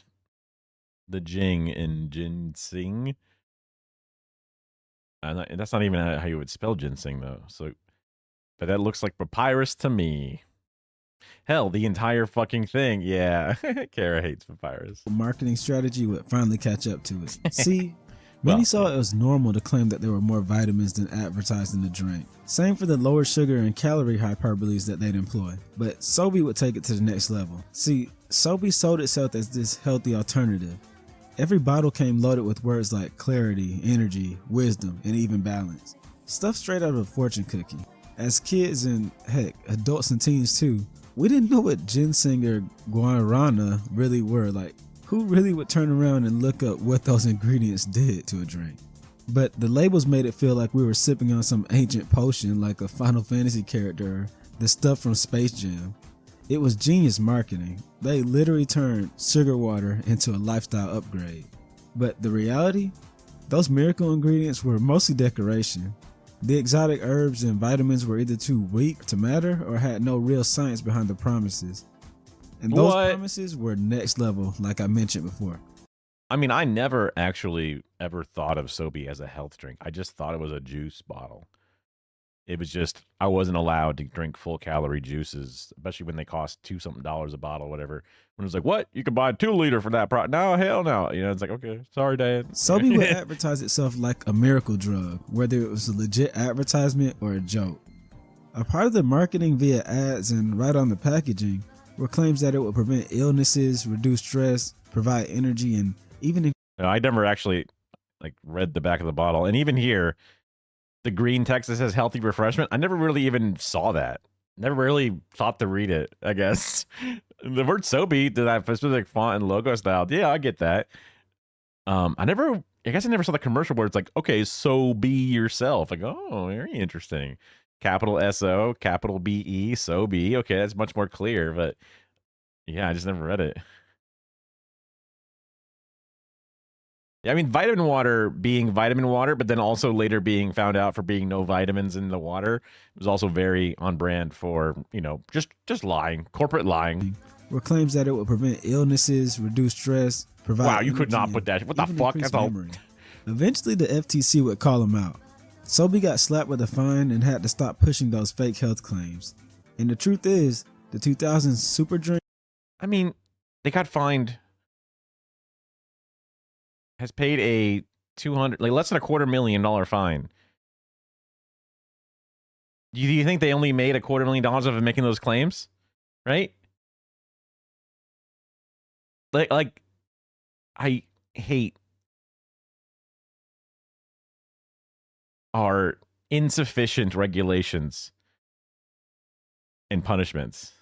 the Jing in ginseng. That's not even how you would spell ginseng, though. So, but that looks like papyrus to me. Hell, the entire fucking thing. Yeah, Kara hates papyrus. marketing strategy would finally catch up to it. See, many saw it was normal to claim that there were more vitamins than advertised in the drink. Same for the lower sugar and calorie hyperboles that they'd employ. But Sobe would take it to the next level. See, Sobe sold itself as this healthy alternative. Every bottle came loaded with words like clarity, energy, wisdom, and even balance. Stuff straight out of a fortune cookie. As kids and, heck, adults and teens too, we didn't know what ginseng or guarana really were. Like, who really would turn around and look up what those ingredients did to a drink? But the labels made it feel like we were sipping on some ancient potion like a Final Fantasy character or the stuff from Space Jam. It was genius marketing. They literally turned sugar water into a lifestyle upgrade. But the reality? Those miracle ingredients were mostly decoration. The exotic herbs and vitamins were either too weak to matter or had no real science behind the promises. And those promises were next level, like I mentioned before. I mean, I never actually ever thought of Sobe as a health drink. I just thought it was a juice bottle. It was just, I wasn't allowed to drink full calorie juices, especially when they cost $2-something a bottle, whatever. When it was like, what? You could buy a 2-liter for that product. No, hell no. You know, it's like, okay, sorry, Dad. Sobe would advertise itself like a miracle drug, whether it was a legit advertisement or a joke. A part of the marketing via ads and right on the packaging were claims that it would prevent illnesses, reduce stress, provide energy, and even... I never actually read the back of the bottle. And even here, the green text that says healthy refreshment, I never really even saw that. Never really thought to read it, I guess. The word Sobe to that specific font and logo style, yeah, I get that. I guess I never saw the commercial where it's like, okay, so be yourself. Like, oh, very interesting. Capital S-O, capital B-E, so be. Okay, that's much more clear, but yeah, I just never read it. Yeah, I mean, vitamin water being vitamin water, but then also later being found out for being no vitamins in the water was also very on brand for, you know, just lying, corporate lying. Were claims that it would prevent illnesses, reduce stress, provide... Wow, you could not put that. What the fuck? That's all. Eventually, the FTC would call him out. Sobe got slapped with a fine and had to stop pushing those fake health claims. And the truth is, the 2000s super drink... I mean, they got fined... has paid a less than $250,000 fine. Do you think they only made $250,000 of making those claims? Right? Like, I hate our insufficient regulations and punishments.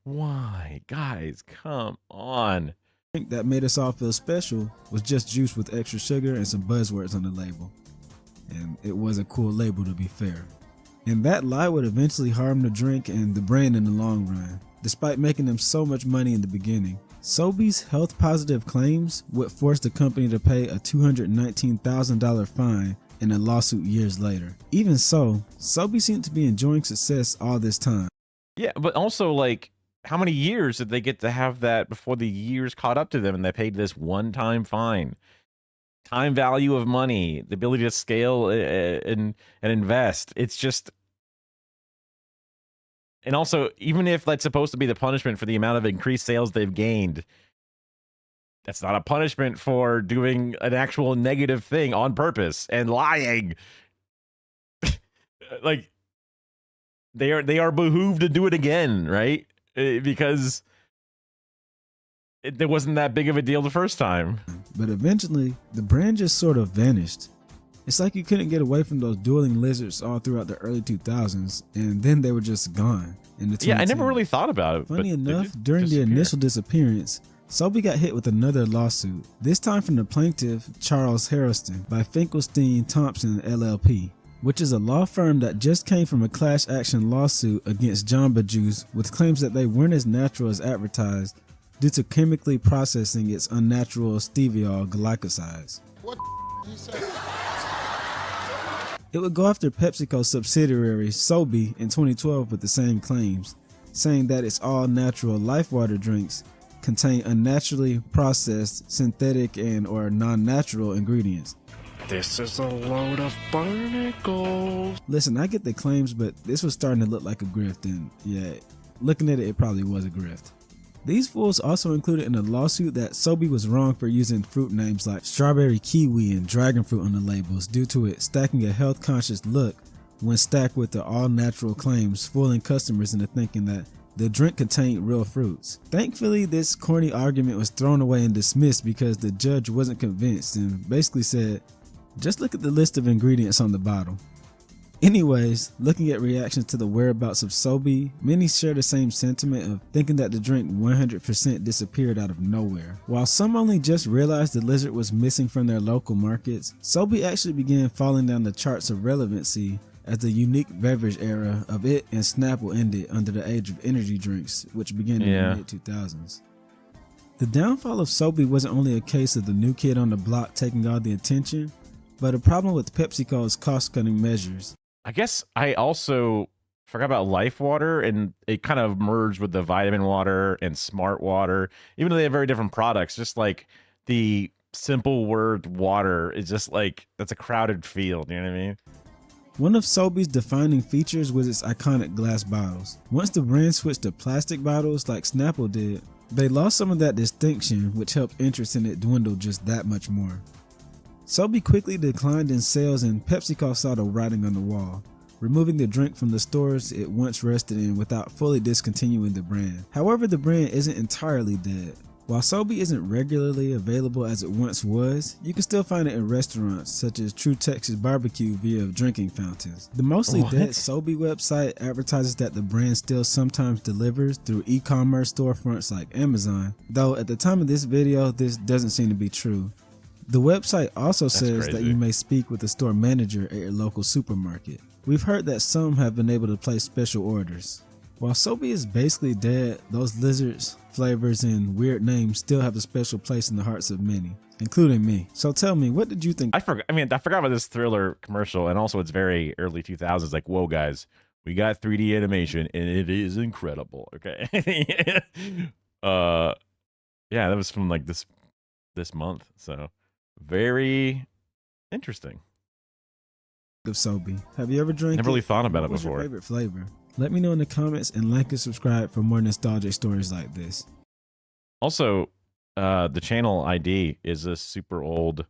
Why? Guys, come on. Drink that made us all feel special was just juice with extra sugar and some buzzwords on the label. And it was a cool label, to be fair. And that lie would eventually harm the drink and the brand in the long run, despite making them so much money in the beginning. Sobe's health positive claims would force the company to pay a $219,000 fine in a lawsuit years later. Even so, Sobe seemed to be enjoying success all this time. Yeah, but also, like, how many years did they get to have that before the years caught up to them and they paid this one-time fine? Time value of money, the ability to scale and invest. It's just... And also, even if that's supposed to be the punishment for the amount of increased sales they've gained, that's not a punishment for doing an actual negative thing on purpose and lying. Like, they are behooved to do it again, right? Because there wasn't that big of a deal the first time. But eventually, the brand just sort of vanished. It's like you couldn't get away from those dueling lizards all throughout the early 2000s, and then they were just gone. In the 2010s. Yeah, I never really thought about it. Funny enough, during the initial disappearance, Sobe got hit with another lawsuit, this time from the plaintiff, Charles Harrison, by Finkelstein Thompson LLP, which is a law firm that just came from a class action lawsuit against Jamba Juice with claims that they weren't as natural as advertised due to chemically processing its unnatural steviol glycosides. What you say? It would go after PepsiCo subsidiary Sobe in 2012 with the same claims, saying that its all-natural LifeWater drinks contain unnaturally processed, synthetic, and or non-natural ingredients. This is a load of barnacles. Listen, I get the claims, but this was starting to look like a grift, and yeah, looking at it, it probably was a grift. These fools also included in a lawsuit that Sobe was wrong for using fruit names like strawberry kiwi and dragon fruit on the labels due to it stacking a health-conscious look when stacked with the all-natural claims, fooling customers into thinking that the drink contained real fruits. Thankfully, this corny argument was thrown away and dismissed because the judge wasn't convinced and basically said, just look at the list of ingredients on the bottle. Anyways, looking at reactions to the whereabouts of Sobe, many share the same sentiment of thinking that the drink 100% disappeared out of nowhere. While some only just realized the lizard was missing from their local markets, Sobe actually began falling down the charts of relevancy as the unique beverage era of it and Snapple ended under the age of energy drinks, which began in the mid-2000s. The downfall of Sobe wasn't only a case of the new kid on the block taking all the attention, but a problem with PepsiCo's cost-cutting measures. I guess I also forgot about LifeWater, and it kind of merged with the Vitamin Water and Smart Water, even though they have very different products. Just like the simple word water is just like, that's a crowded field, you know what I mean? One of Sobe's defining features was its iconic glass bottles. Once the brand switched to plastic bottles like Snapple did, they lost some of that distinction, which helped interest in it dwindle just that much more. Sobe quickly declined in sales and PepsiCo saw the writing on the wall, removing the drink from the stores it once rested in without fully discontinuing the brand. However, the brand isn't entirely dead. While Sobe isn't regularly available as it once was, you can still find it in restaurants such as True Texas Barbecue via drinking fountains. The mostly dead Sobe website advertises that the brand still sometimes delivers through e-commerce storefronts like Amazon, though at the time of this video, this doesn't seem to be true. The website also says that you may speak with the store manager at your local supermarket. We've heard that some have been able to place special orders. While Sobe is basically dead, those lizards, flavors, and weird names still have a special place in the hearts of many, including me. So tell me, what did you think? I forgot about this Thriller commercial, and also it's very early 2000s. Like, whoa, guys, we got 3D animation, and it is incredible. Okay, yeah, that was from like this month, so very interesting. Of Sobe, have you ever drank? Never really thought about it What's before. Your favorite flavor? Let me know in the comments and like and subscribe for more nostalgic stories like this. Also, the channel ID is a super old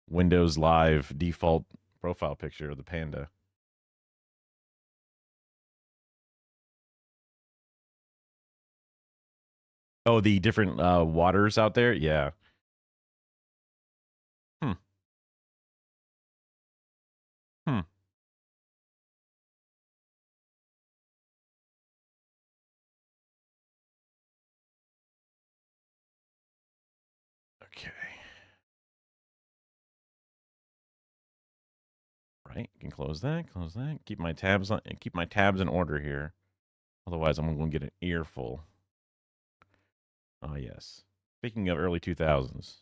Windows Live default profile picture of the panda. Oh, the different waters out there? Yeah. Okay. Right, you can close that, Keep my tabs on, keep my tabs in order here. Otherwise, I'm going to get an earful. Oh, yes. Speaking of early 2000s.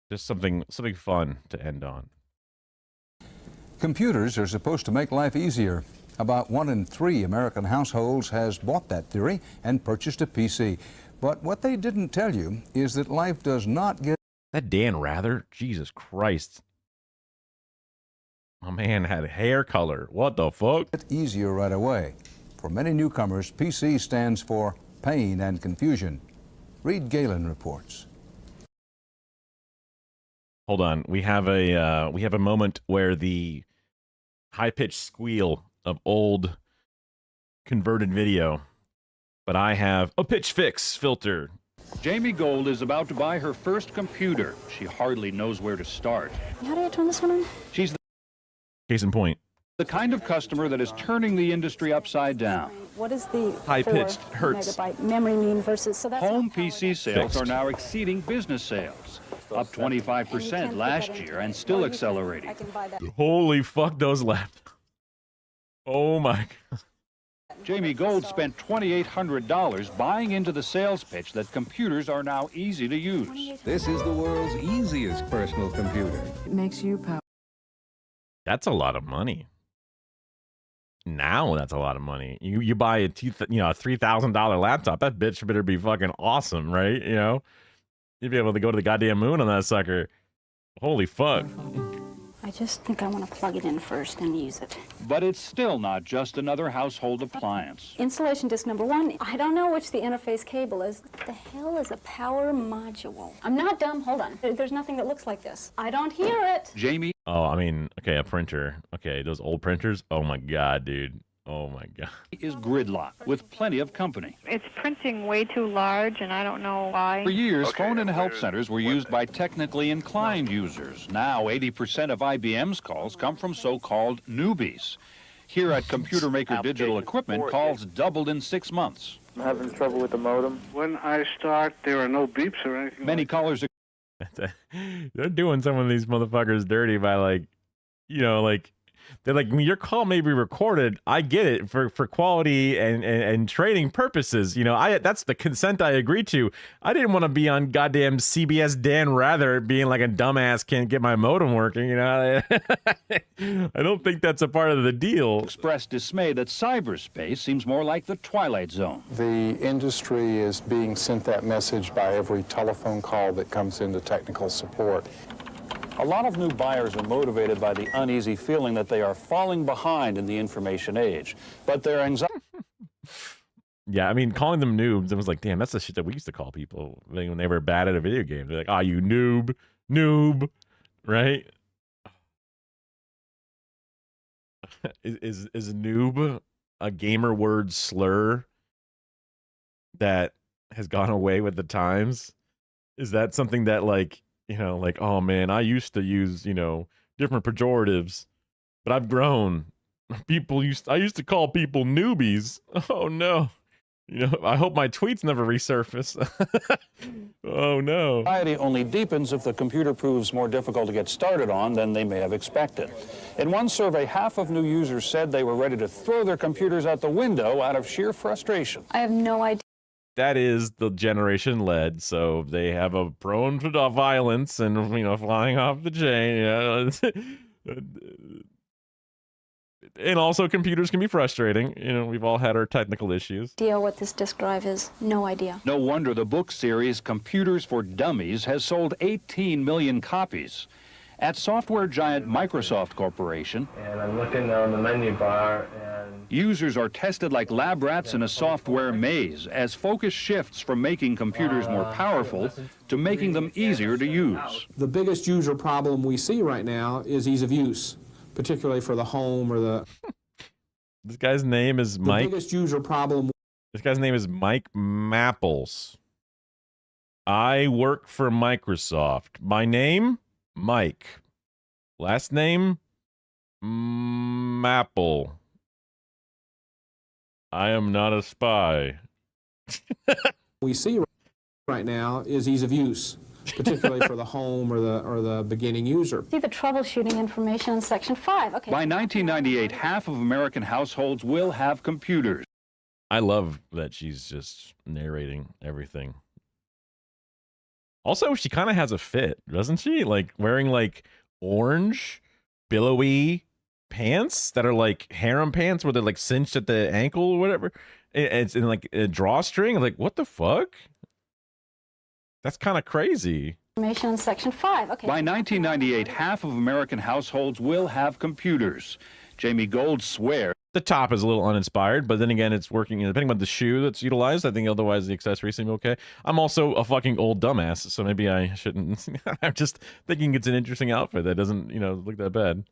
Just something fun to end on. Computers are supposed to make life easier. About 1 in 3 American households has bought that theory and purchased a PC. But what they didn't tell you is that life does not get... That Dan Rather? Jesus Christ. My man had hair color. What the fuck? ...easier right away. For many newcomers, PC stands for pain and confusion. Reed Galen reports. Hold on. We have a moment where the high-pitched squeal of old converted video, but I have a pitch fix filter. Jamie Gold is about to buy her first computer. She hardly knows where to start. How do I turn this one on? She's Case in point. the kind of customer that is turning the industry upside down. What is the High-pitched 4 hertz. megabyte memory mean versus... So that's Home not how PC it- sales Fixed. are now exceeding business sales, up 25% last year and still accelerating. Holy fuck, those left. Oh my God. Jamie Gold spent $2,800 buying into the sales pitch that computers are now easy to use. This is the world's easiest personal computer. It makes you powerful. That's a lot of money. Now that's a lot of money. You buy a $3,000 laptop. That bitch better be fucking awesome, right? You know, you'd be able to go to the goddamn moon on that sucker. Holy fuck. I just think I want to plug it in first and use it. But it's still not just another household appliance. Installation disc number 1. I don't know which the interface cable is. What the hell is a power module? I'm not dumb. Hold on. There's nothing that looks like this. I don't hear it. Jamie. Oh, I mean, okay, a printer. Okay, those old printers. Oh my god, dude. Oh my god. Is gridlock with plenty of company. It's printing way too large, and I don't know why. For years, phone and help centers were used by technically inclined users. Now, 80% of IBM's calls come from so-called newbies. Here at Computer Maker Digital Equipment, calls doubled in 6 months. I'm having trouble with the modem. When I start, there are no beeps or anything. Many callers are... They're doing some of these motherfuckers dirty by they're like, your call may be recorded. I get it for quality and training purposes. You know, that's the consent I agree to. I didn't want to be on goddamn CBS Dan Rather being like a dumbass can't get my modem working. You know, I don't think that's a part of the deal. Expressed dismay that cyberspace seems more like the Twilight Zone. The industry is being sent that message by every telephone call that comes into technical support. A lot of new buyers are motivated by the uneasy feeling that they are falling behind in the information age. But their anxiety... Yeah, I mean, calling them noobs, it was like, damn, that's the shit that we used to call people when they were bad at a video game. They're like, ah, you noob, right? Is noob a gamer word slur that has gone away with the times? Is that something that, like, you know, like, oh man, I used to use, you know, different pejoratives, but I've grown. I used to call people newbies. Oh no. You know, I hope my tweets never resurface. Oh no. Anxiety only deepens if the computer proves more difficult to get started on than they may have expected. In one survey, half of new users said they were ready to throw their computers out the window out of sheer frustration. I have no idea. That is the generation led, so they have a prone to violence and, you know, flying off the chain. You know. And also computers can be frustrating. You know, we've all had our technical issues. Idea what this disk drive is? No idea. No wonder the book series Computers for Dummies has sold 18 million copies. At software giant Microsoft Corporation, And I'm looking on the menu bar, and users are tested like lab rats in a software maze as focus shifts from making computers more powerful to making them easier to use. The biggest user problem we see right now is ease of use, particularly for the home or the... This guy's name is Mike. The biggest user problem... This guy's name is Mike Mapples. I work for Microsoft. My name? Mike. Last name? Mapple. I am not a spy. We see right now is ease of use, particularly for the home or the beginning user. See the troubleshooting information in section 5. Okay. By 1998, half of American households will have computers. I love that she's just narrating everything. Also, she kind of has a fit, doesn't she? Like wearing like orange, billowy pants that are like harem pants where they're like cinched at the ankle or whatever. It's in like a drawstring. Like, what the fuck? That's kind of crazy. Information in section 5. Okay. By 1998, half of American households will have computers. Jamie Gold swears. The top is a little uninspired, but then again, it's working. Depending on the shoe that's utilized, I think otherwise the accessories seem okay. I'm also a fucking old dumbass, so maybe I shouldn't. I'm just thinking it's an interesting outfit that doesn't, you know, look that bad.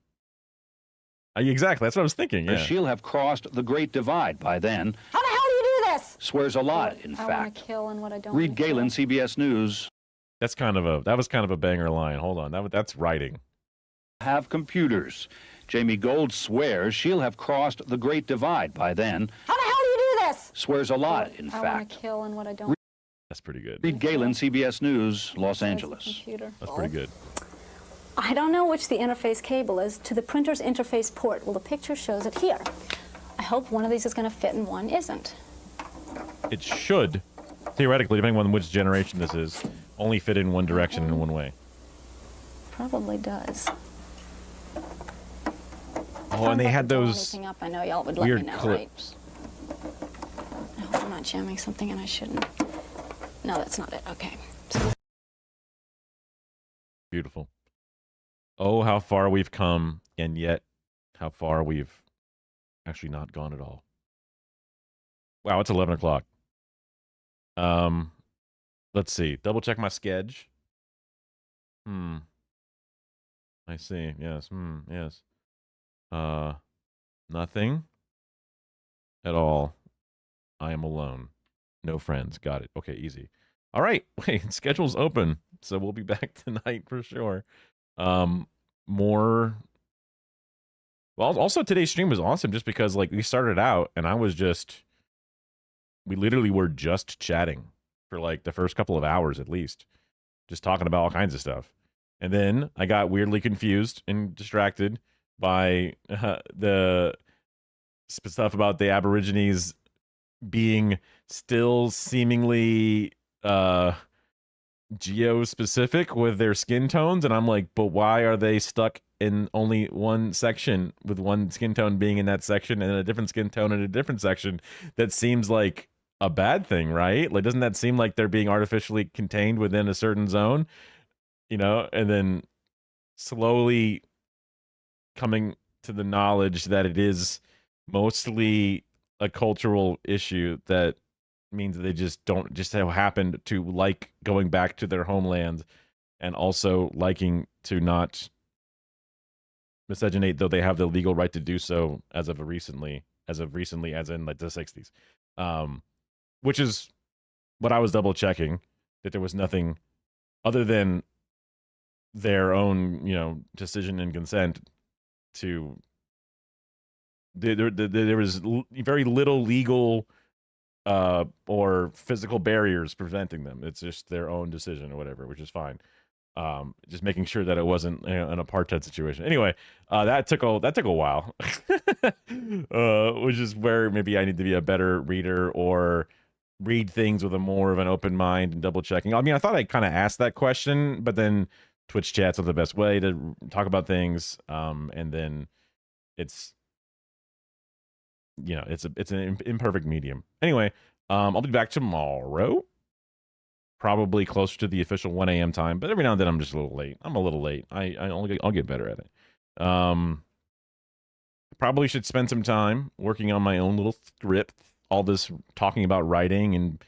Exactly, that's what I was thinking. Yeah. She'll have crossed the Great Divide by then. How the hell do you do this? Swears a lot, in I fact. want to kill and what I don't. Reed Galen, CBS News. That was kind of a banger line. Hold on, that's writing. Have computers. Jamie Gold swears she'll have crossed the Great Divide by then. How the hell do you do this? Swears a lot, in I fact. want to kill and what I don't. That's pretty good. Reed Galen, CBS News, Los Angeles. That's pretty good. I don't know which the interface cable is to the printer's interface port. Well, the picture shows it here. I hope one of these is going to fit and one isn't. It should, theoretically, depending on which generation this is, only fit in one direction in one way. Probably does. Oh, and they had those anything up, I know y'all would let weird me know, clips. right? I hope I'm not jamming something and I shouldn't. No, that's not it. Okay. Beautiful. Oh, how far we've come, and yet how far we've actually not gone at all. Wow, it's 11 o'clock. Let's see. Double check my schedule. I see. Yes. Yes. Nothing at all. I am alone. No friends. Got it. Okay, easy. All right. Wait, schedule's open, so we'll be back tonight for sure. More. Well, also today's stream was awesome just because like we started out and we literally were just chatting for like the first couple of hours at least, just talking about all kinds of stuff. And then I got weirdly confused and distracted by the stuff about the Aborigines being still seemingly geo-specific with their skin tones. And I'm like, but why are they stuck in only one section with one skin tone being in that section and a different skin tone in a different section? That seems like a bad thing, right? Like, doesn't that seem like they're being artificially contained within a certain zone? You know, and then slowly coming to the knowledge that it is mostly a cultural issue that means they just don't just so happen to like going back to their homeland and also liking to not miscegenate, though they have the legal right to do so as in like the 60s. Which is what I was double checking, that there was nothing other than their own, decision and consent to. There was very little legal or physical barriers preventing them. It's just their own decision or whatever, which is fine. Just making sure that it wasn't an apartheid situation. Anyway, that took a while, which is where maybe I need to be a better reader or read things with a more of an open mind and double checking. I mean, I thought I kind of asked that question, but then Twitch chat's not the best way to talk about things. And then it's an imperfect medium. Anyway, I'll be back tomorrow, probably closer to the official 1 a.m. time, but every now and then I'm just a little late. I'm a little late. I'll get better at it. Probably should spend some time working on my own little script. All this talking about writing and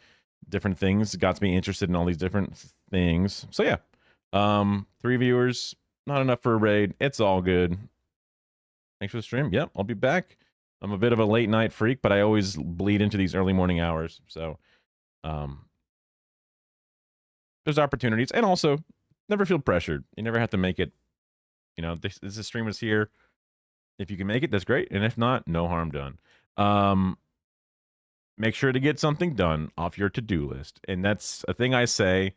different things got me interested in all these different things. So yeah, 3 viewers, not enough for a raid. It's all good. Thanks for the stream. Yep, I'll be back. I'm a bit of a late night freak, but I always bleed into these early morning hours. So there's opportunities, and also never feel pressured. You never have to make it. This stream is here. If you can make it, that's great. And if not, no harm done. Make sure to get something done off your to-do list. And that's a thing I say,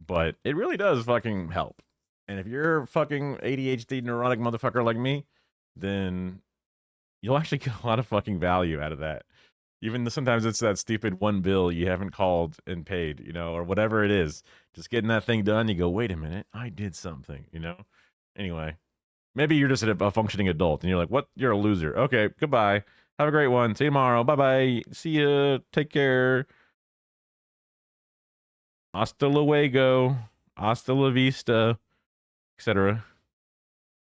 but it really does fucking help. And if you're a fucking ADHD neurotic motherfucker like me, then you'll actually get a lot of fucking value out of that. Even though sometimes it's that stupid one bill you haven't called and paid, or whatever it is. Just getting that thing done, you go, wait a minute, I did something, Anyway, maybe you're just a functioning adult and you're like, what? You're a loser. Okay, goodbye. Have a great one. See you tomorrow. Bye-bye. See ya. Take care. Hasta luego. Hasta la vista. Etc.